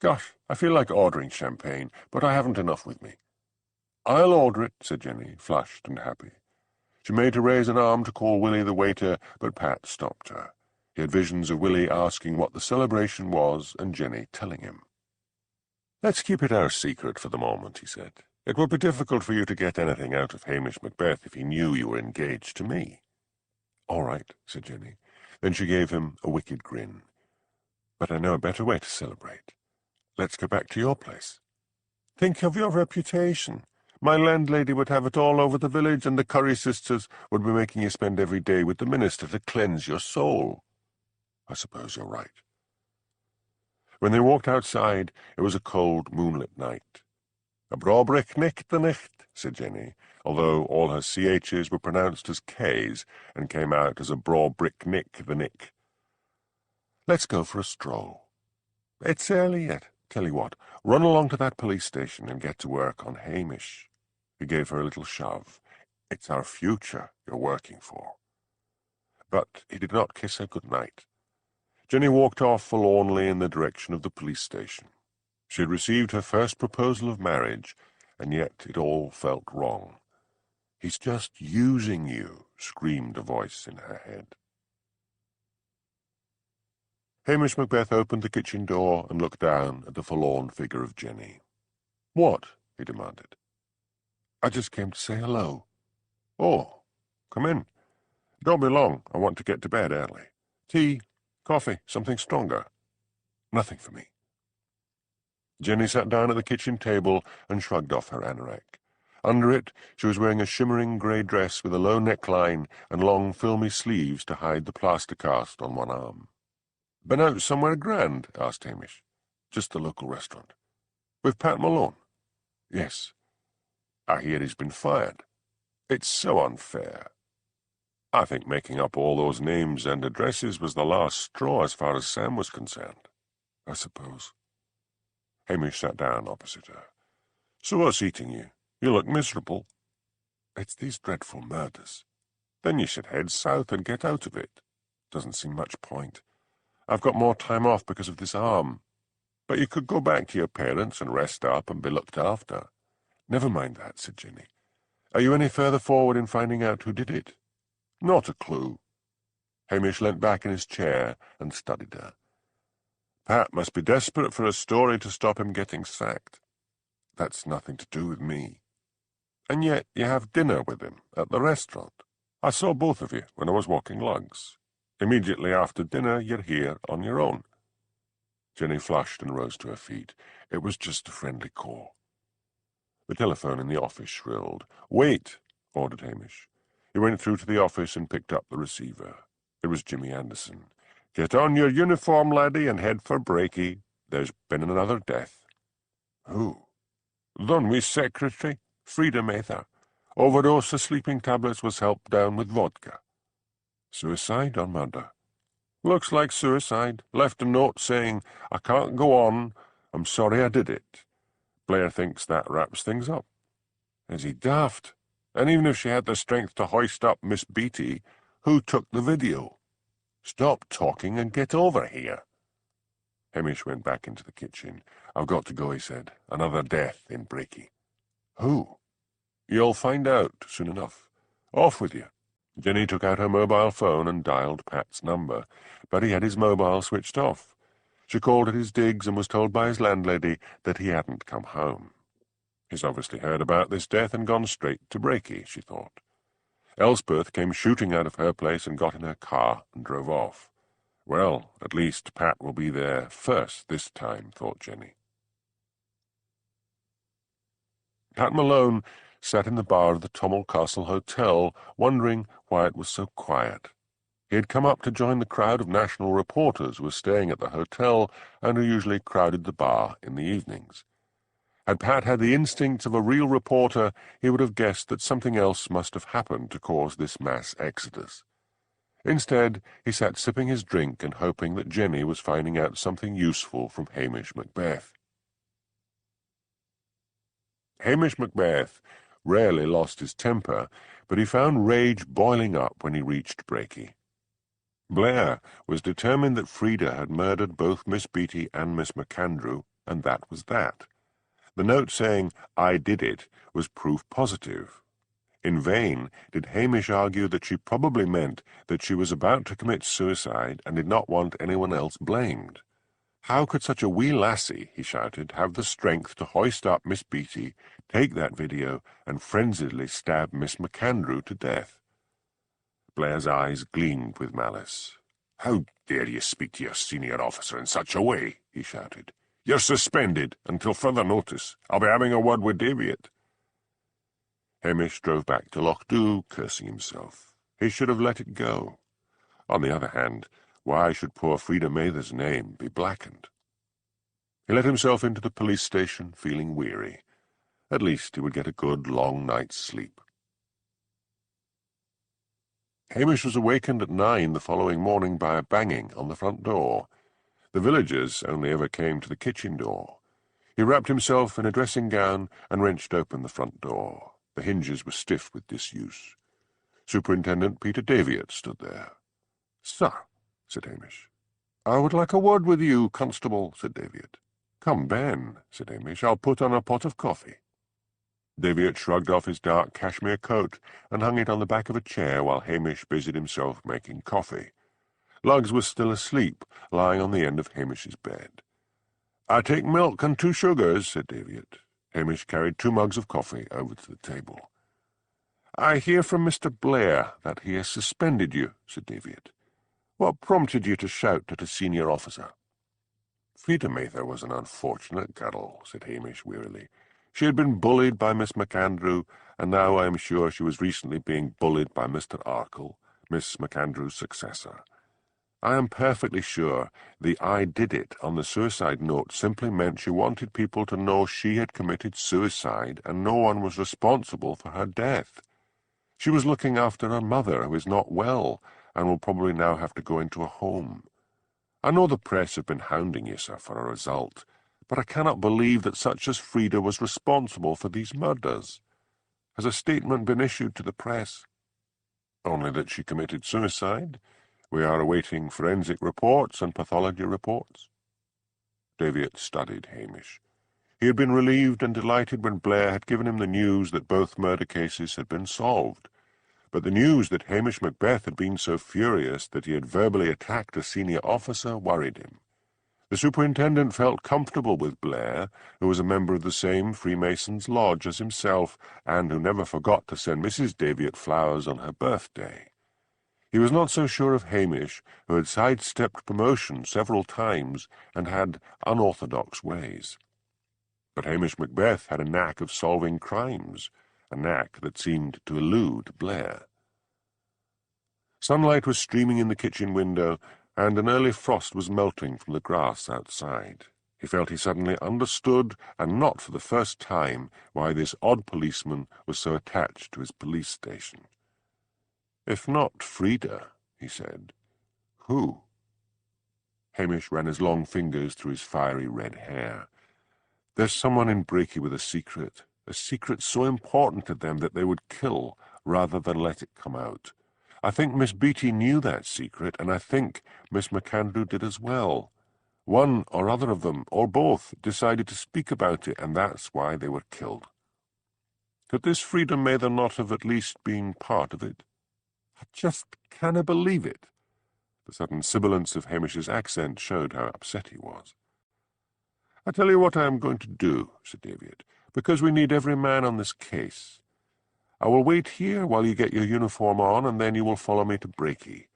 Speaker 1: "Gosh, I feel like ordering champagne, but I haven't enough with me." "I'll order it," said Jenny, flushed and happy. She made to raise an arm to call Willie the waiter, but Pat stopped her. He had visions of Willie asking what the celebration was, and Jenny telling him. "Let's keep it our secret for the moment," he said. "It would be difficult for you to get anything out of Hamish Macbeth if he knew you were engaged to me." "All right," said Jenny. Then she gave him a wicked grin. "But I know a better way to celebrate. Let's go back to your place." "Think of your reputation. My landlady would have it all over the village, and the Curry sisters would be making you spend every day with the minister to cleanse your soul." "I suppose you're right." When they walked outside, it was a cold, moonlit night. "A braw-brick nick the nicht," said Jenny, although all her CHs were pronounced as Ks and came out as a braw-brick nick the nick. "Let's go for a stroll." "It's early yet. Tell you what, run along to that police station and get to work on Hamish." He gave her a little shove. "It's our future you're working for." But he did not kiss her good night. Jenny walked off forlornly in the direction of the police station. She had received her first proposal of marriage, and yet it all felt wrong. "He's just using you," screamed a voice in her head. Hamish Macbeth opened the kitchen door and looked down at the forlorn figure of Jenny. "What?" he demanded. "I just came to say hello." "Oh, come in. Don't be long. I want to get to bed early. Tea, coffee, something stronger." "Nothing for me." Jenny sat down at the kitchen table and shrugged off her anorak. Under it, she was wearing a shimmering grey dress with a low neckline and long filmy sleeves to hide the plaster cast on one arm. "Been out somewhere grand?" asked Hamish. "Just the local restaurant." "With Pat Malone?" "Yes." "I hear he's been fired. It's so unfair. I think making up all those names and addresses was the last straw as far as Sam was concerned." "I suppose." Hamish sat down opposite her. "So what's eating you? You look miserable." "It's these dreadful murders." "Then you should head south and get out of it." "Doesn't seem much point. I've got more time off because of this arm." "But you could go back to your parents and rest up and be looked after." "Never mind that," said Jenny. "Are you any further forward in finding out who did it?" "Not a clue." Hamish leant back in his chair and studied her. "Pat must be desperate for a story to stop him getting sacked." "That's nothing to do with me." "And yet you have dinner with him at the restaurant. I saw both of you when I was walking lugs. Immediately after dinner you're here on your own." Jenny flushed and rose to her feet. "It was just a friendly call." The telephone in the office shrilled. "Wait," ordered Hamish. He went through to the office and picked up the receiver. It was Jimmy Anderson. "Get on your uniform, laddie, and head for Breaky. There's been another death." "Who?" "Dunway's secretary, Frida Mather. Overdose of sleeping tablets, was helped down with vodka." "Suicide or murder?" "Looks like suicide. Left a note saying, 'I can't go on. I'm sorry I did it.' Blair thinks that wraps things up." "Is he daft? And even if she had the strength to hoist up Miss Beatty, who took the video?" "Stop talking and get over here." Hamish went back into the kitchen. "I've got to go," he said. "Another death in Breaky." "Who?" "You'll find out soon enough. Off with you." Jenny took out her mobile phone and dialed Pat's number, but he had his mobile switched off. She called at his digs and was told by his landlady that he hadn't come home. "He's obviously heard about this death and gone straight to Breaky," she thought. Elspeth came shooting out of her place and got in her car and drove off. Well, at least Pat will be there first this time, thought Jenny. Pat Malone sat in the bar of the Tommel Castle Hotel, wondering why it was so quiet. He had come up to join the crowd of national reporters who were staying at the hotel and who usually crowded the bar in the evenings. Had Pat had the instincts of a real reporter, he would have guessed that something else must have happened to cause this mass exodus. Instead, he sat sipping his drink and hoping that Jenny was finding out something useful from Hamish Macbeth. Hamish Macbeth rarely lost his temper, but he found rage boiling up when he reached Breaky. Blair was determined that Frida had murdered both Miss Beatty and Miss McAndrew, and that was that. The note saying, "I did it," was proof positive. In vain did Hamish argue that she probably meant that she was about to commit suicide and did not want anyone else blamed. How could such a wee lassie, he shouted, have the strength to hoist up Miss Beatty, take that video, and frenziedly stab Miss McAndrew to death? Blair's eyes gleamed with malice. "How dare you speak to your senior officer in such a way?" he shouted. "You're suspended until further notice. I'll be having a word with Davitt." Hamish drove back to Lochdu, cursing himself. He should have let it go. On the other hand, why should poor Frida Mather's name be blackened? He let himself into the police station, feeling weary. At least he would get a good, long night's sleep. Hamish was awakened at 9 the following morning by a banging on the front door. The villagers only ever came to the kitchen door. He wrapped himself in a dressing gown and wrenched open the front door. The hinges were stiff with disuse. Superintendent Peter Davitt stood there. "Sir," said Hamish. "I would like a word with you, constable," said Davitt. "Come, Ben," said Hamish. "I'll put on a pot of coffee." Davitt shrugged off his dark cashmere coat and hung it on the back of a chair while Hamish busied himself making coffee. Luggs was still asleep, lying on the end of Hamish's bed. "I take milk and 2 sugars," said Davitt. Hamish carried 2 mugs of coffee over to the table.
Speaker 2: "I hear from Mr. Blair that he has suspended you," said David. "What prompted you to shout at a senior officer?" "Frida Mather was an unfortunate girl," said Hamish wearily. "She had been bullied by Miss MacAndrew, and now I am sure she was recently being bullied by Mr. Arkle, Miss MacAndrew's successor. I am perfectly sure the 'I did it' on the suicide note simply meant she wanted people to know she had committed suicide and no one was responsible for her death. She was looking after her mother, who is not well, and will probably now have to go into a home. I know the press have been hounding you, sir, for a result, but I cannot believe that such as Frida was responsible for these murders. Has a statement been issued to the press?" "Only that she committed suicide. We are awaiting forensic reports and pathology reports." David studied Hamish. He had been relieved and delighted when Blair had given him the news that both murder cases had been solved. But the news that Hamish Macbeth had been so furious that he had verbally attacked a senior officer worried him. The superintendent felt comfortable with Blair, who was a member of the same Freemasons' lodge as himself, and who never forgot to send Mrs. Davitt flowers on her birthday. He was not so sure of Hamish, who had sidestepped promotion several times and had unorthodox ways. But Hamish Macbeth had a knack of solving crimes, a knack that seemed to elude Blair. Sunlight was streaming in the kitchen window, and an early frost was melting from the grass outside. He felt he suddenly understood, and not for the first time, why this odd policeman was so attached to his police station. "If not Frida," he said, "who?" Hamish ran his long fingers through his fiery red hair. "There's someone in Brakey with a secret so important to them that they would kill rather than let it come out. I think Miss Beaton knew that secret, and I think Miss MacAndrew did as well. One or other of them, or both, decided to speak about it, and that's why they were killed. Could this Frida Mather not have at least been part of it? I just can't believe it." The sudden sibilance of Hamish's accent showed how upset he was. "I tell you what I am going to do," said David, "because we need every man on this case. I will wait here while you get your uniform on, and then you will follow me to Brakey.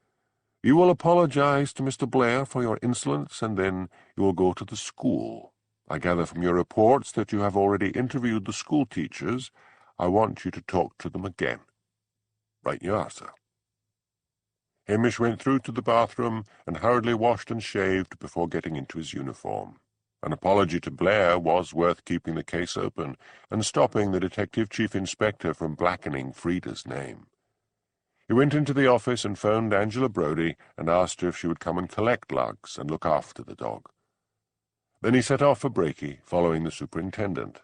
Speaker 2: You will apologize to Mr. Blair for your insolence, and then you will go to the school. I gather from your reports that you have already interviewed the school teachers. I want you to talk to them again." "Right you are, sir." Hamish went through to the bathroom and hurriedly washed and shaved before getting into his uniform. An apology to Blair was worth keeping the case open and stopping the Detective Chief Inspector from blackening Frida's name. He went into the office and phoned Angela Brodie and asked her if she would come and collect Lugs and look after the dog. Then he set off for Brakey, following the superintendent.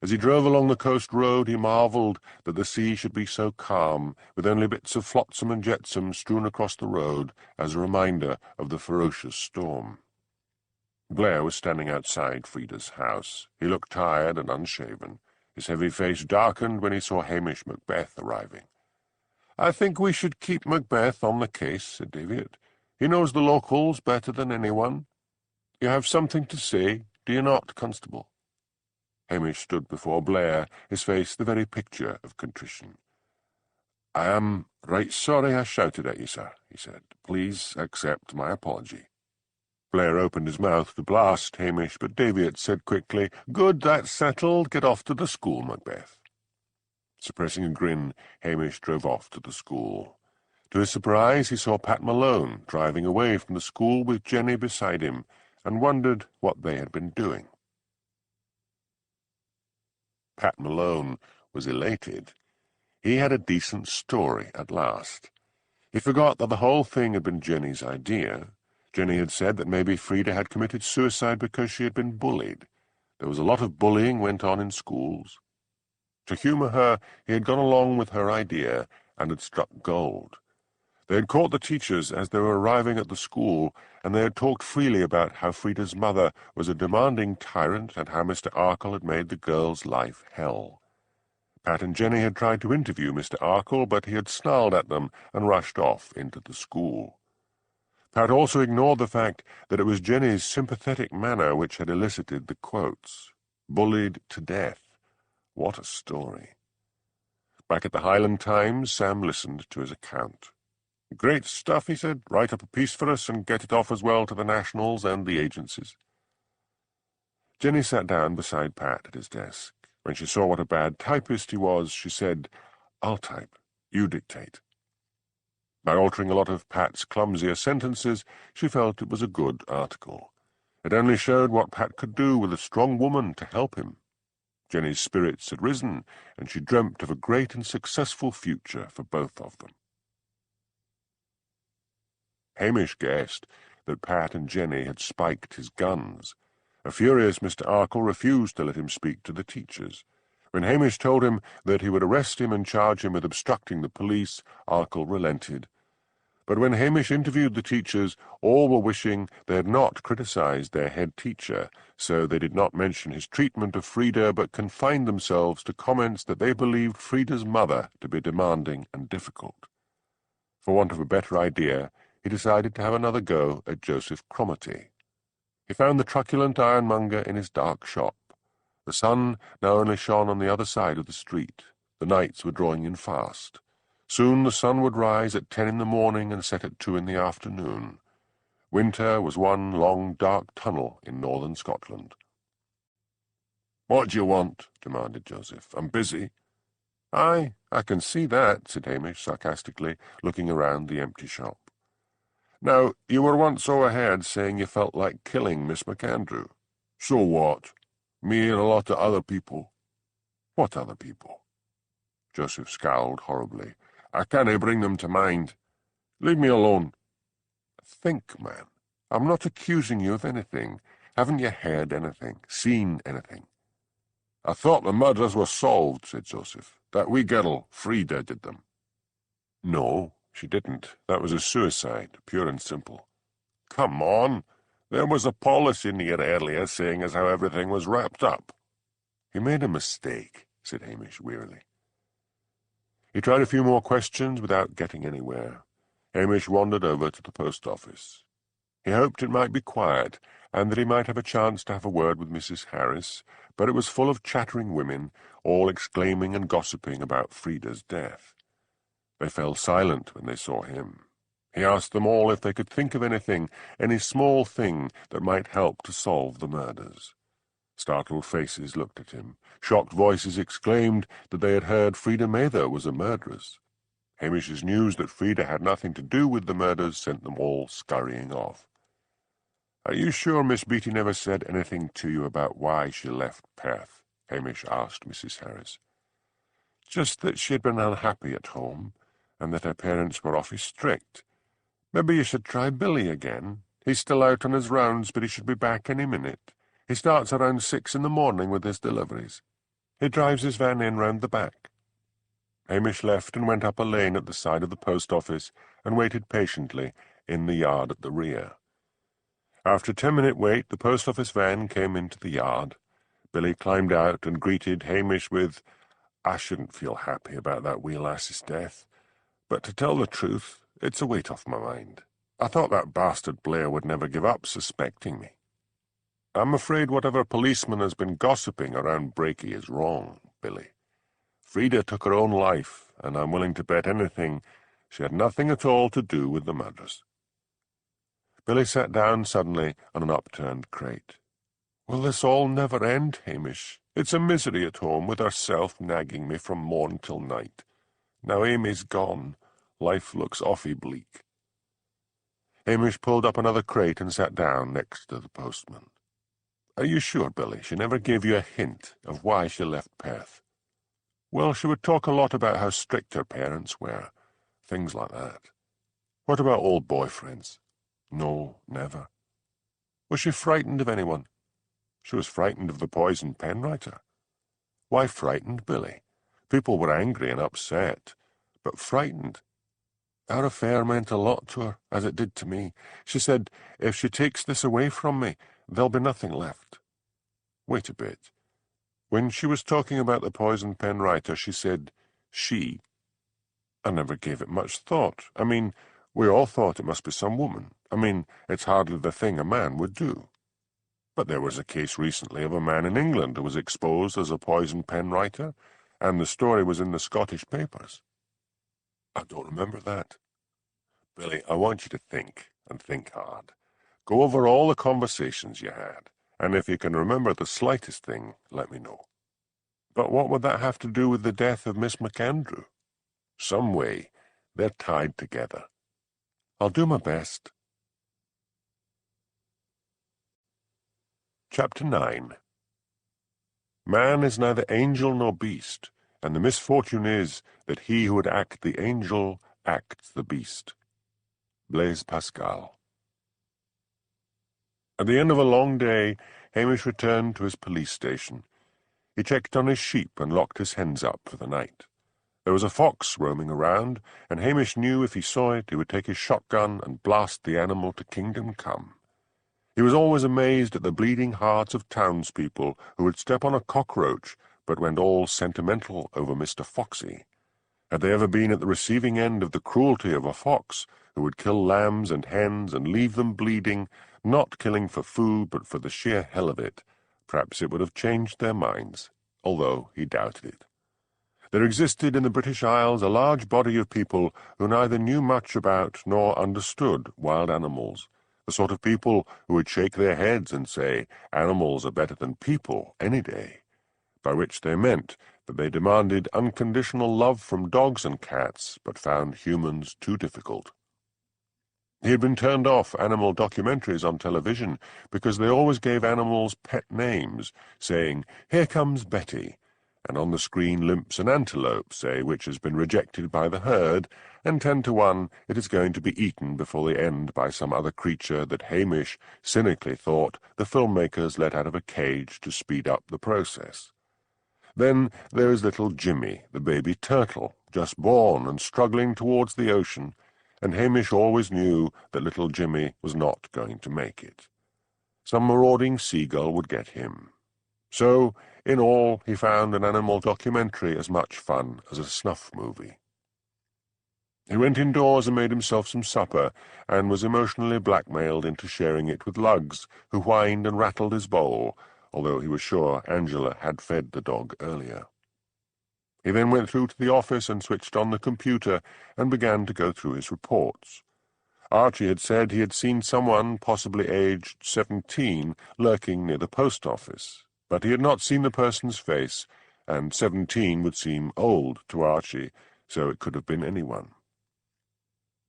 Speaker 2: As he drove along the coast road, he marvelled that the sea should be so calm, with only bits of flotsam and jetsam strewn across the road as a reminder of the ferocious storm. Blair was standing outside Frida's house. He looked tired and unshaven. His heavy face darkened when he saw Hamish Macbeth arriving. "I think we should keep Macbeth on the case," said David. "He knows the locals better than anyone. You have something to say, do you not, Constable?" Hamish stood before Blair, his face the very picture of contrition. "I am right sorry I shouted at you, sir," he said. "Please accept my apology." Blair opened his mouth to blast Hamish, but David said quickly, "Good, that's settled. Get off to the school, Macbeth." Suppressing a grin, Hamish drove off to the school. To his surprise, he saw Pat Malone driving away from the school with Jenny beside him, and wondered what they had been doing. Pat Malone was elated. He had a decent story at last. He forgot that the whole thing had been Jenny's idea. Jenny had said that maybe Frida had committed suicide because she had been bullied. There was a lot of bullying went on in schools. To humour her, he had gone along with her idea and had struck gold. They had caught the teachers as they were arriving at the school, and they had talked freely about how Frida's mother was a demanding tyrant and how Mr. Arkle had made the girl's life hell. Pat and Jenny had tried to interview Mr. Arkle, but he had snarled at them and rushed off into the school. Pat also ignored the fact that it was Jenny's sympathetic manner which had elicited the quotes. Bullied to death. What a story.
Speaker 1: Back at the Highland Times, Sam listened to his account. "Great stuff," he said. "Write up a piece for us and get it off as well to the nationals and the agencies." Jenny sat down beside Pat at his desk. When she saw what a bad typist he was, she said, "I'll type. You dictate." By altering a lot of Pat's clumsier sentences, she felt it was a good article. It only showed what Pat could do with a strong woman to help him. Jenny's spirits had risen, and she dreamt of a great and successful future for both of them. Hamish guessed that Pat and Jenny had spiked his guns. A furious Mr. Arkle refused to let him speak to the teachers. When Hamish told him that he would arrest him and charge him with obstructing the police, Arkle relented. But when Hamish interviewed the teachers, all were wishing they had not criticised their head teacher, so they did not mention his treatment of Frida, but confined themselves to comments that they believed Frida's mother to be demanding and difficult. For want of a better idea, he decided to have another go at Joseph Cromarty. He found the truculent ironmonger in his dark shop. The sun now only shone on the other side of the street. The nights were drawing in fast. Soon the sun would rise at 10 in the morning and set at 2 in the afternoon. Winter was one long dark tunnel in northern Scotland. "What do you want?" demanded Joseph. "I'm busy." "Aye, I can see that," said Hamish sarcastically, looking around the empty shop. "Now, you were once so ahead saying you felt like killing Miss McAndrew. So what? Me and a lot of other people." "What other people?" Joseph scowled horribly. "I can't bring them to mind. Leave me alone." "Think, man. I'm not accusing you of anything. Haven't you heard anything? Seen anything?" "I thought the murders were solved," said Joseph. "That wee girl, Frida, did them." "No, she didn't. That was a suicide, pure and simple." "Come on. There was a policy in here earlier saying as how everything was wrapped up." "You made a mistake," said Hamish wearily. He tried a few more questions without getting anywhere. Hamish wandered over to the post office. He hoped it might be quiet, and that he might have a chance to have a word with Mrs. Harris, but it was full of chattering women, all exclaiming and gossiping about Frida's death. They fell silent when they saw him. He asked them all if they could think of anything, any small thing that might help to solve the murders. Startled faces looked at him. Shocked voices exclaimed that they had heard Frida Mather was a murderess. Hamish's news that Frida had nothing to do with the murders sent them all scurrying off. "Are you sure Miss Beaton never said anything to you about why she left Perth?" Hamish asked Mrs. Harris. "Just that she had been unhappy at home, and that her parents were awfully strict. Maybe you should try Billy again. He's still out on his rounds, but he should be back any minute. He starts around 6 in the morning with his deliveries. He drives his van in round the back." Hamish left and went up a lane at the side of the post office and waited patiently in the yard at the rear. After a 10-minute wait, the post office van came into the yard. Billy climbed out and greeted Hamish with, "I shouldn't feel happy about that wee lass's death, but to tell the truth, it's a weight off my mind. I thought that bastard Blair would never give up suspecting me. I'm afraid whatever policeman has been gossiping around Breaky is wrong, Billy. Frida took her own life, and I'm willing to bet anything she had nothing at all to do with the murders." Billy sat down suddenly on an upturned crate. "Will this all never end, Hamish? It's a misery at home, with herself nagging me from morn till night. Now Amy's gone, life looks awfully bleak." Hamish pulled up another crate and sat down next to the postman. "Are you sure, Billy, she never gave you a hint of why she left Perth?" "Well, she would talk a lot about how strict her parents were, things like that." "What about old boyfriends?" "No, never." "Was she frightened of anyone?" "She was frightened of the poisoned pen writer." "Why frightened, Billy? People were angry and upset, but frightened. Our affair meant a lot to her, as it did to me. She said, if she takes this away from me, there'll be nothing left." "Wait a bit. When she was talking about the poisoned pen writer, she said, 'she.' I never gave it much thought. I mean, we all thought it must be some woman. I mean, it's hardly the thing a man would do. But there was a case recently of a man in England who was exposed as a poisoned pen writer, And the story was in the Scottish papers.
Speaker 2: I don't remember that.
Speaker 1: Billy, I want you to think, and think hard. Go over all the conversations you had, and if you can remember the slightest thing, let me know.
Speaker 2: But what would that have to do with the death of Miss McAndrew?
Speaker 1: Some way, they're tied together.
Speaker 2: I'll do my best.
Speaker 1: Chapter 9. Man is neither angel nor beast, and the misfortune is that he who would act the angel acts the beast. Blaise Pascal. At the end of a long day, Hamish returned to his police station. He checked on his sheep and locked his hens up for the night. There was a fox roaming around, and Hamish knew if he saw it, he would take his shotgun and blast the animal to kingdom come. He was always amazed at the bleeding hearts of townspeople who would step on a cockroach, but went all sentimental over Mr. Foxy. Had they ever been at the receiving end of the cruelty of a fox, who would kill lambs and hens and leave them bleeding, not killing for food but for the sheer hell of it, perhaps it would have changed their minds, although he doubted it. There existed in the British Isles a large body of people who neither knew much about nor understood wild animals, the sort of people who would shake their heads and say, animals are better than people any day, by which they meant that they demanded unconditional love from dogs and cats, but found humans too difficult. He had been turned off animal documentaries on television because they always gave animals pet names, saying, "Here comes Betty," and on the screen limps an antelope, say, which has been rejected by the herd, and 10 to 1 it is going to be eaten before the end by some other creature that Hamish cynically thought the filmmakers let out of a cage to speed up the process. Then there is little Jimmy, the baby turtle, just born and struggling towards the ocean, and Hamish always knew that little Jimmy was not going to make it. Some marauding seagull would get him. So, in all, he found an animal documentary as much fun as a snuff movie. He went indoors and made himself some supper, and was emotionally blackmailed into sharing it with Lugs, who whined and rattled his bowl, although he was sure Angela had fed the dog earlier. He then went through to the office and switched on the computer and began to go through his reports. Archie had said he had seen someone, possibly aged 17, lurking near the post office, but he had not seen the person's face, and 17 would seem old to Archie, so it could have been anyone.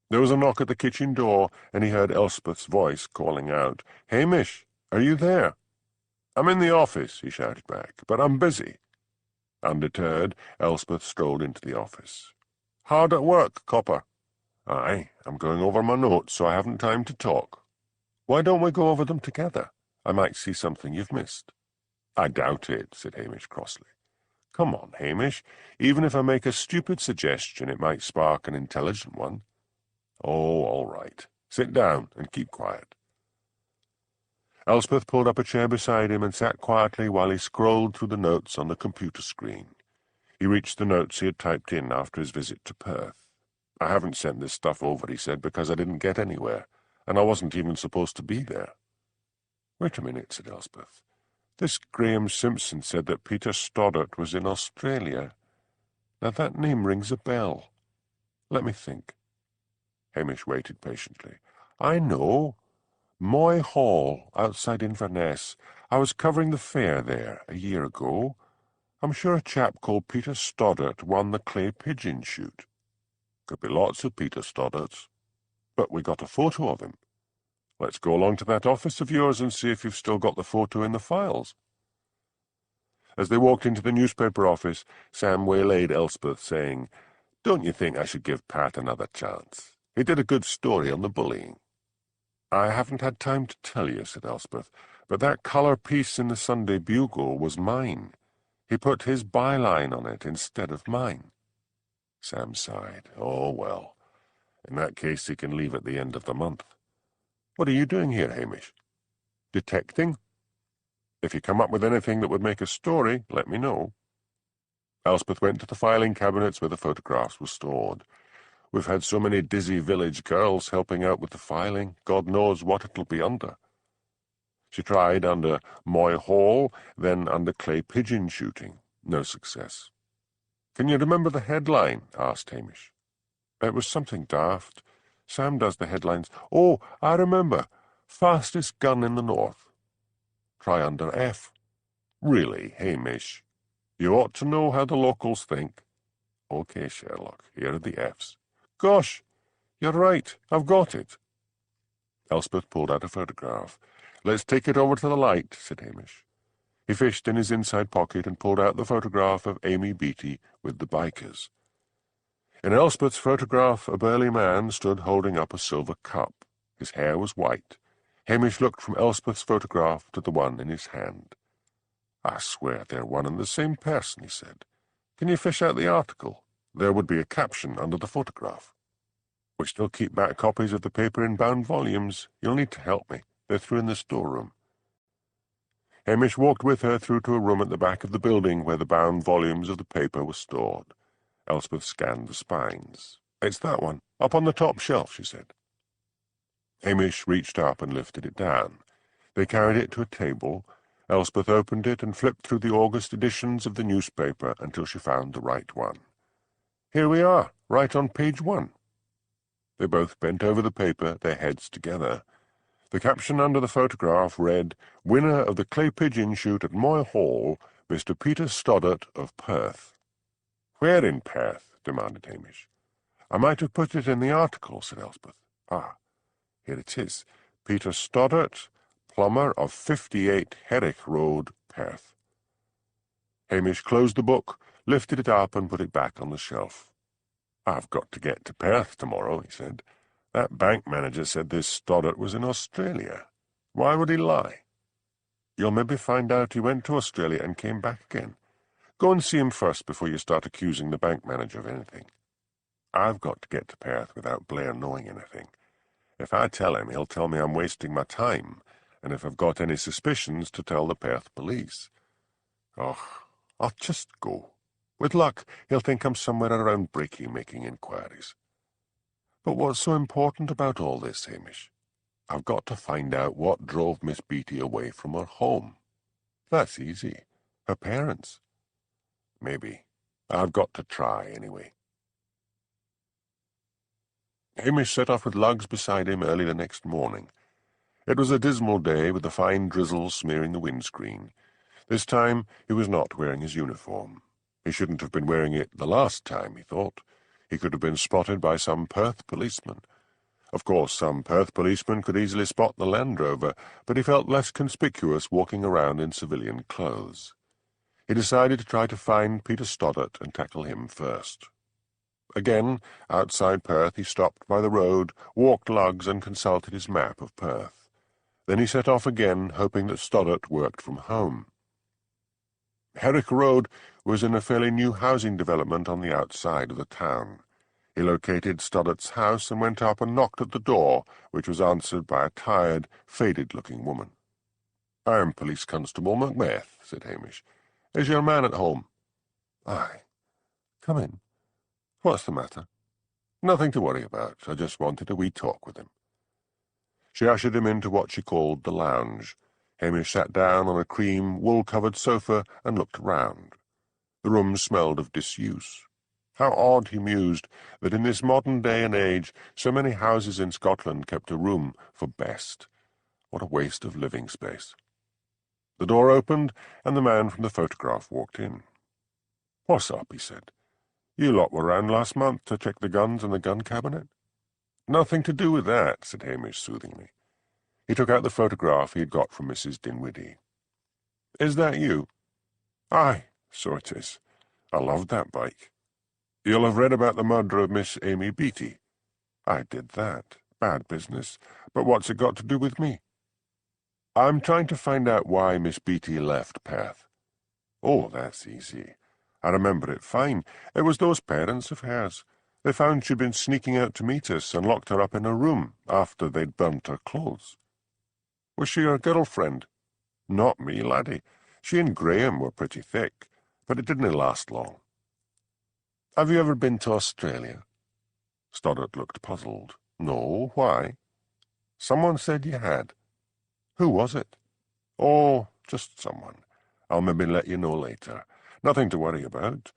Speaker 1: There was a knock at the kitchen door, and he heard Elspeth's voice calling out, "Hamish, are you there?" "I'm in the office," he shouted back, "but I'm busy." Undeterred, Elspeth strolled into the office. "Hard at work, copper?" "Aye, I'm going over my notes, so I haven't time to talk." "Why don't we go over them together? I might see something you've missed." "I doubt it," said Hamish crossly. "Come on, Hamish. Even if I make a stupid suggestion, it might spark an intelligent one." "Oh, all right. Sit down and keep quiet." Elspeth pulled up a chair beside him and sat quietly while he scrolled through the notes on the computer screen. He reached the notes he had typed in after his visit to Perth. "I haven't sent this stuff over," he said, "because I didn't get anywhere, and I wasn't even supposed to be there." "Wait a minute," said Elspeth. "This Graham Simpson said that Peter Stoddart was in Australia. Now that name rings a bell. Let me think." Hamish waited patiently. "I know. Moy Hall, outside Inverness. I was covering the fair there a year ago. I'm sure a chap called Peter Stoddart won the clay pigeon shoot." "Could be lots of Peter Stoddarts. But we got a photo of him. Let's go along to that office of yours and see if you've still got the photo in the files." As they walked into the newspaper office, Sam waylaid Elspeth, saying, "Don't you think I should give Pat another chance? He did a good story on the bullying." "I haven't had time to tell you," said Elspeth, "but that colour piece in the Sunday Bugle was mine. He put his byline on it instead of mine." Sam sighed. "Oh, well. In that case he can leave at the end of the month. What are you doing here, Hamish?" "Detecting. If you come up with anything that would make a story, let me know." Elspeth went to the filing cabinets where the photographs were stored. "We've had so many dizzy village girls helping out with the filing, God knows what it'll be under." She tried under Moy Hall, then under clay pigeon shooting. No success. "Can you remember the headline?" asked Hamish. "It was something daft. Sam does the headlines. Oh, I remember. Fastest gun in the north. Try under F." "Really, Hamish? You ought to know how the locals think." "Okay, Sherlock, here are the Fs." "Gosh, you're right. I've got it." Elspeth pulled out a photograph. "Let's take it over to the light," said Hamish. He fished in his inside pocket and pulled out the photograph of Amy Beatty with the bikers. In Elspeth's photograph, a burly man stood holding up a silver cup. His hair was white. Hamish looked from Elspeth's photograph to the one in his hand. "I swear they're one and the same person," he said. "Can you fish out the article? There would be a caption under the photograph." "We still keep back copies of the paper in bound volumes. You'll need to help me. They're through in the storeroom." Hamish walked with her through to a room at the back of the building where the bound volumes of the paper were stored. Elspeth scanned the spines. "It's that one, up on the top shelf," she said. Hamish reached up and lifted it down. They carried it to a table. Elspeth opened it and flipped through the August editions of the newspaper until she found the right one. "Here we are, right on page 1. They both bent over the paper, their heads together. The caption under the photograph read, "Winner of the Clay Pigeon Shoot at Moy Hall, Mr. Peter Stoddart of Perth." "Where in Perth?" demanded Hamish. "I might have put it in the article," said Elspeth. "Ah, here it is. Peter Stoddart, plumber of 58 Herrick Road, Perth." Hamish closed the book, lifted it up and put it back on the shelf. "I've got to get to Perth tomorrow," he said. "That bank manager said this Stoddart was in Australia. Why would he lie?" "You'll maybe find out he went to Australia and came back again. Go and see him first before you start accusing the bank manager of anything. I've got to get to Perth without Blair knowing anything. If I tell him, he'll tell me I'm wasting my time, and if I've got any suspicions, to tell the Perth police. Oh, I'll just go. With luck, he'll think I'm somewhere around Breaky making inquiries. But what's so important about all this, Hamish? I've got to find out what drove Miss Beatty away from her home. That's easy. Her parents. Maybe. I've got to try, anyway." Hamish set off with Lugs beside him early the next morning. It was a dismal day, with a fine drizzle smearing the windscreen. This time he was not wearing his uniform. He shouldn't have been wearing it the last time, he thought. He could have been spotted by some Perth policeman. Of course, some Perth policeman could easily spot the Land Rover, but he felt less conspicuous walking around in civilian clothes. He decided to try to find Peter Stoddart and tackle him first. Again, outside Perth, he stopped by the road, walked Lugs, and consulted his map of Perth. Then he set off again, hoping that Stoddart worked from home. Herrick Road was in a fairly new housing development on the outside of the town. He located Stoddart's house and went up and knocked at the door, which was answered by a tired, faded-looking woman. "I'm Police Constable Macbeth," said Hamish. "Is your man at home?" "Aye. Come in. What's the matter?" "Nothing to worry about. I just wanted a wee talk with him." She ushered him into what she called the lounge. Hamish sat down on a cream, wool-covered sofa and looked round. The room smelled of disuse. How odd, he mused, that in this modern day and age so many houses in Scotland kept a room for best. What a waste of living space. The door opened, and the man from the photograph walked in. "What's up?" he said. "You lot were round last month to check the guns in the gun cabinet." "Nothing to do with that," said Hamish soothingly. He took out the photograph he had got from Mrs. Dinwiddie. "Is that you?" "Aye, so it is. I loved that bike." "You'll have read about the murder of Miss Amy Beatty." "I did that. Bad business. But what's it got to do with me?" "I'm trying to find out why Miss Beatty left Perth." "Oh, that's easy. I remember it fine. It was those parents of hers. They found she'd been sneaking out to meet us and locked her up in her room after they'd burnt her clothes." "Was she your girlfriend?" "Not me, laddie. She and Graeme were pretty thick, but it didn't last long." "Have you ever been to Australia?" Stoddart looked puzzled. "No, why?" "Someone said you had." "Who was it?" "Oh, just someone. I'll maybe let you know later. Nothing to worry about.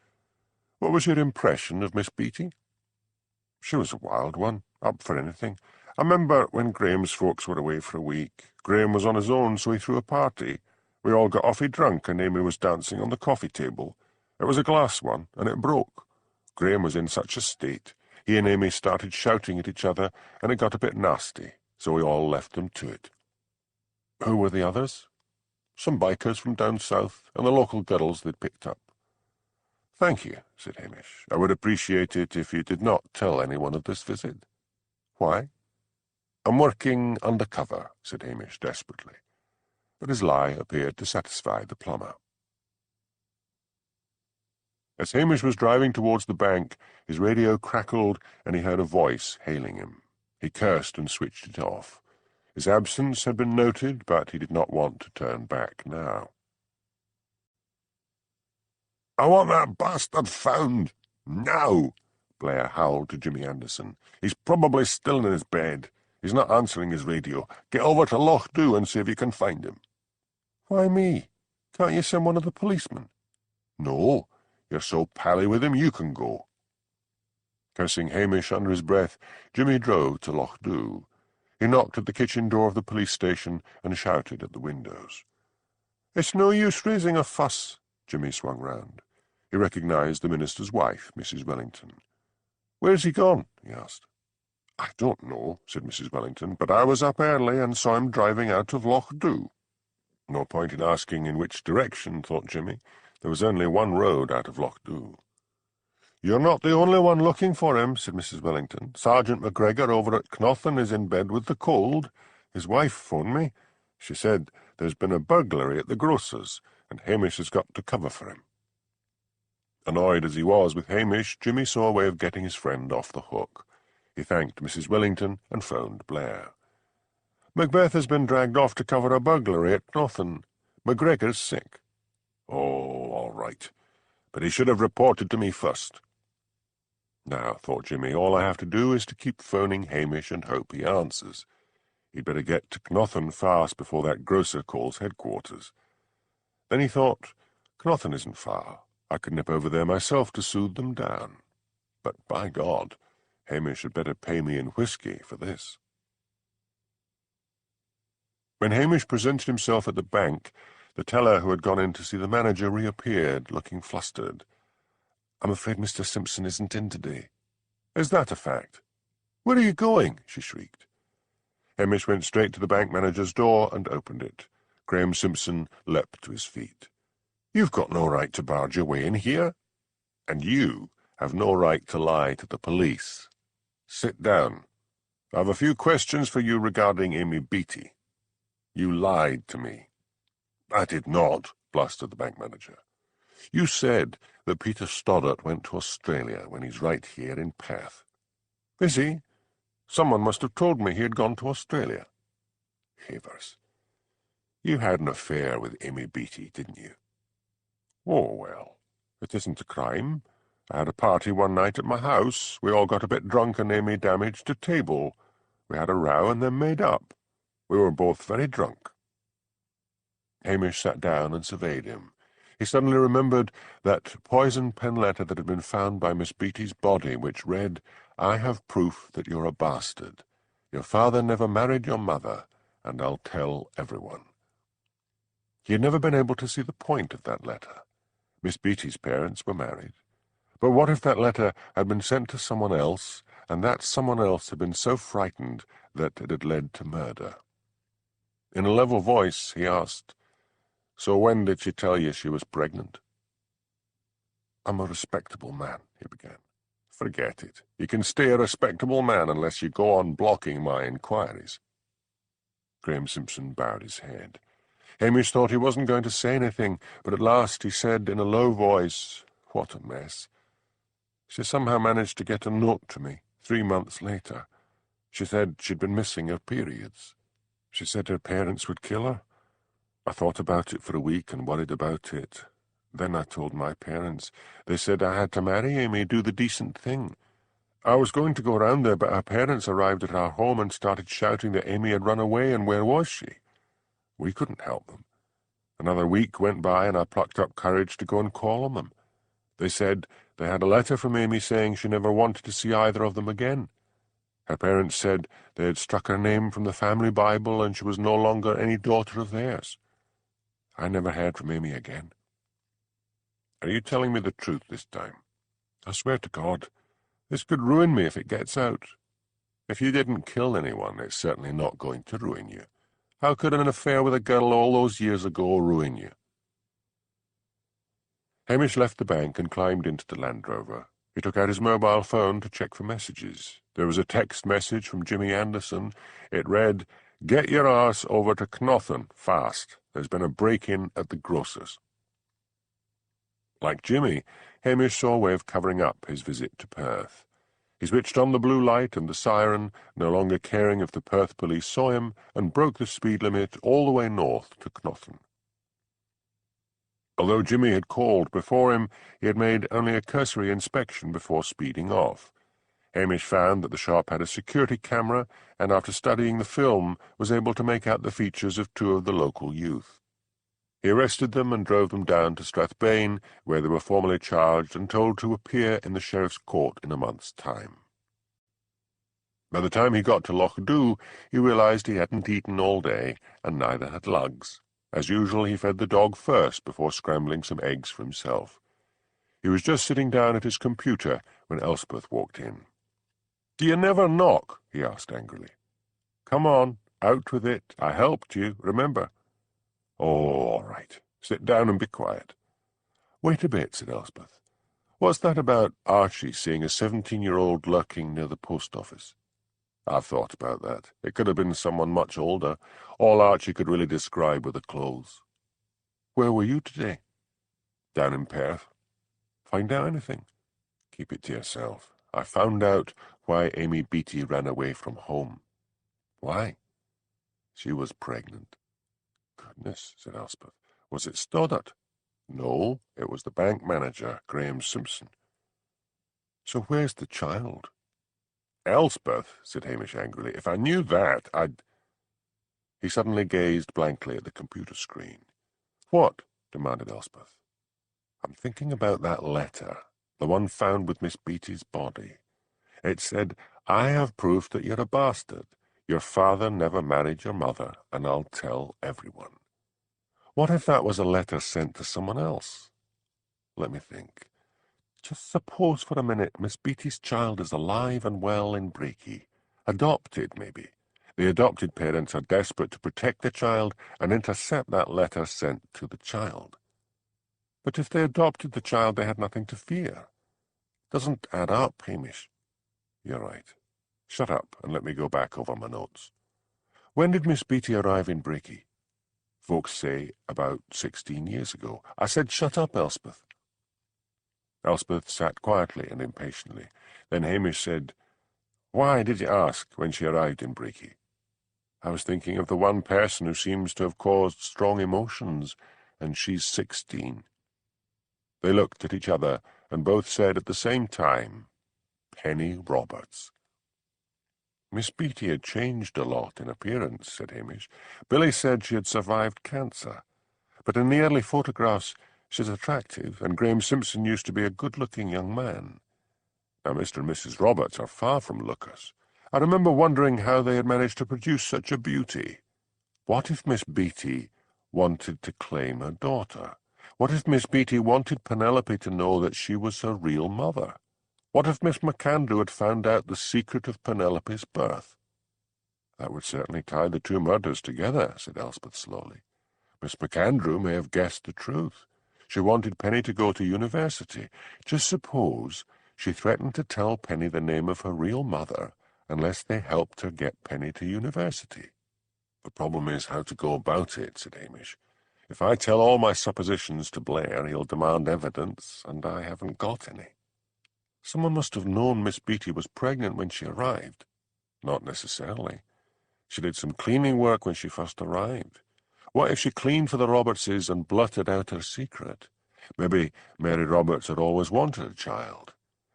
Speaker 1: What was your impression of Miss Beaton? She was a wild one, up for anything. I remember when Graeme's folks were away for a week. Graeme was on his own, so he threw a party. We all got awfully drunk, and Amy was dancing on the coffee table. It was a glass one, and it broke. Graeme was in such a state. He and Amy started shouting at each other, and it got a bit nasty, so we all left them to it. Who were the others? Some bikers from down south, and the local girls they'd picked up. Thank you, said Hamish. I would appreciate it if you did not tell anyone of this visit. Why? I'm working undercover, said Hamish desperately. But his lie appeared to satisfy the plumber. As Hamish was driving towards the bank, his radio crackled and he heard a voice hailing him. He cursed and switched it off. His absence had been noted, but he did not want to turn back now. I want that bastard found, now, Blair howled to Jimmy Anderson. He's probably still in his bed. He's not answering his radio. Get over to Loch Dhu and see if you can find him. Why me? Can't you send one of the policemen? No, you're so pally with him you can go. Cursing Hamish under his breath, Jimmy drove to Loch Dhu. He knocked at the kitchen door of the police station and shouted at the windows. It's no use raising a fuss. Jimmy swung round. He recognised the minister's wife, Mrs. Wellington. Where's he gone? He asked. I don't know, said Mrs. Wellington, but I was up early and saw him driving out of Loch Dhu. No point in asking in which direction, thought Jimmy. There was only one road out of Loch Dhu. You're not the only one looking for him, said Mrs. Wellington. Sergeant McGregor over at Knothen is in bed with the cold. His wife phoned me. She said there's been a burglary at the grocer's, and Hamish has got to cover for him. Annoyed as he was with Hamish, Jimmy saw a way of getting his friend off the hook. He thanked Mrs. Wellington and phoned Blair. Macbeth has been dragged off to cover a burglary at Knothen. McGregor's sick. Oh, all right. But he should have reported to me first. Now, thought Jimmy, all I have to do is to keep phoning Hamish and hope he answers. He'd better get to Knothen fast before that grocer calls headquarters. Then he thought, Knothen isn't far. I could nip over there myself to soothe them down. But by God, Hamish had better pay me in whiskey for this. When Hamish presented himself at the bank, the teller who had gone in to see the manager reappeared, looking flustered. I'm afraid Mr. Simpson isn't in today. Is that a fact? Where are you going? She shrieked. Hamish went straight to the bank manager's door and opened it. Graeme Simpson leapt to his feet. You've got no right to barge your way in here. And you have no right to lie to the police. Sit down. I have a few questions for you regarding Amy Beaton. You lied to me. I did not, blustered the bank manager. You said that Peter Stoddart went to Australia when he's right here in Perth. Is he? Someone must have told me he had gone to Australia. Havers. You had an affair with Amy Beaton, didn't you? Oh, well, it isn't a crime. I had a party one night at my house. We all got a bit drunk and Amy damaged a table. We had a row and then made up. We were both very drunk. Hamish sat down and surveyed him. He suddenly remembered that poison pen letter that had been found by Miss Beattie's body, which read, I have proof that you're a bastard. Your father never married your mother, and I'll tell everyone. He had never been able to see the point of that letter. Miss Beattie's parents were married. But what if that letter had been sent to someone else, and that someone else had been so frightened that it had led to murder? In a level voice, he asked, So when did she tell you she was pregnant? I'm a respectable man, he began. Forget it. You can stay a respectable man unless you go on blocking my inquiries. Graeme Simpson bowed his head. Hamish thought he wasn't going to say anything, but at last he said in a low voice, What a mess. She somehow managed to get a note to me 3 months later. She said she'd been missing her periods. She said her parents would kill her. I thought about it for a week and worried about it. Then I told my parents. They said I had to marry Amy, do the decent thing. I was going to go round there, but her parents arrived at our home and started shouting that Amy had run away, and where was she? We couldn't help them. Another week went by, and I plucked up courage to go and call on them. They said They had a letter from Amy saying she never wanted to see either of them again. Her parents said they had struck her name from the family Bible and she was no longer any daughter of theirs. I never heard from Amy again. Are you telling me the truth this time? I swear to God, this could ruin me if it gets out. If you didn't kill anyone, it's certainly not going to ruin you. How could an affair with a girl all those years ago ruin you? Hamish left the bank and climbed into the Land Rover. He took out his mobile phone to check for messages. There was a text message from Jimmy Anderson. It read, "Get your arse over to Knothen, fast. There's been a break-in at the grocer's." Like Jimmy, Hamish saw a way of covering up his visit to Perth. He switched on the blue light and the siren, no longer caring if the Perth police saw him, and broke the speed limit all the way north to Knothen. Although Jimmy had called before him, he had made only a cursory inspection before speeding off. Hamish found that the shop had a security camera, and after studying the film, was able to make out the features of two of the local youth. He arrested them and drove them down to Strathbane, where they were formally charged and told to appear in the sheriff's court in a month's time. By the time he got to Loch Dhu, he realized he hadn't eaten all day, and neither had Lugs. As usual, he fed the dog first before scrambling some eggs for himself. He was just sitting down at his computer when Elspeth walked in. "Do you never knock?" he asked angrily. "Come on, out with it. I helped you, remember." "Oh, all right. Sit down and be quiet." "Wait a bit," said Elspeth. "What's that about Archie seeing a 17-year-old lurking near the post office?" "I've thought about that. It could have been someone much older. All Archie could really describe were the clothes." "Where were you today?" "Down in Perth." "Find out anything?" "Keep it to yourself. I found out why Amy Beatty ran away from home." "Why?" "She was pregnant." "Goodness," said Elspeth. "Was it Stoddart?" "No, it was the bank manager, Graeme Simpson." "So where's the child?" "Elspeth," said Hamish angrily, "if I knew that, I'd—" He suddenly gazed blankly at the computer screen. "What?" demanded Elspeth. "I'm thinking about that letter, the one found with Miss Beatty's body. It said, 'I have proof that you're a bastard. Your father never married your mother, and I'll tell everyone.' What if that was a letter sent to someone else? Let me think. Just suppose for a minute Miss Beatty's child is alive and well in Breaky. Adopted, maybe. The adopted parents are desperate to protect the child and intercept that letter sent to the child. But if they adopted the child, they had nothing to fear. Doesn't add up, Hamish." "You're right. Shut up and let me go back over my notes. When did Miss Beatty arrive in Breaky?" "Folks say about 16 years ago." "I said shut up, Elspeth." Elspeth sat quietly and impatiently. Then Hamish said, "Why did you ask when she arrived in Breaky?" "I was thinking of the one person who seems to have caused strong emotions, and she's 16. They looked at each other, and both said at the same time, "Penny Roberts." "Miss Beatty had changed a lot in appearance," said Hamish. "Billy said she had survived cancer. But in the early photographs she's attractive, and Graeme Simpson used to be a good-looking young man. Now Mr. and Mrs. Roberts are far from lookers. I remember wondering how they had managed to produce such a beauty. What if Miss Beatty wanted to claim her daughter? What if Miss Beatty wanted Penelope to know that she was her real mother? What if Miss McAndrew had found out the secret of Penelope's birth?" "That would certainly tie the two murders together," said Elspeth slowly. "Miss McAndrew may have guessed the truth. She wanted Penny to go to university. Just suppose she threatened to tell Penny the name of her real mother unless they helped her get Penny to university." "The problem is how to go about it," said Hamish. "If I tell all my suppositions to Blair, he'll demand evidence, and I haven't got any." "Someone must have known Miss Beatty was pregnant when she arrived." "Not necessarily. She did some cleaning work when she first arrived. What if she cleaned for the Robertses and blurted out her secret? Maybe Mary Roberts had always wanted a child.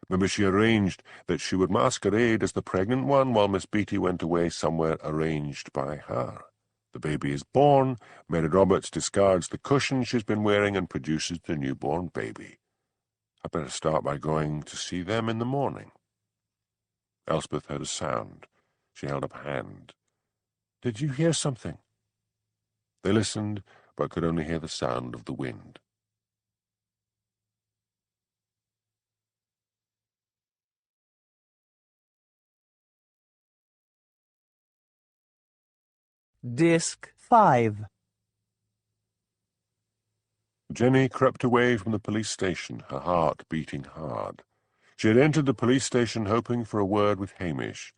Speaker 1: Maybe she arranged that she would masquerade as the pregnant one while Miss Beatty went away somewhere arranged by her. The baby is born, Mary Roberts discards the cushion she's been wearing and produces the newborn baby. I'd better start by going to see them in the morning. Elspeth heard a sound. She held up a hand. Did you hear something? They listened, but could only hear the sound of the wind.
Speaker 3: Disc 5.
Speaker 1: Jenny crept away from the police station, her heart beating hard. She had entered the police station hoping for a word with Hamish.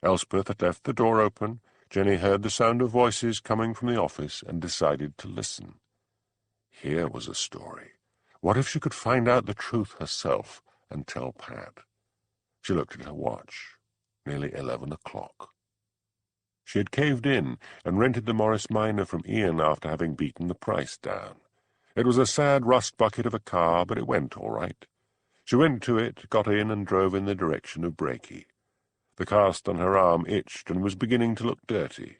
Speaker 1: Elspeth had left the door open. Jenny heard the sound of voices coming from the office and decided to listen. Here was a story. What if she could find out the truth herself and tell Pat? She looked at her watch. Nearly 11 o'clock. She had caved in and rented the Morris Minor from Ian after having beaten the price down. It was a sad rust bucket of a car, but it went all right. She went to it, got in, and drove in the direction of Brakey. The cast on her arm itched and was beginning to look dirty.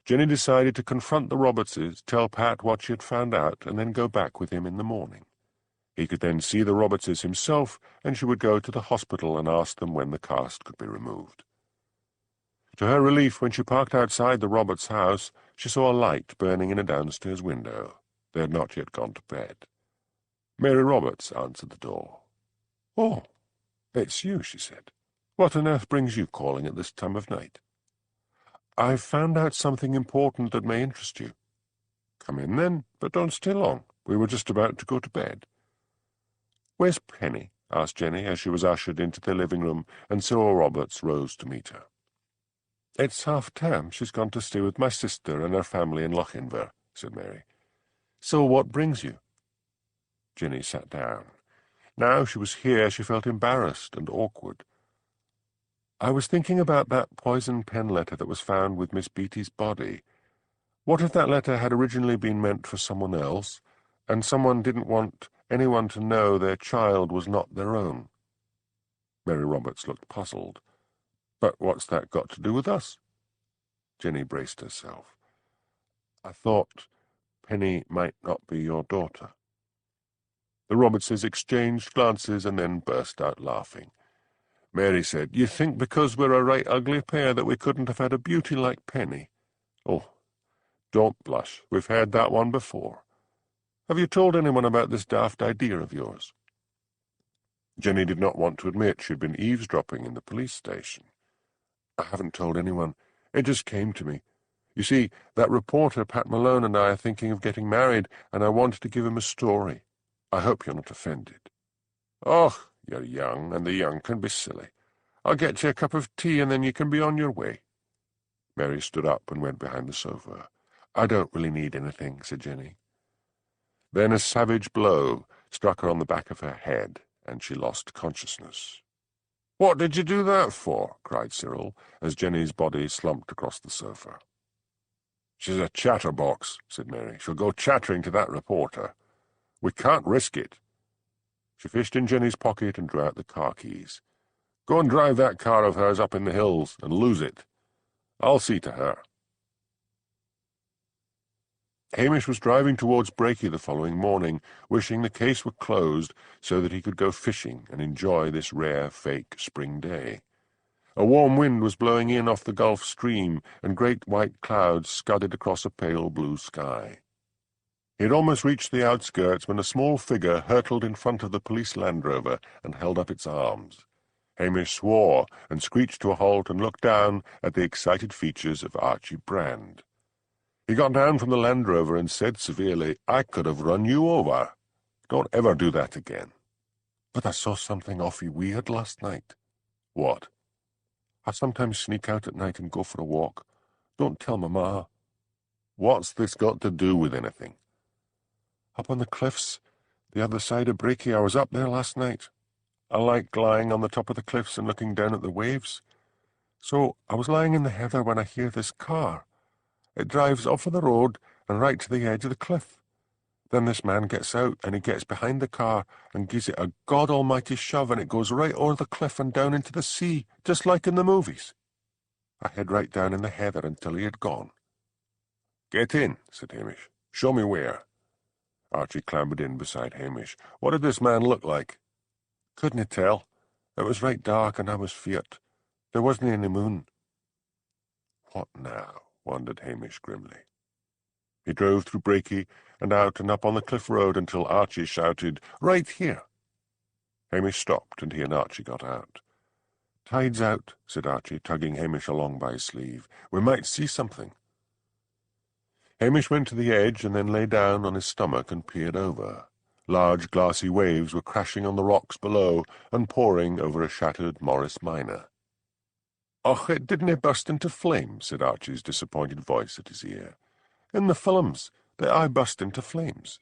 Speaker 1: Jenny decided to confront the Robertses, tell Pat what she had found out, and then go back with him in the morning. He could then see the Robertses himself, and she would go to the hospital and ask them when the cast could be removed. To her relief, when she parked outside the Roberts' house, she saw a light burning in a downstairs window. They had not yet gone to bed. Mary Roberts answered the door. "Oh, it's you," she said. "What on earth brings you calling at this time of night?" "I've found out something important that may interest you." "Come in, then, but don't stay long. We were just about to go to bed." "Where's Penny?" asked Jenny as she was ushered into the living room, and Cyril Roberts rose to meet her. "It's half-term. She's gone to stay with my sister and her family in Lochinver," said Mary. "So what brings you?" Jenny sat down. Now she was here, she felt embarrassed and awkward. "I was thinking about that poison pen letter that was found with Miss Beattie's body. What if that letter had originally been meant for someone else, and someone didn't want anyone to know their child was not their own?" Mary Roberts looked puzzled. "But what's that got to do with us?" Jenny braced herself. "I thought Penny might not be your daughter." The Robertses exchanged glances and then burst out laughing. Mary said, "You think because we're a right ugly pair that we couldn't have had a beauty like Penny? Oh, don't blush. We've heard that one before. Have you told anyone about this daft idea of yours?" Jenny did not want to admit she'd been eavesdropping in the police station. "I haven't told anyone. It just came to me. You see, that reporter, Pat Malone, and I are thinking of getting married, and I wanted to give him a story. I hope you're not offended." "Oh, you're young, and the young can be silly. I'll get you a cup of tea, and then you can be on your way." Mary stood up and went behind the sofa. "I don't really need anything," said Jenny. Then a savage blow struck her on the back of her head, and she lost consciousness. "What did you do that for?" cried Cyril, as Jenny's body slumped across the sofa. "She's a chatterbox," said Mary. "She'll go chattering to that reporter. We can't risk it." She fished in Jenny's pocket and drew out the car keys. "Go and drive that car of hers up in the hills and lose it. I'll see to her." Hamish was driving towards Brakey the following morning, wishing the case were closed so that he could go fishing and enjoy this rare fake spring day. A warm wind was blowing in off the Gulf Stream, and great white clouds scudded across a pale blue sky. He had almost reached the outskirts when a small figure hurtled in front of the police Land Rover and held up its arms. Hamish swore and screeched to a halt and looked down at the excited features of Archie Brand. He got down from the Land Rover and said severely, "I could have run you over. Don't ever do that again." "But I saw something awfully weird last night." "What?" "I sometimes sneak out at night and go for a walk. Don't tell Mama." "What's this got to do with anything?" "Up on the cliffs, the other side of Brakey. I was up there last night. I like lying on the top of the cliffs and looking down at the waves. So I was lying in the heather when I hear this car. It drives off of the road and right to the edge of the cliff. Then this man gets out and he gets behind the car and gives it a God almighty shove, and it goes right over the cliff and down into the sea, just like in the movies. I hid right down in the heather until he had gone." "Get in," said Hamish. "Show me where." Archie clambered in beside Hamish. "What did this man look like?"
Speaker 2: Couldn't tell. It was right dark and I was feared. There wasn't any moon. What now? Wondered Hamish grimly. He drove through Brakey and out and up on the cliff road until Archie shouted, "Right here!" Hamish stopped and he and Archie got out. "Tide's out," said Archie, tugging Hamish along by his sleeve. "We might see something." Hamish went to the edge and then lay down on his stomach and peered over. Large glassy waves were crashing on the rocks below and pouring over a shattered Morris Minor. "Och, it didn't burst into flames," said Archie's disappointed voice at his ear. "In the films, they aye burst into flames."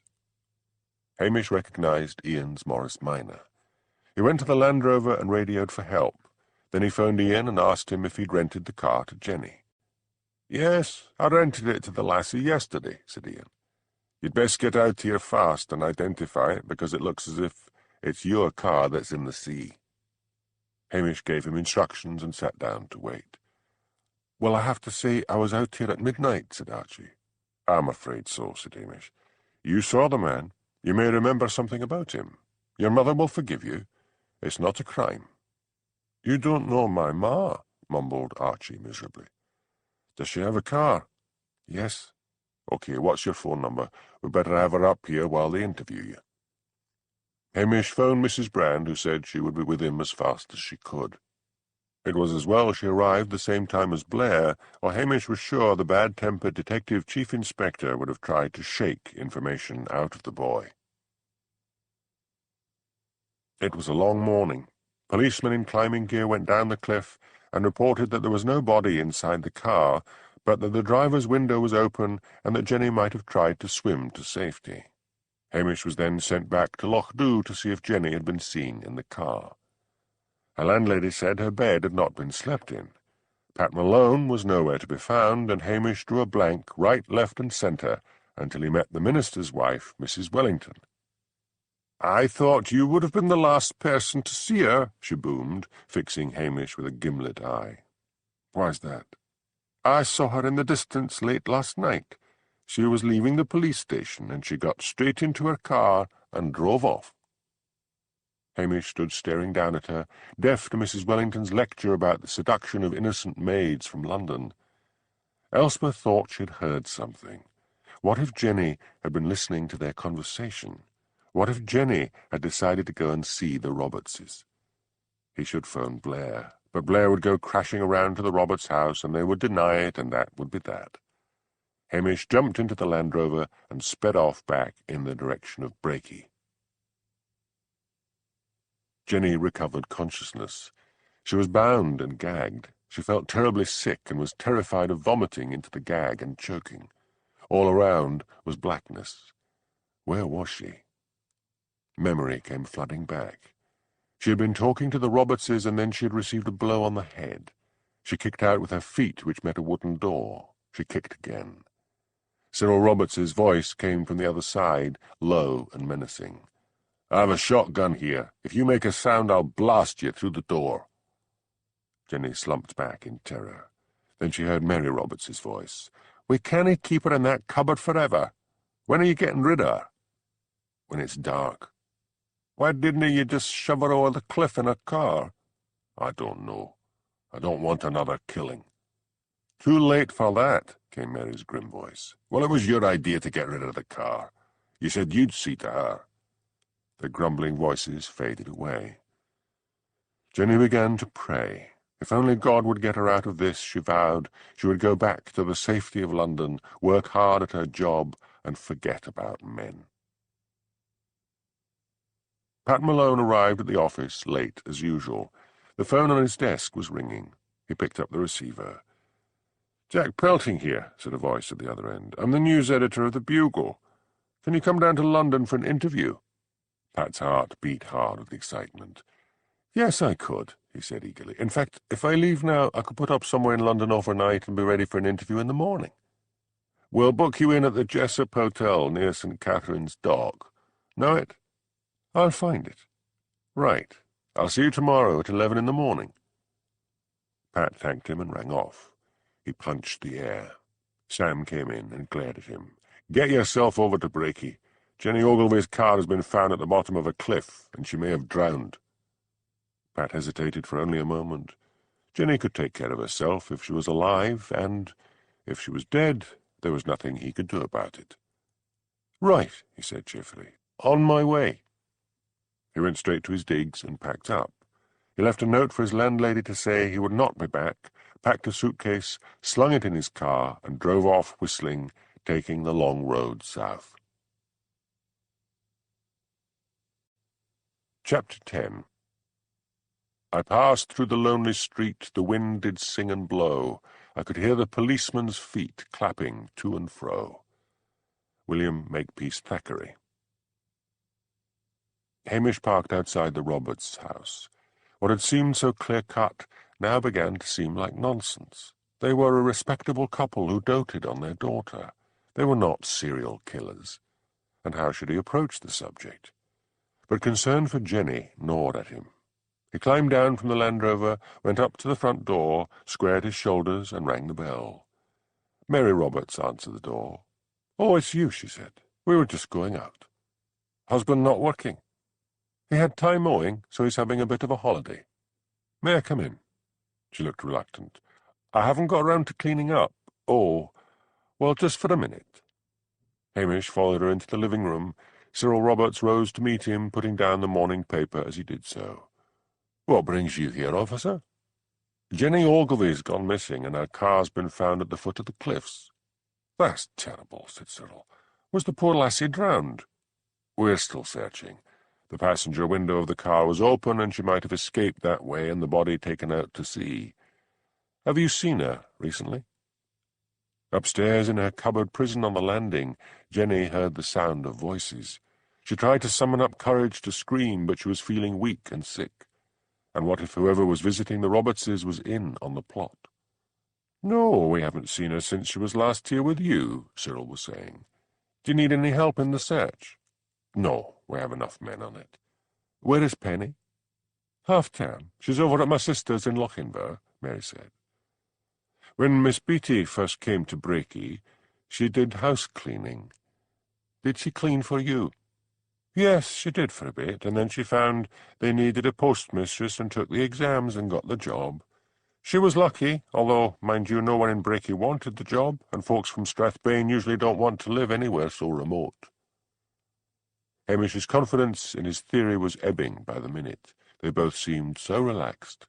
Speaker 2: Hamish recognised Ian's Morris Minor. He went to the Land Rover and radioed for help. Then he phoned Ian and asked him if he'd rented the car to Jenny. "Yes, I rented it to the lassie yesterday," said Ian. "You'd best get out here fast and identify it, because it looks as if it's your car that's in the sea." Hamish gave him instructions and sat down to wait. "Well, I have to say I was out here at midnight," said Archie. "I'm afraid so," said Hamish. "You saw the man. You may remember something about him. Your mother will forgive you. It's not a crime." "You don't know my ma," mumbled Archie miserably. "Does she have a car?" "Yes." "Okay, what's your phone number? We'd better have her up here while they interview you." Hamish phoned Mrs. Brand, who said she would be with him as fast as she could. It was as well she arrived the same time as Blair, or Hamish was sure the bad-tempered Detective Chief Inspector would have tried to shake information out of the boy. It was a long morning. Policemen in climbing gear went down the cliff and reported that there was no body inside the car, but that the driver's window was open and that Jenny might have tried to swim to safety. Hamish was then sent back to Loch Dhu to see if Jenny had been seen in the car. Her landlady said her bed had not been slept in. Pat Malone was nowhere to be found, and Hamish drew a blank right, left, and centre until he met the minister's wife, Mrs. Wellington. "I thought you would have been the last person to see her," she boomed, fixing Hamish with a gimlet eye. "Why's that?" "I saw her in the distance late last night. She was leaving the police station, and she got straight into her car and drove off." Hamish stood staring down at her, deaf to Mrs. Wellington's lecture about the seduction of innocent maids from London. Elspeth thought she'd heard something. What if Jenny had been listening to their conversation? What if Jenny had decided to go and see the Robertses? He should phone Blair, but Blair would go crashing around to the Roberts' house, and they would deny it, and that would be that. Hamish jumped into the Land Rover and sped off back in the direction of Brakey. Jenny recovered consciousness. She was bound and gagged. She felt terribly sick and was terrified of vomiting into the gag and choking. All around was blackness. Where was she? Memory came flooding back. She had been talking to the Robertses, and then she had received a blow on the head. She kicked out with her feet, which met a wooden door. She kicked again. Cyril Roberts's voice came from the other side, low and menacing. "I have a shotgun here. If you make a sound, I'll blast you through the door." Jenny slumped back in terror. Then she heard Mary Roberts's voice. "We can't keep her in that cupboard forever. When are you getting rid of her?" "When it's dark." "Why didn't you just shove her over the cliff in a car?" "I don't know. I don't want another killing." "Too late for that," came Mary's grim voice. "Well, it was your idea to get rid of the car. You said you'd see to her." The grumbling voices faded away. Jenny began to pray. If only God would get her out of this, she vowed, she would go back to the safety of London, work hard at her job, and forget about men. Pat Malone arrived at the office late as usual. The phone on his desk was ringing. He picked up the receiver. "Jack Pelting here," said a voice at the other end. "I'm the news editor of the Bugle. Can you come down to London for an interview?" Pat's heart beat hard with excitement. "Yes, I could," he said eagerly. "In fact, if I leave now, I could put up somewhere in London overnight and be ready for an interview in the morning. We'll book you in at the Jessup Hotel near St. Catherine's Dock. Know it?" "I'll find it." "Right. I'll see you tomorrow at 11 in the morning." Pat thanked him and rang off. He punched the air. Sam came in and glared at him. "Get yourself over to Brakey. Jenny Ogilvy's car has been found at the bottom of a cliff, and she may have drowned."
Speaker 1: Pat hesitated for only a moment. Jenny could take care of herself if she was alive, and if she was dead, there was nothing he could do about it. "Right," he said cheerfully. "On my way." He went straight to his digs and packed up. He left a note for his landlady to say he would not be back, packed a suitcase, slung it in his car, and drove off whistling, taking the long road south. Chapter 10. I passed through the lonely street, the wind did sing and blow. I could hear the policemen's feet clapping to and fro. William Makepeace Thackeray. Hamish parked outside the Roberts' house. What had seemed so clear-cut now began to seem like nonsense. They were a respectable couple who doted on their daughter. They were not serial killers. And how should he approach the subject? But concern for Jenny gnawed at him. He climbed down from the Land Rover, went up to the front door, squared his shoulders, and rang the bell. Mary Roberts answered the door. "Oh, it's you," she said. "We were just going out." "Husband not working?" "He had time mowing, so he's having a bit of a holiday." "May I come in?" She looked reluctant. "I haven't got round to cleaning up." "Oh, well, just for a minute." Hamish followed her into the living room. Cyril Roberts rose to meet him, putting down the morning paper as he did so. "What brings you here, officer?" "Jenny Ogilvy's gone missing, and her car's been found at the foot of the cliffs." "That's terrible," said Cyril. "Was the poor lassie drowned?" "We're still searching. The passenger window of the car was open, and she might have escaped that way and the body taken out to sea. Have you seen her recently?" Upstairs in her cupboard prison on the landing, Jenny heard the sound of voices. She tried to summon up courage to scream, but she was feeling weak and sick. And what if whoever was visiting the Robertses was in on the plot? "No, we haven't seen her since she was last here with you," Cyril was saying. "Do you need any help in the search?" "No, we have enough men on it." "Where is Penny?" "Half-term. She's over at my sister's in Lochinver," Mary said. "When Miss Beatty first came to Brakey, she did house cleaning. Did she clean for you?" "Yes, she did for a bit, and then she found they needed a postmistress and took the exams and got the job. She was lucky, although, mind you, no one in Brakey wanted the job, and folks from Strathbane usually don't want to live anywhere so remote." Hamish's confidence in his theory was ebbing by the minute. They both seemed so relaxed.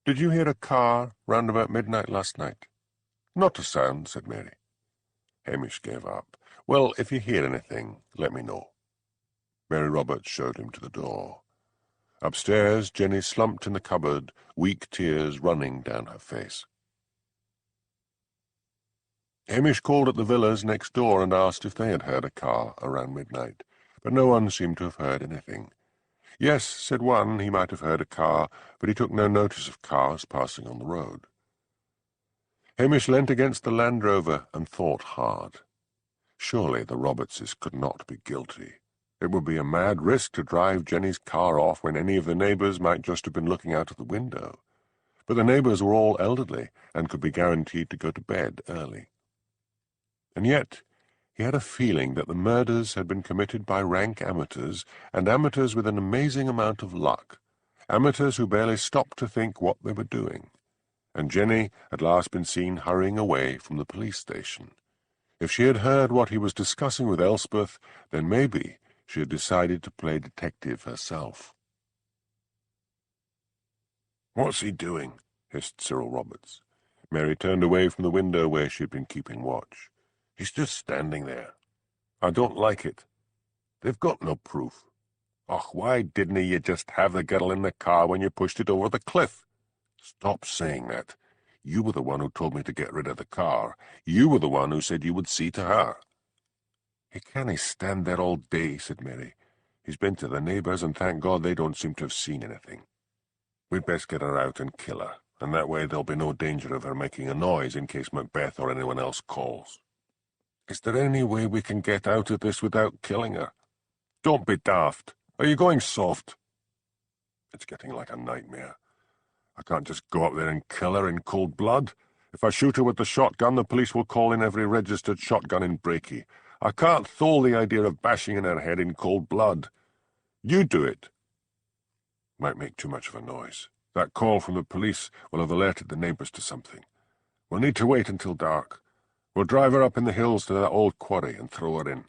Speaker 1: "Did you hear a car round about midnight last night?" "Not a sound," said Mary. Hamish gave up. "Well, if you hear anything, let me know." Mary Roberts showed him to the door. Upstairs, Jenny slumped in the cupboard, weak tears running down her face. Hamish called at the villas next door and asked if they had heard a car around midnight, but no one seemed to have heard anything. Yes, said one, he might have heard a car, but he took no notice of cars passing on the road. Hamish leant against the Land Rover and thought hard. Surely the Robertses could not be guilty. It would be a mad risk to drive Jenny's car off when any of the neighbours might just have been looking out of the window. But the neighbours were all elderly and could be guaranteed to go to bed early. And yet he had a feeling that the murders had been committed by rank amateurs, and amateurs with an amazing amount of luck, amateurs who barely stopped to think what they were doing. And Jenny had last been seen hurrying away from the police station. If she had heard what he was discussing with Elspeth, then maybe she had decided to play detective herself. "What's he doing?" hissed Cyril Roberts. Mary turned away from the window where she had been keeping watch. "He's just standing there." "I don't like it." "They've got no proof." "Och, why didn't you just have the girl in the car when you pushed it over the cliff?" "Stop saying that. You were the one who told me to get rid of the car. You were the one who said you would see to her." "He can't stand there all day," said Mary. "He's been to the neighbours, and thank God they don't seem to have seen anything. We'd best get her out and kill her, and that way there'll be no danger of her making a noise in case Macbeth or anyone else calls." "Is there any way we can get out of this without killing her?" "Don't be daft. Are you going soft?" "It's getting like a nightmare. I can't just go up there and kill her in cold blood. If I shoot her with the shotgun, the police will call in every registered shotgun in Brakey. I can't thole the idea of bashing in her head in cold blood. You do it."
Speaker 2: Might make too much of a noise. That call from the police will have alerted the neighbours to something. We'll need to wait until dark. We'll drive her up in the hills to that old quarry and throw her in.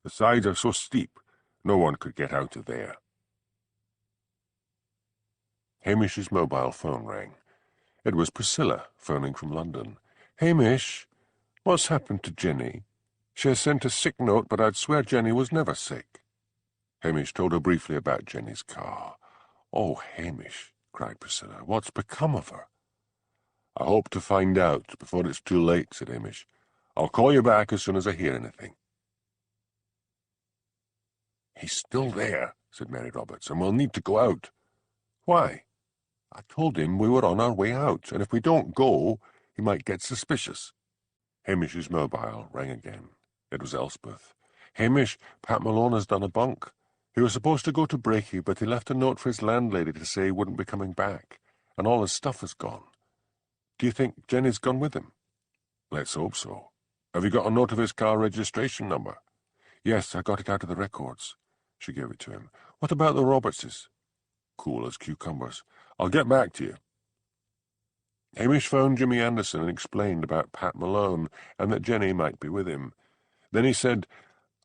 Speaker 2: The sides are so steep, no one could get out of there.
Speaker 1: Hamish's mobile phone rang. It was Priscilla, phoning from London. "Hamish, what's happened to Jenny? She has sent a sick note, but I'd swear Jenny was never sick." Hamish told her briefly about Jenny's car. "Oh, Hamish," cried Priscilla, "what's become of her?" "I hope to find out before it's too late," said Hamish. "I'll call you back as soon as I hear anything."
Speaker 2: "He's still there," said Mary Roberts, "and we'll need to go out."
Speaker 1: "Why?"
Speaker 2: "I told him we were on our way out, and if we don't go, he might get suspicious."
Speaker 1: Hamish's mobile rang again. It was Elspeth. "Hamish, Pat Malone has done a bunk. He was supposed to go to Breaky, but he left a note for his landlady to say he wouldn't be coming back, and all his stuff is gone. Do you think Jenny's gone with him?"
Speaker 2: "Let's hope so. Have you got a note of his car registration number?"
Speaker 1: "Yes, I got it out of the records." She gave it to him. "What about the Robertses?"
Speaker 2: "Cool as cucumbers. I'll get back to you."
Speaker 1: Hamish phoned Jimmy Anderson and explained about Pat Malone and that Jenny might be with him. Then he said,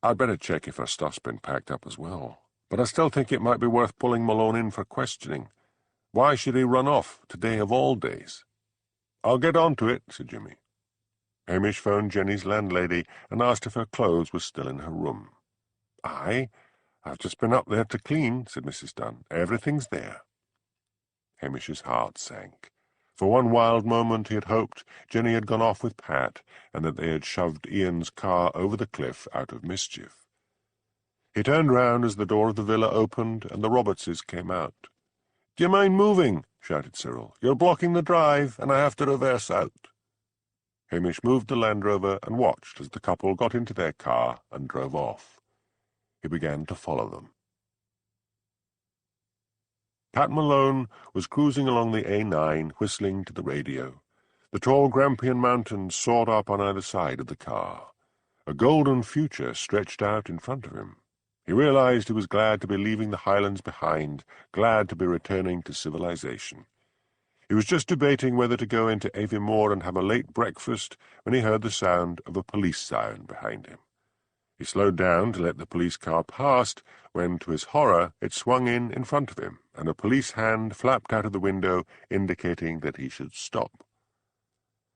Speaker 1: "I'd better check if her stuff's been packed up as well. But I still think it might be worth pulling Malone in for questioning. Why should he run off, today of all days?" "I'll get on to it," said Jimmy. Hamish phoned Jenny's landlady and asked if her clothes were still in her room. "Aye, I've just been up there to clean," said Mrs. Dunn. "Everything's there." Hamish's heart sank. For one wild moment he had hoped Jenny had gone off with Pat and that they had shoved Ian's car over the cliff out of mischief. He turned round as the door of the villa opened and the Robertses came out. "Do you mind moving?" shouted Cyril. "You're blocking the drive, and I have to reverse out." Hamish moved the Land Rover and watched as the couple got into their car and drove off. He began to follow them. Pat Malone was cruising along the A9, whistling to the radio. The tall Grampian Mountains soared up on either side of the car. A golden future stretched out in front of him. He realized he was glad to be leaving the Highlands behind, glad to be returning to civilization. He was just debating whether to go into Aviemore and have a late breakfast when he heard the sound of a police siren behind him. He slowed down to let the police car past when, to his horror, it swung in front of him, and a police hand flapped out of the window, indicating that he should stop.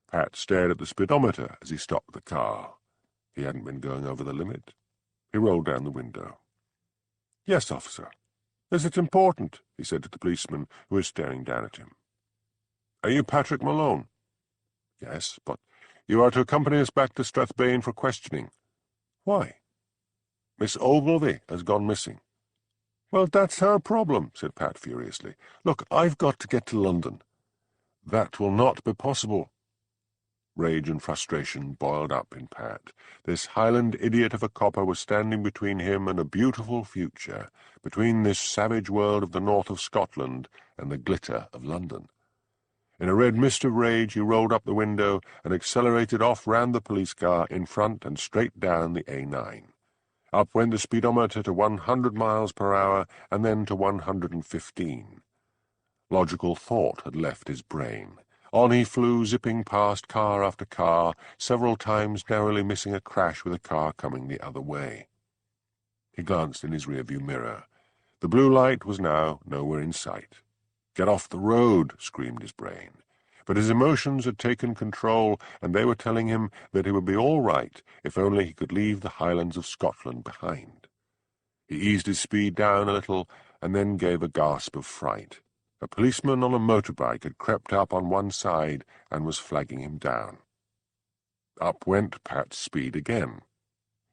Speaker 1: Pat stared at the speedometer as he stopped the car. He hadn't been going over the limit. He rolled down the window. "Yes, officer. Is it important?" he said to the policeman, who was staring down at him. "Are you Patrick Malone?" "Yes, but you are to accompany us back to Strathbane for questioning." "Why?" "Miss Ogilvy has gone missing." "Well, that's her problem," said Pat furiously. "Look, I've got to get to London." "That will not be possible." Rage and frustration boiled up in Pat. This Highland idiot of a copper was standing between him and a beautiful future, between this savage world of the north of Scotland and the glitter of London. In a red mist of rage he rolled up the window and accelerated off round the police car in front and straight down the A9. Up went the speedometer to 100 miles per hour and then to 115. Logical thought had left his brain. On he flew, zipping past car after car, several times narrowly missing a crash with a car coming the other way. He glanced in his rearview mirror. The blue light was now nowhere in sight. "Get off the road," screamed his brain. But his emotions had taken control, and they were telling him that he would be all right if only he could leave the Highlands of Scotland behind. He eased his speed down a little, and then gave a gasp of fright. A policeman on a motorbike had crept up on one side and was flagging him down. Up went Pat's speed again.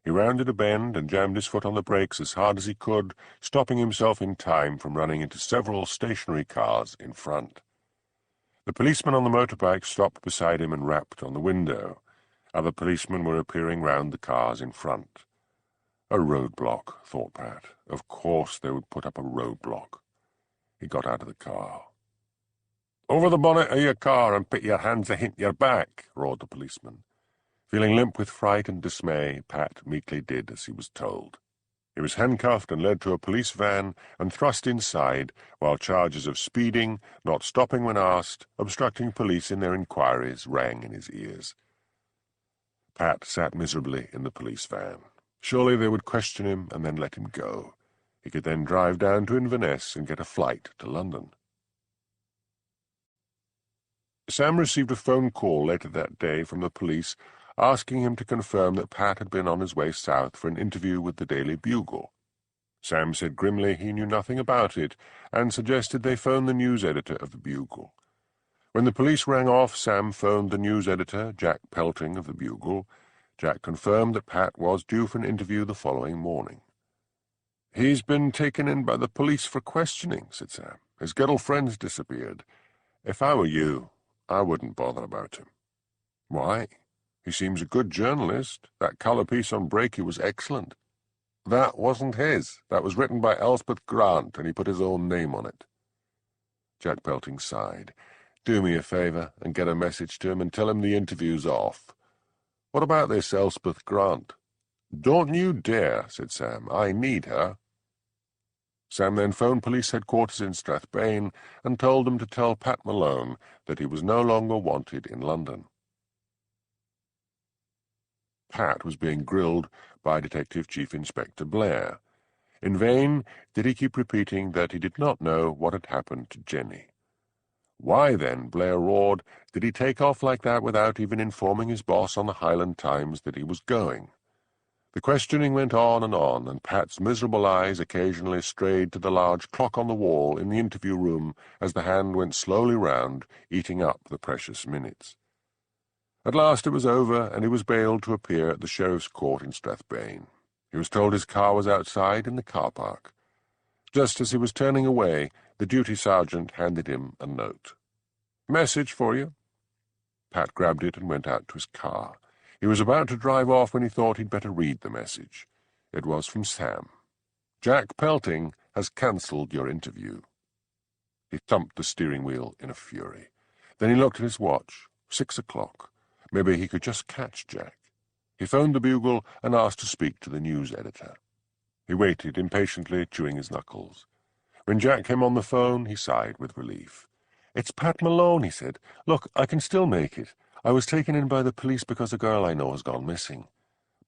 Speaker 1: He rounded a bend and jammed his foot on the brakes as hard as he could, stopping himself in time from running into several stationary cars in front. The policeman on the motorbike stopped beside him and rapped on the window. Other policemen were appearing round the cars in front. A roadblock, thought Pat. Of course they would put up a roadblock. He got out of the car. "Over the bonnet of your car and put your hands ahint your back," roared the policeman. Feeling limp with fright and dismay, Pat meekly did as he was told. He was handcuffed and led to a police van and thrust inside, while charges of speeding, not stopping when asked, obstructing police in their inquiries rang in his ears. Pat sat miserably in the police van. Surely they would question him and then let him go. He could then drive down to Inverness and get a flight to London. Sam received a phone call later that day from the police asking him to confirm that Pat had been on his way south for an interview with the Daily Bugle. Sam said grimly he knew nothing about it and suggested they phone the news editor of the Bugle. When the police rang off, Sam phoned the news editor, Jack Pelting of the Bugle. Jack confirmed that Pat was due for an interview the following morning. "He's been taken in by the police for questioning," said Sam. "His girlfriend's disappeared. If I were you, I wouldn't bother about him." "Why? He seems a good journalist. That colour piece on Breaky was excellent." "That wasn't his. That was written by Elspeth Grant, and he put his own name on it." Jack Pelting sighed. "Do me a favour and get a message to him and tell him the interview's off." "What about this Elspeth Grant?" "Don't you dare," said Sam. "I need her." Sam then phoned police headquarters in Strathbane and told them to tell Pat Malone that he was no longer wanted in London. Pat was being grilled by Detective Chief Inspector Blair. In vain did he keep repeating that he did not know what had happened to Jenny. Why, then, Blair roared, did he take off like that without even informing his boss on the Highland Times that he was going? The questioning went on, and Pat's miserable eyes occasionally strayed to the large clock on the wall in the interview room as the hand went slowly round, eating up the precious minutes. At last it was over, and he was bailed to appear at the Sheriff's Court in Strathbane. He was told his car was outside in the car park. Just as he was turning away, the duty sergeant handed him a note. "Message for you." Pat grabbed it and went out to his car. He was about to drive off when he thought he'd better read the message. It was from Sam. "Jack Pelting has cancelled your interview." He thumped the steering wheel in a fury. Then he looked at his watch. 6 o'clock. Maybe he could just catch Jack. He phoned the Bugle and asked to speak to the news editor. He waited impatiently, chewing his knuckles. When Jack came on the phone, he sighed with relief. "It's Pat Malone," he said. "Look, I can still make it. I was taken in by the police because a girl I know has gone missing.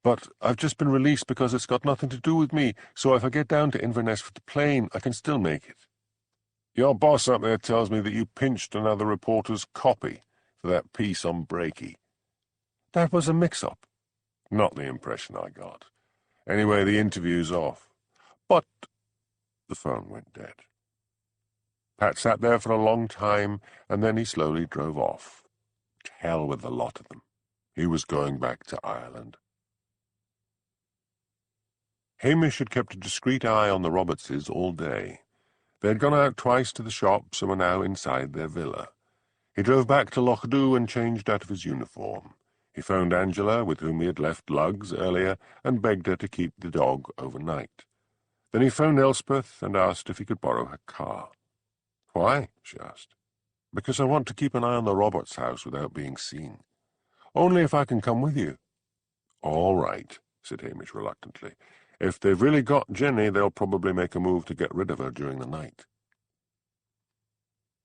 Speaker 1: But I've just been released because it's got nothing to do with me, so if I get down to Inverness with the plane, I can still make it." "Your boss up there tells me that you pinched another reporter's copy for that piece on Breaky." "That was a mix-up." "Not the impression I got. Anyway, the interview's off." "But—" The phone went dead. Pat sat there for a long time, and then he slowly drove off. To hell with the lot of them. He was going back to Ireland. Hamish had kept a discreet eye on the Robertses all day. They had gone out twice to the shops and were now inside their villa. He drove back to Lochdu and changed out of his uniform. He phoned Angela, with whom he had left lugs earlier, and begged her to keep the dog overnight. Then he phoned Elspeth and asked if he could borrow her car. "Why?" she asked. "Because I want to keep an eye on the Roberts house without being seen." "Only if I can come with you." "All right," said Hamish reluctantly. "If they've really got Jenny, they'll probably make a move to get rid of her during the night."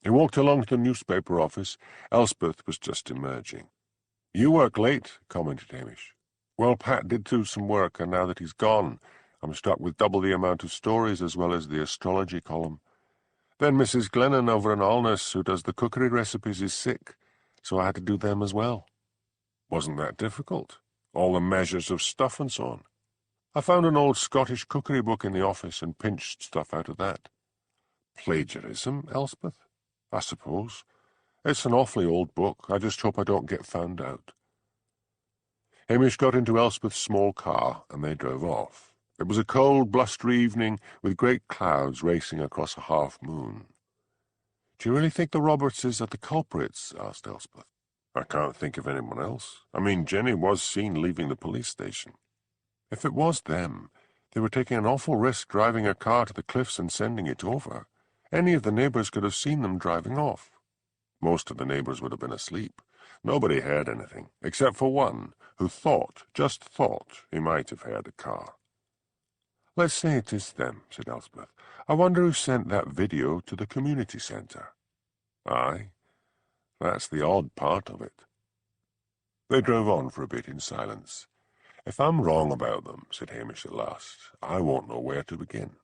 Speaker 1: He walked along to the newspaper office. Elspeth was just emerging. "You work late," commented Hamish. "Well, Pat did do some work, and now that he's gone, I'm stuck with double the amount of stories as well as the astrology column. Then Mrs. Glennon over in Alness, who does the cookery recipes, is sick, so I had to do them as well." "Wasn't that difficult? All the measures of stuff and so on?" "I found an old Scottish cookery book in the office and pinched stuff out of that." "Plagiarism, Elspeth?" "I suppose. It's an awfully old book. I just hope I don't get found out." Hamish got into Elspeth's small car, and they drove off. It was a cold, blustery evening, with great clouds racing across a half-moon. "Do you really think the Robertses are the culprits?" asked Elspeth. "I can't think of anyone else. I mean, Jenny was seen leaving the police station." "If it was them, they were taking an awful risk driving a car to the cliffs and sending it over. Any of the neighbours could have seen them driving off." "Most of the neighbours would have been asleep. Nobody heard anything, except for one, who just thought, he might have heard a car."
Speaker 2: "Let's say it is them," said Elspeth. "I wonder who sent that video to the community centre." "Aye, that's the odd part of it." They drove on for a bit in silence. "If I'm wrong about them," said Hamish at last, "I won't know where to begin."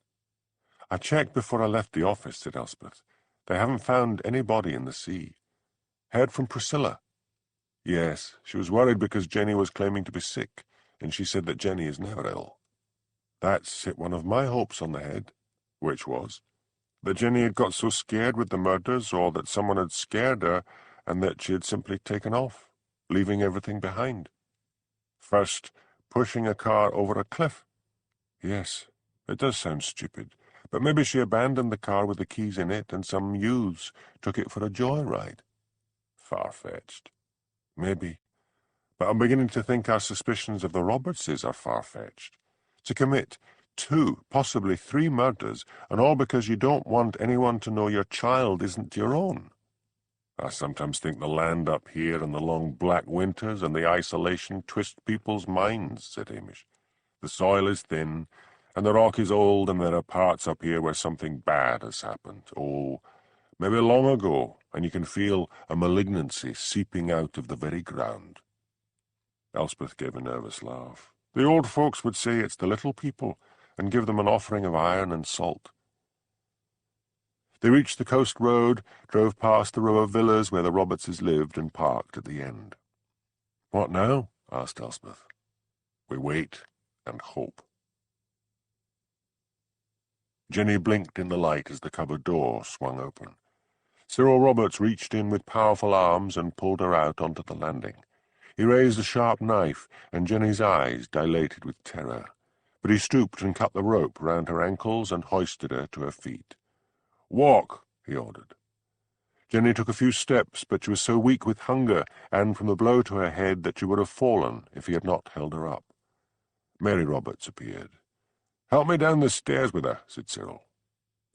Speaker 2: "I checked before I left the office," said Elspeth. "They haven't found any body in the sea. Heard from Priscilla?" "Yes, she was worried because Jenny was claiming to be sick, and she said that Jenny is never ill." "That's hit one of my hopes on the head." "Which was?" "That Jenny had got so scared with the murders, or that someone had scared her, and that she had simply taken off, leaving everything behind." "First pushing a car over a cliff." "Yes, it does sound stupid, but maybe she abandoned the car with the keys in it, and some youths took it for a joyride." "Far-fetched." "Maybe, but I'm beginning to think our suspicions of the Robertses are far-fetched. To commit 2, possibly 3 murders, and all because you don't want anyone to know your child isn't your own." "I sometimes think the land up here and the long black winters and the isolation twist people's minds," said Hamish. "The soil is thin, and the rock is old, and there are parts up here where something bad has happened. Oh, maybe long ago, and you can feel a malignancy seeping out of the very ground." Elspeth gave a nervous laugh. "The old folks would say it's the little people, and give them an offering of iron and salt." They reached the coast road, drove past the row of villas where the Robertses lived, and parked at the end. "What now?" asked Elspeth. "We wait and hope." Jenny blinked in the light as the cupboard door swung open. Cyril Roberts reached in with powerful arms and pulled her out onto the landing. He raised a sharp knife, and Jenny's eyes dilated with terror. But he stooped and cut the rope round her ankles and hoisted her to her feet. "Walk," he ordered. Jenny took a few steps, but she was so weak with hunger and from the blow to her head that she would have fallen if he had not held her up. Mary Roberts appeared. "Help me down the stairs with her," said Cyril.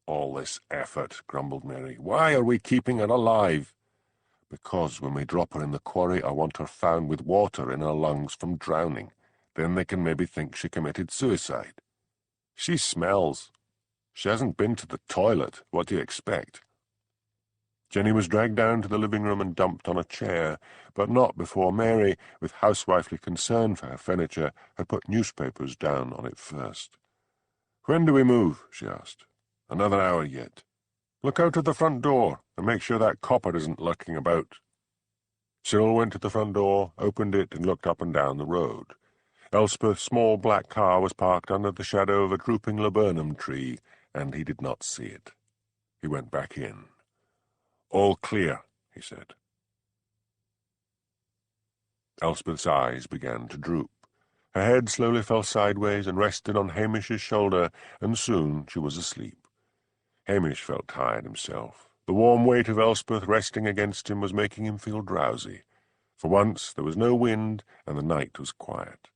Speaker 2: "All this effort," grumbled Mary. "Why are we keeping her alive?" "Because when we drop her in the quarry, I want her found with water in her lungs from drowning. Then they can maybe think she committed suicide." "She smells." "She hasn't been to the toilet. What do you expect?" Jenny was dragged down to the living room and dumped on a chair, but not before Mary, with housewifely concern for her furniture, had put newspapers down on it first. "When do we move?" she asked. "Another hour yet. Look out at the front door, and make sure that copper isn't lurking about." Cyril went to the front door, opened it, and looked up and down the road. Elspeth's small black car was parked under the shadow of a drooping laburnum tree, and he did not see it. He went back in. "All clear," he said. Elspeth's eyes began to droop. Her head slowly fell sideways and rested on Hamish's shoulder, and soon she was asleep. Hamish felt tired himself. The warm weight of Elspeth resting against him was making him feel drowsy. For once there was no wind, and the night was quiet.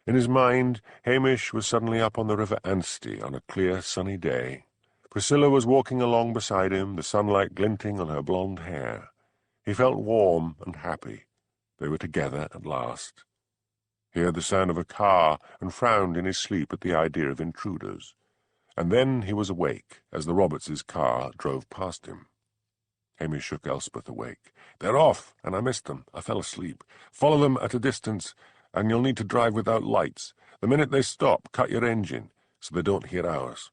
Speaker 2: In his mind, Hamish was suddenly up on the River Anstey on a clear, sunny day. Priscilla was walking along beside him, the sunlight glinting on her blonde hair. He felt warm and happy. They were together at last. He heard the sound of a car and frowned in his sleep at the idea of intruders. And then he was awake as the Roberts' car drove past him. Hamish shook Elspeth awake. "They're off, and I missed them. I fell asleep. Follow them at a distance, and you'll need to drive without lights. The minute they stop, cut your engine, so they don't hear ours."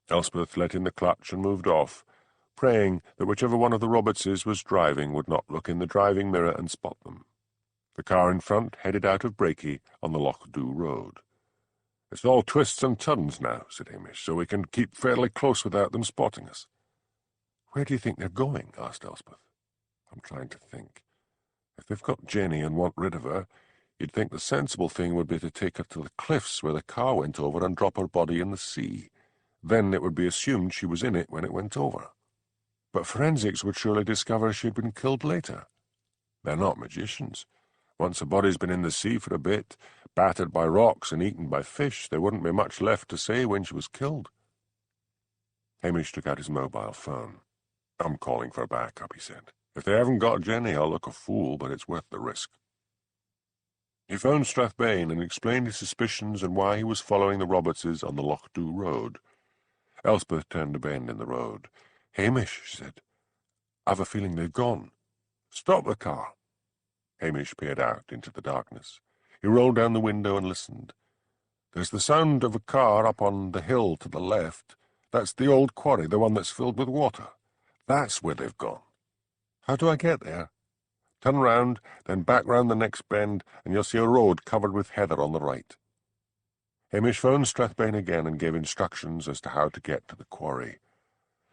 Speaker 2: Elspeth let in the clutch and moved off, praying that whichever one of the Robertses was driving would not look in the driving mirror and spot them. The car in front headed out of Brakey on the Loch Dhu road. "It's all twists and turns now," said Hamish, "so we can keep fairly close without them spotting us." "Where do you think they're going?" asked Elspeth. "I'm trying to think. If they've got Jenny and want rid of her, you'd think the sensible thing would be to take her to the cliffs where the car went over and drop her body in the sea. Then it would be assumed she was in it when it went over. But forensics would surely discover she'd been killed later. They're not magicians. Once a body's been in the sea for a bit, battered by rocks and eaten by fish, there wouldn't be much left to say when she was killed." Hamish took out his mobile phone. "I'm calling for backup," he said. "If they haven't got Jenny, I'll look a fool, but it's worth the risk."
Speaker 1: He phoned Strathbane and explained his suspicions and why he was following the Robertses on the Loch Dhu road. Elspeth turned a bend in the road. "Hamish," she said, "I've a feeling they've gone." "Stop the car." Hamish peered out into the darkness. He rolled down the window and listened. "There's the sound of a car up on the hill to the left. That's the old quarry, the one that's filled with water. That's where they've gone." "How do I get there?" "Turn round, then back round the next bend, and you'll see a road covered with heather on the right." Hamish phoned Strathbane again and gave instructions as to how to get to the quarry.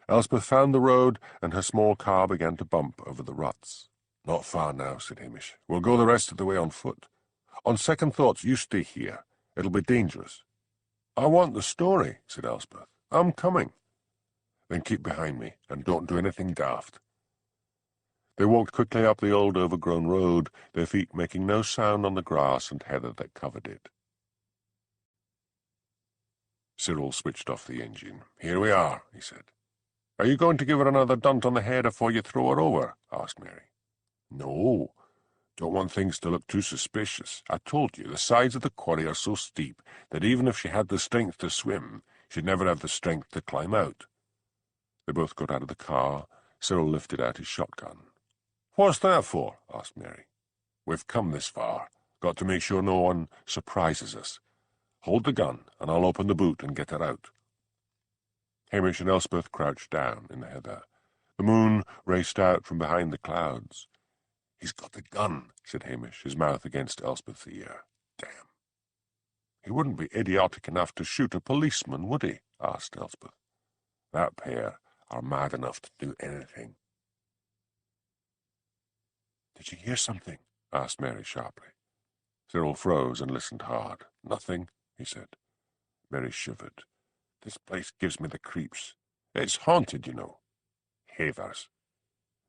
Speaker 1: Elspeth found the road, and her small car began to bump over the ruts. "Not far now," said Hamish. "We'll go the rest of the way on foot. On second thoughts, you stay here. It'll be dangerous." "I want the story," said Elspeth. "I'm coming." "Then keep behind me, and don't do anything daft." They walked quickly up the old overgrown road, their feet making no sound on the grass and heather that covered it. Cyril switched off the engine. "Here we are," he said. "Are you going to give her another dunt on the head afore you throw her over?" asked Mary. "No. Don't want things to look too suspicious. I told you, the sides of the quarry are so steep that even if she had the strength to swim, she'd never have the strength to climb out." They both got out of the car. Cyril lifted out his shotgun. "What's that for?" asked Mary. "We've come this far. Got to make sure no one surprises us. Hold the gun, and I'll open the boot and get her out." Hamish and Elspeth crouched down in the heather. The moon raced out from behind the clouds. "He's got the gun," said Hamish, his mouth against Elspeth's ear. "Damn." "He wouldn't be idiotic enough to shoot a policeman, would he?" asked Elspeth. "That pair are mad enough to do anything." "Did you hear something?" asked Mary sharply. Cyril froze and listened hard. "Nothing," he said. Mary shivered. "This place gives me the creeps. It's haunted, you know." "Havers."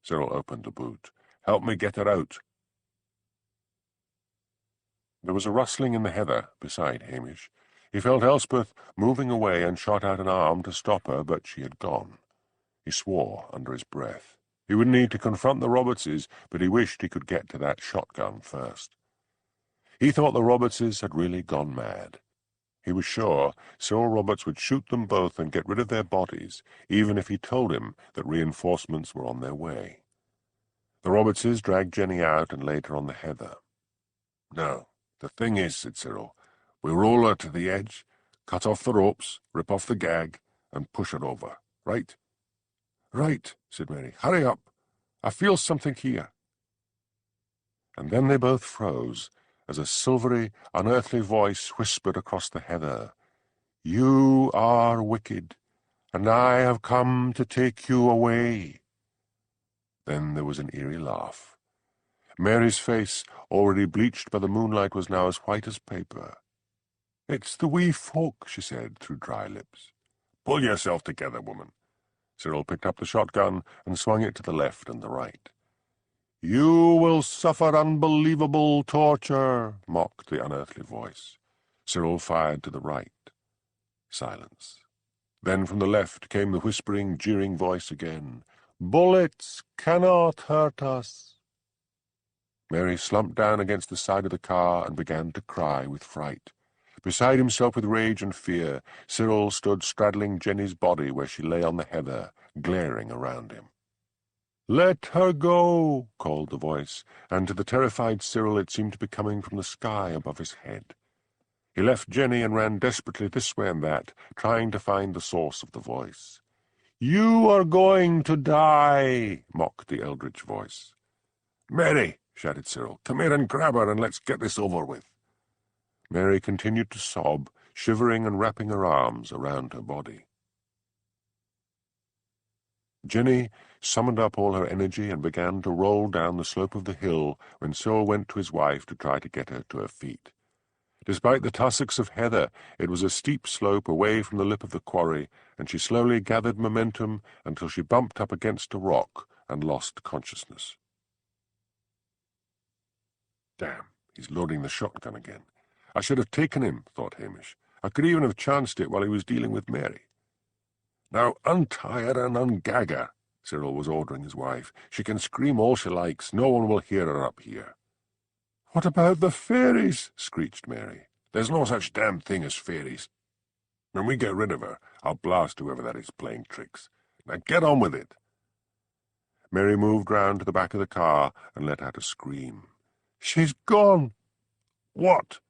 Speaker 1: Cyril opened the boot. "Help me get her out." There was a rustling in the heather beside Hamish. He felt Elspeth moving away and shot out an arm to stop her, but she had gone. He swore under his breath. He would need to confront the Robertses, but he wished he could get to that shotgun first. He thought the Robertses had really gone mad. He was sure Cyril Roberts would shoot them both and get rid of their bodies, even if he told him that reinforcements were on their way. The Robertses dragged Jenny out and laid her on the heather. "Now, the thing is," said Cyril, "we roll her to the edge, cut off the ropes, rip off the gag, and push her over. Right?" "Right," said Mary. "Hurry up. I feel something here." And then they both froze, as a silvery, unearthly voice whispered across the heather, "You are wicked, and I have come to take you away." Then there was an eerie laugh. Mary's face, already bleached by the moonlight, was now as white as paper. "It's the wee folk," she said through dry lips. "Pull yourself together, woman." Cyril picked up the shotgun and swung it to the left and the right. "You will suffer unbelievable torture," mocked the unearthly voice. Cyril fired to the right. Silence. Then from the left came the whispering, jeering voice again. "Bullets cannot hurt us." Mary slumped down against the side of the car and began to cry with fright. Beside himself with rage and fear, Cyril stood straddling Jenny's body where she lay on the heather, glaring around him. "Let her go," called the voice, and to the terrified Cyril it seemed to be coming from the sky above his head. He left Jenny and ran desperately this way and that, trying to find the source of the voice. "You are going to die," mocked the eldritch voice. "Mary," shouted Cyril, "come here and grab her, and let's get this over with." Mary continued to sob, shivering and wrapping her arms around her body. Jenny summoned up all her energy and began to roll down the slope of the hill when Cyril went to his wife to try to get her to her feet. Despite the tussocks of heather, it was a steep slope away from the lip of the quarry, and she slowly gathered momentum until she bumped up against a rock and lost consciousness. "Damn, he's loading the shotgun again. I should have taken him," thought Hamish. "I could even have chanced it while he was dealing with Mary." "Now untie her and ungag her," Cyril was ordering his wife. "She can scream all she likes. No one will hear her up here." "What about the fairies?" screeched Mary. "There's no such damned thing as fairies. When we get rid of her, I'll blast whoever that is playing tricks. Now get on with it." Mary moved round to the back of the car and let out a scream. "She's gone!" "What?"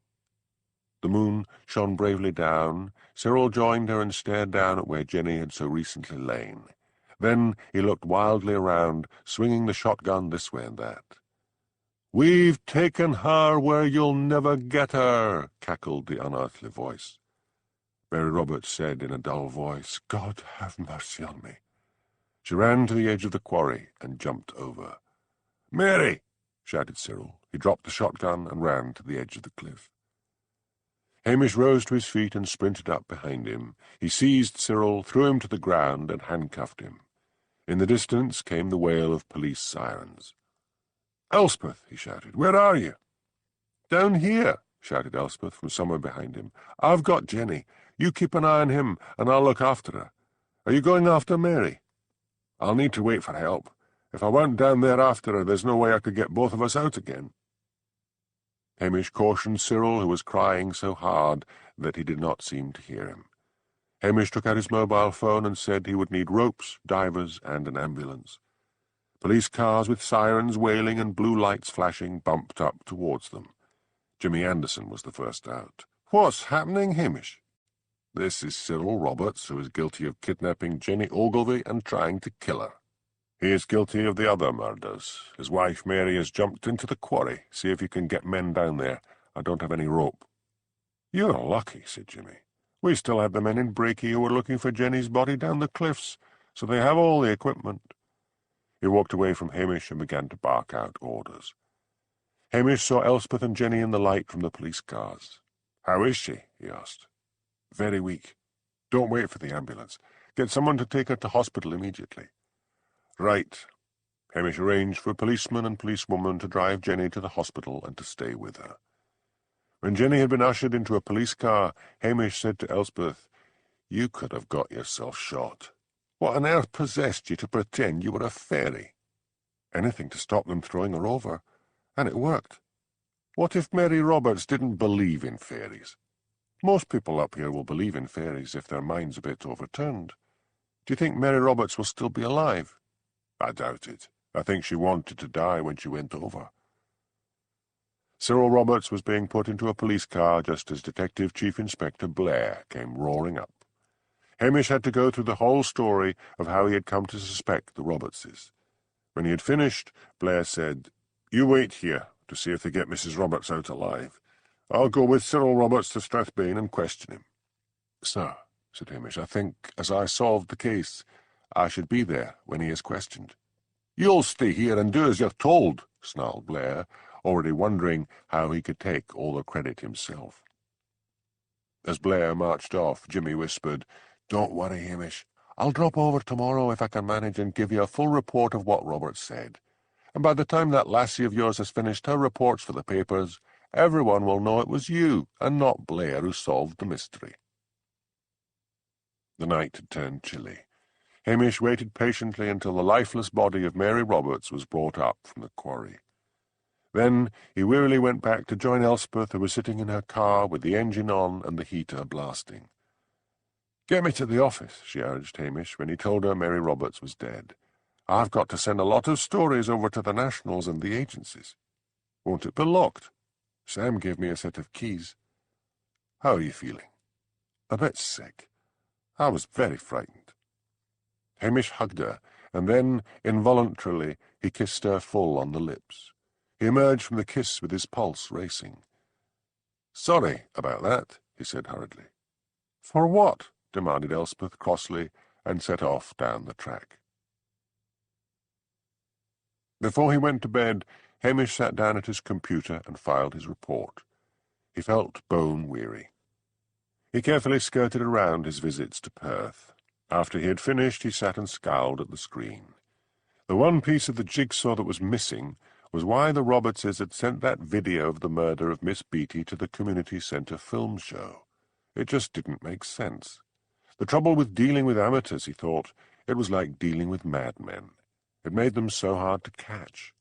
Speaker 1: The moon shone bravely down. Cyril joined her and stared down at where Jenny had so recently lain. Then he looked wildly around, swinging the shotgun this way and that. "We've taken her where you'll never get her," cackled the unearthly voice. Mary Roberts said in a dull voice, "God have mercy on me." She ran to the edge of the quarry and jumped over. "Mary!" shouted Cyril. He dropped the shotgun and ran to the edge of the cliff. Hamish rose to his feet and sprinted up behind him. He seized Cyril, threw him to the ground, and handcuffed him. In the distance came the wail of police sirens. "Elspeth!" he shouted. "Where are you?" "Down here," shouted Elspeth from somewhere behind him. "I've got Jenny. You keep an eye on him, and I'll look after her. Are you going after Mary?" "I'll need to wait for help. If I went down there after her, there's no way I could get both of us out again." Hamish cautioned Cyril, who was crying so hard that he did not seem to hear him. Hamish took out his mobile phone and said he would need ropes, divers, and an ambulance. Police cars with sirens wailing and blue lights flashing bumped up towards them. Jimmy Anderson was the first out. "What's happening, Hamish?" "This is Cyril Roberts, who is guilty of kidnapping Jenny Ogilvy and trying to kill her. He is guilty of the other murders. His wife Mary has jumped into the quarry. See if you can get men down there. I don't have any rope." "You're lucky," said Jimmy. "We still had the men in Breaky who were looking for Jenny's body down the cliffs, so they have all the equipment." He walked away from Hamish and began to bark out orders. Hamish saw Elspeth and Jenny in the light from the police cars. "How is she?" he asked. "Very weak. Don't wait for the ambulance. Get someone to take her to hospital immediately." "Right." Hamish arranged for a policeman and policewoman to drive Jenny to the hospital and to stay with her. When Jenny had been ushered into a police car, Hamish said to Elspeth, "You could have got yourself shot. What on earth possessed you to pretend you were a fairy?" "Anything to stop them throwing her over. And it worked. What if Mary Roberts didn't believe in fairies? Most people up here will believe in fairies if their mind's a bit overturned. Do you think Mary Roberts will still be alive?" "I doubt it. I think she wanted to die when she went over." Cyril Roberts was being put into a police car just as Detective Chief Inspector Blair came roaring up. Hamish had to go through the whole story of how he had come to suspect the Robertses. When he had finished, Blair said, "You wait here to see if they get Mrs. Roberts out alive. I'll go with Cyril Roberts to Strathbane and question him." "Sir," said Hamish, "I think, as I solved the case, I should be there when he is questioned." "You'll stay here and do as you're told," snarled Blair, already wondering how he could take all the credit himself. As Blair marched off, Jimmy whispered, "Don't worry, Hamish. I'll drop over tomorrow if I can manage and give you a full report of what Roberts said. And by the time that lassie of yours has finished her reports for the papers, everyone will know it was you and not Blair who solved the mystery." The night had turned chilly. Hamish waited patiently until the lifeless body of Mary Roberts was brought up from the quarry. Then he wearily went back to join Elspeth, who was sitting in her car with the engine on and the heater blasting. "Get me to the office," she urged Hamish when he told her Mary Roberts was dead. "I've got to send a lot of stories over to the Nationals and the agencies." "Won't it be locked?" "Sam gave me a set of keys." "How are you feeling?" "A bit sick. I was very frightened." Hamish hugged her, and then, involuntarily, he kissed her full on the lips. He emerged from the kiss with his pulse racing. "Sorry about that," he said hurriedly. "For what?" demanded Elspeth crossly, and set off down the track. Before he went to bed, Hamish sat down at his computer and filed his report. He felt bone-weary. He carefully skirted around his visits to Perth. After he had finished, he sat and scowled at the screen. The one piece of the jigsaw that was missing was why the Robertses had sent that video of the murder of Miss Beatty to the community centre film show. It just didn't make sense. The trouble with dealing with amateurs, he thought, it was like dealing with madmen. It made them so hard to catch.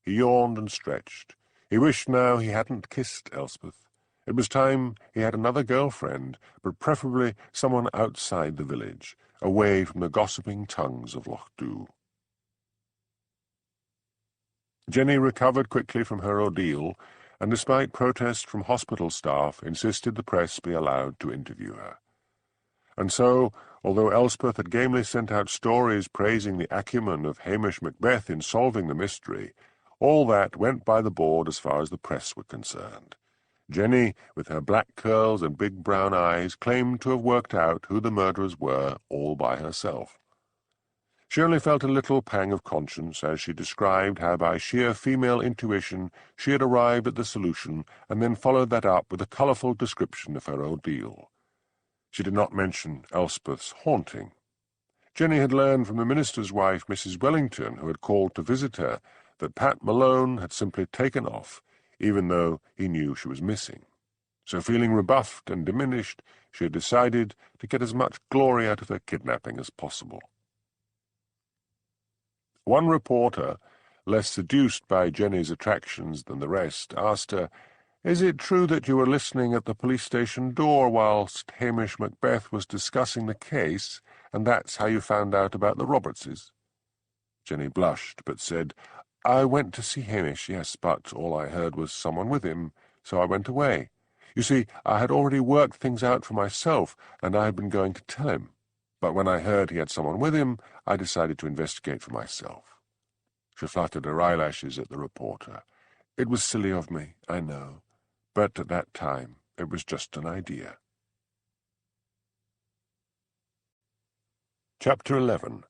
Speaker 1: He yawned and stretched. He wished now he hadn't kissed Elspeth. It was time he had another girlfriend, but preferably someone outside the village, away from the gossiping tongues of Loch Dhu. Jenny recovered quickly from her ordeal, and despite protest from hospital staff, insisted the press be allowed to interview her. And so, although Elspeth had gamely sent out stories praising the acumen of Hamish Macbeth in solving the mystery, all that went by the board as far as the press were concerned. Jenny, with her black curls and big brown eyes, claimed to have worked out who the murderers were all by herself. She only felt a little pang of conscience as she described how by sheer female intuition she had arrived at the solution, and then followed that up with a colourful description of her ordeal. She did not mention Elspeth's haunting. Jenny had learned from the minister's wife, Mrs. Wellington, who had called to visit her, that Pat Malone had simply taken off, even though he knew she was missing. So feeling rebuffed and diminished, she had decided to get as much glory out of her kidnapping as possible. One reporter, less seduced by Jenny's attractions than the rest, asked her, "Is it true that you were listening at the police station door whilst Hamish Macbeth was discussing the case, and that's how you found out about the Robertses?" Jenny blushed, but said, "I went to see Hamish, yes, but all I heard was someone with him, so I went away. You see, I had already worked things out for myself, and I had been going to tell him. But when I heard he had someone with him, I decided to investigate for myself." She fluttered her eyelashes at the reporter. "It was silly of me, I know, but at that time it was just an idea." Chapter 11.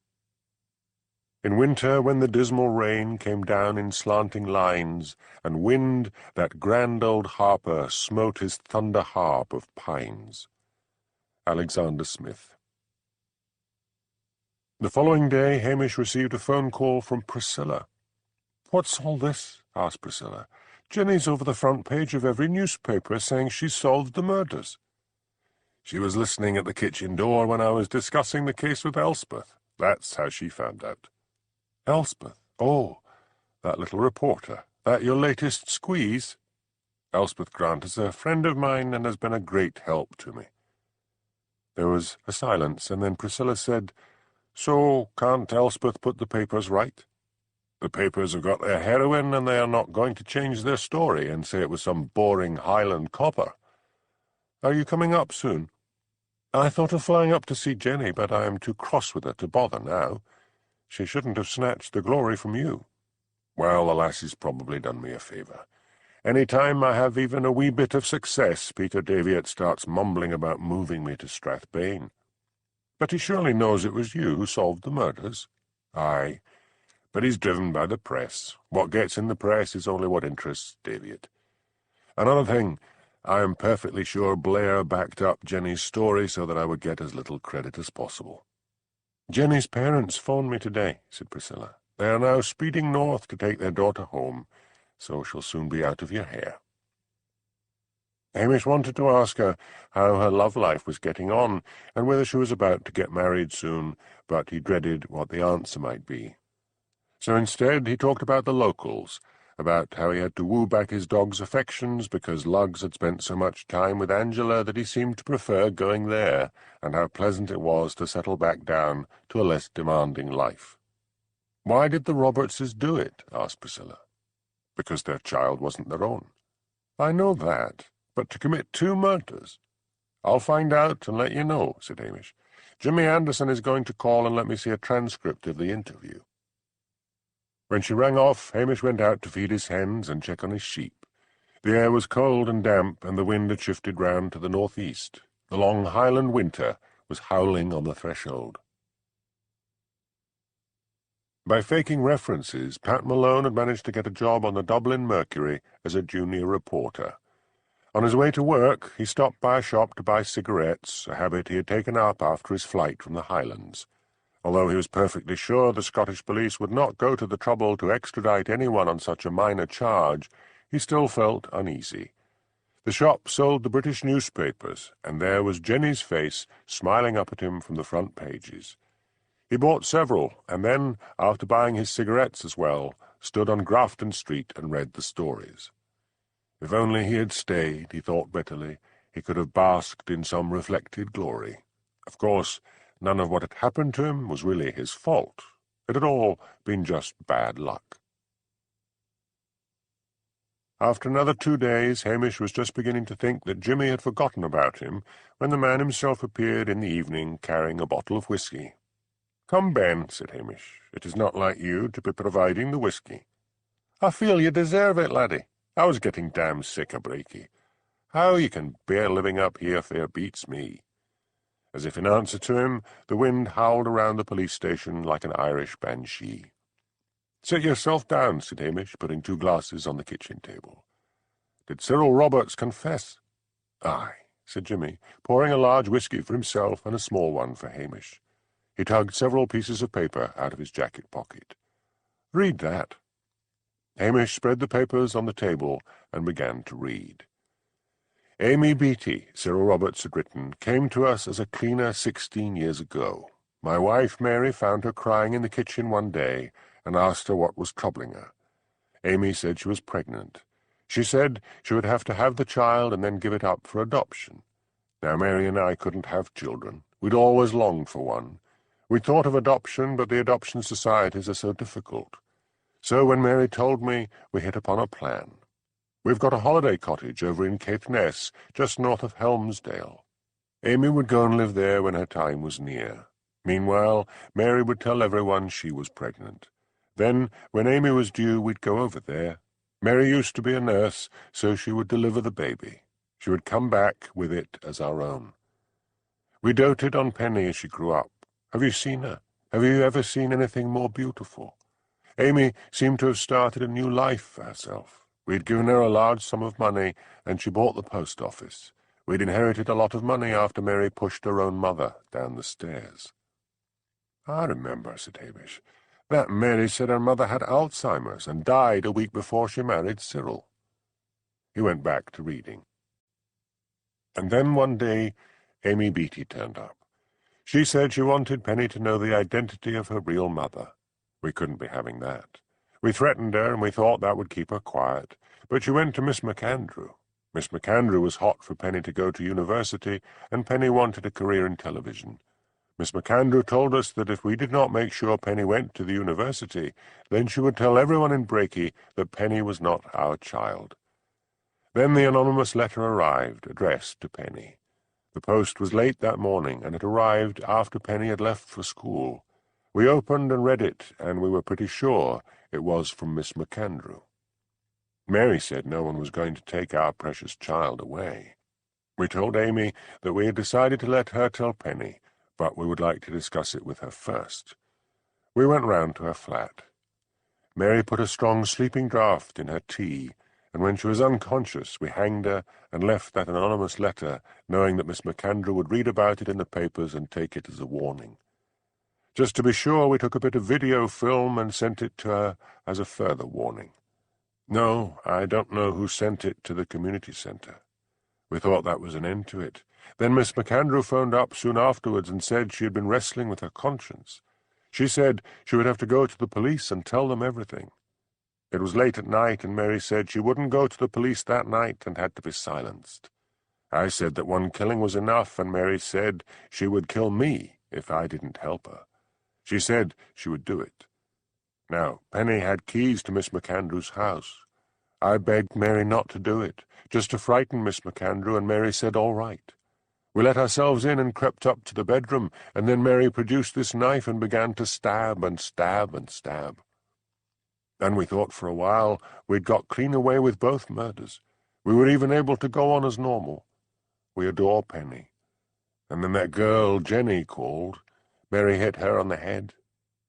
Speaker 1: In winter, when the dismal rain came down in slanting lines, and wind, that grand old harper, smote his thunder harp of pines. Alexander Smith. The following day Hamish received a phone call from Priscilla. "What's all this?" asked Priscilla. "Jenny's over the front page of every newspaper saying she's solved the murders." "She was listening at the kitchen door when I was discussing the case with Elspeth. That's how she found out." "Elspeth? Oh, that little reporter. That your latest squeeze?" "Elspeth Grant is a friend of mine and has been a great help to me." There was a silence, and then Priscilla said, "So can't Elspeth put the papers right?" "The papers have got their heroine, and they are not going to change their story and say it was some boring Highland copper. Are you coming up soon?" "I thought of flying up to see Jenny, but I am too cross with her to bother now. She shouldn't have snatched the glory from you." "Well, the lassie's probably done me a favour. Any time I have even a wee bit of success, Peter Daviett starts mumbling about moving me to Strathbane." "But he surely knows it was you who solved the murders." "Aye, but he's driven by the press. What gets in the press is only what interests Daviett. Another thing, I am perfectly sure Blair backed up Jenny's story so that I would get as little credit as possible." "Jenny's parents phoned me today," said Priscilla. "They are now speeding north to take their daughter home, so she'll soon be out of your hair." Hamish wanted to ask her how her love life was getting on, and whether she was about to get married soon, but he dreaded what the answer might be. So instead he talked about the locals, about how he had to woo back his dog's affections because Lugs had spent so much time with Angela that he seemed to prefer going there, and how pleasant it was to settle back down to a less demanding life. "Why did the Robertses do it?" asked Priscilla. "Because their child wasn't their own." "I know that, but to commit 2 murders—" "I'll find out and let you know," said Hamish. "Jimmy Anderson is going to call and let me see a transcript of the interview." When she rang off, Hamish went out to feed his hens and check on his sheep. The air was cold and damp, and the wind had shifted round to the northeast. The long Highland winter was howling on the threshold. By faking references, Pat Malone had managed to get a job on the Dublin Mercury as a junior reporter. On his way to work, he stopped by a shop to buy cigarettes, a habit he had taken up after his flight from the Highlands. Although he was perfectly sure the Scottish police would not go to the trouble to extradite anyone on such a minor charge, he still felt uneasy. The shop sold the British newspapers, and there was Jenny's face smiling up at him from the front pages. He bought several, and then, after buying his cigarettes as well, stood on Grafton Street and read the stories. If only he had stayed, he thought bitterly, he could have basked in some reflected glory. Of course, none of what had happened to him was really his fault. It had all been just bad luck. After another 2 days, Hamish was just beginning to think that Jimmy had forgotten about him when the man himself appeared in the evening carrying a bottle of whisky. "Come, Ben," said Hamish, "it is not like you to be providing the whisky." "I feel you deserve it, laddie. I was getting damn sick of breaky. How you can bear living up here fair beats me." As if in answer to him, the wind howled around the police station like an Irish banshee. "Sit yourself down," said Hamish, putting 2 glasses on the kitchen table. "Did Cyril Roberts confess?" "Aye," said Jimmy, pouring a large whisky for himself and a small one for Hamish. He tugged several pieces of paper out of his jacket pocket. "Read that." Hamish spread the papers on the table and began to read. "Amy Beatty," Cyril Roberts had written, "came to us as a cleaner 16 years ago. My wife Mary found her crying in the kitchen one day and asked her what was troubling her. Amy said she was pregnant. She said she would have to have the child and then give it up for adoption. Now Mary and I couldn't have children. We'd always longed for one. We thought of adoption, but the adoption societies are so difficult. So when Mary told me, we hit upon a plan. We've got a holiday cottage over in Caithness, just north of Helmsdale. Amy would go and live there when her time was near. Meanwhile, Mary would tell everyone she was pregnant. Then, when Amy was due, we'd go over there. Mary used to be a nurse, so she would deliver the baby. She would come back with it as our own. We doted on Penny as she grew up. Have you seen her? Have you ever seen anything more beautiful? Amy seemed to have started a new life for herself. We'd given her a large sum of money, and she bought the post office. We'd inherited a lot of money after Mary pushed her own mother down the stairs." "I remember," said Hamish. "That Mary said her mother had Alzheimer's and died a week before she married Cyril." He went back to reading. And then one day Amy Beatty turned up. She said she wanted Penny to know the identity of her real mother. We couldn't be having that. We threatened her, and we thought that would keep her quiet, but she went to Miss McAndrew. Miss McAndrew was hot for Penny to go to university, and Penny wanted a career in television. Miss McAndrew told us that if we did not make sure Penny went to the university, then she would tell everyone in Brakey that Penny was not our child. Then the anonymous letter arrived, addressed to Penny. The post was late that morning, and it arrived after Penny had left for school. We opened and read it, and we were pretty sure it was from Miss McAndrew. Mary said no one was going to take our precious child away. We told Amy that we had decided to let her tell Penny, but we would like to discuss it with her first. We went round to her flat. Mary put a strong sleeping draught in her tea, and when she was unconscious we hanged her and left that anonymous letter, knowing that Miss McAndrew would read about it in the papers and take it as a warning. Just to be sure, we took a bit of video film and sent it to her as a further warning. No, I don't know who sent it to the community centre. We thought that was an end to it. Then Miss McAndrew phoned up soon afterwards and said she had been wrestling with her conscience. She said she would have to go to the police and tell them everything. It was late at night, and Mary said she wouldn't go to the police that night and had to be silenced. I said that one killing was enough, and Mary said she would kill me if I didn't help her. She said she would do it. Now, Penny had keys to Miss McAndrew's house. I begged Mary not to do it, just to frighten Miss McAndrew, and Mary said all right. We let ourselves in and crept up to the bedroom, and then Mary produced this knife and began to stab and stab and stab. And we thought for a while we'd got clean away with both murders. We were even able to go on as normal. We adore Penny. And then that girl, Jenny, called. Mary hit her on the head.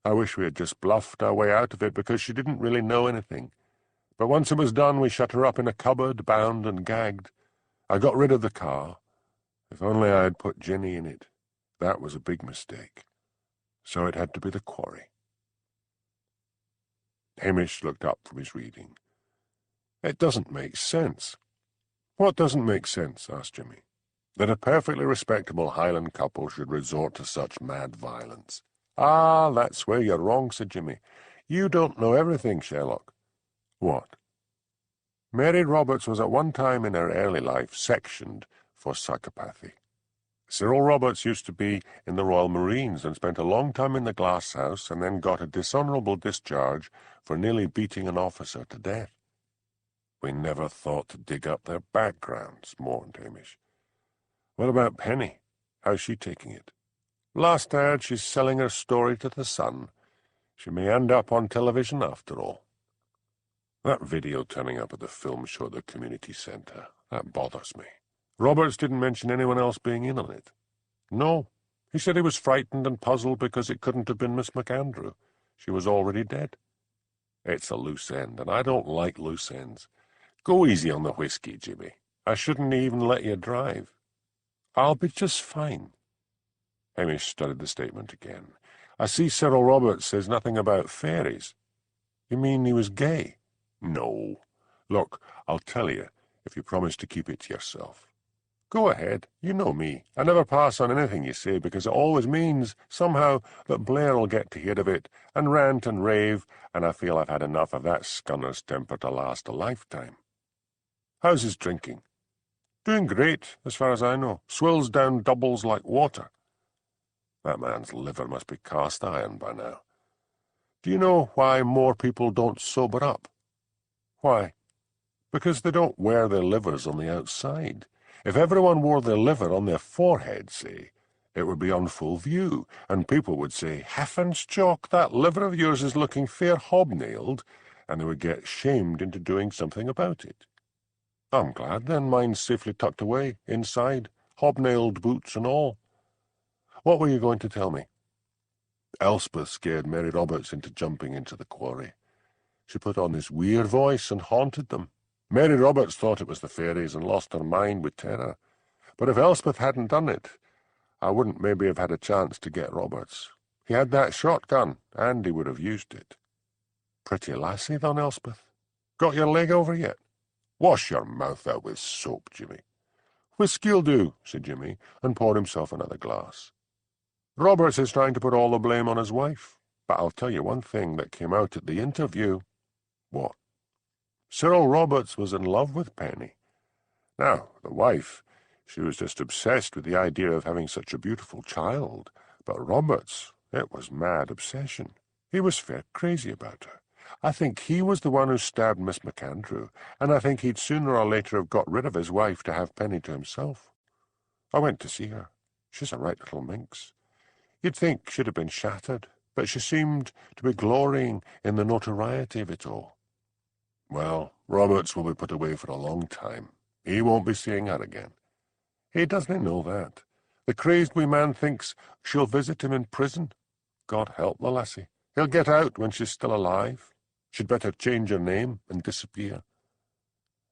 Speaker 1: I wish we had just bluffed our way out of it, because she didn't really know anything. But once it was done, we shut her up in a cupboard, bound and gagged. I got rid of the car. If only I had put Jenny in it. That was a big mistake. So it had to be the quarry. Hamish looked up from his reading. "It doesn't make sense." "What doesn't make sense?" asked Jimmy. "That a perfectly respectable Highland couple should resort to such mad violence." "Ah, that's where you're wrong," said Jimmy. "You don't know everything, Sherlock." "What?" Mary Roberts was at one time in her early life sectioned for psychopathy. Cyril Roberts used to be in the Royal Marines and spent a long time in the glass house and then got a dishonourable discharge for nearly beating an officer to death. We never thought to dig up their backgrounds, mourned Hamish. What about Penny? How's she taking it? Last I heard, she's selling her story to the Sun. She may end up on television after all. That video turning up at the film show at the community centre, that bothers me. Roberts didn't mention anyone else being in on it. No, he said he was frightened and puzzled because it couldn't have been Miss McAndrew. She was already dead. It's a loose end, and I don't like loose ends. Go easy on the whiskey, Jimmy. I shouldn't even let you drive. I'll be just fine. Hamish studied the statement again. I see Cyril Roberts says nothing about fairies. You mean he was gay? No. Look, I'll tell you, if you promise to keep it to yourself. Go ahead. You know me. I never pass on anything you say because it always means, somehow, that Blair'll get to hear of it and rant and rave, and I feel I've had enough of that scunner's temper to last a lifetime. How's his drinking? Doing great, as far as I know. Swills down doubles like water. That man's liver must be cast iron by now. Do you know why more people don't sober up? Why? Because they don't wear their livers on the outside. If everyone wore their liver on their forehead, say, it would be on full view, and people would say, "Heavens, Jock, that liver of yours is looking fair hobnailed," and they would get shamed into doing something about it. I'm glad, then, mine's safely tucked away, inside, hobnailed boots and all. What were you going to tell me? Elspeth scared Mary Roberts into jumping into the quarry. She put on this weird voice and haunted them. Mary Roberts thought it was the fairies and lost her mind with terror. But if Elspeth hadn't done it, I wouldn't maybe have had a chance to get Roberts. He had that shotgun, and he would have used it. Pretty lassie, then, Elspeth. Got your leg over yet? Wash your mouth out with soap, Jimmy. Whiskey'll do, said Jimmy, and poured himself another glass. Roberts is trying to put all the blame on his wife, but I'll tell you one thing that came out at the interview. What? Cyril Roberts was in love with Penny. Now, the wife, she was just obsessed with the idea of having such a beautiful child, but Roberts, it was mad obsession. He was fair crazy about her. I think he was the one who stabbed Miss McAndrew, and I think he'd sooner or later have got rid of his wife to have Penny to himself. I went to see her. She's a right little minx. You'd think she'd have been shattered, but she seemed to be glorying in the notoriety of it all. Well, Roberts will be put away for a long time. He won't be seeing her again. He doesn't know that. The crazed wee man thinks she'll visit him in prison. God help the lassie. He'll get out when she's still alive. She'd better change her name and disappear.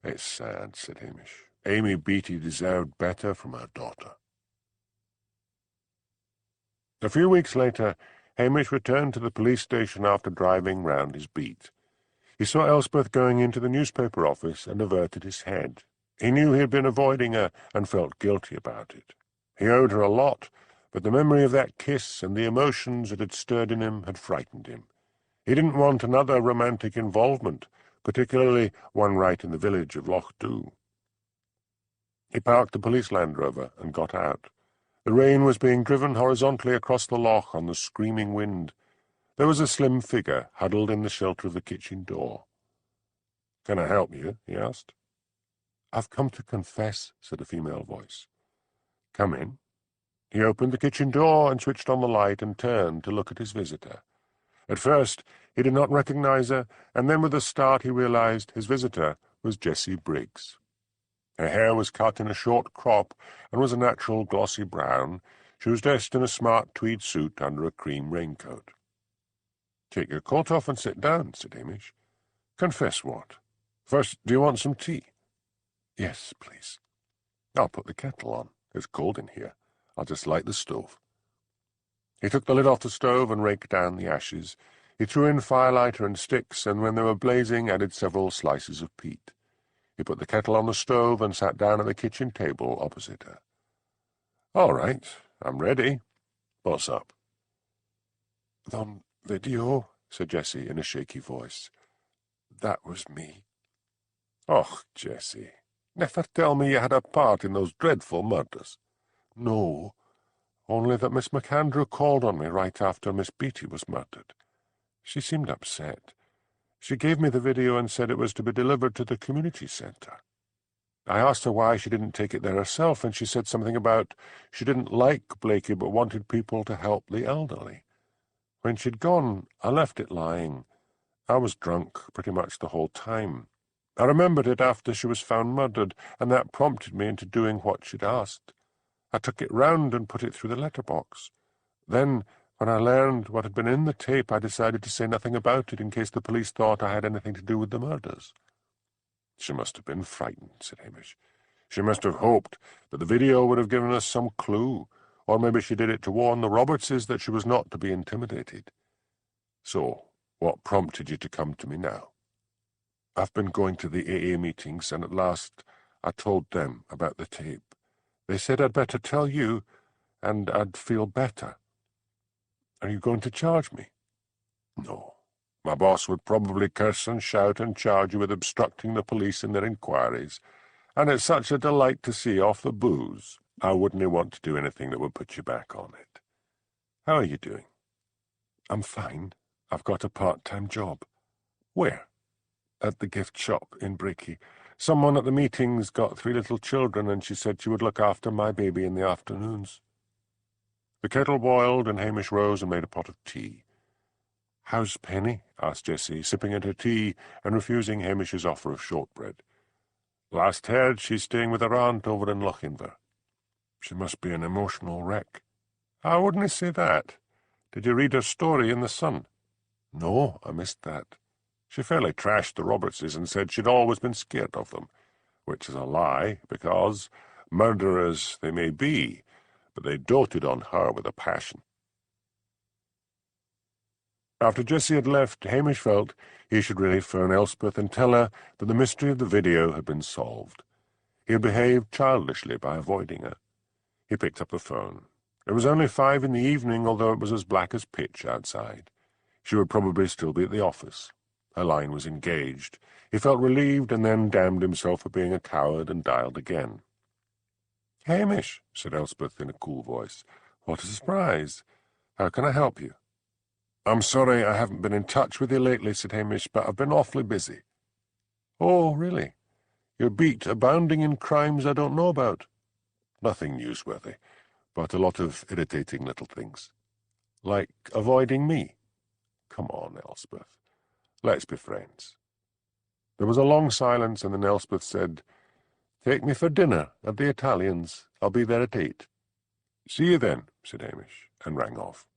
Speaker 1: It's sad, said Hamish. Amy Beatty deserved better from her daughter. A few weeks later, Hamish returned to the police station after driving round his beat. He saw Elspeth going into the newspaper office and averted his head. He knew he had been avoiding her and felt guilty about it. He owed her a lot, but the memory of that kiss and the emotions it had stirred in him had frightened him. He didn't want another romantic involvement, particularly one right in the village of Loch Dhu. He parked the police Land Rover and got out. The rain was being driven horizontally across the loch on the screaming wind. There was a slim figure huddled in the shelter of the kitchen door. "Can I help you?" he asked. "I've come to confess," said a female voice. "Come in." He opened the kitchen door and switched on the light and turned to look at his visitor. At first he did not recognize her, and then with a start he realized his visitor was Jessie Briggs. Her hair was cut in a short crop and was a natural glossy brown. She was dressed in a smart tweed suit under a cream raincoat. "Take your coat off and sit down," said Hamish. "Confess what? First, do you want some tea?" "Yes, please." "I'll put the kettle on. It's cold in here. I'll just light the stove." He took the lid off the stove and raked down the ashes. He threw in firelighter and sticks, and when they were blazing, added several slices of peat. He put the kettle on the stove and sat down at the kitchen table opposite her. "All right, I'm ready. What's up?" "On video," said Jessie in a shaky voice. "That was me." "Och, Jessie, never tell me you had a part in those dreadful murders." "No, only that Miss McAndrew called on me right after Miss Beatty was murdered. She seemed upset. She gave me the video and said it was to be delivered to the community centre. I asked her why she didn't take it there herself, and she said something about she didn't like Blakey but wanted people to help the elderly. When she'd gone, I left it lying. I was drunk pretty much the whole time. I remembered it after she was found murdered, and that prompted me into doing what she'd asked. I took it round and put it through the letterbox. Then, when I learned what had been in the tape, I decided to say nothing about it in case the police thought I had anything to do with the murders." "She must have been frightened," said Hamish. "She must have hoped that the video would have given us some clue, or maybe she did it to warn the Robertses that she was not to be intimidated. So, what prompted you to come to me now?" "I've been going to the AA meetings, and at last I told them about the tape. They said I'd better tell you, and I'd feel better." "Are you going to charge me?" "No. My boss would probably curse and shout and charge you with obstructing the police in their inquiries, and it's such a delight to see off the booze. I wouldn't want to do anything that would put you back on it. How are you doing?" "I'm fine. I've got a part-time job." "Where?" "At the gift shop in Bricky. Someone at the meetings got 3 little children, and she said she would look after my baby in the afternoons." The kettle boiled, and Hamish rose and made a pot of tea. "How's Penny?" asked Jessie, sipping at her tea and refusing Hamish's offer of shortbread. "Last heard, she's staying with her aunt over in Lochinver." "She must be an emotional wreck." "I wouldn't say that. Did you read her story in the Sun?" "No, I missed that." "She fairly trashed the Robertses and said she'd always been scared of them, which is a lie, because, murderers they may be, but they doted on her with a passion." After Jessie had left, Hamish felt he should really phone Elspeth and tell her that the mystery of the video had been solved. He had behaved childishly by avoiding her. He picked up the phone. It was only 5 in the evening, although it was as black as pitch outside. She would probably still be at the office. Her line was engaged. He felt relieved and then damned himself for being a coward and dialed again. "Hamish," said Elspeth in a cool voice. "What a surprise. How can I help you?" "I'm sorry I haven't been in touch with you lately," said Hamish, "but I've been awfully busy." "Oh, really? Your beat abounding in crimes I don't know about?" "Nothing newsworthy, but a lot of irritating little things." "Like avoiding me?" "Come on, Elspeth. Let's be friends." There was a long silence, and then Elspeth said, "Take me for dinner at the Italians. I'll be there at 8. "See you then," said Hamish, and rang off.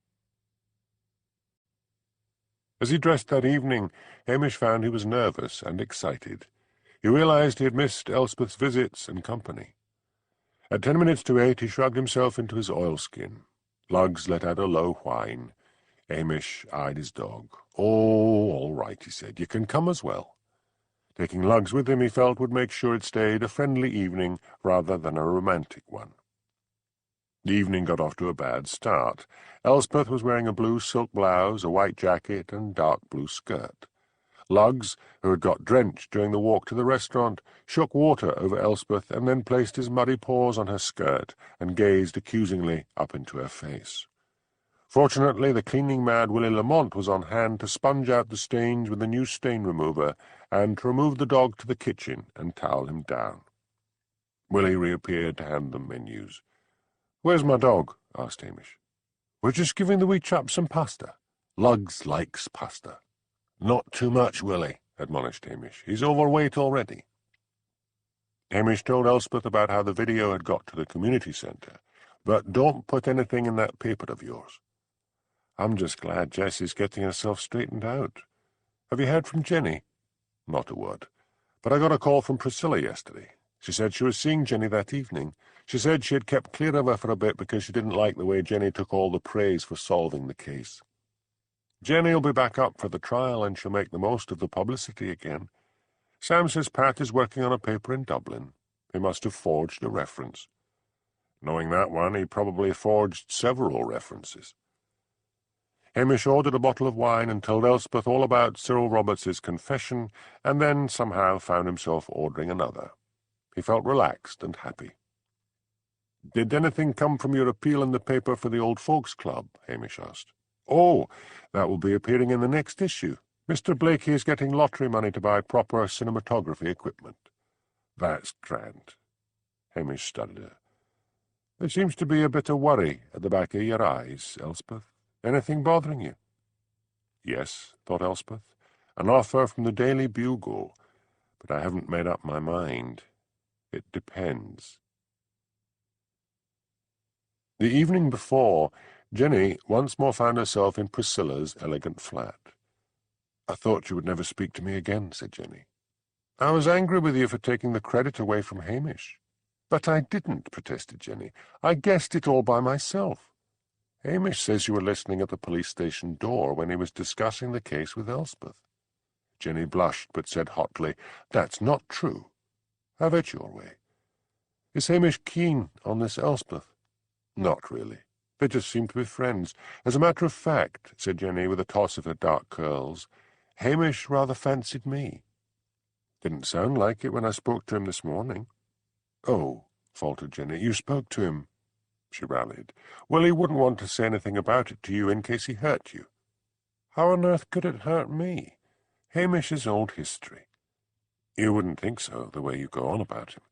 Speaker 1: As he dressed that evening, Hamish found he was nervous and excited. He realized he had missed Elspeth's visits and company. At 10 minutes to 8, he shrugged himself into his oilskin. Lugs let out a low whine. Hamish eyed his dog. "Oh, all right," he said. "You can come as well." Taking Lugs with him, he felt, would make sure it stayed a friendly evening rather than a romantic one. The evening got off to a bad start. Elspeth was wearing a blue silk blouse, a white jacket, and dark blue skirt. Lugs, who had got drenched during the walk to the restaurant, shook water over Elspeth and then placed his muddy paws on her skirt and gazed accusingly up into her face. Fortunately, the cleaning-mad Willie Lamont was on hand to sponge out the stains with a new stain remover and to remove the dog to the kitchen and towel him down. Willie reappeared to hand them menus. "Where's my dog?" asked Hamish. "We're just giving the wee chap some pasta. Lugs likes pasta." "Not too much, Willie," admonished Hamish. "He's overweight already." Hamish told Elspeth about how the video had got to the community centre. "But don't put anything in that paper of yours." "I'm just glad Jessie's getting herself straightened out. Have you heard from Jenny?" "Not a word. But I got a call from Priscilla yesterday. She said she was seeing Jenny that evening. She said she had kept clear of her for a bit because she didn't like the way Jenny took all the praise for solving the case. Jenny'll be back up for the trial, and she'll make the most of the publicity again. Sam says Pat is working on a paper in Dublin. He must have forged a reference. Knowing that one, he probably forged several references." Hamish ordered a bottle of wine and told Elspeth all about Cyril Roberts's confession, and then somehow found himself ordering another. He felt relaxed and happy. "Did anything come from your appeal in the paper for the Old Folks Club?" Hamish asked. "Oh, that will be appearing in the next issue. Mr. Blakey is getting lottery money to buy proper cinematography equipment." "That's grand." Hamish studied her. "There seems to be a bit of worry at the back of your eyes, Elspeth. Anything bothering you?" "Yes," thought Elspeth. "An offer from the Daily Bugle, but I haven't made up my mind. It depends." The evening before, Jenny once more found herself in Priscilla's elegant flat. "I thought you would never speak to me again," said Jenny. "I was angry with you for taking the credit away from Hamish." "But I didn't," protested Jenny. "I guessed it all by myself. Hamish says you were listening at the police station door when he was discussing the case with Elspeth." Jenny blushed, but said hotly, "That's not true. Have it your way. Is Hamish keen on this Elspeth?" "Not really. They just seem to be friends. As a matter of fact," said Jenny with a toss of her dark curls, "Hamish rather fancied me." "Didn't sound like it when I spoke to him this morning." "Oh," faltered Jenny, "you spoke to him." She rallied. "Well, he wouldn't want to say anything about it to you in case he hurt you." "How on earth could it hurt me? Hamish is old history." "You wouldn't think so, the way you go on about him.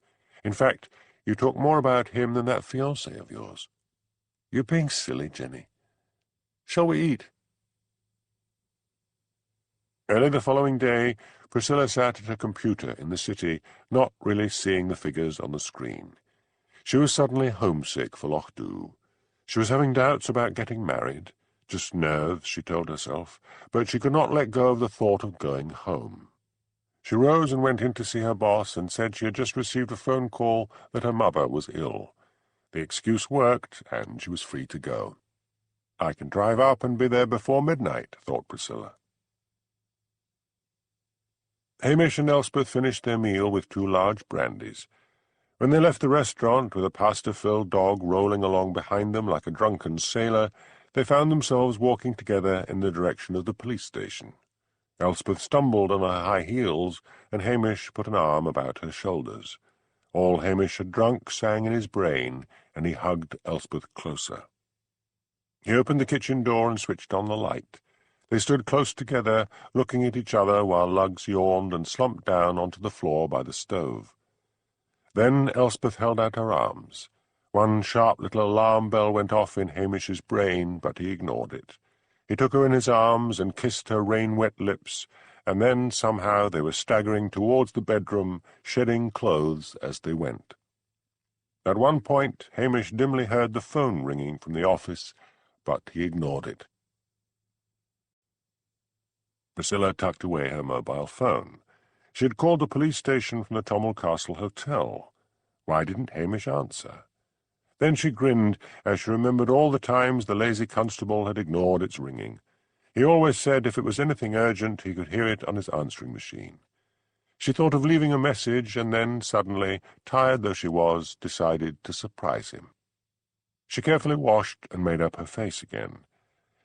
Speaker 1: In fact, you talk more about him than that fiancé of yours." "You're being silly, Jenny. Shall we eat?" Early the following day, Priscilla sat at her computer in the city, not really seeing the figures on the screen. She was suddenly homesick for Loch Dhu. She was having doubts about getting married. Just nerves, she told herself, but she could not let go of the thought of going home. She rose and went in to see her boss and said she had just received a phone call that her mother was ill. The excuse worked, and she was free to go. "I can drive up and be there before midnight," thought Priscilla. Hamish and Elspeth finished their meal with 2 large brandies. When they left the restaurant, with a pasta-filled dog rolling along behind them like a drunken sailor, they found themselves walking together in the direction of the police station. Elspeth stumbled on her high heels, and Hamish put an arm about her shoulders. All Hamish had drunk sang in his brain, and he hugged Elspeth closer. He opened the kitchen door and switched on the light. They stood close together, looking at each other while Lugs yawned and slumped down onto the floor by the stove. Then Elspeth held out her arms. One sharp little alarm bell went off in Hamish's brain, but he ignored it. He took her in his arms and kissed her rain-wet lips, and then somehow they were staggering towards the bedroom, shedding clothes as they went. At one point Hamish dimly heard the phone ringing from the office, but he ignored it. Priscilla tucked away her mobile phone. She had called the police station from the Tommel Castle Hotel. Why didn't Hamish answer? Then she grinned as she remembered all the times the lazy constable had ignored its ringing. He always said if it was anything urgent he could hear it on his answering machine. She thought of leaving a message and then, suddenly, tired though she was, decided to surprise him. She carefully washed and made up her face again.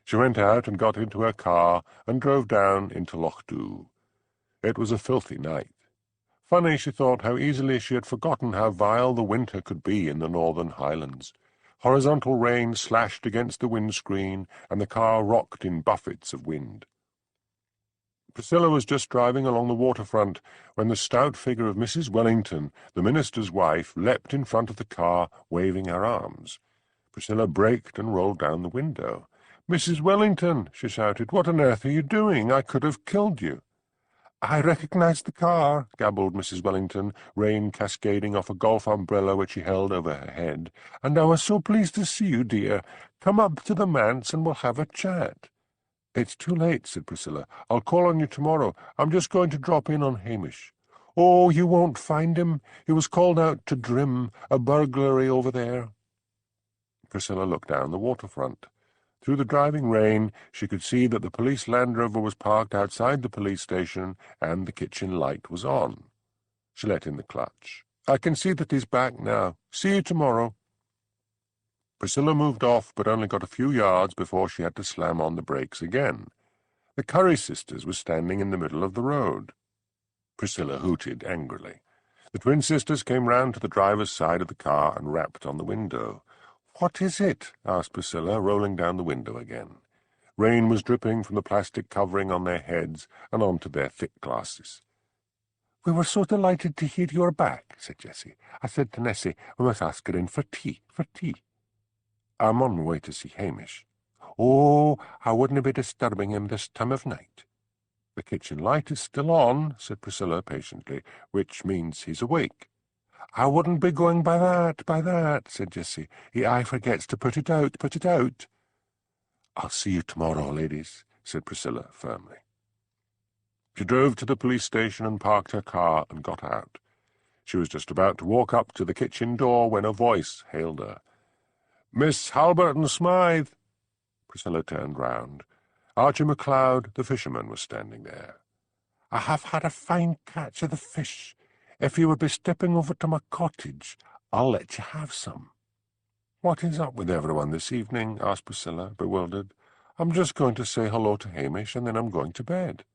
Speaker 1: She went out and got into her car and drove down into Loch Dhu. It was a filthy night. Funny, she thought, how easily she had forgotten how vile the winter could be in the northern Highlands. Horizontal rain slashed against the windscreen, and the car rocked in buffets of wind. Priscilla was just driving along the waterfront when the stout figure of Mrs. Wellington, the minister's wife, leapt in front of the car, waving her arms. Priscilla braked and rolled down the window. "Mrs. Wellington," she shouted, "what on earth are you doing? I could have killed you." "I recognized the car," gabbled Mrs. Wellington, rain cascading off a golf umbrella which she held over her head, "and I was so pleased to see you, dear. Come up to the manse and we'll have a chat." "It's too late," said Priscilla. "I'll call on you tomorrow. I'm just going to drop in on Hamish." "Oh, you won't find him. He was called out to Drim, a burglary over there." Priscilla looked down the waterfront. Through the driving rain, she could see that the police Land Rover was parked outside the police station and the kitchen light was on. She let in the clutch. "I can see that he's back now. See you tomorrow." Priscilla moved off, but only got a few yards before she had to slam on the brakes again. The Curry sisters were standing in the middle of the road. Priscilla hooted angrily. The twin sisters came round to the driver's side of the car and rapped on the window. "What is it?" asked Priscilla, rolling down the window again. Rain was dripping from the plastic covering on their heads and onto their thick glasses. "We were so delighted to hear you were back," said Jessie. "I said to Nessie, we must ask her in for tea. I'm on my way to see Hamish." "Oh, I wouldn't be disturbing him this time of night." "The kitchen light is still on," said Priscilla patiently, "which means he's awake." "I wouldn't be going by that, said Jessie. "He aye forgets to put it out. "I'll see you tomorrow, ladies," said Priscilla firmly. She drove to the police station and parked her car and got out. She was just about to walk up to the kitchen door when a voice hailed her. "Miss Halberton Smythe!" Priscilla turned round. Archie MacLeod, the fisherman, was standing there. "I have had a fine catch of the fish. If you would be stepping over to my cottage, I'll let you have some." "What is up with everyone this evening?" asked Priscilla, bewildered. "I'm just going to say hello to Hamish, and then I'm going to bed."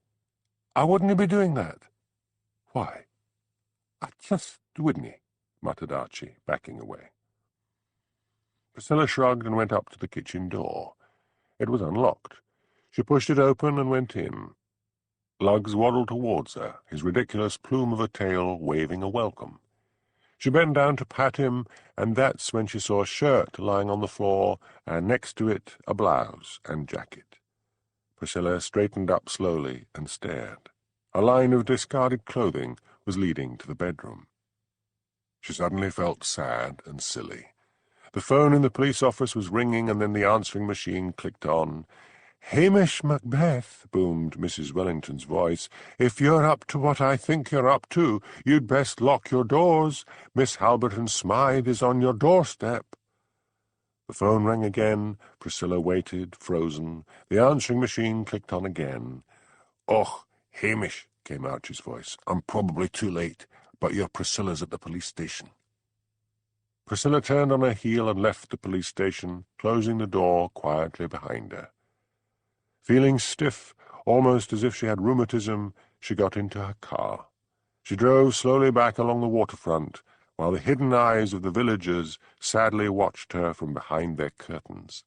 Speaker 1: "I wouldn't be doing that." "Why?" "I just wouldn't," muttered Archie, backing away. Priscilla shrugged and went up to the kitchen door. It was unlocked. She pushed it open and went in. Luggs waddled towards her, his ridiculous plume of a tail waving a welcome. She bent down to pat him, and that's when she saw a shirt lying on the floor, and next to it a blouse and jacket. Priscilla straightened up slowly and stared. A line of discarded clothing was leading to the bedroom. She suddenly felt sad and silly. The phone in the police office was ringing, and then the answering machine clicked on. "Hamish Macbeth," boomed Mrs. Wellington's voice. "If you're up to what I think you're up to, you'd best lock your doors. Miss Halberton Smythe is on your doorstep." The phone rang again. Priscilla waited, frozen. The answering machine clicked on again. "Oh, Hamish," came Archie's voice. "I'm probably too late, but your Priscilla's at the police station." Priscilla turned on her heel and left the police station, closing the door quietly behind her. Feeling stiff, almost as if she had rheumatism, she got into her car. She drove slowly back along the waterfront, while the hidden eyes of the villagers sadly watched her from behind their curtains.